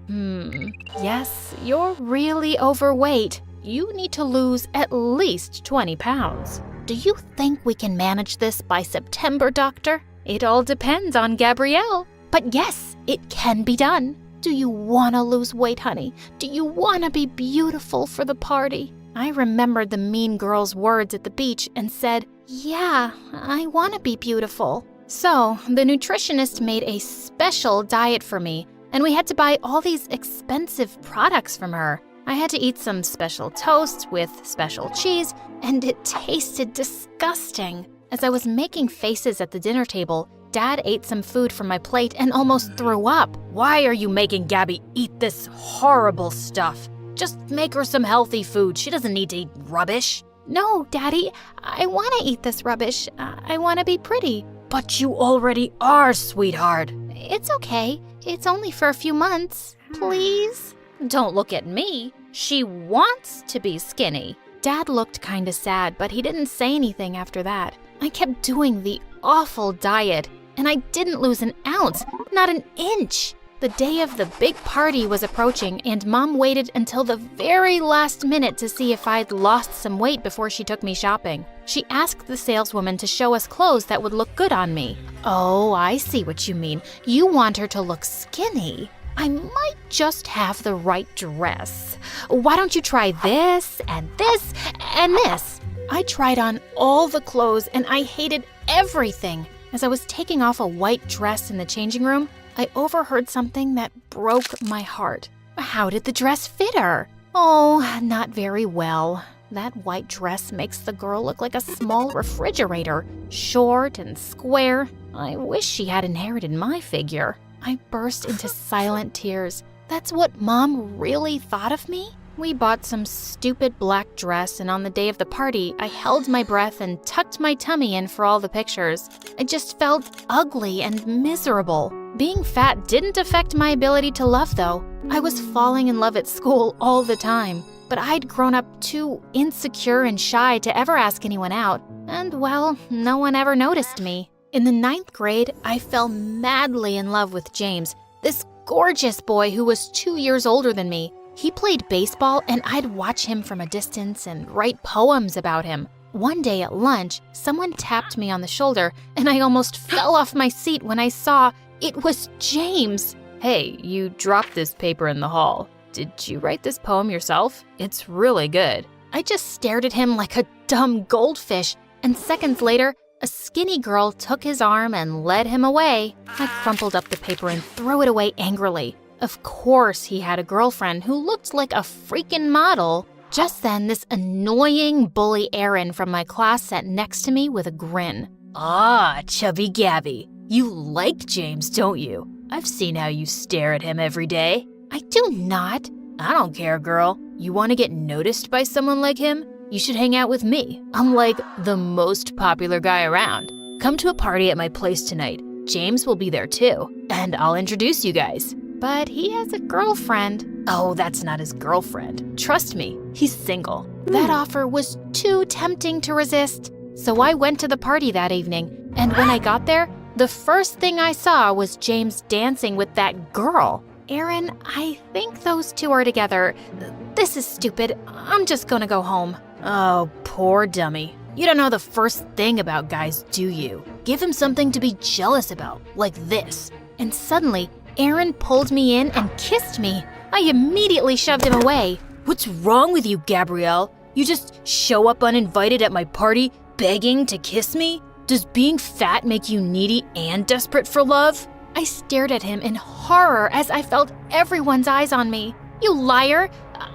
Yes, you're really overweight. You need to lose at least 20 pounds. Do you think we can manage this by September, doctor? It all depends on Gabrielle. But yes, it can be done. Do you want to lose weight, honey? Do you want to be beautiful for the party? I remembered the mean girl's words at the beach and said, yeah, I want to be beautiful. So the nutritionist made a special diet for me, and we had to buy all these expensive products from her. I had to eat some special toast with special cheese, and it tasted disgusting. As I was making faces at the dinner table, Dad ate some food from my plate and almost threw up. Why are you making Gabby eat this horrible stuff? Just make her some healthy food. She doesn't need to eat rubbish. No, Daddy, I want to eat this rubbish. I want to be pretty. But you already are, sweetheart. It's okay. It's only for a few months. Please? Don't look at me. She wants to be skinny. Dad looked kinda sad, but he didn't say anything after that. I kept doing the awful diet, and I didn't lose an ounce, not an inch. The day of the big party was approaching, and Mom waited until the very last minute to see if I'd lost some weight before she took me shopping. She asked the saleswoman to show us clothes that would look good on me. Oh, I see what you mean. You want her to look skinny. I might just have the right dress. Why don't you try this and this and this? I tried on all the clothes and I hated everything. As I was taking off a white dress in the changing room, I overheard something that broke my heart. How did the dress fit her? Oh, not very well. That white dress makes the girl look like a small refrigerator, short and square. I wish she had inherited my figure. I burst into silent tears. That's what Mom really thought of me? We bought some stupid black dress, and on the day of the party, I held my breath and tucked my tummy in for all the pictures. I just felt ugly and miserable. Being fat didn't affect my ability to love, though. I was falling in love at school all the time, but I'd grown up too insecure and shy to ever ask anyone out, and well, no one ever noticed me. In the 9th grade, I fell madly in love with James, this gorgeous boy who was 2 years older than me. He played baseball, and I'd watch him from a distance and write poems about him. One day at lunch, someone tapped me on the shoulder, and I almost fell off my seat when I saw it was James. Hey, you dropped this paper in the hall. Did you write this poem yourself? It's really good. I just stared at him like a dumb goldfish, and seconds later, a skinny girl took his arm and led him away. I crumpled up the paper and threw it away angrily. Of course, he had a girlfriend who looked like a freaking model. Just then, this annoying bully Aaron from my class sat next to me with a grin. Ah, chubby Gabby. You like James, don't you? I've seen how you stare at him every day. I do not. I don't care, girl. You want to get noticed by someone like him? You should hang out with me. I'm like the most popular guy around. Come to a party at my place tonight. James will be there too, and I'll introduce you guys. But he has a girlfriend. Oh, that's not his girlfriend. Trust me, he's single. That offer was too tempting to resist. So I went to the party that evening, and when I got there, the first thing I saw was James dancing with that girl. Aaron, I think those two are together. This is stupid. I'm just gonna go home. Oh, poor dummy. You don't know the first thing about guys, do you? Give him something to be jealous about, like this. And suddenly, Aaron pulled me in and kissed me. I immediately shoved him away. What's wrong with you, Gabrielle? You just show up uninvited at my party, begging to kiss me? Does being fat make you needy and desperate for love? I stared at him in horror as I felt everyone's eyes on me. You liar!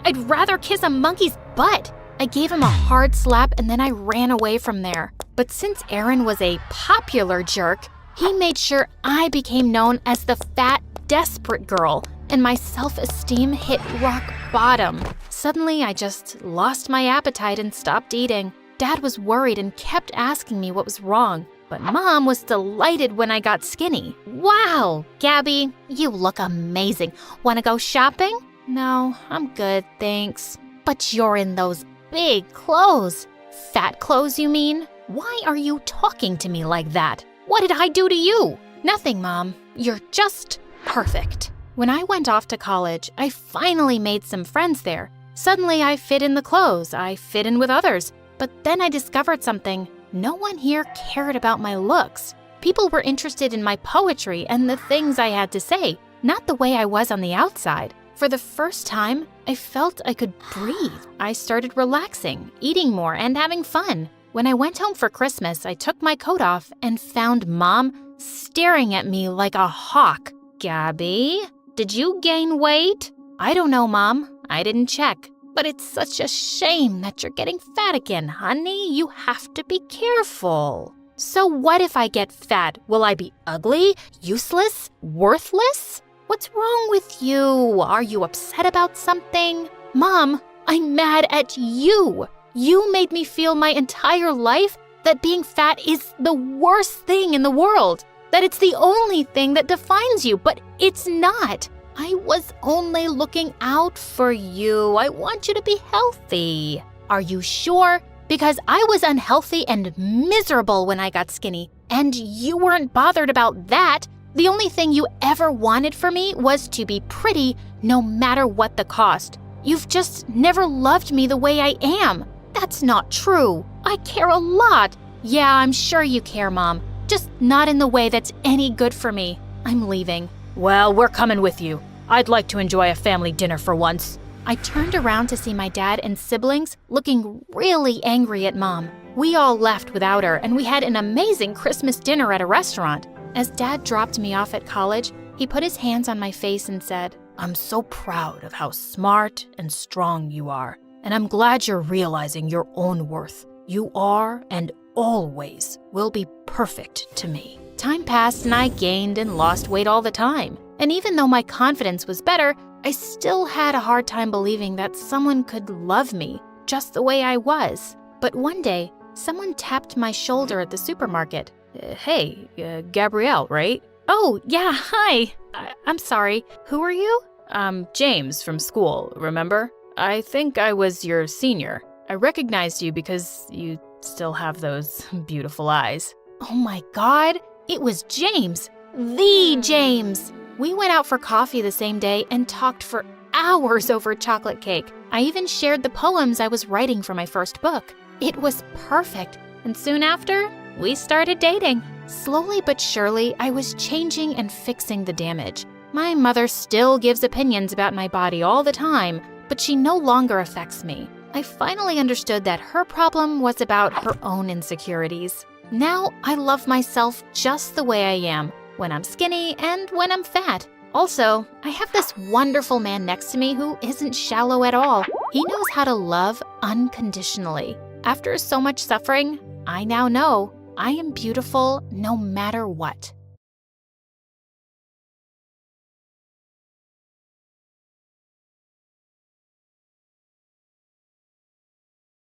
I'd rather kiss a monkey's butt. I gave him a hard slap and then I ran away from there. But since Aaron was a popular jerk, he made sure I became known as the fat, desperate girl, and my self-esteem hit rock bottom. Suddenly, I just lost my appetite and stopped eating. Dad was worried and kept asking me what was wrong, but Mom was delighted when I got skinny. Wow, Gabby, you look amazing. Want to go shopping? No, I'm good, thanks. But you're in those big clothes. Fat clothes, you mean? Why are you talking to me like that? What did I do to you? Nothing, Mom. You're just perfect. When I went off to college, I finally made some friends there. Suddenly, I fit in the clothes. I fit in with others. But then I discovered something. No one here cared about my looks. People were interested in my poetry and the things I had to say, not the way I was on the outside. For the first time, I felt I could breathe. I started relaxing, eating more, and having fun. When I went home for Christmas, I took my coat off and found Mom staring at me like a hawk. Gabby, did you gain weight? I don't know, Mom. I didn't check. But it's such a shame that you're getting fat again, honey. You have to be careful. So what if I get fat? Will I be ugly, useless, worthless? What's wrong with you? Are you upset about something? Mom, I'm mad at you. You made me feel my entire life that being fat is the worst thing in the world, that it's the only thing that defines you, but it's not. I was only looking out for you. I want you to be healthy. Are you sure? Because I was unhealthy and miserable when I got skinny, and you weren't bothered about that. The only thing you ever wanted for me was to be pretty, no matter what the cost. You've just never loved me the way I am. That's not true. I care a lot. Yeah, I'm sure you care, Mom. Just not in the way that's any good for me. I'm leaving. Well, we're coming with you. I'd like to enjoy a family dinner for once. I turned around to see my dad and siblings looking really angry at Mom. We all left without her, and we had an amazing Christmas dinner at a restaurant. As Dad dropped me off at college, he put his hands on my face and said, I'm so proud of how smart and strong you are, and I'm glad you're realizing your own worth. You are and always will be perfect to me. Time passed and I gained and lost weight all the time. And even though my confidence was better, I still had a hard time believing that someone could love me just the way I was. But one day, someone tapped my shoulder at the supermarket. Hey, Gabrielle, right? Oh, yeah, hi. I'm sorry. Who are you? James from school, remember? I think I was your senior. I recognized you because you still have those beautiful eyes. Oh my God, it was James. The James. We went out for coffee the same day and talked for hours over chocolate cake. I even shared the poems I was writing for my first book. It was perfect. And soon after, we started dating. Slowly but surely, I was changing and fixing the damage. My mother still gives opinions about my body all the time, but she no longer affects me. I finally understood that her problem was about her own insecurities. Now I love myself just the way I am, when I'm skinny and when I'm fat. Also, I have this wonderful man next to me who isn't shallow at all. He knows how to love unconditionally. After so much suffering, I now know I am beautiful no matter what.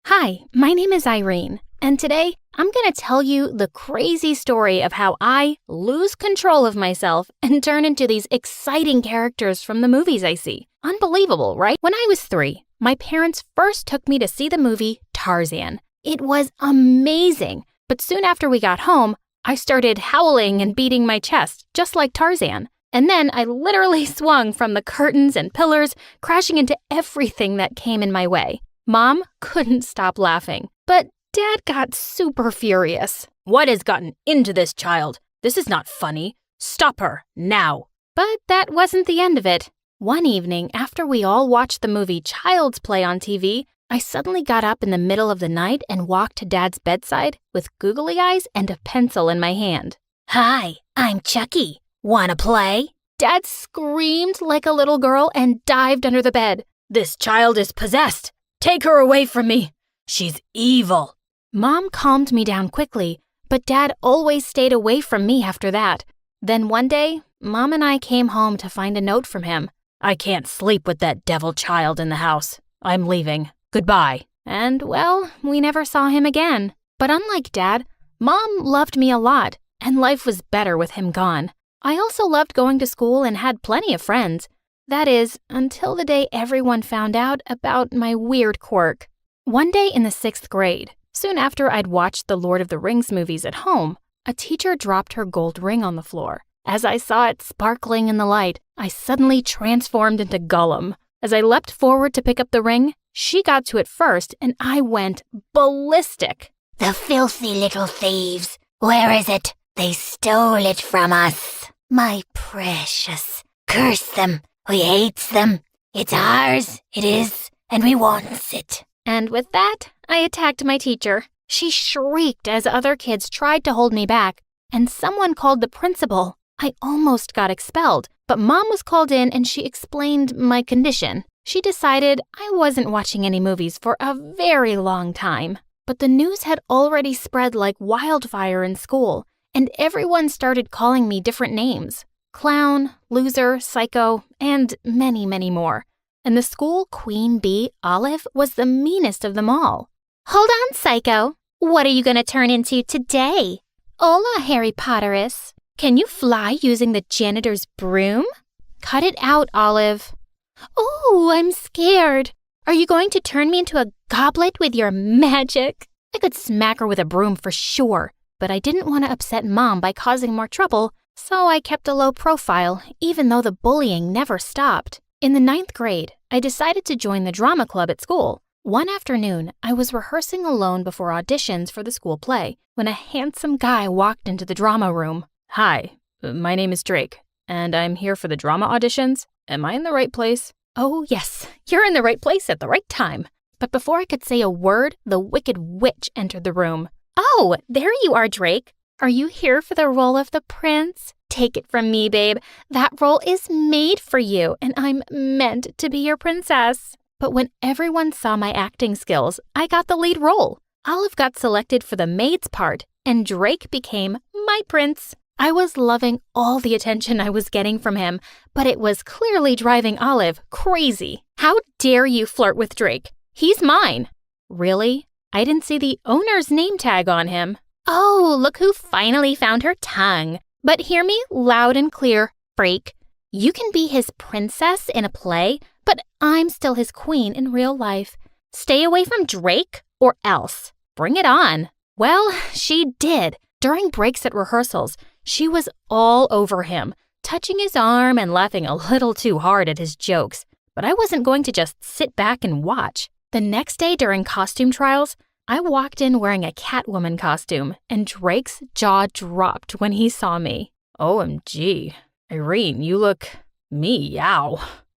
Hi, my name is Irene, and today I'm going to tell you the crazy story of how I lose control of myself and turn into these exciting characters from the movies I see. Unbelievable, right? When I was 3, my parents first took me to see the movie Tarzan. It was amazing, but soon after we got home, I started howling and beating my chest, just like Tarzan. And then I literally swung from the curtains and pillars, crashing into everything that came in my way. Mom couldn't stop laughing, but Dad got super furious. What has gotten into this child? This is not funny. Stop her, now. But that wasn't the end of it. One evening, after we all watched the movie Child's Play on TV, I suddenly got up in the middle of the night and walked to Dad's bedside with googly eyes and a pencil in my hand. Hi, I'm Chucky. Wanna play? Dad screamed like a little girl and dived under the bed. This child is possessed. Take her away from me. She's evil. Mom calmed me down quickly, but Dad always stayed away from me after that. Then one day, Mom and I came home to find a note from him. I can't sleep with that devil child in the house. I'm leaving. Goodbye. And, well, we never saw him again. But unlike Dad, Mom loved me a lot, and life was better with him gone. I also loved going to school and had plenty of friends. That is, until the day everyone found out about my weird quirk. One day in the 6th grade, soon after I'd watched the Lord of the Rings movies at home, a teacher dropped her gold ring on the floor. As I saw it sparkling in the light, I suddenly transformed into Gollum. As I leapt forward to pick up the ring, she got to it first, and I went ballistic. The filthy little thieves. Where is it? They stole it from us. My precious. Curse them. We hates them. It's ours. It is. And we wants it. And with that, I attacked my teacher. She shrieked as other kids tried to hold me back, and someone called the principal. I almost got expelled, but Mom was called in and she explained my condition. She decided I wasn't watching any movies for a very long time. But the news had already spread like wildfire in school, and everyone started calling me different names. Clown, loser, psycho, and many, many more. And the school queen bee, Olive, was the meanest of them all. Hold on, Psycho. What are you going to turn into today? Hola, Harry Potteris. Can you fly using the janitor's broom? Cut it out, Olive. Oh, I'm scared. Are you going to turn me into a goblet with your magic? I could smack her with a broom for sure, but I didn't want to upset Mom by causing more trouble, so I kept a low profile, even though the bullying never stopped. In the 9th grade, I decided to join the drama club at school. One afternoon, I was rehearsing alone before auditions for the school play when a handsome guy walked into the drama room. Hi, my name is Drake, and I'm here for the drama auditions. Am I in the right place? Oh, yes, you're in the right place at the right time. But before I could say a word, the Wicked Witch entered the room. Oh, there you are, Drake. Are you here for the role of the prince? Take it from me, babe. That role is made for you, and I'm meant to be your princess. But when everyone saw my acting skills, I got the lead role. Olive got selected for the maid's part, and Drake became my prince. I was loving all the attention I was getting from him, but it was clearly driving Olive crazy. How dare you flirt with Drake? He's mine. Really? I didn't see the owner's name tag on him. Oh, look who finally found her tongue. But hear me loud and clear, freak. You can be his princess in a play, but I'm still his queen in real life. Stay away from Drake or else. Bring it on. Well, she did. During breaks at rehearsals, she was all over him, touching his arm and laughing a little too hard at his jokes. But I wasn't going to just sit back and watch. The next day during costume trials, I walked in wearing a Catwoman costume, and Drake's jaw dropped when he saw me. OMG. Irene, you look meow.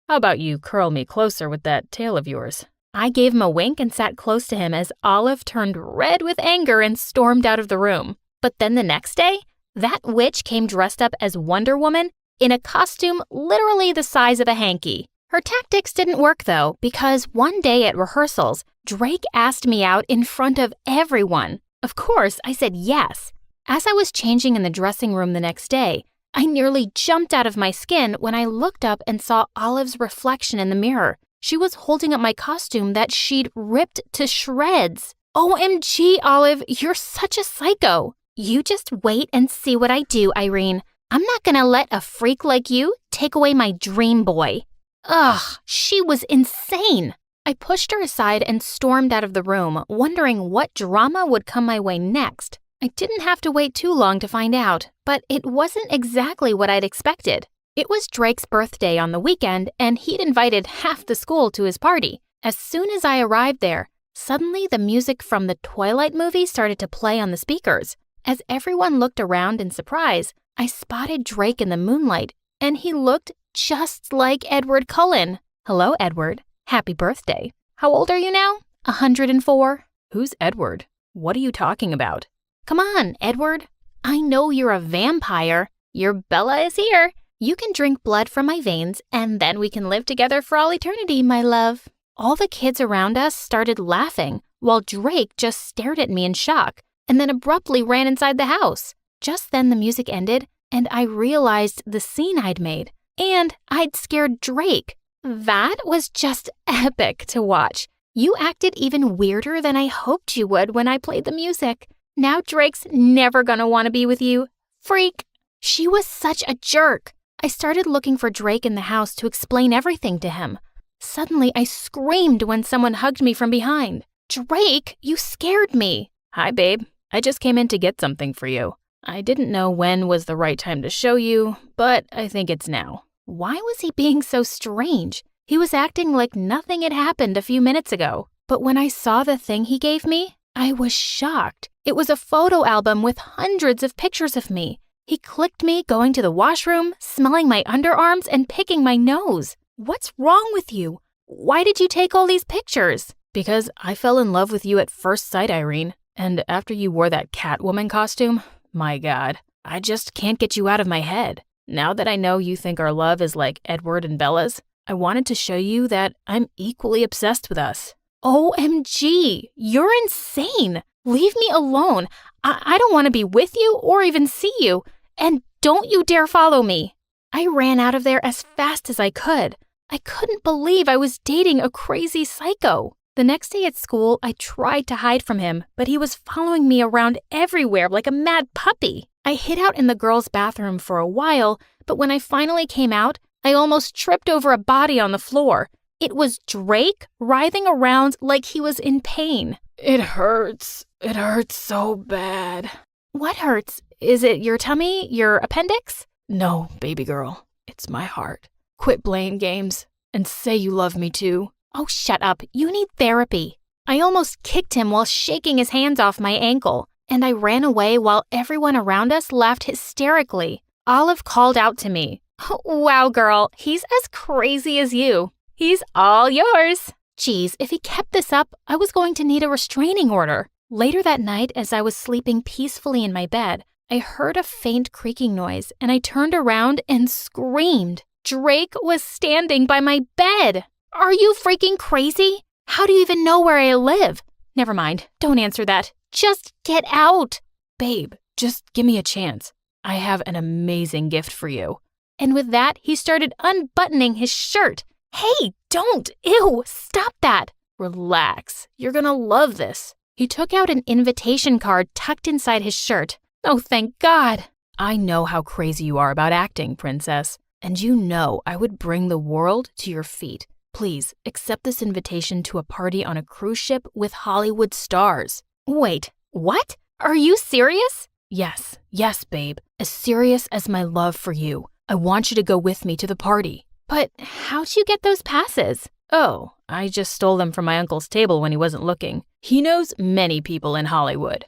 How about you curl me closer with that tail of yours? I gave him a wink and sat close to him as Olive turned red with anger and stormed out of the room. But then the next day, that witch came dressed up as Wonder Woman in a costume literally the size of a hanky. Her tactics didn't work, though, because one day at rehearsals, Drake asked me out in front of everyone. Of course, I said yes. As I was changing in the dressing room the next day, I nearly jumped out of my skin when I looked up and saw Olive's reflection in the mirror. She was holding up my costume that she'd ripped to shreds. OMG, Olive, you're such a psycho. You just wait and see what I do, Irene. I'm not gonna let a freak like you take away my dream boy. Ugh, she was insane. I pushed her aside and stormed out of the room, wondering what drama would come my way next. I didn't have to wait too long to find out, but it wasn't exactly what I'd expected. It was Drake's birthday on the weekend, and he'd invited half the school to his party. As soon as I arrived there, suddenly the music from the Twilight movie started to play on the speakers. As everyone looked around in surprise, I spotted Drake in the moonlight, and he looked just like Edward Cullen. Hello, Edward. Happy birthday. How old are you now? 104? Who's Edward? What are you talking about? Come on, Edward. I know you're a vampire. Your Bella is here. You can drink blood from my veins, and then we can live together for all eternity, my love. All the kids around us started laughing, while Drake just stared at me in shock, and then abruptly ran inside the house. Just then the music ended, and I realized the scene I'd made, and I'd scared Drake. That was just epic to watch. You acted even weirder than I hoped you would when I played the music. Now Drake's never gonna want to be with you. Freak. She was such a jerk. I started looking for Drake in the house to explain everything to him. Suddenly, I screamed when someone hugged me from behind. Drake, you scared me. Hi, babe. I just came in to get something for you. I didn't know when was the right time to show you, but I think it's now. Why was he being so strange? He was acting like nothing had happened a few minutes ago. But when I saw the thing he gave me, I was shocked. It was a photo album with hundreds of pictures of me. He clicked me going to the washroom, smelling my underarms, and picking my nose. What's wrong with you? Why did you take all these pictures? Because I fell in love with you at first sight, Irene. And after you wore that Catwoman costume, my God, I just can't get you out of my head. Now that I know you think our love is like Edward and Bella's, I wanted to show you that I'm equally obsessed with us. OMG, you're insane. Leave me alone. I don't want to be with you or even see you. And don't you dare follow me. I ran out of there as fast as I could. I couldn't believe I was dating a crazy psycho. The next day at school, I tried to hide from him, but he was following me around everywhere like a mad puppy. I hid out in the girls' bathroom for a while, but when I finally came out, I almost tripped over a body on the floor. It was Drake writhing around like he was in pain. It hurts. It hurts so bad. What hurts? Is it your tummy? Your appendix? No, baby girl. It's my heart. Quit playing games and say you love me too. Oh, shut up. You need therapy. I almost kicked him while shaking his hands off my ankle, and I ran away while everyone around us laughed hysterically. Olive called out to me. Wow, girl, he's as crazy as you. He's all yours. Geez, if he kept this up, I was going to need a restraining order. Later that night, as I was sleeping peacefully in my bed, I heard a faint creaking noise, and I turned around and screamed. Drake was standing by my bed. Are you freaking crazy? How do you even know where I live? Never mind, don't answer that. Just get out. Babe, just give me a chance. I have an amazing gift for you. And with that, he started unbuttoning his shirt. Hey, don't! Ew, stop that! Relax, you're gonna love this. He took out an invitation card tucked inside his shirt. Oh, thank God. I know how crazy you are about acting, princess. And you know I would bring the world to your feet. Please, accept this invitation to a party on a cruise ship with Hollywood stars. Wait, what? Are you serious? Yes, babe. As serious as my love for you. I want you to go with me to the party. But how'd you get those passes? Oh, I just stole them from my uncle's table when he wasn't looking. He knows many people in Hollywood.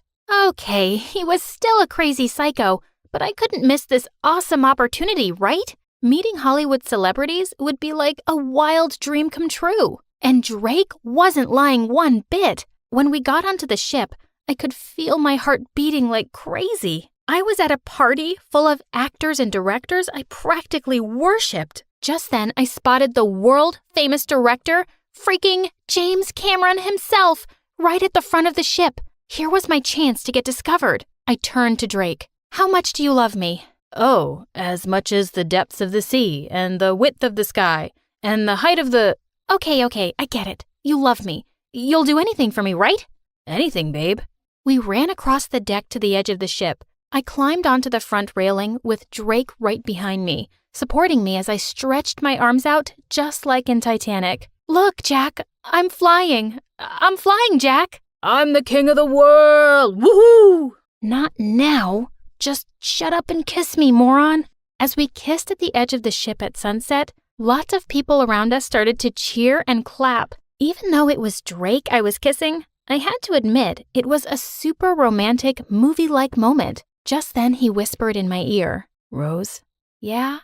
Okay, he was still a crazy psycho, but I couldn't miss this awesome opportunity, right? Meeting Hollywood celebrities would be like a wild dream come true. And Drake wasn't lying one bit. When we got onto the ship, I could feel my heart beating like crazy. I was at a party full of actors and directors I practically worshipped. Just then, I spotted the world-famous director, freaking James Cameron himself, right at the front of the ship. Here was my chance to get discovered. I turned to Drake. How much do you love me? Oh, as much as the depths of the sea, and the width of the sky, and the height of the... Okay, I get it. You love me. You'll do anything for me, right? Anything, babe. We ran across the deck to the edge of the ship. I climbed onto the front railing with Drake right behind me, supporting me as I stretched my arms out just like in Titanic. Look, Jack, I'm flying. I'm flying, Jack. I'm the king of the world. Woohoo! Not now. Just shut up and kiss me, moron. As we kissed at the edge of the ship at sunset, lots of people around us started to cheer and clap. Even though it was Drake I was kissing, I had to admit it was a super romantic, movie-like moment. Just then he whispered in my ear. Rose? Yeah?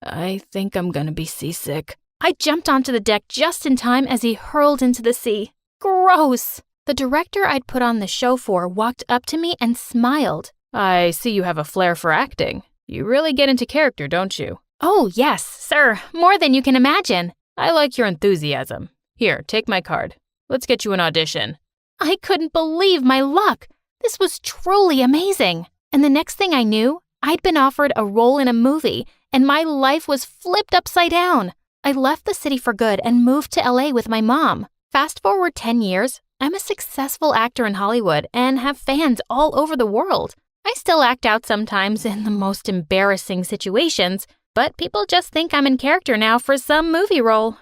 I think I'm gonna be seasick. I jumped onto the deck just in time as he hurled into the sea. Gross! The director I'd put on the show for walked up to me and smiled. I see you have a flair for acting. You really get into character, don't you? Oh, yes, sir. More than you can imagine. I like your enthusiasm. Here, take my card. Let's get you an audition. I couldn't believe my luck. This was truly amazing. And the next thing I knew, I'd been offered a role in a movie, and my life was flipped upside down. I left the city for good and moved to LA with my mom. Fast forward 10 years, I'm a successful actor in Hollywood and have fans all over the world. I still act out sometimes in the most embarrassing situations, but people just think I'm in character now for some movie role.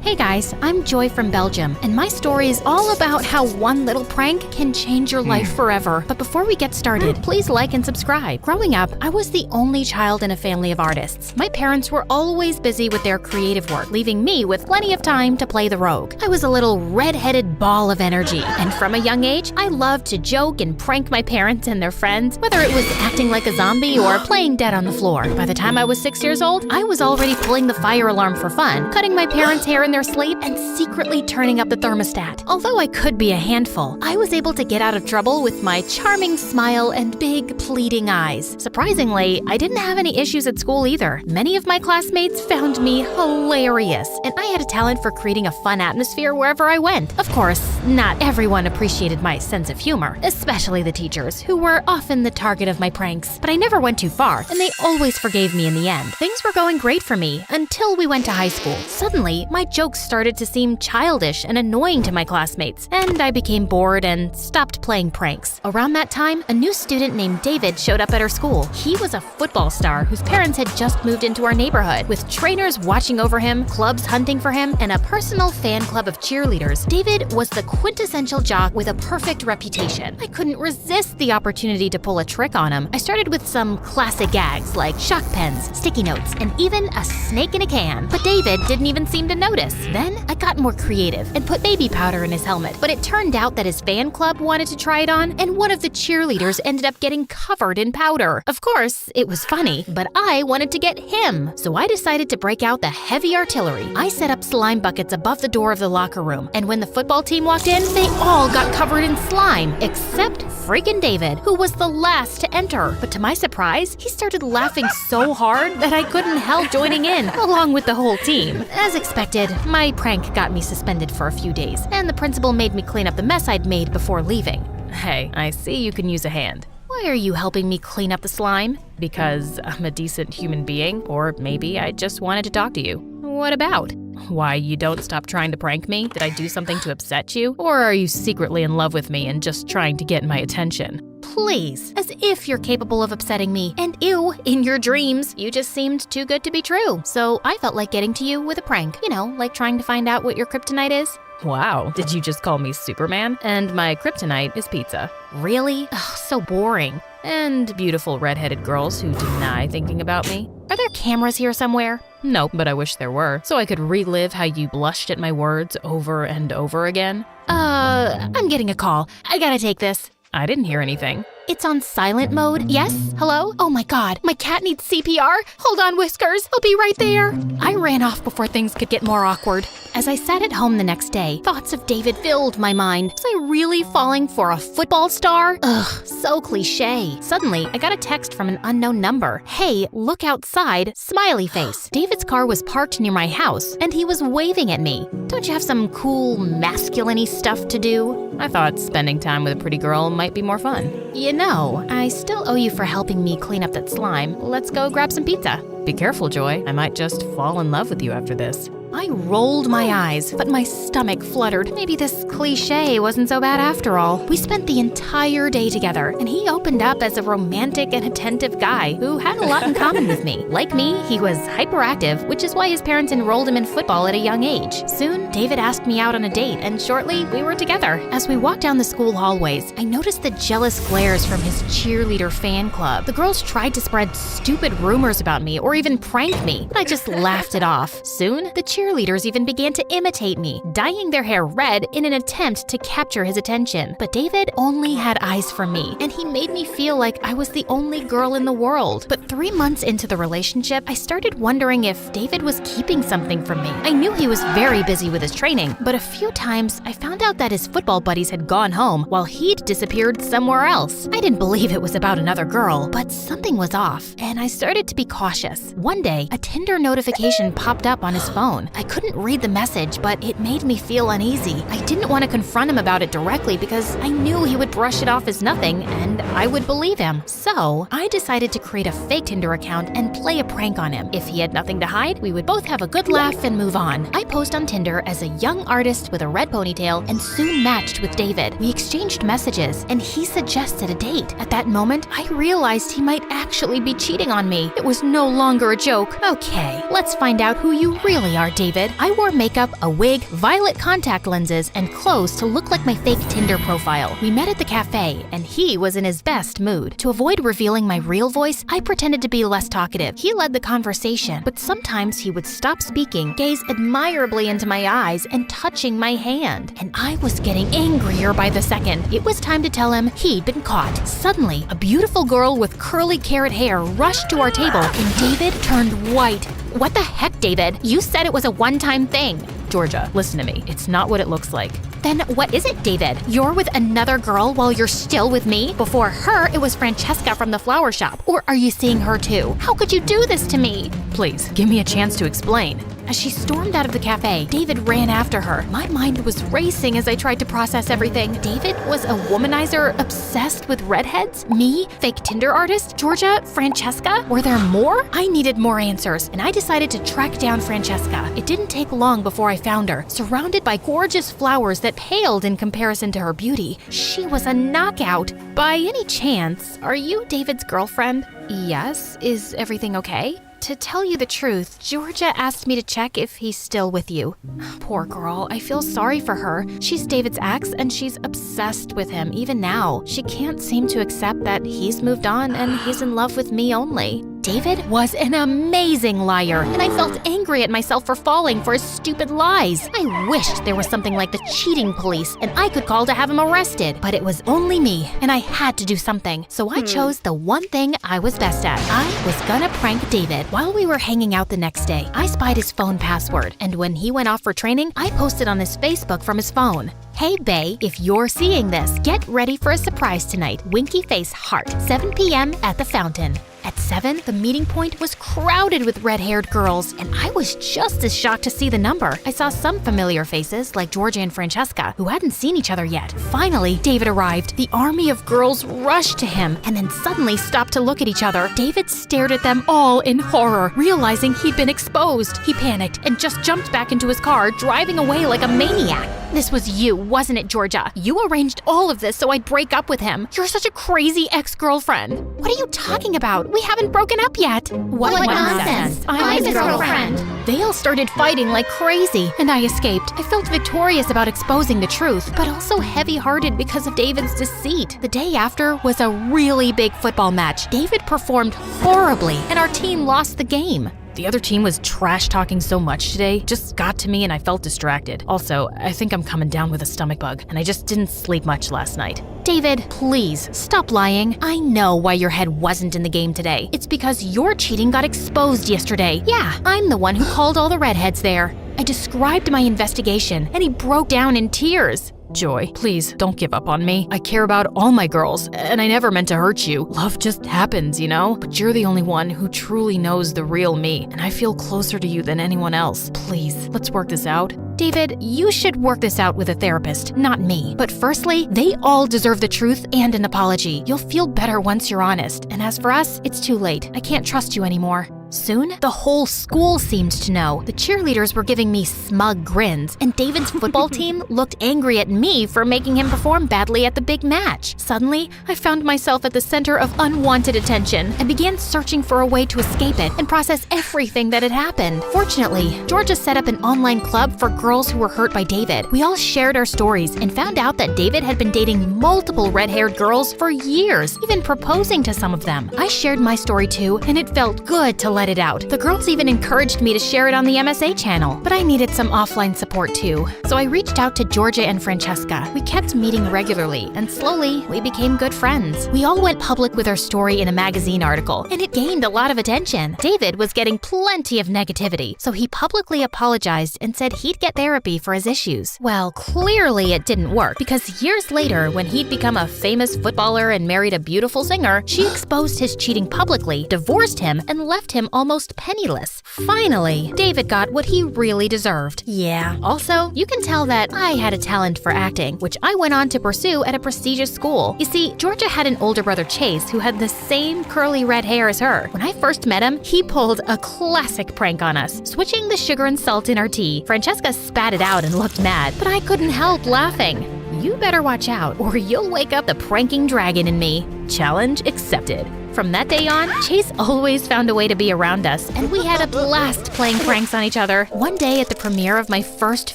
Hey guys, I'm Joy from Belgium, and my story is all about how one little prank can change your life forever. But before we get started, please like and subscribe. Growing up, I was the only child in a family of artists. My parents were always busy with their creative work, leaving me with plenty of time to play the rogue. I was a little red-headed ball of energy, and from a young age, I loved to joke and prank my parents and their friends, whether it was acting like a zombie or playing dead on the floor. By the time I was 6 years old, I was already pulling the fire alarm for fun, cutting my parents' hair in their sleep, and secretly turning up the thermostat. Although I could be a handful, I was able to get out of trouble with my charming smile and big, pleading eyes. Surprisingly, I didn't have any issues at school either. Many of my classmates found me hilarious, and I had a talent for creating a fun atmosphere wherever I went. Of course, not everyone appreciated my sense of humor, especially the teachers, who were often the target of my pranks. But I never went too far, and they always forgave me in the end. Things were going great for me until we went to high school. Suddenly, my jokes started to seem childish and annoying to my classmates, and I became bored and stopped playing pranks. Around that time, a new student named David showed up at our school. He was a football star whose parents had just moved into our neighborhood. With trainers watching over him, clubs hunting for him, and a personal fan club of cheerleaders, David was the quintessential jock with a perfect reputation. I couldn't resist the opportunity to pull a trick on him. I started with some classic gags like shock pens, sticky notes, and even a snake in a can. But David didn't even seem to notice. Then I got more creative and put baby powder in his helmet, but it turned out that his fan club wanted to try it on, and one of the cheerleaders ended up getting covered in powder. Of course, it was funny, but I wanted to get him, so I decided to break out the heavy artillery. I set up slime buckets above the door of the locker room, and when the football team walked in, they all got covered in slime, except freaking David, who was the last to enter. But to my surprise, he started laughing so hard that I couldn't help joining in, along with the whole team. As expected, my prank got me suspended for a few days, and the principal made me clean up the mess I'd made before leaving. Hey, I see you can use a hand. Why are you helping me clean up the slime? Because I'm a decent human being, or maybe I just wanted to talk to you. What about? Why, you don't stop trying to prank me? Did I do something to upset you? Or are you secretly in love with me and just trying to get my attention? Please, as if you're capable of upsetting me. And ew, in your dreams, you just seemed too good to be true. So I felt like getting to you with a prank. You know, like trying to find out what your kryptonite is. Wow, did you just call me Superman? And my kryptonite is pizza. Really? Ugh, so boring. And beautiful redheaded girls who deny thinking about me. Are there cameras here somewhere? Nope, but I wish there were, so I could relive how you blushed at my words over and over again. I'm getting a call. I gotta take this. I didn't hear anything. It's on silent mode. Yes? Hello? Oh my god, my cat needs CPR. Hold on, Whiskers. I'll be right there. I ran off before things could get more awkward. As I sat at home the next day, thoughts of David filled my mind. Was I really falling for a football star? Ugh, so cliche. Suddenly, I got a text from an unknown number. Hey, look outside, smiley face. David's car was parked near my house, and he was waving at me. Don't you have some cool, masculine-y stuff to do? I thought spending time with a pretty girl might be more fun. You know, I still owe you for helping me clean up that slime. Let's go grab some pizza. Be careful, Joy. I might just fall in love with you after this. I rolled my eyes, but my stomach fluttered. Maybe this cliche wasn't so bad after all. We spent the entire day together, and he opened up as a romantic and attentive guy who had a lot in common with me. Like me, he was hyperactive, which is why his parents enrolled him in football at a young age. Soon, David asked me out on a date, and shortly, we were together. As we walked down the school hallways, I noticed the jealous glares from his cheerleader fan club. The girls tried to spread stupid rumors about me or even prank me, but I just laughed it off. Soon, the cheerleaders cheerleaders even began to imitate me, dyeing their hair red in an attempt to capture his attention. But David only had eyes for me, and he made me feel like I was the only girl in the world. But 3 months into the relationship, I started wondering if David was keeping something from me. I knew he was very busy with his training, but a few times I found out that his football buddies had gone home while he'd disappeared somewhere else. I didn't believe it was about another girl, but something was off, and I started to be cautious. One day, a Tinder notification popped up on his phone. I couldn't read the message, but it made me feel uneasy. I didn't want to confront him about it directly because I knew he would brush it off as nothing, and I would believe him. So, I decided to create a fake Tinder account and play a prank on him. If he had nothing to hide, we would both have a good laugh and move on. I posed on Tinder as a young artist with a red ponytail and soon matched with David. We exchanged messages, and he suggested a date. At that moment, I realized he might actually be cheating on me. It was no longer a joke. Okay, let's find out who you really are, David. I wore makeup, a wig, violet contact lenses, and clothes to look like my fake Tinder profile. We met at the cafe, and he was in his best mood. To avoid revealing my real voice, I pretended to be less talkative. He led the conversation, but sometimes he would stop speaking, gaze admirably into my eyes, and touching my hand. And I was getting angrier by the second. It was time to tell him he'd been caught. Suddenly, a beautiful girl with curly carrot hair rushed to our table, and David turned white. What the heck, David? You said it was a one-time thing. Georgia, listen to me. It's not what it looks like. Then what is it, David? You're with another girl while you're still with me? Before her, it was Francesca from the flower shop. Or are you seeing her too? How could you do this to me? Please, give me a chance to explain. As she stormed out of the cafe, David ran after her. My mind was racing as I tried to process everything. David was a womanizer obsessed with redheads? Me? Fake Tinder artist? Georgia? Francesca? Were there more? I needed more answers, and I decided to track down Francesca. It didn't take long before I found her, surrounded by gorgeous flowers that paled in comparison to her beauty. She was a knockout. By any chance, are you David's girlfriend? Yes. Is everything okay? To tell you the truth, Georgia asked me to check if he's still with you. Poor girl, I feel sorry for her. She's David's ex, and she's obsessed with him even now. She can't seem to accept that he's moved on and he's in love with me only. David was an amazing liar, and I felt angry at myself for falling for his stupid lies. I wished there was something like the cheating police and I could call to have him arrested, but it was only me, and I had to do something. So I chose the one thing I was best at. I was gonna prank David. While we were hanging out the next day, I spied his phone password, and when he went off for training, I posted on his Facebook from his phone. Hey bae, if you're seeing this, get ready for a surprise tonight. Winky face heart, 7 p.m. at the fountain. At 7, the meeting point was crowded with red-haired girls, and I was just as shocked to see the number. I saw some familiar faces, like Georgia and Francesca, who hadn't seen each other yet. Finally, David arrived. The army of girls rushed to him, and then suddenly stopped to look at each other. David stared at them all in horror, realizing he'd been exposed. He panicked and just jumped back into his car, driving away like a maniac. This was you, wasn't it, Georgia? You arranged all of this so I'd break up with him. You're such a crazy ex-girlfriend. What are you talking about? We haven't broken up yet. What nonsense. I'm his girlfriend. They all started fighting like crazy, and I escaped. I felt victorious about exposing the truth, but also heavy-hearted because of David's deceit. The day after was a really big football match. David performed horribly, and our team lost the game. The other team was trash-talking so much today, just got to me and I felt distracted. Also, I think I'm coming down with a stomach bug, and I just didn't sleep much last night. David, please, stop lying. I know why your head wasn't in the game today. It's because your cheating got exposed yesterday. Yeah, I'm the one who called all the redheads there. I described my investigation, and he broke down in tears. Joy, please don't give up on me. I care about all my girls, and I never meant to hurt you. Love just happens, you know? But you're the only one who truly knows the real me, and I feel closer to you than anyone else. Please, let's work this out. David, you should work this out with a therapist, not me. But firstly, they all deserve the truth and an apology. You'll feel better once you're honest. And as for us, it's too late. I can't trust you anymore. Soon, the whole school seemed to know. The cheerleaders were giving me smug grins, and David's football team looked angry at me for making him perform badly at the big match. Suddenly, I found myself at the center of unwanted attention. I began searching for a way to escape it and process everything that had happened. Fortunately, Georgia set up an online club for girls who were hurt by David. We all shared our stories and found out that David had been dating multiple red-haired girls for years, even proposing to some of them. I shared my story too, and it felt good to let it out. The girls even encouraged me to share it on the MSA channel, but I needed some offline support too. So I reached out to Georgia and Francesca. We kept meeting regularly, and slowly, we became good friends. We all went public with our story in a magazine article, and it gained a lot of attention. David was getting plenty of negativity, so he publicly apologized and said he'd get therapy for his issues. Well, clearly it didn't work, because years later, when he'd become a famous footballer and married a beautiful singer, she exposed his cheating publicly, divorced him, and left him almost penniless. Finally, David got what he really deserved. Yeah. Also, you can tell that I had a talent for acting, which I went on to pursue at a prestigious school. You see, Georgia had an older brother, Chase, who had the same curly red hair as her. When I first met him, he pulled a classic prank on us, switching the sugar and salt in our tea. Francesca spat it out and looked mad, but I couldn't help laughing. You better watch out, or you'll wake up the pranking dragon in me. Challenge accepted. From that day on, Chase always found a way to be around us, and we had a blast playing pranks on each other. One day at the premiere of my first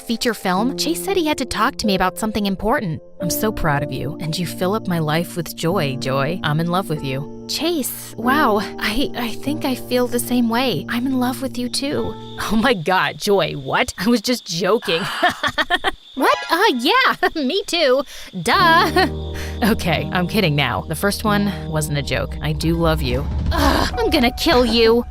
feature film, Chase said he had to talk to me about something important. I'm so proud of you, and you fill up my life with joy, Joy. I'm in love with you. Chase, wow, I think I feel the same way. I'm in love with you too. Oh my God, Joy, what? I was just joking. What? Yeah, me too. Duh. Okay, I'm kidding now. The first one wasn't a joke. I do love you. Ugh, I'm gonna kill you.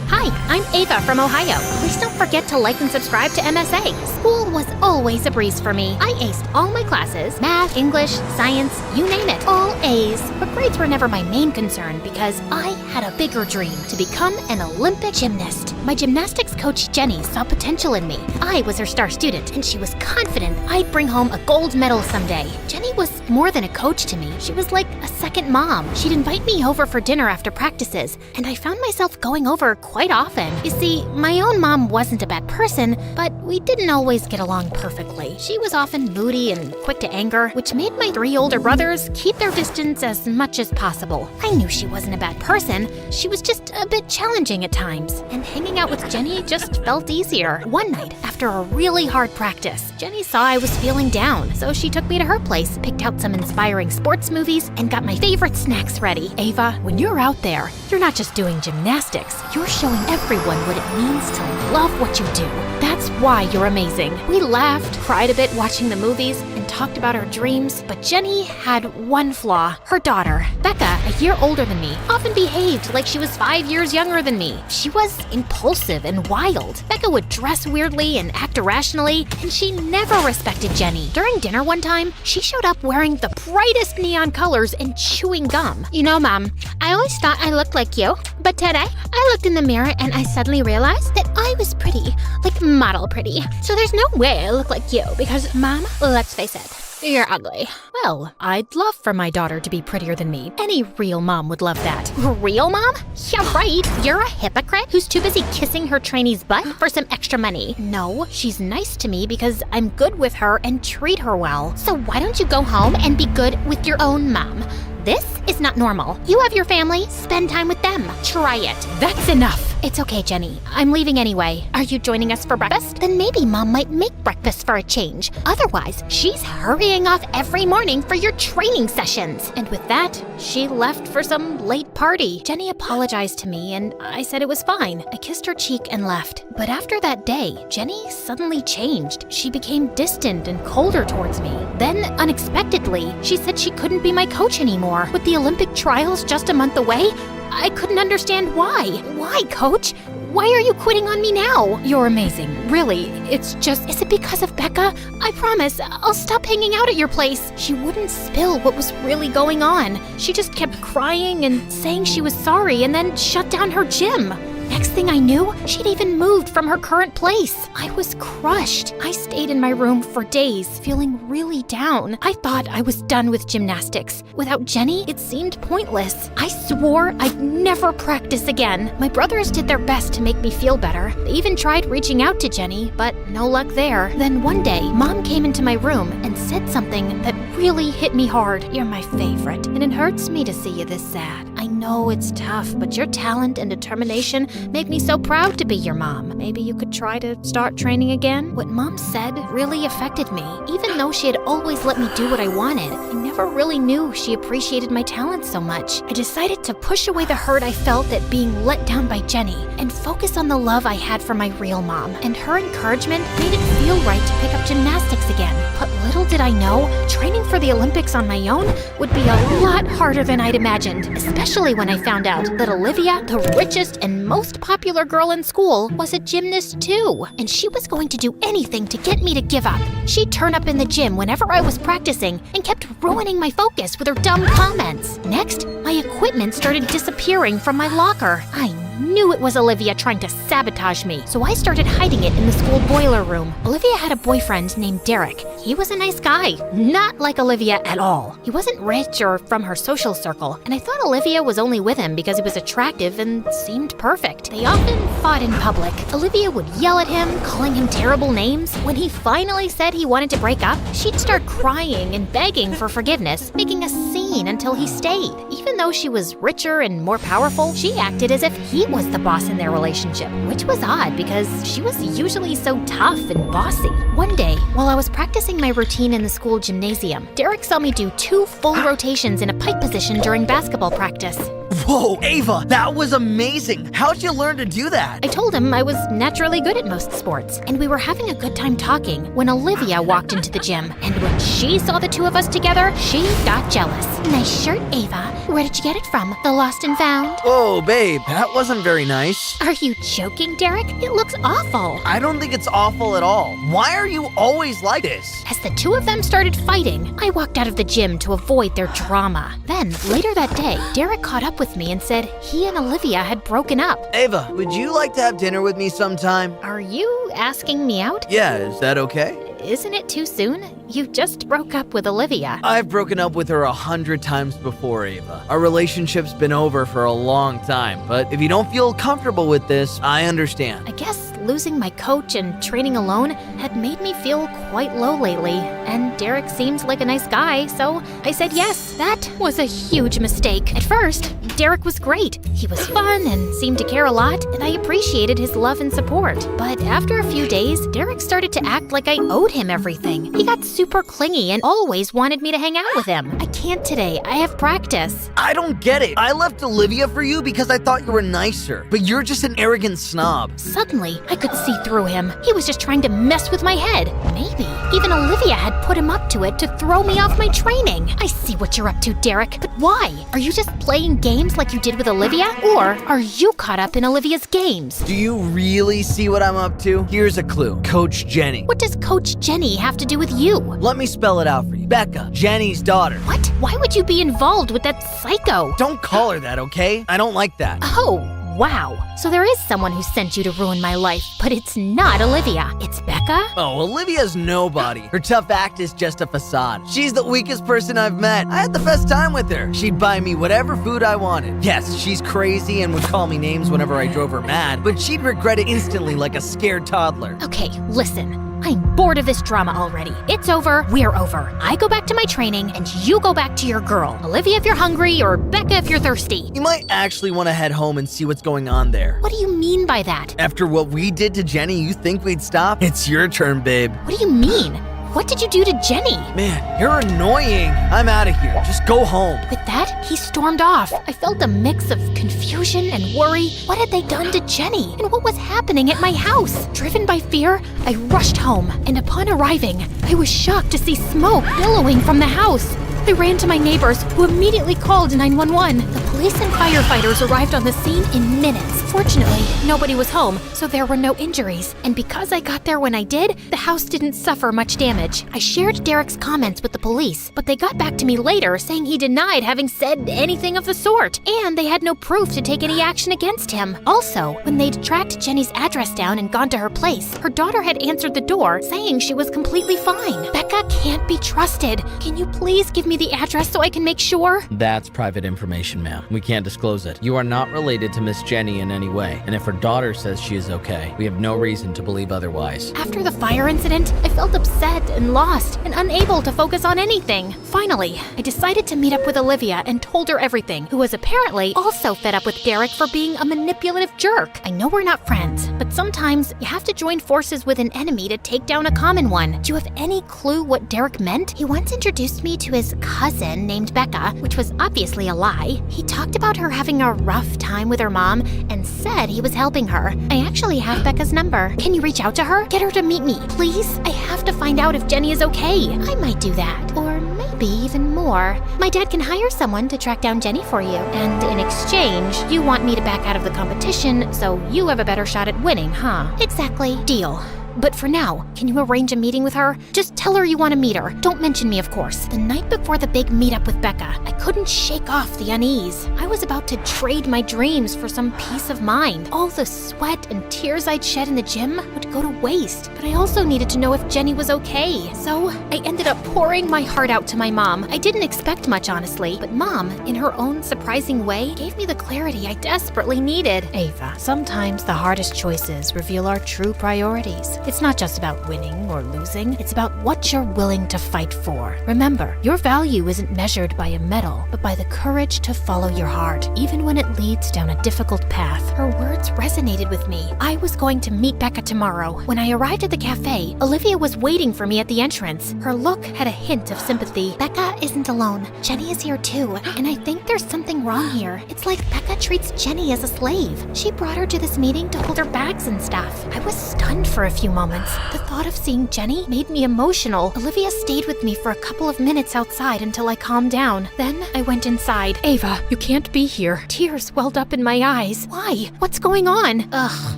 Hi, I'm Ava from Ohio. Please don't forget to like and subscribe to MSA. School was always a breeze for me. I aced all my classes, math, English, science, you name it, all A's. But grades were never my main concern because I had a bigger dream, to become an Olympic gymnast. My gymnastics coach Jenny saw potential in me. I was her star student, and she was confident I'd bring home a gold medal someday. Jenny was more than a coach to me. She was like a second mom. She'd invite me over for dinner after practices, and I found myself going over quite often. You see, my own mom wasn't a bad person, but we didn't always get along perfectly. She was often moody and quick to anger, which made my 3 older brothers keep their distance as much as possible. I knew she wasn't a bad person. She was just a bit challenging at times, and hanging out with Jenny just felt easier. One night, after a really hard practice, Jenny saw I was feeling down, so she took me to her place, picked out some inspiring sports movies, and got my favorite snacks ready. Ava, when you're out there, you're not just doing gymnastics, you're showing everyone what it means to love what you do. That's why you're amazing. We laughed, cried a bit watching the movies, and talked about our dreams, but Jenny had one flaw. Her daughter, Becca, a year older than me, often behaved like she was 5 years younger than me. She was impulsive and wild. Becca would dress weirdly and act irrationally, and she never respected Jenny. During dinner one time, she showed up wearing the brightest neon colors and chewing gum. You know, Mom, I always thought I looked like you, but today I looked in the mirror and I suddenly realized that I was pretty, like model pretty. So there's no way I look like you because, Mom, let's face it, you're ugly. Well, I'd love for my daughter to be prettier than me. Any real mom would love that. Real mom? Yeah, right. You're a hypocrite who's too busy kissing her trainee's butt for some extra money. No, she's nice to me because I'm good with her and treat her well. So why don't you go home and be good with your own mom? This is not normal. You have your family, spend time with them. Try it. That's enough. It's okay, Jenny. I'm leaving anyway. Are you joining us for breakfast? Then maybe Mom might make breakfast for a change. Otherwise, she's hurrying off every morning for your training sessions. And with that, she left for some late party. Jenny apologized to me and I said it was fine. I kissed her cheek and left. But after that day, Jenny suddenly changed. She became distant and colder towards me. Then, unexpectedly, she said she couldn't be my coach anymore. With the Olympic trials just a month away, I couldn't understand why. Why, Coach? Why are you quitting on me now? You're amazing, really. It's just... Is it because of Becca? I promise, I'll stop hanging out at your place. She wouldn't spill what was really going on. She just kept crying and saying she was sorry and then shut down her gym. Next thing I knew, she'd even moved from her current place. I was crushed. I stayed in my room for days, feeling really down. I thought I was done with gymnastics. Without Jenny, it seemed pointless. I swore I'd never practice again. My brothers did their best to make me feel better. They even tried reaching out to Jenny, but no luck there. Then one day, Mom came into my room and said something that really hit me hard. You're my favorite, and it hurts me to see you this sad. I know it's tough, but your talent and determination make me so proud to be your mom. Maybe you could try to start training again? What Mom said really affected me. Even though she had always let me do what I wanted, I never never really knew she appreciated my talent so much. I decided to push away the hurt I felt at being let down by Jenny and focus on the love I had for my real mom. And her encouragement made it feel right to pick up gymnastics again. But little did I know, training for the Olympics on my own would be a lot harder than I'd imagined, especially when I found out that Olivia, the richest and most popular girl in school, was a gymnast too, and she was going to do anything to get me to give up. She'd turn up in the gym whenever I was practicing and kept ruining my focus with her dumb comments. Next, my equipment started disappearing from my locker. I knew it was Olivia trying to sabotage me, so I started hiding it in the school boiler room. Olivia had a boyfriend named Derek. He was a nice guy, not like Olivia at all. He wasn't rich or from her social circle, and I thought Olivia was only with him because he was attractive and seemed perfect. They often fought in public. Olivia would yell at him, calling him terrible names. When he finally said he wanted to break up, she'd start crying and begging for forgiveness, making a scene until he stayed. Even though she was richer and more powerful, she acted as if he was the boss in their relationship, which was odd because she was usually so tough and bossy. One day, while I was practicing my routine in the school gymnasium, Derek saw me do 2 full rotations in a pike position during basketball practice. Whoa, Ava, that was amazing. How'd you learn to do that? I told him I was naturally good at most sports, and we were having a good time talking when Olivia walked into the gym. And when she saw the two of us together, she got jealous. Nice shirt, Ava. Where did you get it from? The Lost and Found? Whoa, babe, that wasn't very nice. Are you joking, Derek? It looks awful. I don't think it's awful at all. Why are you always like this? As the two of them started fighting, I walked out of the gym to avoid their drama. Then, later that day, Derek caught up with me and said he and Olivia had broken up. Ava, would you like to have dinner with me sometime? Are you asking me out? Yeah, is that okay? Isn't it too soon? You just broke up with Olivia. I've broken up with her 100 times before, Ava. Our relationship's been over for a long time, but if you don't feel comfortable with this, I understand. I guess losing my coach and training alone had made me feel quite low lately, and Derek seems like a nice guy, so I said yes. That was a huge mistake. At first, Derek was great. He was fun and seemed to care a lot, and I appreciated his love and support. But after a few days, Derek started to act like I owed him everything. He got super clingy and always wanted me to hang out with him. I can't today. I have practice. I don't get it. I left Olivia for you because I thought you were nicer, but you're just an arrogant snob. Suddenly, I could see through him. He was just trying to mess with my head. Maybe even Olivia had put him up to it to throw me off my training. I see what you're up to, Derek, but why? Are you just playing games like you did with Olivia? Or are you caught up in Olivia's games? Do you really see what I'm up to? Here's a clue. Coach Jenny. What does Coach Jenny have to do with you? Let me spell it out for you. Becca, Jenny's daughter. What? Why would you be involved with that psycho? Don't call her that, okay? I don't like that. Oh, wow. So there is someone who sent you to ruin my life, but it's not Olivia. It's Becca? Oh, Olivia's nobody. Her tough act is just a facade. She's the weakest person I've met. I had the best time with her. She'd buy me whatever food I wanted. Yes, she's crazy and would call me names whenever I drove her mad, but she'd regret it instantly like a scared toddler. Okay, listen. I'm bored of this drama already. It's over, we're over. I go back to my training, and you go back to your girl. Olivia if you're hungry, or Becca if you're thirsty. You might actually want to head home and see what's going on there. What do you mean by that? After what we did to Jenny, you think we'd stop? It's your turn, babe. What do you mean? What did you do to Jenny? Man, you're annoying. I'm out of here. Just go home. With that, he stormed off. I felt a mix of confusion and worry. What had they done to Jenny? And what was happening at my house? Driven by fear, I rushed home. And upon arriving, I was shocked to see smoke billowing from the house. I ran to my neighbors, who immediately called 911. The police and firefighters arrived on the scene in minutes. Fortunately, nobody was home, so there were no injuries. And because I got there when I did, the house didn't suffer much damage. I shared Derek's comments with the police, but they got back to me later saying he denied having said anything of the sort, and they had no proof to take any action against him. Also, when they'd tracked Jenny's address down and gone to her place, her daughter had answered the door saying she was completely fine. Becca can't be trusted. Can you please give me the address so I can make sure? That's private information, ma'am. We can't disclose it. You are not related to Miss Jenny in any way, and if her daughter says she is okay, we have no reason to believe otherwise. After the fire incident, I felt upset and lost and unable to focus on anything. Finally, I decided to meet up with Olivia and told her everything, who was apparently also fed up with Derek for being a manipulative jerk. I know we're not friends, but sometimes you have to join forces with an enemy to take down a common one. Do you have any clue what Derek meant? He once introduced me to his cousin named Becca, which was obviously a lie. He talked about her having a rough time with her mom and said he was helping her. I actually have Becca's number. Can you reach out to her? Get her to meet me, please? I have to find out if Jenny is okay. I might do that. Or maybe even more. My dad can hire someone to track down Jenny for you. And in exchange, you want me to back out of the competition so you have a better shot at winning, huh? Exactly. Deal. But for now, can you arrange a meeting with her? Just tell her you want to meet her. Don't mention me, of course. The night before the big meetup with Becca, I couldn't shake off the unease. I was about to trade my dreams for some peace of mind. All the sweat and tears I'd shed in the gym would go to waste. But I also needed to know if Jenny was okay. So I ended up pouring my heart out to my mom. I didn't expect much, honestly. But Mom, in her own surprising way, gave me the clarity I desperately needed. Ava, sometimes the hardest choices reveal our true priorities. It's not just about winning or losing, it's about what you're willing to fight for. Remember, your value isn't measured by a medal, but by the courage to follow your heart, even when it leads down a difficult path. Her words resonated with me. I was going to meet Becca tomorrow. When I arrived at the cafe, Olivia was waiting for me at the entrance. Her look had a hint of sympathy. Becca isn't alone. Jenny is here too, and I think there's something wrong here. It's like Becca treats Jenny as a slave. She brought her to this meeting to hold her bags and stuff. I was stunned for a few moments. The thought of seeing Jenny made me emotional. Olivia stayed with me for a couple of minutes outside until I calmed down. Then I went inside. Ava, you can't be here. Tears welled up in my eyes. Why? What's going on? Ugh,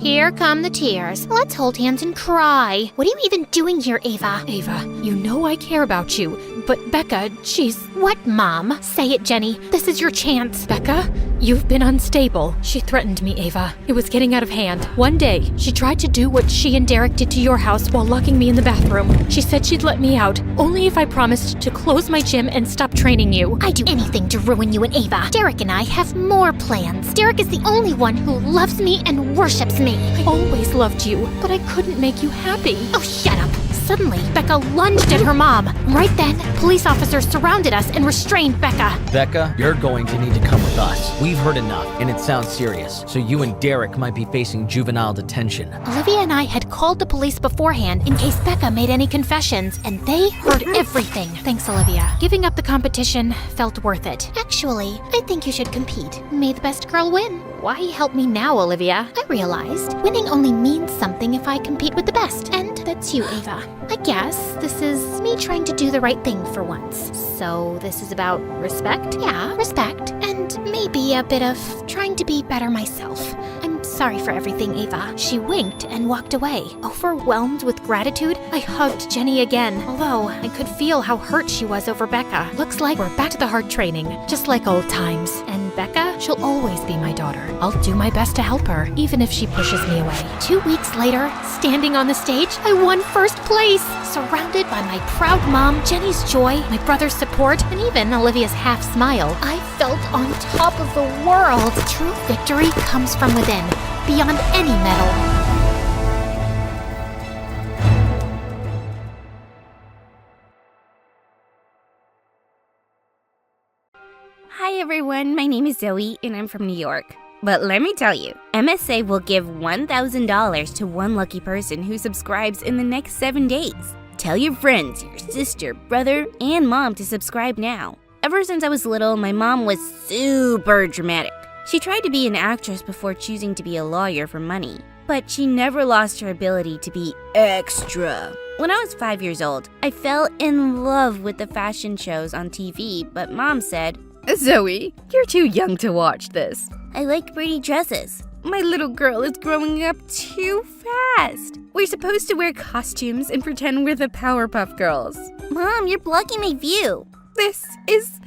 here come the tears. Let's hold hands and cry. What are you even doing here, Ava? Ava, you know I care about you, but Becca, she's... What, Mom? Say it, Jenny. This is your chance. Becca, you've been unstable. She threatened me, Ava. It was getting out of hand. One day, she tried to do what she and Derek did to your house while locking me in the bathroom. She said she'd let me out, only if I promised to close my gym and stop training you. I'd do anything to ruin you and Ava. Derek and I have more plans. Derek is the only one who loves me and worships me. I always loved you, but I couldn't make you happy. Oh, shut up. Suddenly, Becca lunged at her mom. Right then, police officers surrounded us and restrained Becca. Becca, you're going to need to come with us. We've heard enough, and it sounds serious, so you and Derek might be facing juvenile detention. Olivia and I had called the police beforehand in case Becca made any confessions, and they heard everything. Thanks, Olivia. Giving up the competition felt worth it. Actually, I think you should compete. May the best girl win. Why help me now, Olivia? I realized winning only means something if I compete with the best, and that's you, Ava. I guess this is me trying to do the right thing for once. So this is about respect? Yeah, respect. And maybe a bit of trying to be better myself. I'm sorry for everything, Ava. She winked and walked away. Overwhelmed with gratitude, I hugged Jenny again, although I could feel how hurt she was over Becca. Looks like we're back to the hard training, just like old times. And Becca, she'll always be my daughter. I'll do my best to help her, even if she pushes me away. 2 weeks later, standing on the stage, I won first place. Surrounded by my proud mom, Jenny's joy, my brother's support, and even Olivia's half smile, I felt on top of the world. True victory comes from within, beyond any medal. Hi everyone, my name is Zoe and I'm from New York. But let me tell you, MSA will give $1,000 to one lucky person who subscribes in the next 7 days. Tell your friends, your sister, brother, and mom to subscribe now. Ever since I was little, my mom was super dramatic. She tried to be an actress before choosing to be a lawyer for money. But she never lost her ability to be extra. When I was 5 years old, I fell in love with the fashion shows on TV, but mom said, Zoe, you're too young to watch this. I like pretty dresses. My little girl is growing up too fast. We're supposed to wear costumes and pretend we're the Powerpuff Girls. Mom, you're blocking my view. This is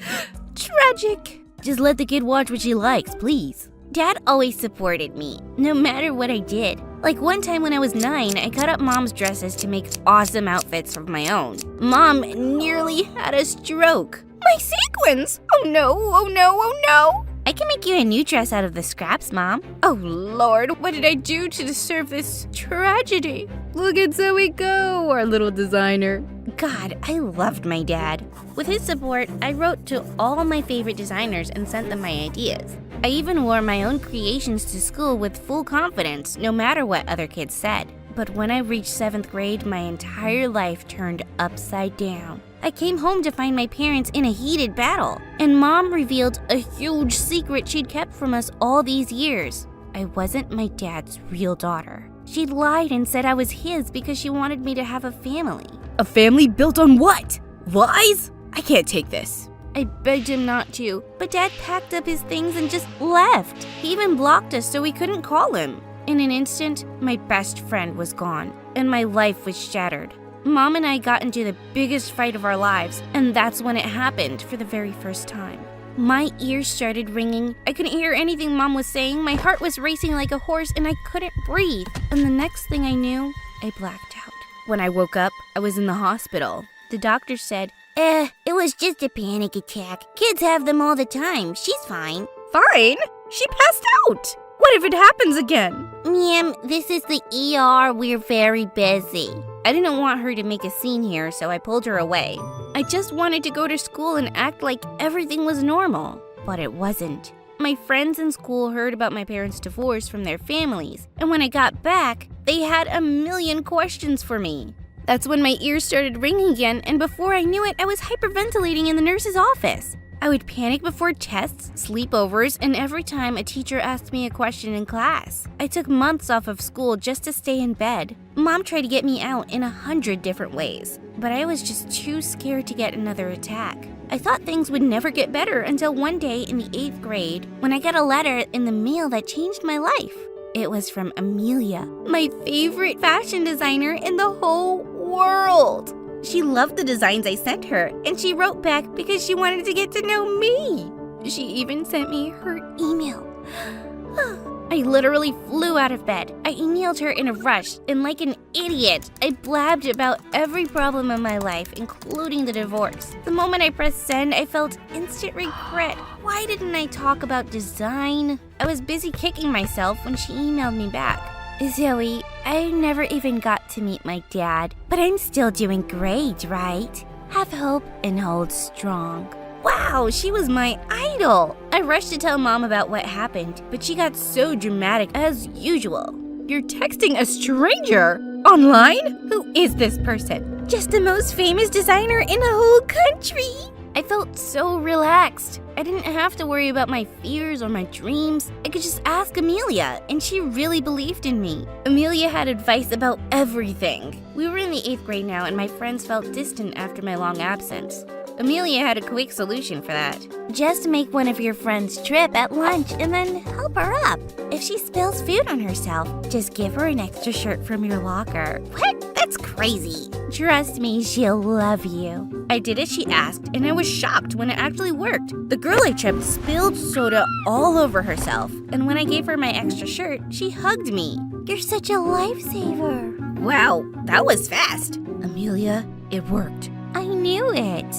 tragic. Just let the kid watch what she likes, please. Dad always supported me, no matter what I did. Like one time when I was 9, I cut up Mom's dresses to make awesome outfits of my own. Mom nearly had a stroke. My sequins! Oh no, oh no, oh no! I can make you a new dress out of the scraps, Mom. Oh, Lord, what did I do to deserve this tragedy? Look at Zoe go, our little designer. God, I loved my dad. With his support, I wrote to all my favorite designers and sent them my ideas. I even wore my own creations to school with full confidence, no matter what other kids said. But when I reached 7th grade, my entire life turned upside down. I came home to find my parents in a heated battle, and Mom revealed a huge secret she'd kept from us all these years. I wasn't my dad's real daughter. She lied and said I was his because she wanted me to have a family. A family built on what? Lies? I can't take this. I begged him not to, but Dad packed up his things and just left. He even blocked us so we couldn't call him. In an instant, my best friend was gone, and my life was shattered. Mom and I got into the biggest fight of our lives, and that's when it happened for the very first time. My ears started ringing. I couldn't hear anything Mom was saying. My heart was racing like a horse, and I couldn't breathe. And the next thing I knew, I blacked out. When I woke up, I was in the hospital. The doctor said, it was just a panic attack. Kids have them all the time. She's fine. Fine? She passed out. What if it happens again? Ma'am, this is the ER. We're very busy. I didn't want her to make a scene here, so I pulled her away. I just wanted to go to school and act like everything was normal. But it wasn't. My friends in school heard about my parents' divorce from their families, and when I got back, they had a million questions for me. That's when my ears started ringing again, and before I knew it, I was hyperventilating in the nurse's office. I would panic before tests, sleepovers, and every time a teacher asked me a question in class. I took months off of school just to stay in bed. Mom tried to get me out in 100 different ways, but I was just too scared to get another attack. I thought things would never get better until one day in the 8th grade when I got a letter in the mail that changed my life. It was from Amelia, my favorite fashion designer in the whole world. She loved the designs I sent her, and she wrote back because she wanted to get to know me. She even sent me her email. I literally flew out of bed. I emailed her in a rush, and like an idiot, I blabbed about every problem in my life, including the divorce. The moment I pressed send, I felt instant regret. Why didn't I talk about design? I was busy kicking myself when she emailed me back. Zoe, I never even got to meet my dad, but I'm still doing great, right? Have hope and hold strong. Wow, she was my idol. I rushed to tell Mom about what happened, but she got so dramatic as usual. You're texting a stranger? Online? Who is this person? Just the most famous designer in the whole country. I felt so relaxed. I didn't have to worry about my fears or my dreams. I could just ask Amelia, and she really believed in me. Amelia had advice about everything. We were in the 8th grade now, and my friends felt distant after my long absence. Amelia had a quick solution for that. Just make one of your friends trip at lunch and then help her up. If she spills food on herself, just give her an extra shirt from your locker. What? That's crazy. Trust me, she'll love you. I did as she asked, and I was shocked when it actually worked. The girl I tripped spilled soda all over herself, and when I gave her my extra shirt, she hugged me. You're such a lifesaver. Wow, that was fast. Amelia, it worked. I knew it.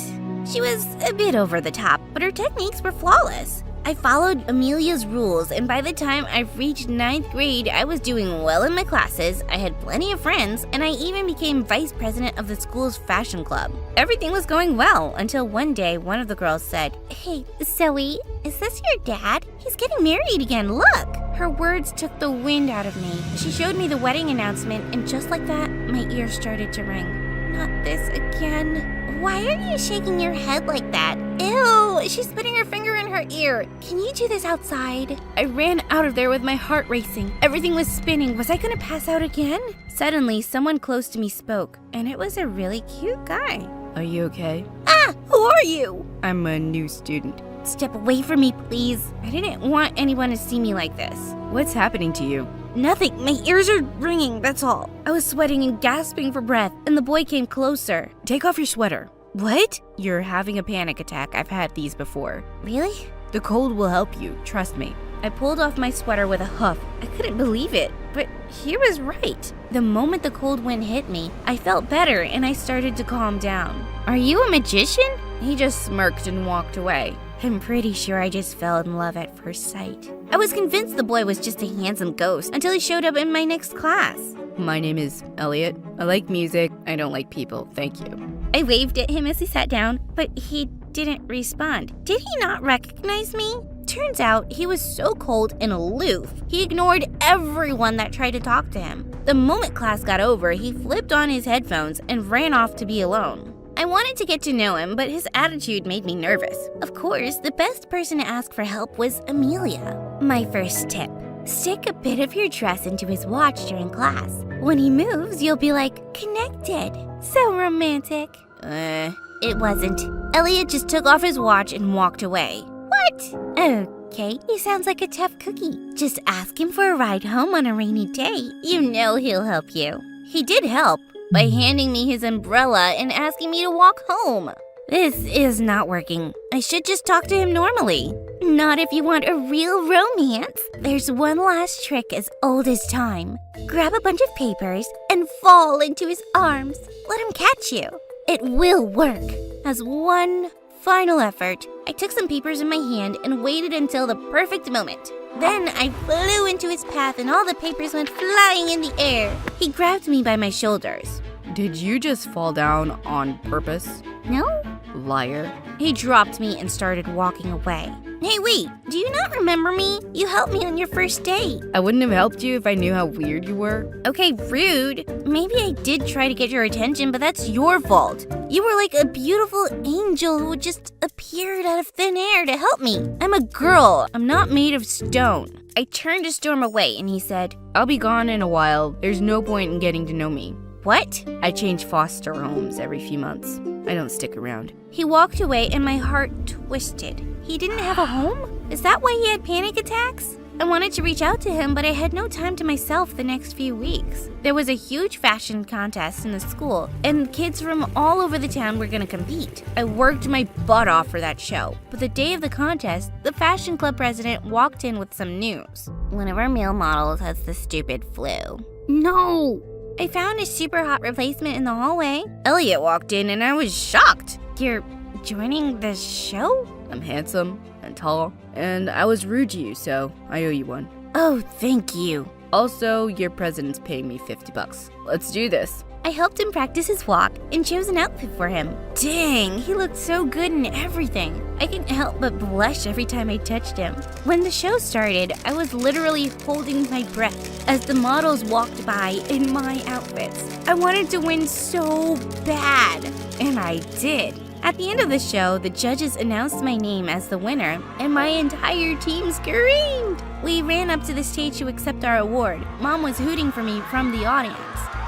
She was a bit over the top, but her techniques were flawless. I followed Amelia's rules, and by the time I reached 9th grade, I was doing well in my classes, I had plenty of friends, and I even became vice president of the school's fashion club. Everything was going well until one day one of the girls said, "Hey, Zoe, is this your dad? He's getting married again, look!" Her words took the wind out of me. She showed me the wedding announcement, and just like that, my ears started to ring. Not this again. Why are you shaking your head like that? Ew, she's putting her finger in her ear. Can you do this outside? I ran out of there with my heart racing. Everything was spinning. Was I gonna pass out again? Suddenly, someone close to me spoke, and it was a really cute guy. Are you okay? Ah, who are you? I'm a new student. Step away from me, please. I didn't want anyone to see me like this. What's happening to you? Nothing. My ears are ringing, that's all. I was sweating and gasping for breath, and the boy came closer. Take off your sweater. What? You're having a panic attack. I've had these before. Really? The cold will help you. Trust me. I pulled off my sweater with a huff. I couldn't believe it, but he was right. The moment the cold wind hit me, I felt better and I started to calm down. Are you a magician? He just smirked and walked away. I'm pretty sure I just fell in love at first sight. I was convinced the boy was just a handsome ghost until he showed up in my next class. My name is Elliot. I like music. I don't like people. Thank you. I waved at him as he sat down, but he didn't respond. Did he not recognize me? Turns out he was so cold and aloof, he ignored everyone that tried to talk to him. The moment class got over, he flipped on his headphones and ran off to be alone. I wanted to get to know him, but his attitude made me nervous. Of course, the best person to ask for help was Amelia. My first tip: stick a bit of your dress into his watch during class. When he moves, you'll be like, connected. So romantic. It wasn't. Elliot just took off his watch and walked away. What? Okay, he sounds like a tough cookie. Just ask him for a ride home on a rainy day. You know he'll help you. He did help by handing me his umbrella and asking me to walk home. This is not working. I should just talk to him normally. Not if you want a real romance. There's one last trick as old as time. Grab a bunch of papers and fall into his arms. Let him catch you. It will work. As one final effort, I took some papers in my hand and waited until the perfect moment. Then I flew into his path and all the papers went flying in the air. He grabbed me by my shoulders. Did you just fall down on purpose? No? Liar. He dropped me and started walking away. Hey, wait, do you not remember me? You helped me on your first date. I wouldn't have helped you if I knew how weird you were. Okay, rude. Maybe I did try to get your attention, but that's your fault. You were like a beautiful angel who just appeared out of thin air to help me. I'm a girl. I'm not made of stone. I turned to storm away and he said, I'll be gone in a while. There's no point in getting to know me. What? I change foster homes every few months. I don't stick around. He walked away and my heart twisted. He didn't have a home? Is that why he had panic attacks? I wanted to reach out to him, but I had no time to myself the next few weeks. There was a huge fashion contest in the school, and kids from all over the town were gonna compete. I worked my butt off for that show, but the day of the contest, the fashion club president walked in with some news. One of our male models has the stupid flu. No! I found a super hot replacement in the hallway. Elliot walked in and I was shocked. You're joining the show? I'm handsome and tall, and I was rude to you, so I owe you one. Oh, thank you. Also, your president's paying me $50. Let's do this. I helped him practice his walk and chose an outfit for him. Dang, he looked so good in everything. I couldn't help but blush every time I touched him. When the show started, I was literally holding my breath as the models walked by in my outfits. I wanted to win so bad, and I did. At the end of the show, the judges announced my name as the winner, and my entire team screamed. We ran up to the stage to accept our award. Mom was hooting for me from the audience.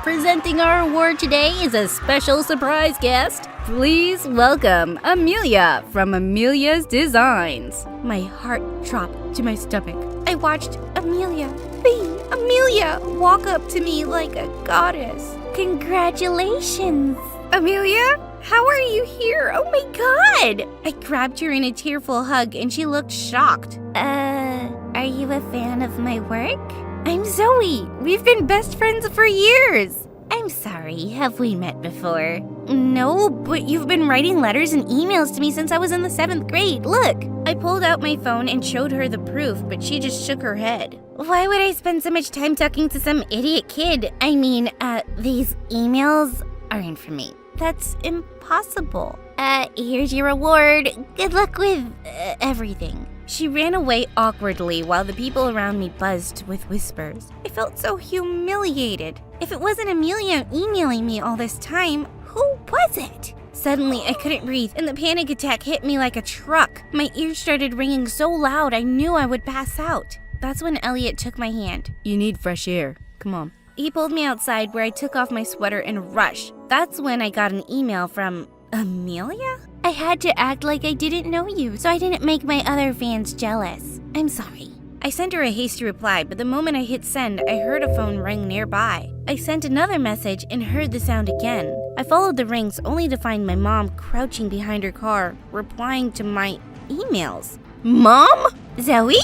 Presenting our award today is a special surprise guest. Please welcome Amelia from Amelia's Designs. My heart dropped to my stomach. I watched Amelia walk up to me like a goddess. Congratulations. Amelia, how are you here? Oh my God! I grabbed her in a tearful hug and she looked shocked. Are you a fan of my work? I'm Zoe. We've been best friends for years. I'm sorry, have we met before? No, but you've been writing letters and emails to me since I was in the 7th grade. Look! I pulled out my phone and showed her the proof, but she just shook her head. Why would I spend so much time talking to some idiot kid? I mean, these emails aren't for me. That's impossible. Here's your award. Good luck with everything. She ran away awkwardly while the people around me buzzed with whispers. I felt so humiliated. If it wasn't Amelia emailing me all this time, who was it? Suddenly, I couldn't breathe, and the panic attack hit me like a truck. My ears started ringing so loud I knew I would pass out. That's when Elliot took my hand. You need fresh air. Come on. He pulled me outside where I took off my sweater in a rush. That's when I got an email from Amelia? I had to act like I didn't know you, so I didn't make my other fans jealous. I'm sorry. I sent her a hasty reply, but the moment I hit send, I heard a phone ring nearby. I sent another message and heard the sound again. I followed the rings only to find my mom crouching behind her car, replying to my emails. Mom? Zoe?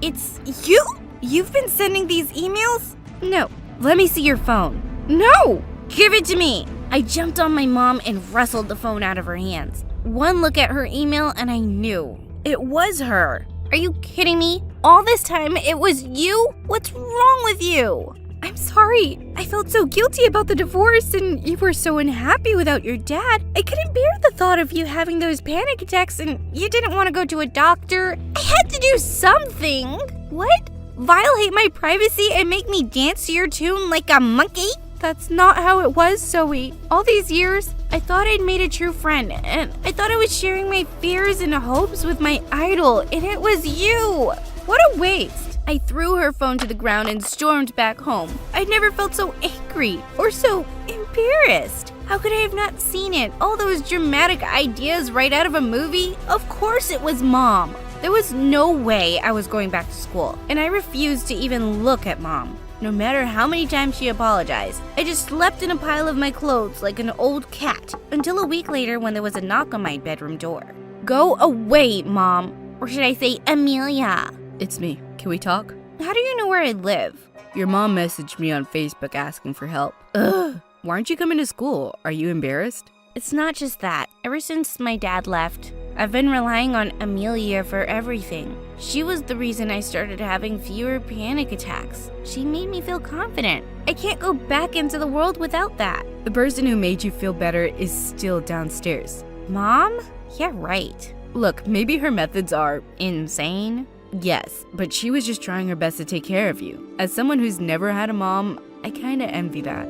It's you? You've been sending these emails? No. Let me see your phone. No! Give it to me! I jumped on my mom and wrestled the phone out of her hands. One look at her email and I knew. It was her. Are you kidding me? All this time, it was you? What's wrong with you? I'm sorry. I felt so guilty about the divorce, and you were so unhappy without your dad. I couldn't bear the thought of you having those panic attacks, and you didn't want to go to a doctor. I had to do something. What? Violate my privacy and make me dance to your tune like a monkey? That's not how it was, Zoe. All these years, I thought I'd made a true friend, and I thought I was sharing my fears and hopes with my idol, and it was you. What a waste. I threw her phone to the ground and stormed back home. I'd never felt so angry or so embarrassed. How could I have not seen it? All those dramatic ideas right out of a movie? Of course it was Mom. There was no way I was going back to school, and I refused to even look at Mom. No matter how many times she apologized, I just slept in a pile of my clothes like an old cat until a week later when there was a knock on my bedroom door. Go away, Mom. Or should I say, Amelia? It's me. Can we talk? How do you know where I live? Your mom messaged me on Facebook asking for help. Ugh. Why aren't you coming to school? Are you embarrassed? It's not just that. Ever since my dad left, I've been relying on Amelia for everything. She was the reason I started having fewer panic attacks. She made me feel confident. I can't go back into the world without that. The person who made you feel better is still downstairs. Mom? Yeah, right. Look, maybe her methods are insane. Yes, but she was just trying her best to take care of you. As someone who's never had a mom, I kinda envy that.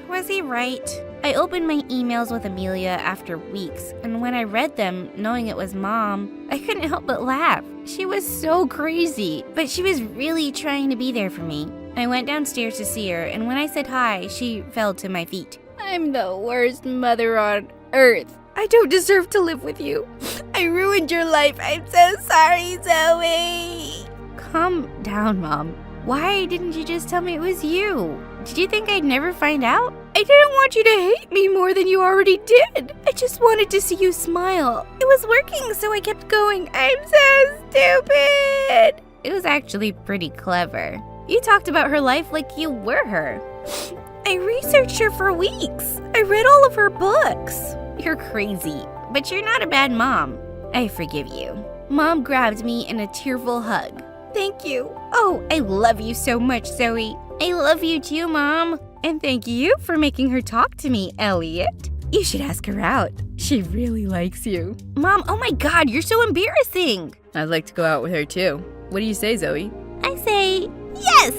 Was he right? I opened my emails with Amelia after weeks, and when I read them, knowing it was Mom, I couldn't help but laugh. She was so crazy, but she was really trying to be there for me. I went downstairs to see her, and when I said hi, she fell to my feet. I'm the worst mother on earth. I don't deserve to live with you. I ruined your life. I'm so sorry, Zoe. Calm down, Mom. Why didn't you just tell me it was you? Did you think I'd never find out? I didn't want you to hate me more than you already did. I just wanted to see you smile. It was working, so I kept going. I'm so stupid. It was actually pretty clever. You talked about her life like you were her. I researched her for weeks. I read all of her books. You're crazy, but you're not a bad mom. I forgive you. Mom grabbed me in a tearful hug. Thank you. Oh, I love you so much, Zoe. I love you too, Mom. And thank you for making her talk to me, Elliot. You should ask her out. She really likes you. Mom, oh my God, you're so embarrassing. I'd like to go out with her too. What do you say, Zoe? I say yes.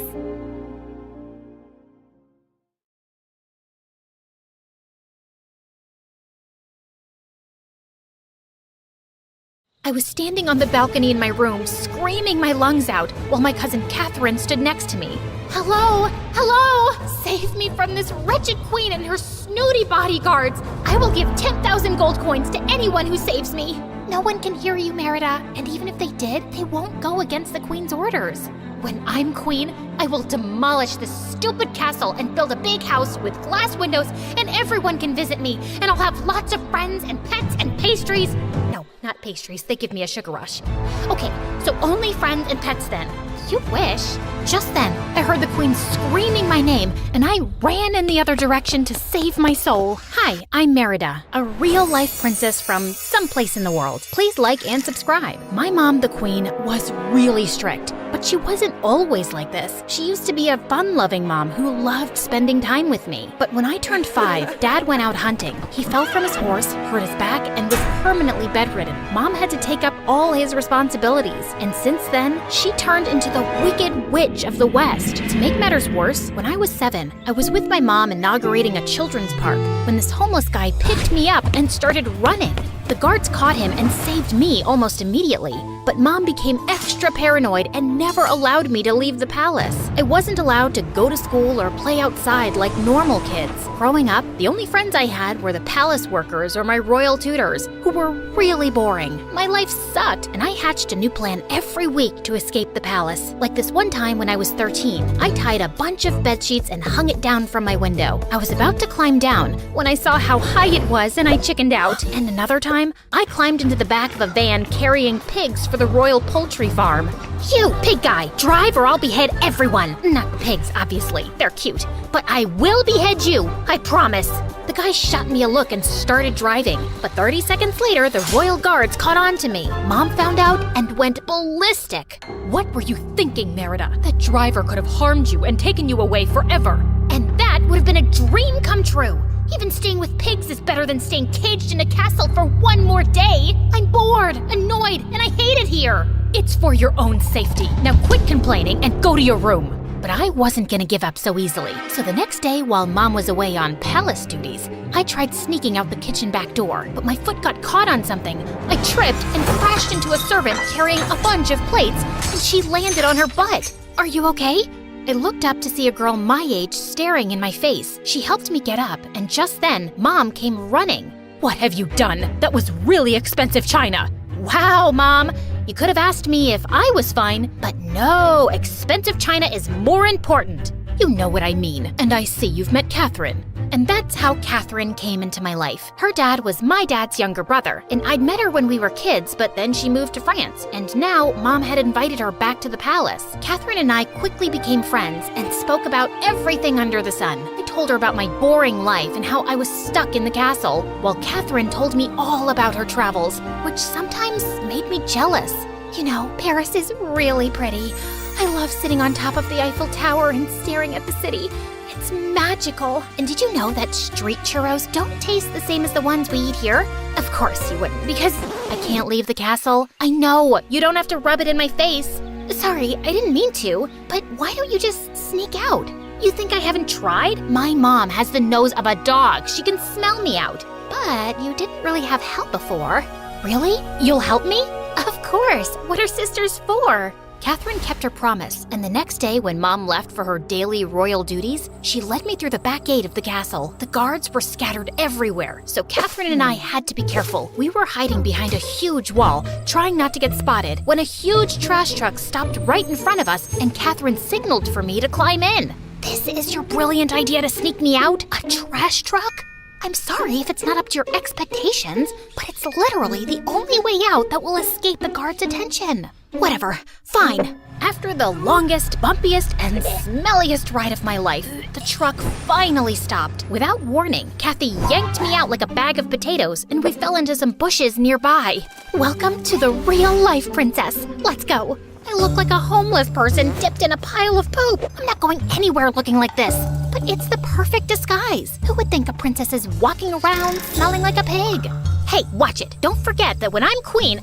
I was standing on the balcony in my room, screaming my lungs out, while my cousin Catherine stood next to me. Hello? Hello? Save me from this wretched queen and her snooty bodyguards. I will give 10,000 gold coins to anyone who saves me. No one can hear you, Merida, and even if they did, they won't go against the queen's orders. When I'm queen, I will demolish this stupid castle and build a big house with glass windows, and everyone can visit me, and I'll have lots of friends and pets and pastries. No, not pastries. They give me a sugar rush. Okay, so only friends and pets then. You wish. Just then, I heard the queen screaming my name, and I ran in the other direction to save my soul. Hi, I'm Merida, a real-life princess from someplace in the world. Please like and subscribe. My mom, the queen, was really strict, but she wasn't always like this. She used to be a fun-loving mom who loved spending time with me. But when I turned 5, Dad went out hunting. He fell from his horse, hurt his back, and was permanently bedridden. Mom had to take up all his responsibilities, and since then, she turned into the Wicked Witch of the West. To make matters worse, when I was 7, I was with my mom inaugurating a children's park when this homeless guy picked me up and started running. The guards caught him and saved me almost immediately, but Mom became extra paranoid and never allowed me to leave the palace. I wasn't allowed to go to school or play outside like normal kids. Growing up, the only friends I had were the palace workers or my royal tutors, who were really boring. My life sucked, and I hatched a new plan every week to escape the palace. Like this one time when I was 13, I tied a bunch of bed sheets and hung it down from my window. I was about to climb down when I saw how high it was and I chickened out. And another time, I climbed into the back of a van carrying pigs for the royal poultry farm. You, pig guy, drive or I'll behead everyone. Not the pigs, obviously. They're cute. But I will behead you, I promise. The guy shot me a look and started driving. But 30 seconds later, the royal guards caught on to me. Mom found out and went ballistic. What were you thinking, Merida? That driver could have harmed you and taken you away forever. And that would have been a dream come true. Even staying with pigs is better than staying caged in a castle for one more day. I'm bored, annoyed, and I hate it here. It's for your own safety. Now quit complaining and go to your room. But I wasn't gonna give up so easily. So the next day, while Mom was away on palace duties, I tried sneaking out the kitchen back door, but my foot got caught on something. I tripped and crashed into a servant carrying a bunch of plates, and she landed on her butt. Are you okay? I looked up to see a girl my age staring in my face. She helped me get up, and just then, Mom came running. What have you done? That was really expensive china. Wow, Mom! You could have asked me if I was fine, but no, expensive china is more important. You know what I mean, and I see you've met Catherine. And that's how Catherine came into my life. Her dad was my dad's younger brother, and I'd met her when we were kids, but then she moved to France, and now Mom had invited her back to the palace. Catherine and I quickly became friends and spoke about everything under the sun. I told her about my boring life and how I was stuck in the castle, while Catherine told me all about her travels, which sometimes made me jealous. You know, Paris is really pretty. I love sitting on top of the Eiffel Tower and staring at the city. It's magical. And did you know that street churros don't taste the same as the ones we eat here? Of course you wouldn't, because I can't leave the castle. I know, you don't have to rub it in my face. Sorry, I didn't mean to, but why don't you just sneak out? You think I haven't tried? My mom has the nose of a dog. She can smell me out. But you didn't really have help before. Really? You'll help me? Of course. What are sisters for? Catherine kept her promise, and the next day when Mom left for her daily royal duties, she led me through the back gate of the castle. The guards were scattered everywhere, so Catherine and I had to be careful. We were hiding behind a huge wall, trying not to get spotted, when a huge trash truck stopped right in front of us, and Catherine signaled for me to climb in. This is your brilliant idea to sneak me out? A trash truck? I'm sorry if it's not up to your expectations, but it's literally the only way out that will escape the guards' attention. Whatever, fine. After the longest, bumpiest, and smelliest ride of my life, the truck finally stopped. Without warning, Kathy yanked me out like a bag of potatoes, and we fell into some bushes nearby. Welcome to the real life, princess. Let's go. I look like a homeless person dipped in a pile of poop. I'm not going anywhere looking like this. But it's the perfect disguise. Who would think a princess is walking around smelling like a pig? Hey, watch it. Don't forget that when I'm queen,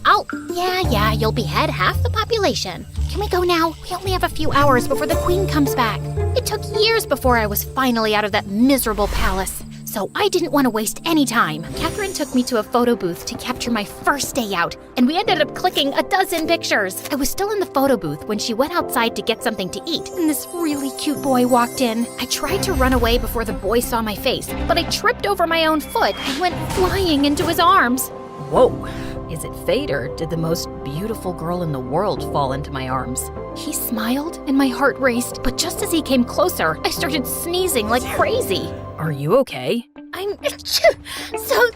Yeah, you'll behead half the population. Can we go now? We only have a few hours before the queen comes back. It took years before I was finally out of that miserable palace. So I didn't want to waste any time. Catherine took me to a photo booth to capture my first day out, and we ended up clicking a dozen pictures. I was still in the photo booth when she went outside to get something to eat, and this really cute boy walked in. I tried to run away before the boy saw my face, but I tripped over my own foot and went flying into his arms. Whoa, is it fate or did the most beautiful girl in the world fall into my arms? He smiled and my heart raced, but just as he came closer, I started sneezing like crazy. Are you okay? I'm sorry.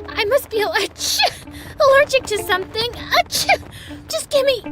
I must be allergic to something. Just give me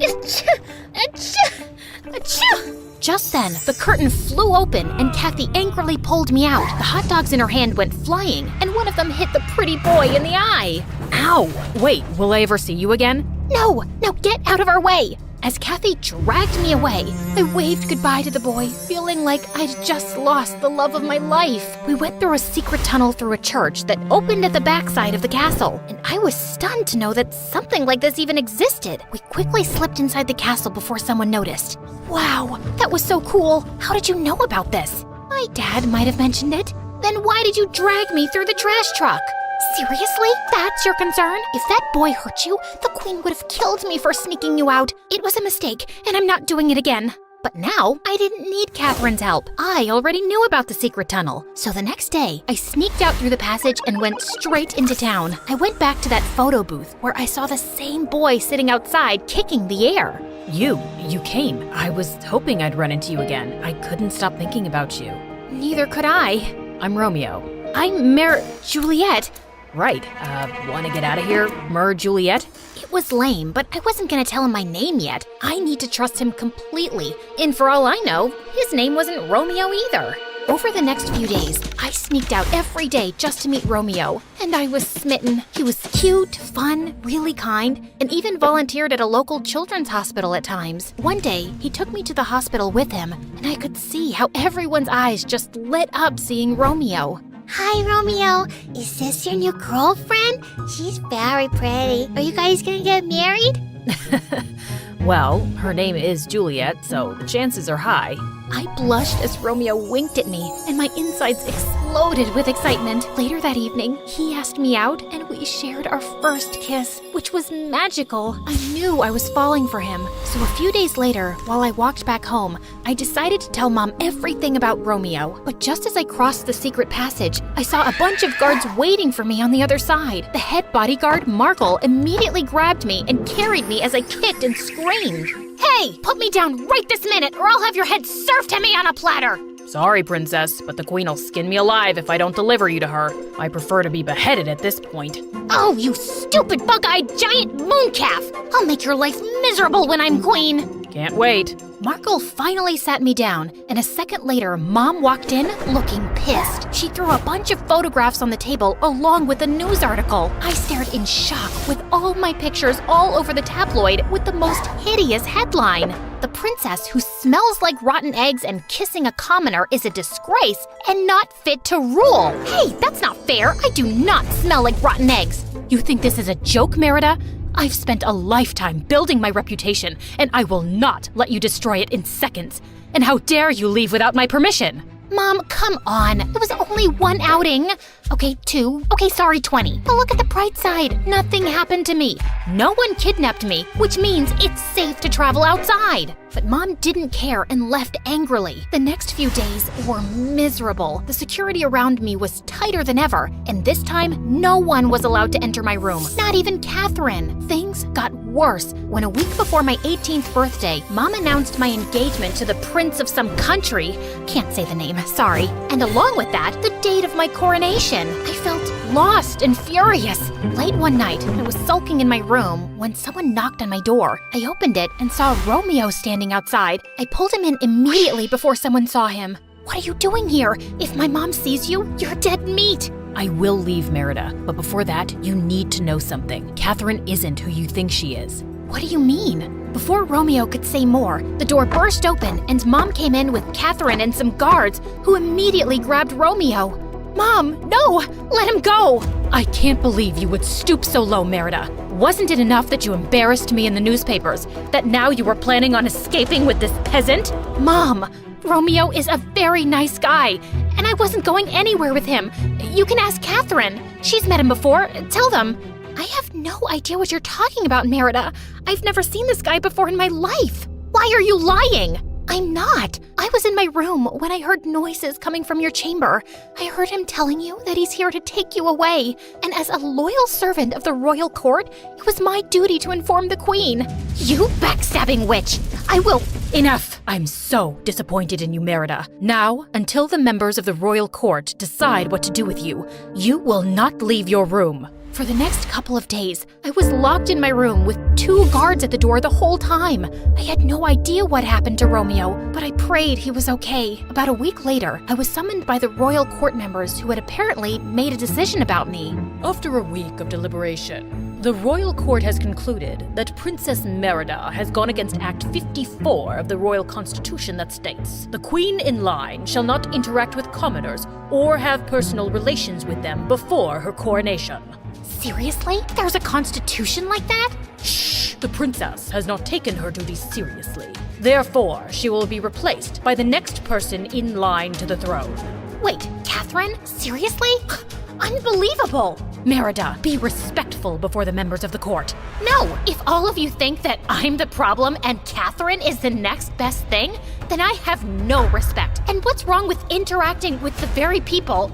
Just then, the curtain flew open and Kathy angrily pulled me out. The hot dogs in her hand went flying, and one of them hit the pretty boy in the eye. Ow! Wait, will I ever see you again? No, get out of our way. As Kathy dragged me away, I waved goodbye to the boy, feeling like I'd just lost the love of my life. We went through a secret tunnel through a church that opened at the backside of the castle, and I was stunned to know that something like this even existed. We quickly slipped inside the castle before someone noticed. Wow, that was so cool. How did you know about this? My dad might have mentioned it. Then why did you drag me through the trash truck? Seriously? That's your concern? If that boy hurt you, the queen would have killed me for sneaking you out. It was a mistake, and I'm not doing it again. But now, I didn't need Catherine's help. I already knew about the secret tunnel. So the next day, I sneaked out through the passage and went straight into town. I went back to that photo booth where I saw the same boy sitting outside kicking the air. You came. I was hoping I'd run into you again. I couldn't stop thinking about you. Neither could I. I'm Romeo. I'm Juliet. Right. Wanna get out of here, Juliet? It It was lame, but I wasn't gonna tell him my name yet. I need to trust him completely. And for all I know, his name wasn't Romeo either. Over the next few days, I sneaked out every day just to meet Romeo, and I was smitten. He was cute, fun, really kind, and even volunteered at a local children's hospital at times. One day, he took me to the hospital with him, and I could see how everyone's eyes just lit up seeing Romeo. Hi, Romeo. Is this your new girlfriend? She's very pretty. Are you guys gonna get married? Well, her name is Juliet, so the chances are high. I blushed as Romeo winked at me, and my insides exploded with excitement. Later that evening, he asked me out, and we shared our first kiss, which was magical. I knew I was falling for him. So a few days later, while I walked back home, I decided to tell Mom everything about Romeo. But just as I crossed the secret passage, I saw a bunch of guards waiting for me on the other side. The head bodyguard, Markle, immediately grabbed me and carried me as I kicked and screamed. Hey, put me down right this minute, or I'll have your head served to me on a platter! Sorry, Princess, but the Queen will skin me alive if I don't deliver you to her. I prefer to be beheaded at this point. Oh, you stupid bug-eyed giant mooncalf! I'll make your life miserable when I'm queen! Can't wait. Markle finally sat me down, and a second later, Mom walked in looking pissed. She threw a bunch of photographs on the table along with a news article. I stared in shock with all my pictures all over the tabloid with the most hideous headline. The princess who smells like rotten eggs and kissing a commoner is a disgrace and not fit to rule. Hey, that's not fair. I do not smell like rotten eggs. You think this is a joke, Merida? I've spent a lifetime building my reputation, and I will not let you destroy it in seconds. And how dare you leave without my permission? Mom, come on. It was only one outing. Okay, 2. Okay, sorry, 20. But look at the bright side. Nothing happened to me. No one kidnapped me, which means it's safe to travel outside. But Mom didn't care and left angrily. The next few days were miserable. The security around me was tighter than ever, and this time, no one was allowed to enter my room, not even Catherine. Things got worse when a week before my 18th birthday, Mom announced my engagement to the prince of some country. Can't say the name, sorry. And along with that, the date of my coronation. I felt lost and furious. Late one night, I was sulking in my room when someone knocked on my door. I opened it and saw Romeo standing outside. I pulled him in immediately before someone saw him. What are you doing here? If my mom sees you, you're dead meat. I will leave, Merida, but before that, you need to know something. Catherine isn't who you think she is. What do you mean? Before Romeo could say more, the door burst open and Mom came in with Catherine and some guards who immediately grabbed Romeo. Mom, no! Let him go! I can't believe you would stoop so low, Merida. Wasn't it enough that you embarrassed me in the newspapers, that now you were planning on escaping with this peasant? Mom, Romeo is a very nice guy, and I wasn't going anywhere with him. You can ask Catherine. She's met him before. Tell them. I have no idea what you're talking about, Merida. I've never seen this guy before in my life. Why are you lying? I'm not. I was in my room when I heard noises coming from your chamber. I heard him telling you that he's here to take you away. And as a loyal servant of the royal court, it was my duty to inform the queen. You backstabbing witch! I will— Enough! I'm so disappointed in you, Merida. Now, until the members of the royal court decide what to do with you, you will not leave your room. For the next couple of days, I was locked in my room with 2 guards at the door the whole time. I had no idea what happened to Romeo, but I prayed he was okay. About a week later, I was summoned by the royal court members who had apparently made a decision about me. After a week of deliberation, the royal court has concluded that Princess Merida has gone against Act 54 of the royal constitution that states, "The queen in line shall not interact with commoners or have personal relations with them before her coronation." Seriously? There's a constitution like that? Shh! The princess has not taken her duties seriously. Therefore, she will be replaced by the next person in line to the throne. Wait, Catherine? Seriously? Unbelievable! Merida, be respectful before the members of the court. No! If all of you think that I'm the problem and Catherine is the next best thing, then I have no respect. And what's wrong with interacting with the very people,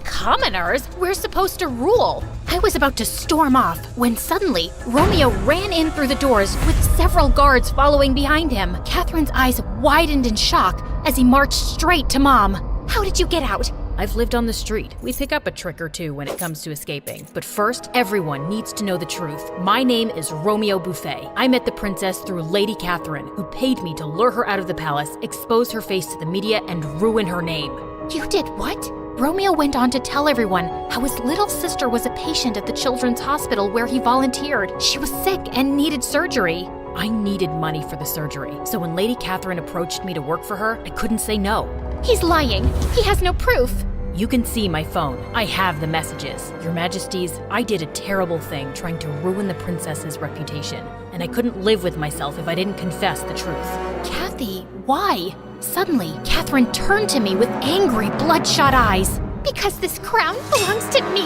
commoners, we're supposed to rule? I was about to storm off when suddenly Romeo ran in through the doors with several guards following behind him. Catherine's eyes widened in shock as he marched straight to Mom. How did you get out? I've lived on the street. We pick up a trick or two when it comes to escaping. But first, everyone needs to know the truth. My name is Romeo Buffet. I met the princess through Lady Catherine, who paid me to lure her out of the palace, expose her face to the media, and ruin her name. You did what? Romeo went on to tell everyone how his little sister was a patient at the children's hospital where he volunteered. She was sick and needed surgery. I needed money for the surgery, so when Lady Catherine approached me to work for her, I couldn't say no. He's lying. He has no proof. You can see my phone. I have the messages. Your Majesties, I did a terrible thing trying to ruin the princess's reputation, and I couldn't live with myself if I didn't confess the truth. Kathy, why? Suddenly, Catherine turned to me with angry, bloodshot eyes. Because this crown belongs to me.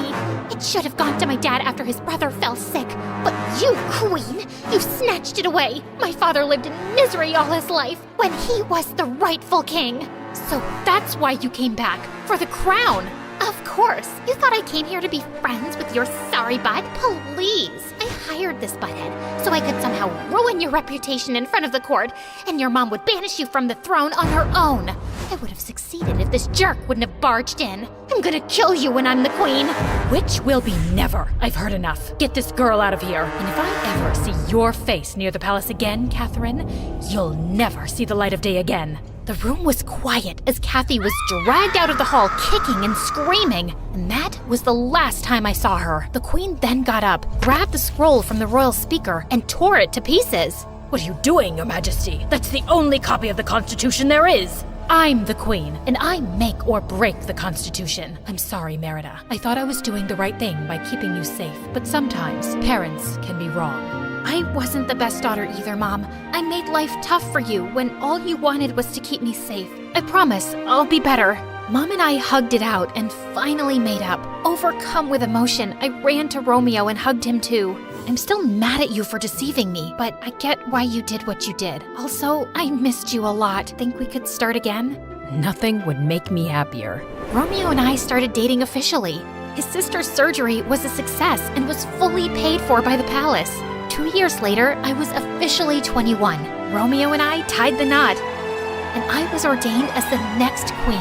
It should have gone to my dad after his brother fell sick. But you, Queen, you snatched it away. My father lived in misery all his life when he was the rightful king. So that's why you came back, for the crown. Of course. You thought I came here to be friends with your sorry butt? Please. I hired this butthead so I could somehow ruin your reputation in front of the court, and your mom would banish you from the throne on her own. I would have succeeded if this jerk wouldn't have barged in. I'm gonna kill you when I'm the queen. Which will be never. I've heard enough. Get this girl out of here. And if I ever see your face near the palace again, Catherine, you'll never see the light of day again. The room was quiet as Kathy was dragged out of the hall kicking and screaming, and that was the last time I saw her. The queen then got up, grabbed the scroll from the royal speaker, and tore it to pieces. What are you doing, Your Majesty? That's the only copy of the Constitution there is. I'm the queen, and I make or break the Constitution. I'm sorry, Merida. I thought I was doing the right thing by keeping you safe, but sometimes parents can be wrong. I wasn't the best daughter either, Mom. I made life tough for you when all you wanted was to keep me safe. I promise I'll be better. Mom and I hugged it out and finally made up. Overcome with emotion, I ran to Romeo and hugged him too. I'm still mad at you for deceiving me, but I get why you did what you did. Also, I missed you a lot. Think we could start again? Nothing would make me happier. Romeo and I started dating officially. His sister's surgery was a success and was fully paid for by the palace. 2 years later, I was officially 21. Romeo and I tied the knot, and I was ordained as the next queen.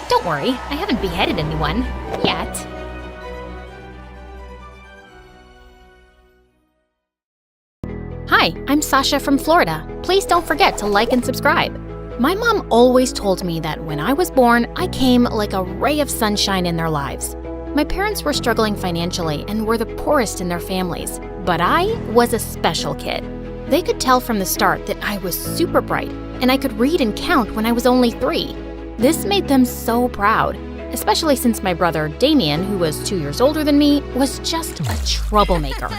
Don't worry, I haven't beheaded anyone. Yet. Hi, I'm Sasha from Florida. Please don't forget to like and subscribe. My mom always told me that when I was born, I came like a ray of sunshine in their lives. My parents were struggling financially and were the poorest in their families, but I was a special kid. They could tell from the start that I was super bright, and I could read and count when I was only 3. This made them so proud, especially since my brother Damien, who was 2 years older than me, was just a troublemaker.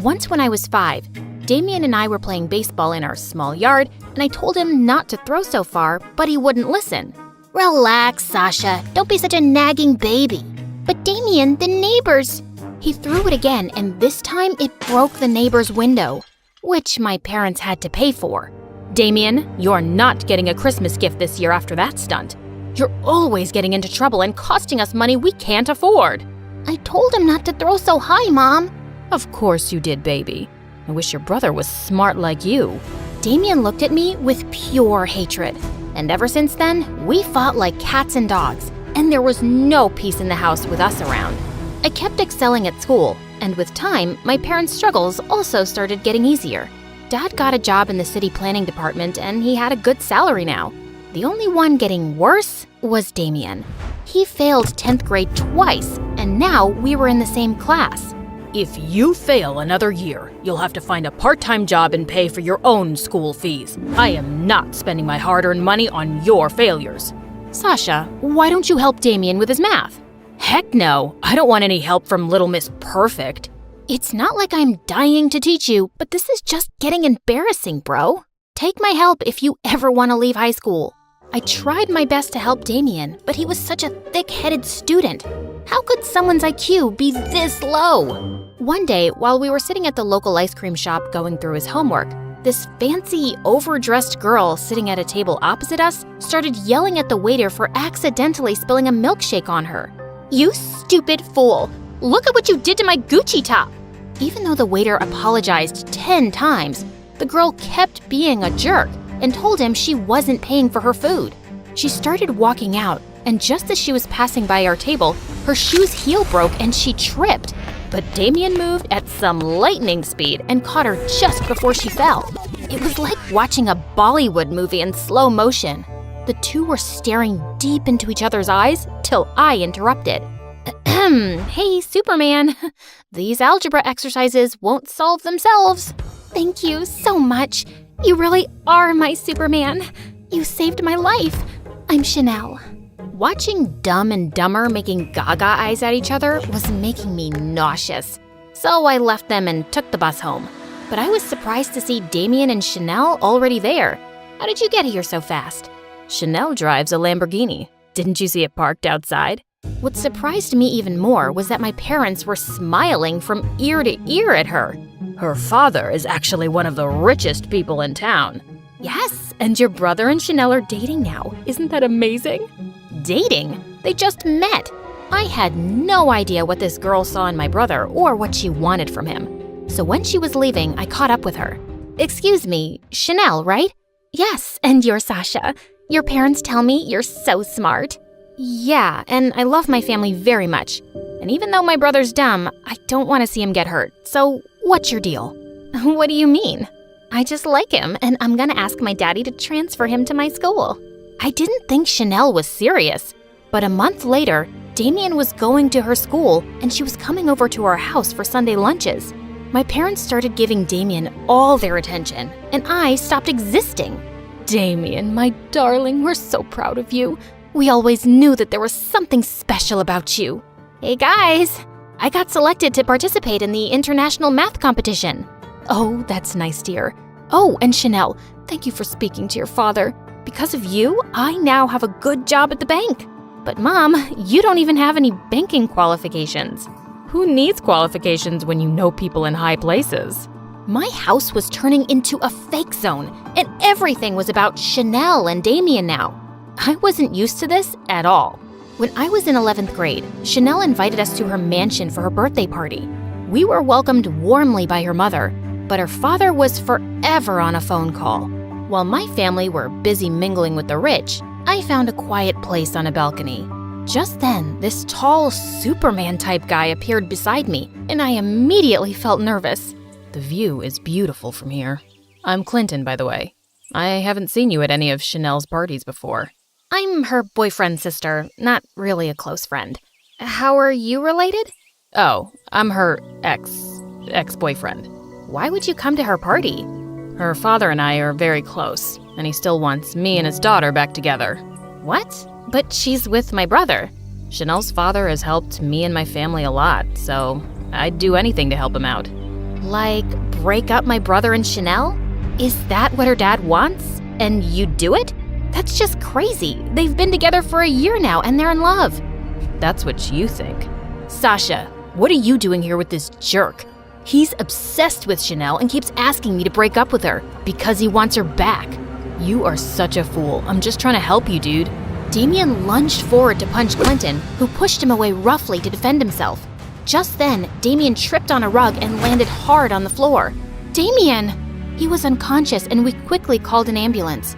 Once when I was 5, Damien and I were playing baseball in our small yard, and I told him not to throw so far, but he wouldn't listen. Relax, Sasha. Don't be such a nagging baby. But Damien, the neighbors... He threw it again, and this time it broke the neighbor's window, which my parents had to pay for. Damien, you're not getting a Christmas gift this year after that stunt. You're always getting into trouble and costing us money we can't afford. I told him not to throw so high, Mom. Of course you did, baby. I wish your brother was smart like you. Damien looked at me with pure hatred, and ever since then, we fought like cats and dogs, and there was no peace in the house with us around. I kept excelling at school, and with time, my parents' struggles also started getting easier. Dad got a job in the city planning department, and he had a good salary now. The only one getting worse was Damien. He failed 10th grade twice, and now we were in the same class. If you fail another year, you'll have to find a part-time job and pay for your own school fees. I am not spending my hard-earned money on your failures. Sasha, why don't you help Damien with his math? Heck no, I don't want any help from Little Miss Perfect. It's not like I'm dying to teach you, but this is just getting embarrassing, bro. Take my help if you ever want to leave high school. I tried my best to help Damien, but he was such a thick-headed student. How could someone's IQ be this low? One day, while we were sitting at the local ice cream shop going through his homework, this fancy, overdressed girl sitting at a table opposite us started yelling at the waiter for accidentally spilling a milkshake on her. You stupid fool! Look at what you did to my Gucci top! Even though the waiter apologized 10 times, the girl kept being a jerk and told him she wasn't paying for her food. She started walking out, and just as she was passing by our table, her shoe's heel broke and she tripped. But Damien moved at some lightning speed and caught her just before she fell. It was like watching a Bollywood movie in slow motion. The two were staring deep into each other's eyes till I interrupted. Hey, Superman. These algebra exercises won't solve themselves. Thank you so much. You really are my Superman. You saved my life. I'm Chanel. Watching Dumb and Dumber making gaga eyes at each other was making me nauseous. So I left them and took the bus home. But I was surprised to see Damien and Chanel already there. How did you get here so fast? Chanel drives a Lamborghini. Didn't you see it parked outside? What surprised me even more was that my parents were smiling from ear to ear at her. Her father is actually one of the richest people in town. Yes, and your brother and Chanel are dating now. Isn't that amazing? Dating? They just met. I had no idea what this girl saw in my brother or what she wanted from him. So when she was leaving, I caught up with her. Excuse me, Chanel, right? Yes, and you're Sasha. Your parents tell me you're so smart. Yeah, and I love my family very much. And even though my brother's dumb, I don't want to see him get hurt. So what's your deal? What do you mean? I just like him, and I'm gonna ask my daddy to transfer him to my school. I didn't think Chanel was serious. But a month later, Damien was going to her school, and she was coming over to our house for Sunday lunches. My parents started giving Damien all their attention, and I stopped existing. Damien, my darling, we're so proud of you. We always knew that there was something special about you. Hey guys, I got selected to participate in the international math competition. Oh, that's nice, dear. Oh, and Chanel, thank you for speaking to your father. Because of you, I now have a good job at the bank. But Mom, you don't even have any banking qualifications. Who needs qualifications when you know people in high places? My house was turning into a fake zone, and everything was about Chanel and Damien now. I wasn't used to this at all. When I was in 11th grade, Chanel invited us to her mansion for her birthday party. We were welcomed warmly by her mother, but her father was forever on a phone call. While my family were busy mingling with the rich, I found a quiet place on a balcony. Just then, this tall Superman-type guy appeared beside me, and I immediately felt nervous. The view is beautiful from here. I'm Clinton, by the way. I haven't seen you at any of Chanel's parties before. I'm her boyfriend's sister, not really a close friend. How are you related? Oh, I'm her ex-boyfriend. Why would you come to her party? Her father and I are very close, and he still wants me and his daughter back together. What? But she's with my brother. Chanel's father has helped me and my family a lot, so I'd do anything to help him out. Like, break up my brother and Chanel? Is that what her dad wants? And you'd do it? That's just crazy. They've been together for a year now, and they're in love. That's what you think. Sasha, what are you doing here with this jerk? He's obsessed with Chanel and keeps asking me to break up with her because he wants her back. You are such a fool. I'm just trying to help you, dude. Damien lunged forward to punch Clinton, who pushed him away roughly to defend himself. Just then, Damien tripped on a rug and landed hard on the floor. Damien! He was unconscious, and we quickly called an ambulance.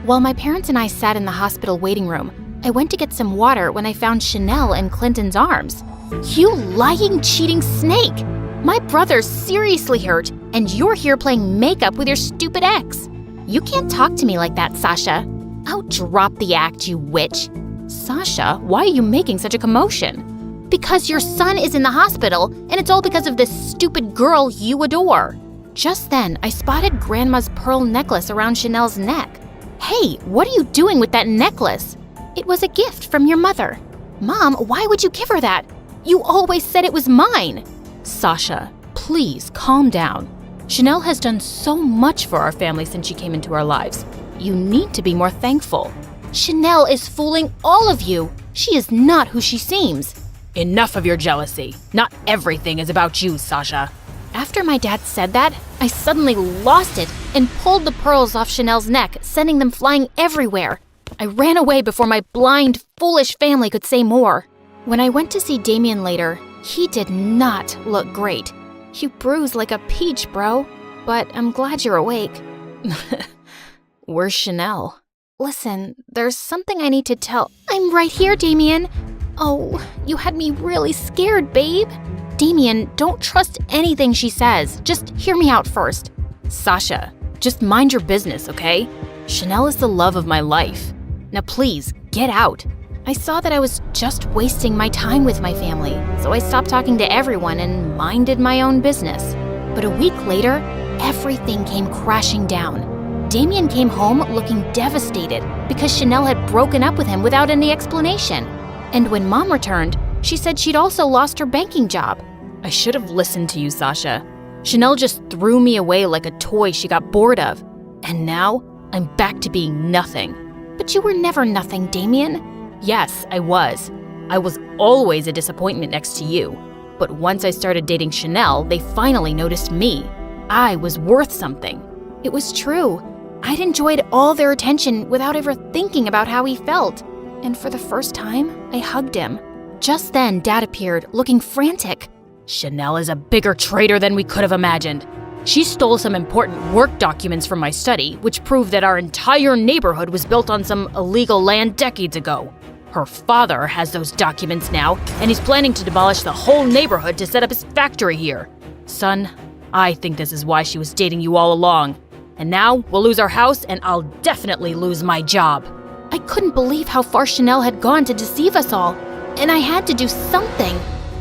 While my parents and I sat in the hospital waiting room, I went to get some water when I found Chanel in Clinton's arms. You lying, cheating snake! My brother's seriously hurt, and you're here playing makeup with your stupid ex. You can't talk to me like that, Sasha. Oh, drop the act, you witch. Sasha, why are you making such a commotion? Because your son is in the hospital, and it's all because of this stupid girl you adore. Just then, I spotted Grandma's pearl necklace around Chanel's neck. Hey, what are you doing with that necklace? It was a gift from your mother. Mom, why would you give her that? You always said it was mine. Sasha, please calm down. Chanel has done so much for our family since she came into our lives. You need to be more thankful. Chanel is fooling all of you. She is not who she seems. Enough of your jealousy. Not everything is about you, Sasha. After my dad said that, I suddenly lost it and pulled the pearls off Chanel's neck, sending them flying everywhere. I ran away before my blind, foolish family could say more. When I went to see Damien later, he did not look great. You bruised like a peach, bro. But I'm glad you're awake. Where's Chanel? Listen, there's something I need to tell. I'm right here, Damien. Oh, you had me really scared, babe. Damien, don't trust anything she says. Just hear me out first. Sasha, just mind your business, okay? Chanel is the love of my life. Now please, get out. I saw that I was just wasting my time with my family, so I stopped talking to everyone and minded my own business. But a week later, everything came crashing down. Damien came home looking devastated because Chanel had broken up with him without any explanation. And when Mom returned, she said she'd also lost her banking job. I should have listened to you, Sasha. Chanel just threw me away like a toy she got bored of. And now, I'm back to being nothing. But you were never nothing, Damien. Yes, I was. I was always a disappointment next to you. But once I started dating Chanel, they finally noticed me. I was worth something. It was true. I'd enjoyed all their attention without ever thinking about how he felt. And for the first time, I hugged him. Just then, Dad appeared, looking frantic. Chanel is a bigger traitor than we could have imagined. She stole some important work documents from my study, which proved that our entire neighborhood was built on some illegal land decades ago. Her father has those documents now, and he's planning to demolish the whole neighborhood to set up his factory here. Son, I think this is why she was dating you all along. And now we'll lose our house, and I'll definitely lose my job. I couldn't believe how far Chanel had gone to deceive us all, and I had to do something.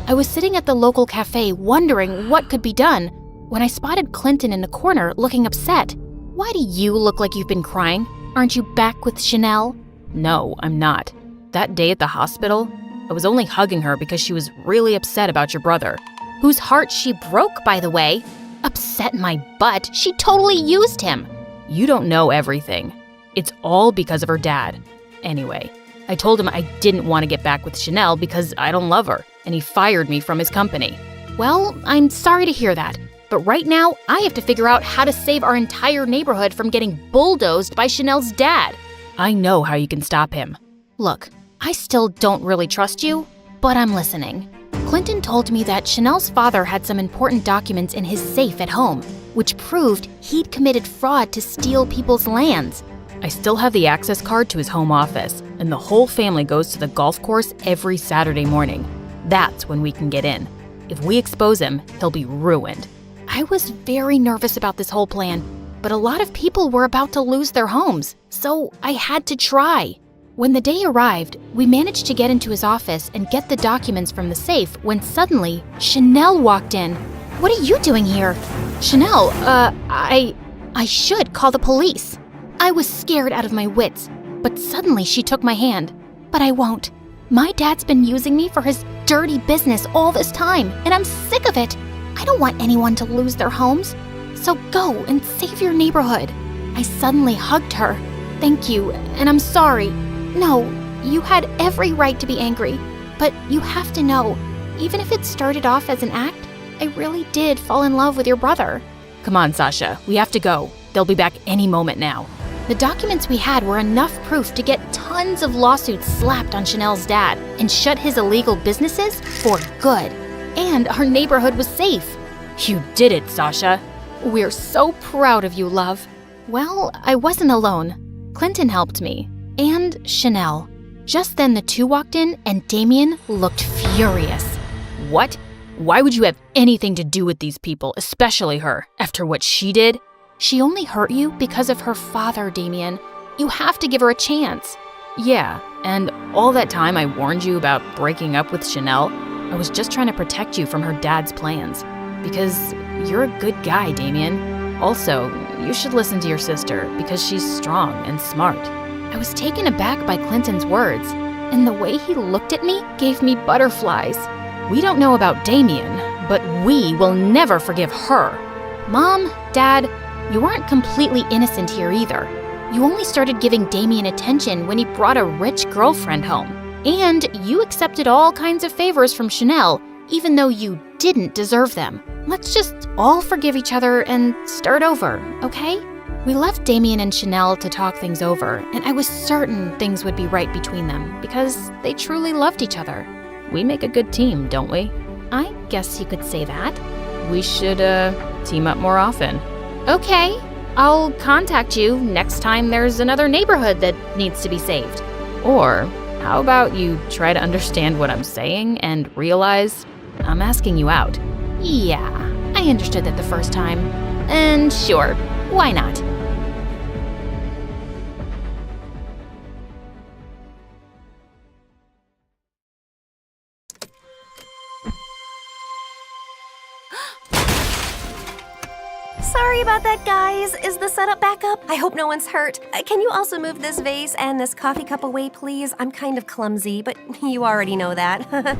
I was sitting at the local cafe wondering what could be done when I spotted Clinton in the corner looking upset. Why do you look like you've been crying? Aren't you back with Chanel? No, I'm not. That day at the hospital, I was only hugging her because she was really upset about your brother. Whose heart she broke, by the way. Upset my butt. She totally used him. You don't know everything. It's all because of her dad. Anyway, I told him I didn't want to get back with Chanel because I don't love her, and he fired me from his company. Well, I'm sorry to hear that. But right now, I have to figure out how to save our entire neighborhood from getting bulldozed by Chanel's dad. I know how you can stop him. Look, I still don't really trust you, but I'm listening. Clinton told me that Chanel's father had some important documents in his safe at home, which proved he'd committed fraud to steal people's lands. I still have the access card to his home office, and the whole family goes to the golf course every Saturday morning. That's when we can get in. If we expose him, he'll be ruined. I was very nervous about this whole plan, but a lot of people were about to lose their homes, so I had to try. When the day arrived, we managed to get into his office and get the documents from the safe when suddenly Chanel walked in. What are you doing here? Chanel, I should call the police. I was scared out of my wits, but suddenly she took my hand. But I won't. My dad's been using me for his dirty business all this time, and I'm sick of it. I don't want anyone to lose their homes. So go and save your neighborhood. I suddenly hugged her. Thank you, and I'm sorry. No, you had every right to be angry, but you have to know, even if it started off as an act, I really did fall in love with your brother. Come on, Sasha, we have to go. They'll be back any moment now. The documents we had were enough proof to get tons of lawsuits slapped on Chanel's dad and shut his illegal businesses for good. And our neighborhood was safe. You did it, Sasha. We're so proud of you, love. Well, I wasn't alone. Clinton helped me. And Chanel. Just then the two walked in and Damien looked furious. What? Why would you have anything to do with these people, especially her, after what she did? She only hurt you because of her father, Damien. You have to give her a chance. Yeah, and all that time I warned you about breaking up with Chanel, I was just trying to protect you from her dad's plans. Because you're a good guy, Damien. Also, you should listen to your sister because she's strong and smart. I was taken aback by Clinton's words, and the way he looked at me gave me butterflies. We don't know about Damien, but we will never forgive her. Mom, Dad, you aren't completely innocent here either. You only started giving Damien attention when he brought a rich girlfriend home. And you accepted all kinds of favors from Chanel, even though you didn't deserve them. Let's just all forgive each other and start over, okay? We left Damien and Chanel to talk things over, and I was certain things would be right between them because they truly loved each other. We make a good team, don't we? I guess you could say that. We should, team up more often. Okay, I'll contact you next time there's another neighborhood that needs to be saved. Or how about you try to understand what I'm saying and realize I'm asking you out? Yeah, I understood that the first time. And sure, why not? Sorry about that, guys. Is the setup back up? I hope no one's hurt. Can you also move this vase and this coffee cup away, please? I'm kind of clumsy, but you already know that.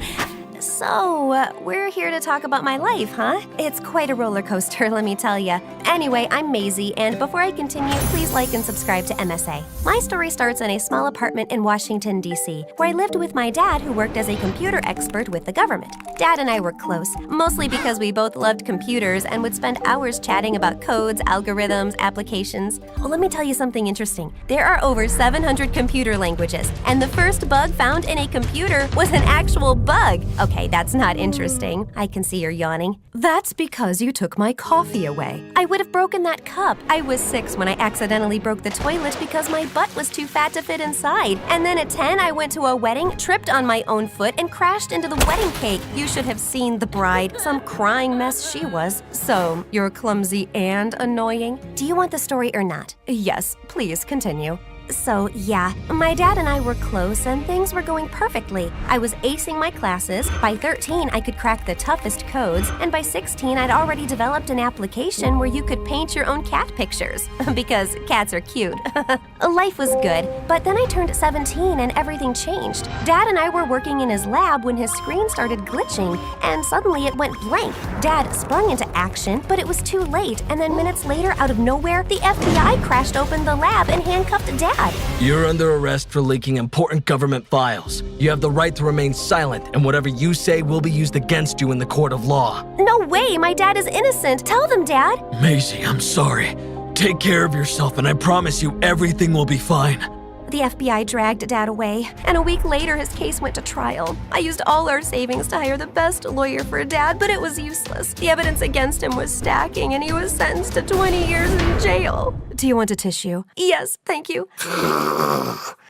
So, we're here to talk about my life, huh? It's quite a roller coaster, let me tell ya. Anyway, I'm Maisie, and before I continue, please like and subscribe to MSA. My story starts in a small apartment in Washington, D.C., where I lived with my dad, who worked as a computer expert with the government. Dad and I were close, mostly because we both loved computers and would spend hours chatting about codes, algorithms, applications. Well, let me tell you something interesting. There are over 700 computer languages, and the first bug found in a computer was an actual bug. Okay, that's not interesting. I can see you're yawning. That's because you took my coffee away. I would have broken that cup. I was 6 when I accidentally broke the toilet because my butt was too fat to fit inside. And then at 10, I went to a wedding, tripped on my own foot, and crashed into the wedding cake. You should have seen the bride. Some crying mess she was. So, you're clumsy and annoying? Do you want the story or not? Yes, please continue. So, yeah, my dad and I were close and things were going perfectly. I was acing my classes. By 13, I could crack the toughest codes. And by 16, I'd already developed an application where you could paint your own cat pictures. Because cats are cute. Life was good. But then I turned 17 and everything changed. Dad and I were working in his lab when his screen started glitching. And suddenly it went blank. Dad sprung into action, but it was too late. And then minutes later, out of nowhere, the FBI crashed open the lab and handcuffed Dad. You're under arrest for leaking important government files. You have the right to remain silent, and whatever you say will be used against you in the court of law. No way! My dad is innocent! Tell them, Dad! Maisie, I'm sorry. Take care of yourself, and I promise you everything will be fine. The FBI dragged Dad away, and a week later his case went to trial. I used all our savings to hire the best lawyer for Dad, but it was useless. The evidence against him was stacking, and he was sentenced to 20 years in jail. Do you want a tissue? Yes, thank you.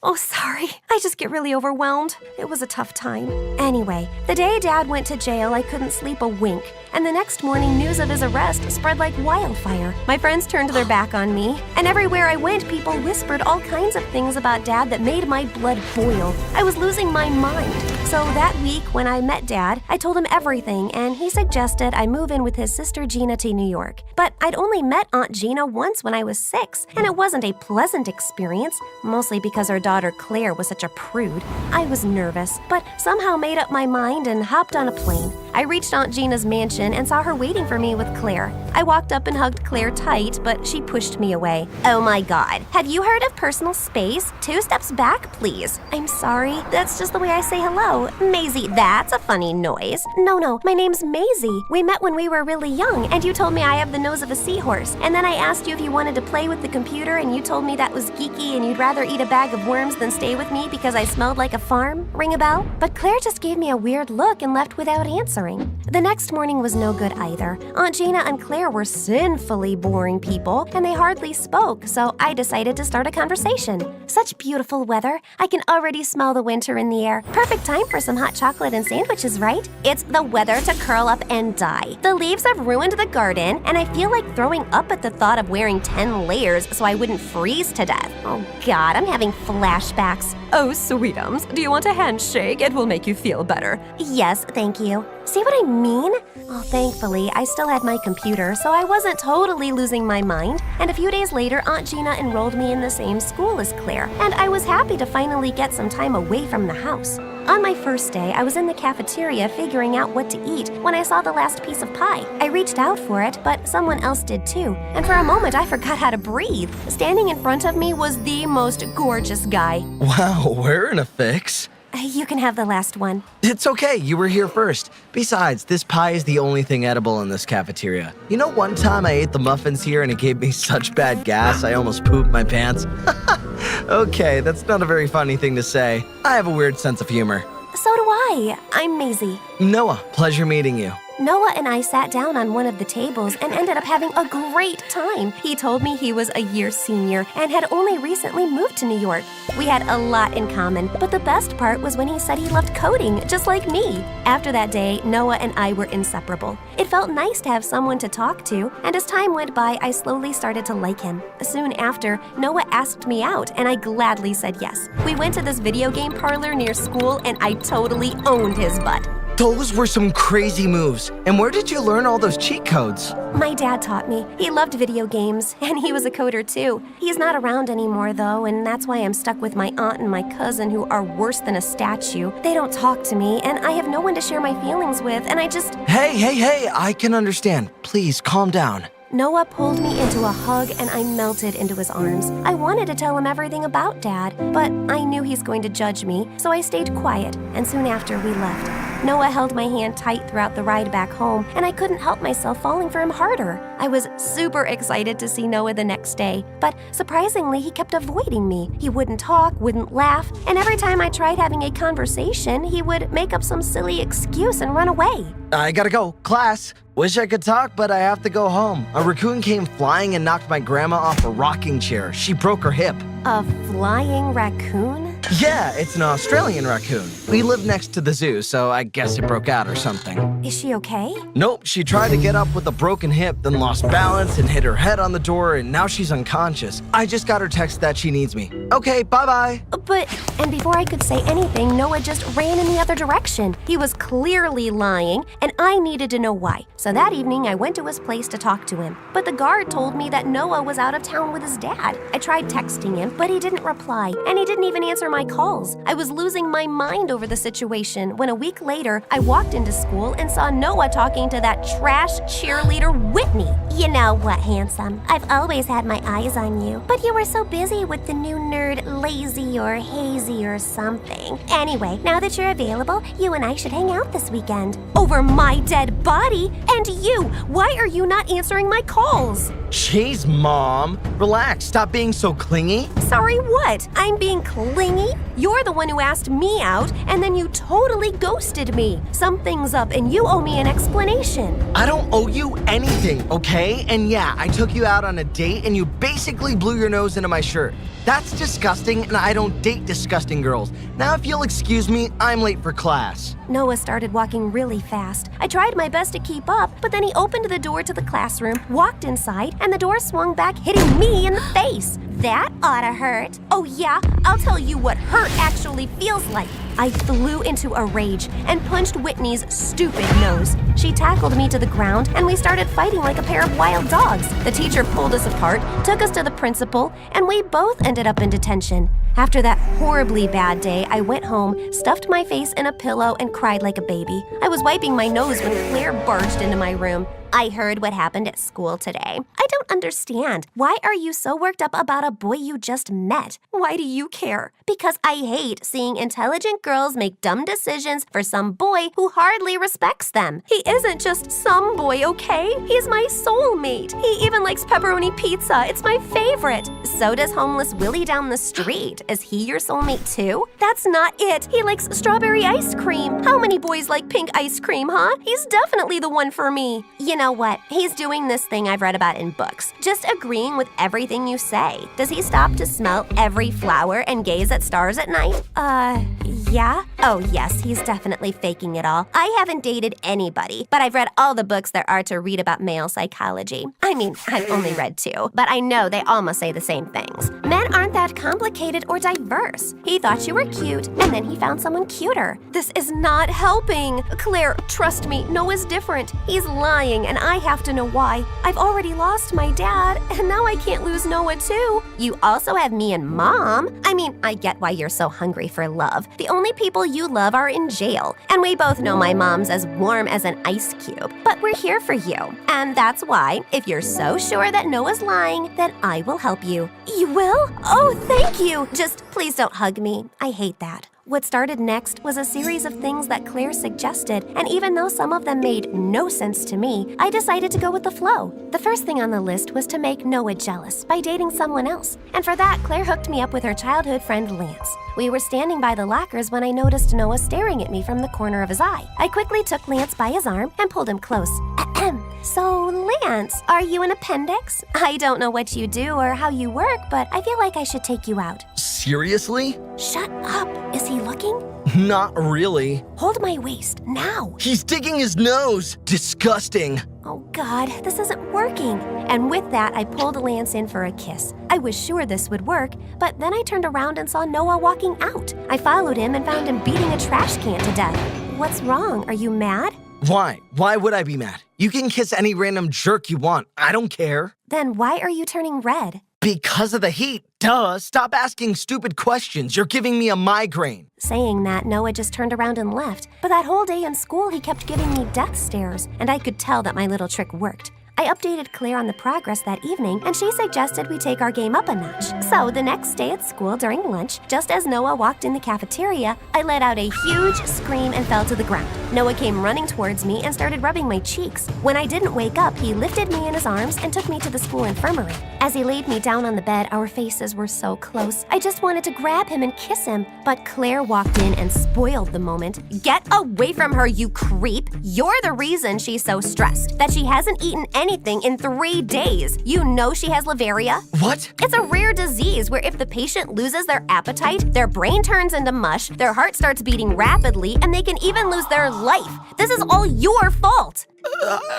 Oh, sorry. I just get really overwhelmed. It was a tough time. Anyway, the day Dad went to jail, I couldn't sleep a wink. And the next morning, news of his arrest spread like wildfire. My friends turned their back on me, and everywhere I went, people whispered all kinds of things about Dad that made my blood boil. I was losing my mind. So that week, when I met Dad, I told him everything, and he suggested I move in with his sister Gina to New York. But I'd only met Aunt Gina once when I was 6, and it wasn't a pleasant experience, mostly because her daughter Claire was such a prude. I was nervous, but somehow made up my mind and hopped on a plane. I reached Aunt Gina's mansion and saw her waiting for me with Claire. I walked up and hugged Claire tight, but she pushed me away. Oh my God. Have you heard of personal space? 2 steps back, please. I'm sorry. That's just the way I say hello. Maisie, that's a funny noise. No, my name's Maisie. We met when we were really young, and you told me I have the nose of a seahorse. And then I asked you if you wanted to play with the computer, and you told me that was geeky and you'd rather eat a bag of worms than stay with me because I smelled like a farm. Ring a bell? But Claire just gave me a weird look and left without answering. The next morning was no good either. Aunt Gina and Claire were sinfully boring people, and they hardly spoke, so I decided to start a conversation. Such beautiful weather. I can already smell the winter in the air. Perfect time for some hot chocolate and sandwiches, right? It's the weather to curl up and die. The leaves have ruined the garden, and I feel like throwing up at the thought of wearing 10 layers so I wouldn't freeze to death. Oh God, I'm having flashbacks. Oh, sweetums, do you want a handshake? It will make you feel better. Yes, thank you. See what I mean? Well, thankfully, I still had my computer, so I wasn't totally losing my mind. And a few days later, Aunt Gina enrolled me in the same school as Claire, and I was happy to finally get some time away from the house. On my first day, I was in the cafeteria figuring out what to eat when I saw the last piece of pie. I reached out for it, but someone else did too. And for a moment, I forgot how to breathe. Standing in front of me was the most gorgeous guy. Wow, we're in a fix. You can have the last one. It's okay, you were here first. Besides, this pie is the only thing edible in this cafeteria. You know, one time I ate the muffins here and it gave me such bad gas I almost pooped my pants? Okay, that's not a very funny thing to say. I have a weird sense of humor. So do I. I'm Maisie. Noah, pleasure meeting you. Noah and I sat down on one of the tables and ended up having a great time. He told me he was a year senior and had only recently moved to New York. We had a lot in common, but the best part was when he said he loved coding, just like me. After that day, Noah and I were inseparable. It felt nice to have someone to talk to, and as time went by, I slowly started to like him. Soon after, Noah asked me out, and I gladly said yes. We went to this video game parlor near school, and I totally owned his butt. Those were some crazy moves. And where did you learn all those cheat codes? My dad taught me. He loved video games, and he was a coder too. He's not around anymore though, and that's why I'm stuck with my aunt and my cousin who are worse than a statue. They don't talk to me, and I have no one to share my feelings with, and I just... Hey, I can understand. Please calm down. Noah pulled me into a hug and I melted into his arms. I wanted to tell him everything about Dad, but I knew he's going to judge me, so I stayed quiet, and soon after we left. Noah held my hand tight throughout the ride back home, and I couldn't help myself falling for him harder. I was super excited to see Noah the next day, but surprisingly, he kept avoiding me. He wouldn't talk, wouldn't laugh, and every time I tried having a conversation, he would make up some silly excuse and run away. I gotta go. Class. Wish I could talk, but I have to go home. A raccoon came flying and knocked my grandma off a rocking chair. She broke her hip. A flying raccoon? Yeah, it's an Australian raccoon. We live next to the zoo, so I guess it broke out or something. Is she okay? Nope, she tried to get up with a broken hip, then lost balance and hit her head on the door, and now she's unconscious. I just got her text that she needs me. Okay, bye-bye. And before I could say anything, Noah just ran in the other direction. He was clearly lying, and I needed to know why. So that evening, I went to his place to talk to him. But the guard told me that Noah was out of town with his dad. I tried texting him, but he didn't reply, and he didn't even answer my calls. I was losing my mind over the situation when a week later, I walked into school and saw Noah talking to that trash cheerleader Whitney. You know what, handsome? I've always had my eyes on you, but you were so busy with the new nerd Lazy or Hazy or something. Anyway, now that you're available, you and I should hang out this weekend. Over my dead body? And you, why are you not answering my calls? Jeez, Mom. Relax, stop being so clingy. Sorry, what? I'm being clingy? You're the one who asked me out, and then you totally ghosted me. Something's up, and you owe me an explanation. I don't owe you anything, okay? And yeah, I took you out on a date, and you basically blew your nose into my shirt. That's disgusting, and I don't date disgusting girls. Now, if you'll excuse me, I'm late for class. Noah started walking really fast. I tried my best to keep up, but then he opened the door to the classroom, walked inside, and the door swung back, hitting me in the face. That oughta hurt. Oh yeah? I'll tell you what hurt actually feels like. I flew into a rage and punched Whitney's stupid nose. She tackled me to the ground, and we started fighting like a pair of wild dogs. The teacher pulled us apart, took us to the principal, and we both ended up in detention. After that horribly bad day, I went home, stuffed my face in a pillow, and cried like a baby. I was wiping my nose when Claire barged into my room. I heard what happened at school today. I don't understand. Why are you so worked up about a boy you just met? Why do you care? Because I hate seeing intelligent girls make dumb decisions for some boy who hardly respects them. He isn't just some boy, okay? He's my soulmate. He even likes pepperoni pizza. It's my favorite. So does homeless Willie down the street. Is he your soulmate too? That's not it. He likes strawberry ice cream. How many boys like pink ice cream, huh? He's definitely the one for me. You know what? He's doing this thing I've read about in books. Just agreeing with everything you say. Does he stop to smell every flower and gaze at stars at night? Yeah? Oh, yes, he's definitely faking it all. I haven't dated anybody, but I've read all the books there are to read about male psychology. I mean, I've only read 2, but I know they almost say the same things. Men aren't that complicated or diverse. He thought you were cute, and then he found someone cuter. This is not helping. Claire, trust me, Noah's different. He's lying, and I have to know why. I've already lost my dad, and now I can't lose Noah too. You also have me and Mom. I mean, I get why you're so hungry for love. The only people you love are in jail, and we both know my mom's as warm as an ice cube. But we're here for you, and that's why, if you're so sure that Noah's lying, then I will help you. You will? Oh, thank you. Just please don't hug me. I hate that. What started next was a series of things that Claire suggested, and even though some of them made no sense to me, I decided to go with the flow. The first thing on the list was to make Noah jealous by dating someone else, and for that, Claire hooked me up with her childhood friend Lance. We were standing by the lockers when I noticed Noah staring at me from the corner of his eye. I quickly took Lance by his arm and pulled him close. So, Lance, are you an appendix? I don't know what you do or how you work, but I feel like I should take you out. Seriously? Shut up. Is he looking? Not really. Hold my waist, now. He's digging his nose. Disgusting. Oh God, this isn't working. And with that, I pulled Lance in for a kiss. I was sure this would work, but then I turned around and saw Noah walking out. I followed him and found him beating a trash can to death. What's wrong? Are you mad? Why? Why would I be mad? You can kiss any random jerk you want. I don't care. Then why are you turning red? Because of the heat. Duh, stop asking stupid questions. You're giving me a migraine. Saying that, Noah just turned around and left. But that whole day in school, he kept giving me death stares, and I could tell that my little trick worked. I updated Claire on the progress that evening, and she suggested we take our game up a notch. So the next day at school during lunch, just as Noah walked in the cafeteria, I let out a huge scream and fell to the ground. Noah came running towards me and started rubbing my cheeks. When I didn't wake up, he lifted me in his arms and took me to the school infirmary. As he laid me down on the bed, our faces were so close. I just wanted to grab him and kiss him, but Claire walked in and spoiled the moment. Get away from her, you creep! You're the reason she's so stressed, that she hasn't eaten anything in 3 days. You know she has Lavaria? What? It's a rare disease where if the patient loses their appetite, their brain turns into mush, their heart starts beating rapidly, and they can even lose their life. This is all your fault.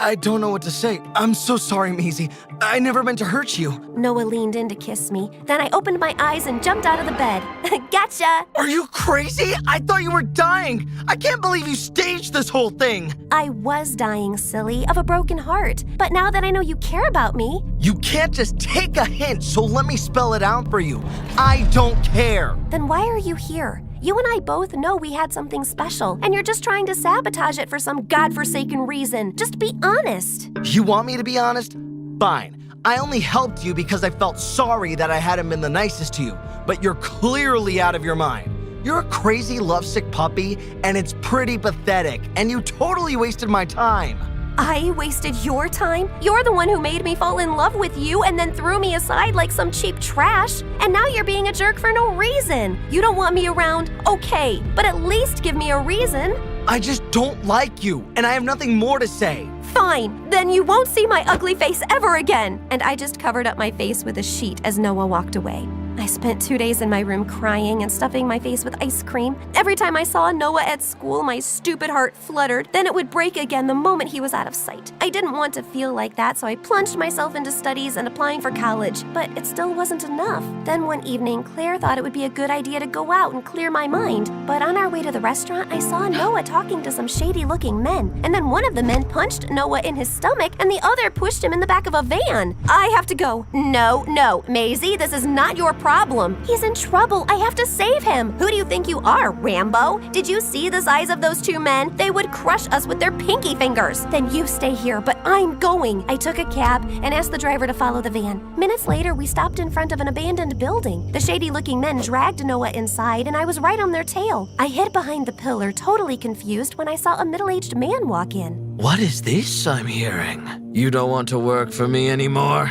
I don't know what to say. I'm so sorry, Maisie. I never meant to hurt you. Noah leaned in to kiss me. Then I opened my eyes and jumped out of the bed. Gotcha! Are you crazy? I thought you were dying. I can't believe you staged this whole thing. I was dying, silly, of a broken heart. But now that I know you care about me... You can't just take a hint, so let me spell it out for you. I don't care. Then why are you here? You and I both know we had something special, and you're just trying to sabotage it for some godforsaken reason. Just be honest. You want me to be honest? Fine. I only helped you because I felt sorry that I hadn't been the nicest to you, but you're clearly out of your mind. You're a crazy lovesick puppy, and it's pretty pathetic, and you totally wasted my time. I wasted your time? You're the one who made me fall in love with you and then threw me aside like some cheap trash. And now you're being a jerk for no reason. You don't want me around? Okay, but at least give me a reason. I just don't like you, and I have nothing more to say. Fine, then you won't see my ugly face ever again. And I just covered up my face with a sheet as Noah walked away. I spent 2 days in my room crying and stuffing my face with ice cream. Every time I saw Noah at school, my stupid heart fluttered. Then it would break again the moment he was out of sight. I didn't want to feel like that, so I plunged myself into studies and applying for college, but it still wasn't enough. Then one evening, Claire thought it would be a good idea to go out and clear my mind. But on our way to the restaurant, I saw Noah talking to some shady-looking men. And then one of the men punched Noah in his stomach, and the other pushed him in the back of a van. I have to go. No, Maisie, this is not your problem. He's in trouble. I have to save him. Who do you think you are, Rambo? Did you see the size of those 2 men? They would crush us with their pinky fingers. Then you stay here, but I'm going. I took a cab and asked the driver to follow the van. Minutes later, we stopped in front of an abandoned building. The shady-looking men dragged Noah inside, and I was right on their tail. I hid behind the pillar, totally confused, when I saw a middle-aged man walk in. What is this I'm hearing? You don't want to work for me anymore?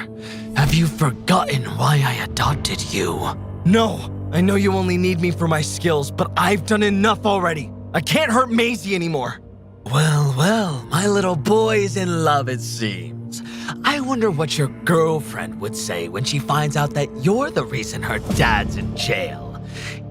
Have you forgotten why I adopted you? No, I know you only need me for my skills, but I've done enough already. I can't hurt Maisie anymore. Well, my little boy is in love, it seems. I wonder what your girlfriend would say when she finds out that you're the reason her dad's in jail.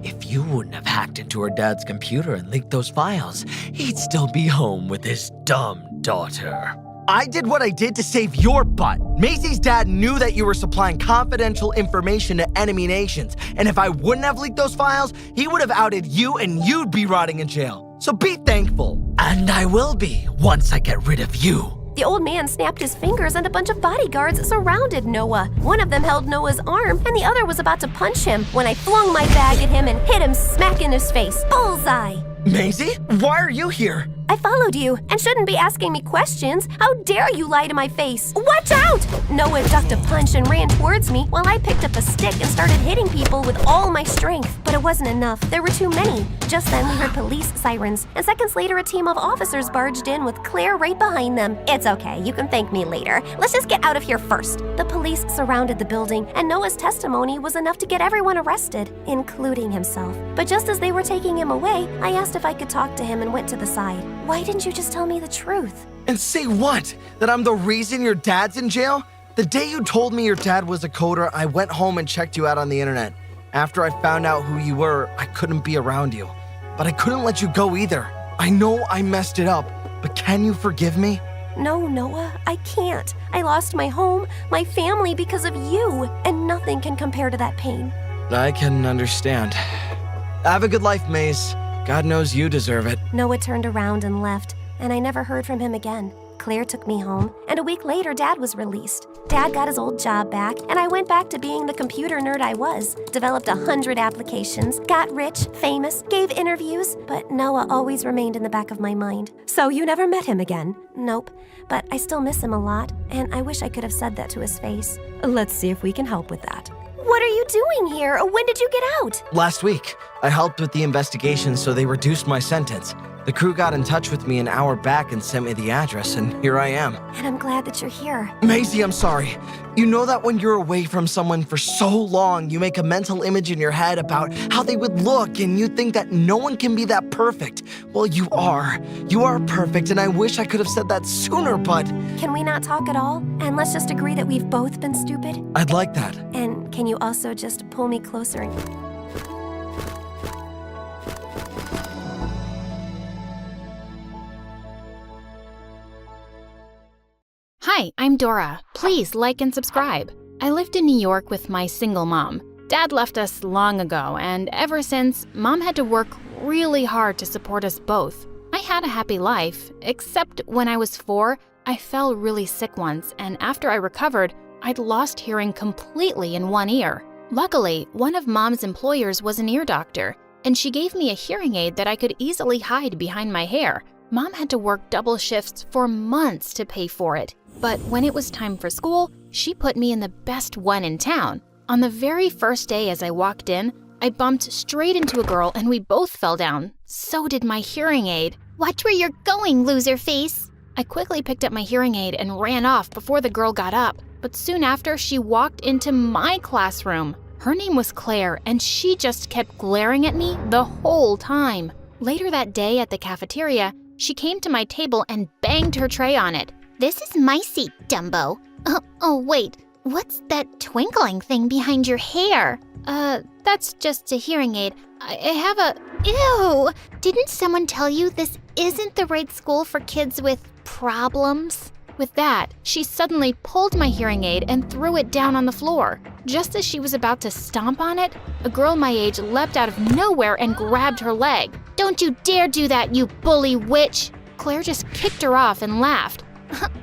If you wouldn't have hacked into her dad's computer and leaked those files, he'd still be home with his dumb daughter. I did what I did to save your butt. Maisie's dad knew that you were supplying confidential information to enemy nations, and if I wouldn't have leaked those files, he would have outed you and you'd be rotting in jail. So be thankful. And I will be once I get rid of you. The old man snapped his fingers and a bunch of bodyguards surrounded Noah. One of them held Noah's arm and the other was about to punch him when I flung my bag at him and hit him smack in his face. Bullseye! Maisie, why are you here? I followed you and shouldn't be asking me questions. How dare you lie to my face? Watch out! Noah ducked a punch and ran towards me while I picked up a stick and started hitting people with all my strength. But it wasn't enough. There were too many. Just then we heard police sirens, and seconds later a team of officers barged in with Claire right behind them. It's okay, you can thank me later. Let's just get out of here first. The police surrounded the building, and Noah's testimony was enough to get everyone arrested, including himself. But just as they were taking him away, I asked if I could talk to him and went to the side. Why didn't you just tell me the truth? And say what? That I'm the reason your dad's in jail? The day you told me your dad was a coder, I went home and checked you out on the internet. After I found out who you were, I couldn't be around you. But I couldn't let you go either. I know I messed it up, but can you forgive me? No, Noah, I can't. I lost my home, my family because of you, and nothing can compare to that pain. I can understand. Have a good life, Maze. God knows you deserve it. Noah turned around and left, and I never heard from him again. Claire took me home, and a week later, Dad was released. Dad got his old job back, and I went back to being the computer nerd I was. Developed 100 applications, got rich, famous, gave interviews, but Noah always remained in the back of my mind. So you never met him again? Nope, but I still miss him a lot, and I wish I could have said that to his face. Let's see if we can help with that. What are you doing here? When did you get out? Last week, I helped with the investigation, so they reduced my sentence. The crew got in touch with me an hour back and sent me the address, and here I am. And I'm glad that you're here. Maisie, I'm sorry. You know that when you're away from someone for so long, you make a mental image in your head about how they would look, and you think that no one can be that perfect. Well, you are. You are perfect, and I wish I could have said that sooner, but... Can we not talk at all? And let's just agree that we've both been stupid? I'd like that. And can you also just pull me closer and... Hi, I'm Dora. Please like and subscribe. I lived in New York with my single mom. Dad left us long ago, and ever since, Mom had to work really hard to support us both. I had a happy life, except when I was 4, I fell really sick once, and after I recovered, I'd lost hearing completely in one ear. Luckily, one of Mom's employers was an ear doctor, and she gave me a hearing aid that I could easily hide behind my hair. Mom had to work double shifts for months to pay for it. But when it was time for school, she put me in the best one in town. On the very first day as I walked in, I bumped straight into a girl and we both fell down. So did my hearing aid. Watch where you're going, loser face. I quickly picked up my hearing aid and ran off before the girl got up. But soon after, she walked into my classroom. Her name was Claire, and she just kept glaring at me the whole time. Later that day at the cafeteria, she came to my table and banged her tray on it. This is my seat, Dumbo. Oh, wait. What's that twinkling thing behind your hair? That's just a hearing aid. I have a... Ew! Didn't someone tell you this isn't the right school for kids with problems? With that, she suddenly pulled my hearing aid and threw it down on the floor. Just as she was about to stomp on it, a girl my age leapt out of nowhere and grabbed her leg. Don't you dare do that, you bully witch! Claire just kicked her off and laughed.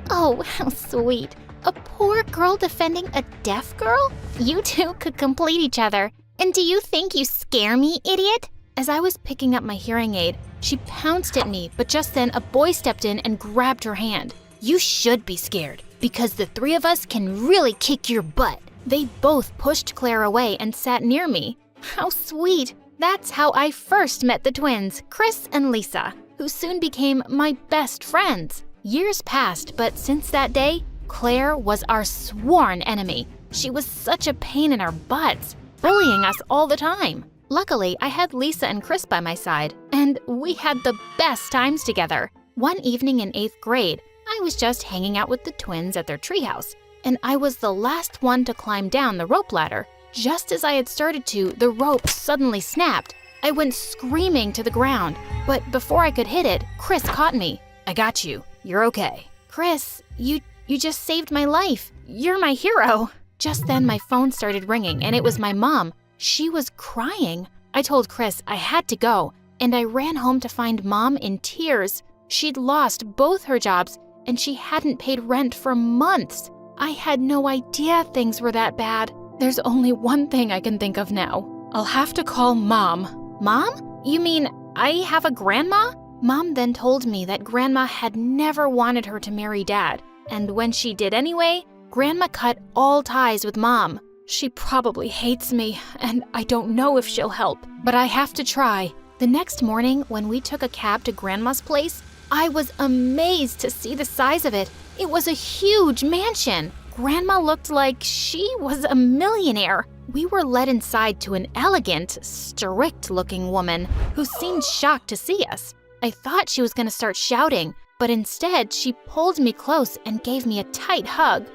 Oh, how sweet. A poor girl defending a deaf girl? You two could complete each other. And do you think you scare me, idiot? As I was picking up my hearing aid, she pounced at me, but just then a boy stepped in and grabbed her hand. You should be scared, because the 3 of us can really kick your butt. They both pushed Claire away and sat near me. How sweet. That's how I first met the twins, Chris and Lisa, who soon became my best friends. Years passed, but since that day, Claire was our sworn enemy. She was such a pain in our butts, bullying us all the time. Luckily, I had Lisa and Chris by my side, and we had the best times together. One evening in 8th grade, I was just hanging out with the twins at their treehouse, and I was the last one to climb down the rope ladder. Just as I had started to, the rope suddenly snapped. I went screaming to the ground, but before I could hit it, Chris caught me. I got you. You're okay. Chris, you just saved my life. You're my hero. Just then, my phone started ringing, and it was my mom. She was crying. I told Chris I had to go, and I ran home to find Mom in tears. She'd lost both her jobs, and she hadn't paid rent for months. I had no idea things were that bad. There's only one thing I can think of now. I'll have to call Mom. Mom? You mean I have a grandma? Mom then told me that Grandma had never wanted her to marry Dad, and when she did anyway, Grandma cut all ties with Mom. She probably hates me, and I don't know if she'll help, but I have to try. The next morning, when we took a cab to Grandma's place, I was amazed to see the size of it. It was a huge mansion. Grandma looked like she was a millionaire. We were led inside to an elegant, strict-looking woman who seemed shocked to see us. I thought she was going to start shouting, but instead she pulled me close and gave me a tight hug.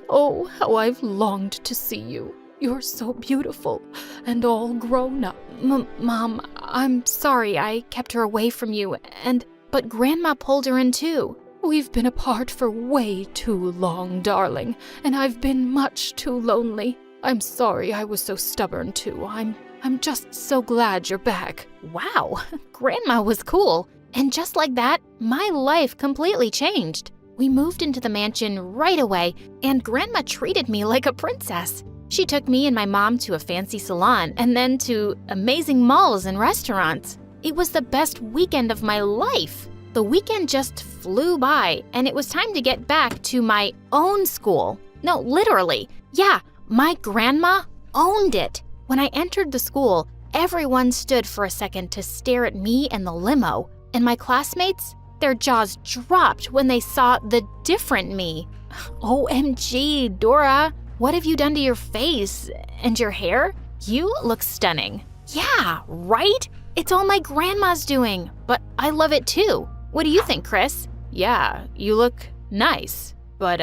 Oh, how I've longed to see you. You're so beautiful and all grown up. Mom, I'm sorry I kept her away from you, but Grandma pulled her in too. We've been apart for way too long, darling, and I've been much too lonely. I'm sorry I was so stubborn too. I'm just so glad you're back. Wow, Grandma was cool. And just like that, my life completely changed. We moved into the mansion right away, and Grandma treated me like a princess. She took me and my mom to a fancy salon and then to amazing malls and restaurants. It was the best weekend of my life. The weekend just flew by, and it was time to get back to my own school. No, literally. Yeah, my grandma owned it. When I entered the school, everyone stood for a second to stare at me and the limo. And my classmates, their jaws dropped when they saw the different me. OMG, Dora, what have you done to your face and your hair? You look stunning. Yeah, right? It's all my grandma's doing, but I love it too. What do you think, Chris? Yeah, you look nice, but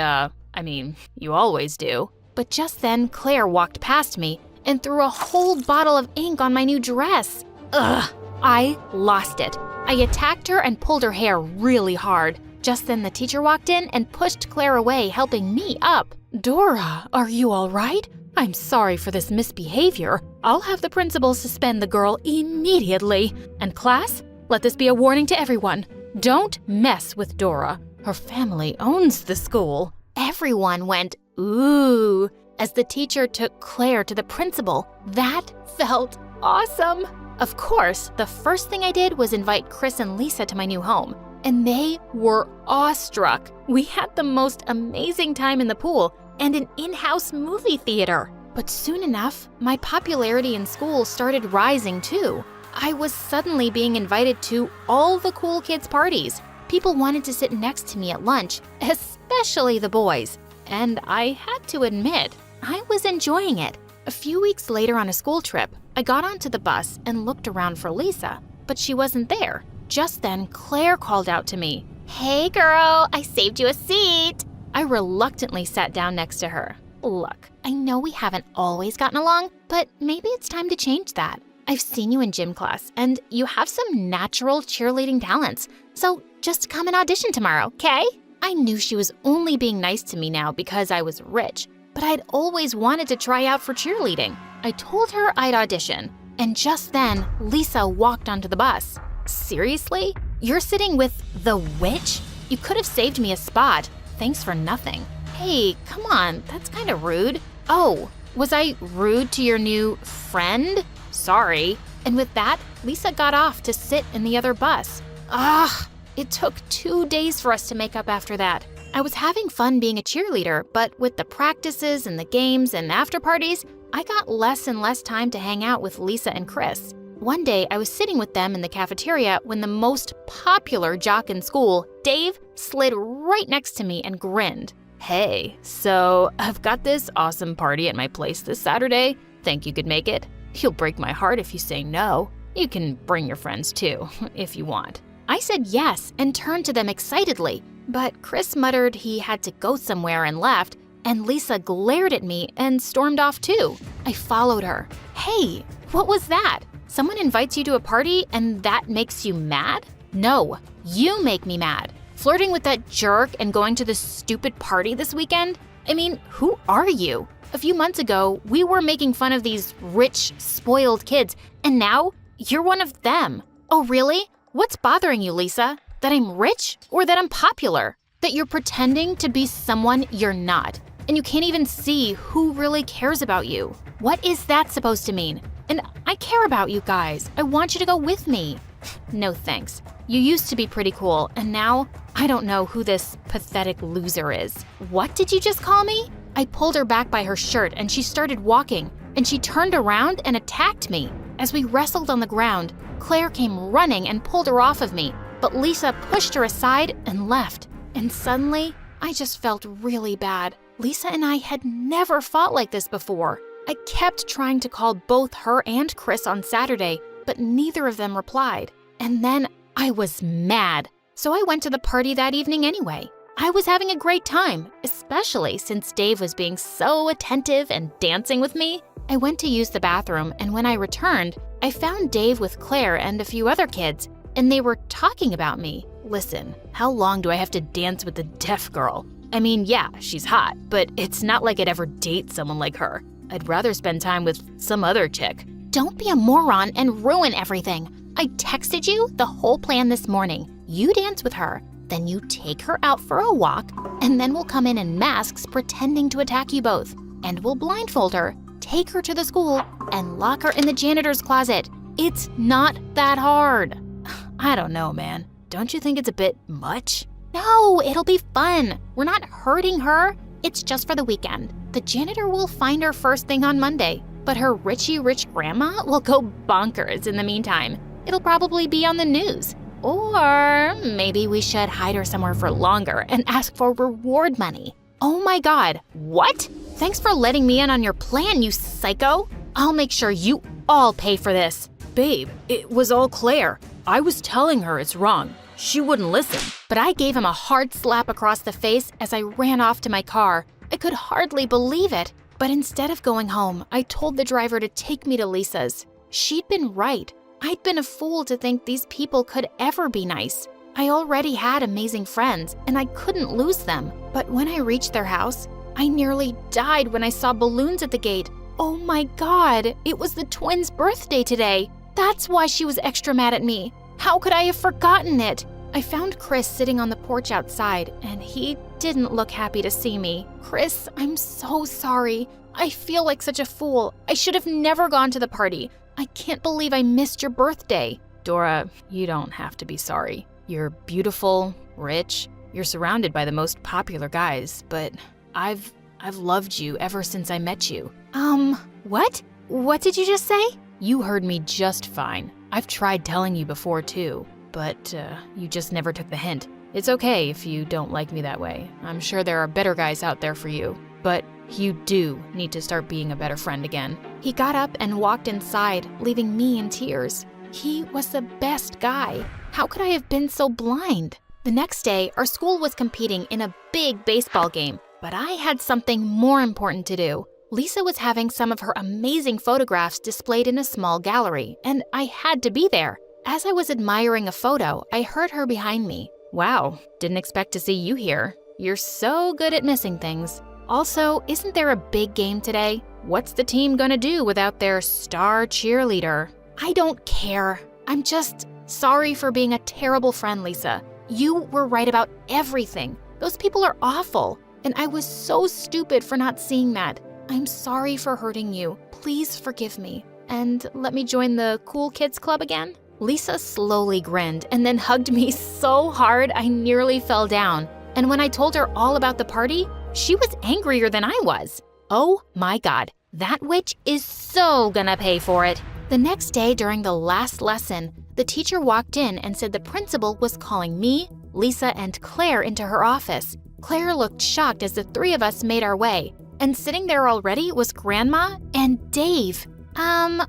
you always do. But just then, Claire walked past me and threw a whole bottle of ink on my new dress. Ugh, I lost it. I attacked her and pulled her hair really hard. Just then the teacher walked in and pushed Claire away, helping me up. Dora, are you all right? I'm sorry for this misbehavior. I'll have the principal suspend the girl immediately. And class, let this be a warning to everyone. Don't mess with Dora. Her family owns the school. Everyone went, ooh, as the teacher took Claire to the principal. That felt awesome. Of course, the first thing I did was invite Chris and Lisa to my new home, and they were awestruck. We had the most amazing time in the pool and an in-house movie theater. But soon enough, my popularity in school started rising too. I was suddenly being invited to all the cool kids' parties. People wanted to sit next to me at lunch, especially the boys. And I had to admit, I was enjoying it. A few weeks later on a school trip, I got onto the bus and looked around for Lisa, but she wasn't there. Just then, Claire called out to me, "Hey girl, I saved you a seat." I reluctantly sat down next to her. Look, I know we haven't always gotten along, but maybe it's time to change that. I've seen you in gym class, and you have some natural cheerleading talents, so just come and audition tomorrow, okay? I knew she was only being nice to me now because I was rich, but I'd always wanted to try out for cheerleading. I told her I'd audition, and just then, Lisa walked onto the bus. Seriously? You're sitting with the witch? You could have saved me a spot. Thanks for nothing. Hey, come on, that's kind of rude. Oh, was I rude to your new friend? Sorry. And with that, Lisa got off to sit in the other bus. It took 2 days for us to make up after that. I was having fun being a cheerleader, but with the practices and the games and after parties, I got less and less time to hang out with Lisa and Chris. One day, I was sitting with them in the cafeteria when the most popular jock in school, Dave, slid right next to me and grinned. Hey, so I've got this awesome party at my place this Saturday. Think you could make it? You'll break my heart if you say no. You can bring your friends too, if you want. I said yes and turned to them excitedly, but Chris muttered he had to go somewhere and left, and Lisa glared at me and stormed off too. I followed her. Hey, what was that? Someone invites you to a party and that makes you mad? No, you make me mad. Flirting with that jerk and going to this stupid party this weekend? I mean, who are you? A few months ago, we were making fun of these rich, spoiled kids, and now you're one of them. Oh, really? What's bothering you, Lisa? That I'm rich or that I'm popular? That you're pretending to be someone you're not, and you can't even see who really cares about you? What is that supposed to mean? And I care about you guys. I want you to go with me. No thanks. You used to be pretty cool, and now I don't know who this pathetic loser is. What did you just call me? I pulled her back by her shirt and she started walking, and she turned around and attacked me. As we wrestled on the ground, Claire came running and pulled her off of me, but Lisa pushed her aside and left. And suddenly, I just felt really bad. Lisa and I had never fought like this before. I kept trying to call both her and Chris on Saturday, but neither of them replied. And then I was mad. So I went to the party that evening anyway. I was having a great time, especially since Dave was being so attentive and dancing with me. I went to use the bathroom, and when I returned, I found Dave with Claire and a few other kids, and they were talking about me. Listen, how long do I have to dance with the deaf girl? I mean, yeah, she's hot, but it's not like I'd ever date someone like her. I'd rather spend time with some other chick. Don't be a moron and ruin everything. I texted you the whole plan this morning. You dance with her, then you take her out for a walk, and then we'll come in masks pretending to attack you both. And we'll blindfold her, take her to the school, and lock her in the janitor's closet. It's not that hard. I don't know, man. Don't you think it's a bit much? No, it'll be fun. We're not hurting her. It's just for the weekend. The janitor will find her first thing on Monday, but her Richie Rich grandma will go bonkers in the meantime. It'll probably be on the news. Or maybe we should hide her somewhere for longer and ask for reward money. Oh my God, what? Thanks for letting me in on your plan, you psycho. I'll make sure you all pay for this. Babe, it was all Claire. I was telling her it's wrong. She wouldn't listen. But I gave him a hard slap across the face as I ran off to my car. I could hardly believe it. But instead of going home, I told the driver to take me to Lisa's. She'd been right. I'd been a fool to think these people could ever be nice. I already had amazing friends, and I couldn't lose them. But when I reached their house, I nearly died when I saw balloons at the gate. Oh my God, it was the twins' birthday today. That's why she was extra mad at me. How could I have forgotten it? I found Chris sitting on the porch outside, and he didn't look happy to see me. Chris, I'm so sorry. I feel like such a fool. I should have never gone to the party. I can't believe I missed your birthday. Dora, you don't have to be sorry. You're beautiful, rich. You're surrounded by the most popular guys, but I've loved you ever since I met you. What? What did you just say? You heard me just fine. I've tried telling you before too, but you just never took the hint. It's okay if you don't like me that way. I'm sure there are better guys out there for you, but you do need to start being a better friend again. He got up and walked inside, leaving me in tears. He was the best guy. How could I have been so blind? The next day, our school was competing in a big baseball game, but I had something more important to do. Lisa was having some of her amazing photographs displayed in a small gallery, and I had to be there. As I was admiring a photo, I heard her behind me. Wow, didn't expect to see you here. You're so good at missing things. Also, isn't there a big game today? What's the team gonna do without their star cheerleader? I don't care. I'm just sorry for being a terrible friend, Lisa. You were right about everything. Those people are awful, and I was so stupid for not seeing that. I'm sorry for hurting you. Please forgive me. And let me join the cool kids club again? Lisa slowly grinned and then hugged me so hard I nearly fell down. And when I told her all about the party, she was angrier than I was. Oh my God, that witch is so gonna pay for it. The next day during the last lesson, the teacher walked in and said the principal was calling me, Lisa, and Claire into her office. Claire looked shocked as the three of us made our way. And sitting there already was Grandma and Dave.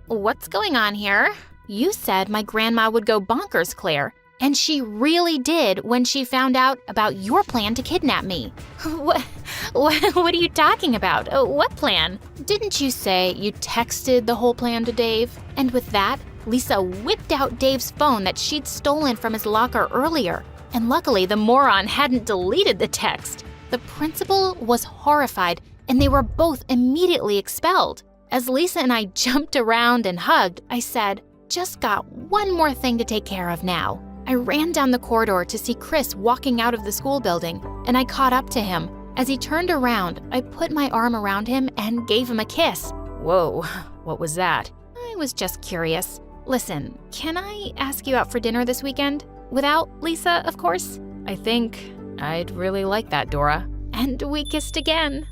What's going on here? You said my grandma would go bonkers, Claire. And she really did when she found out about your plan to kidnap me. What are you talking about? What plan? Didn't you say you texted the whole plan to Dave? And with that, Lisa whipped out Dave's phone that she'd stolen from his locker earlier. And luckily, the moron hadn't deleted the text. The principal was horrified, and they were both immediately expelled. As Lisa and I jumped around and hugged, I said, "Just got one more thing to take care of now." I ran down the corridor to see Chris walking out of the school building, and I caught up to him. As he turned around, I put my arm around him and gave him a kiss. Whoa, what was that? I was just curious. Listen, can I ask you out for dinner this weekend? Without Lisa, of course? I think I'd really like that, Dora. And we kissed again.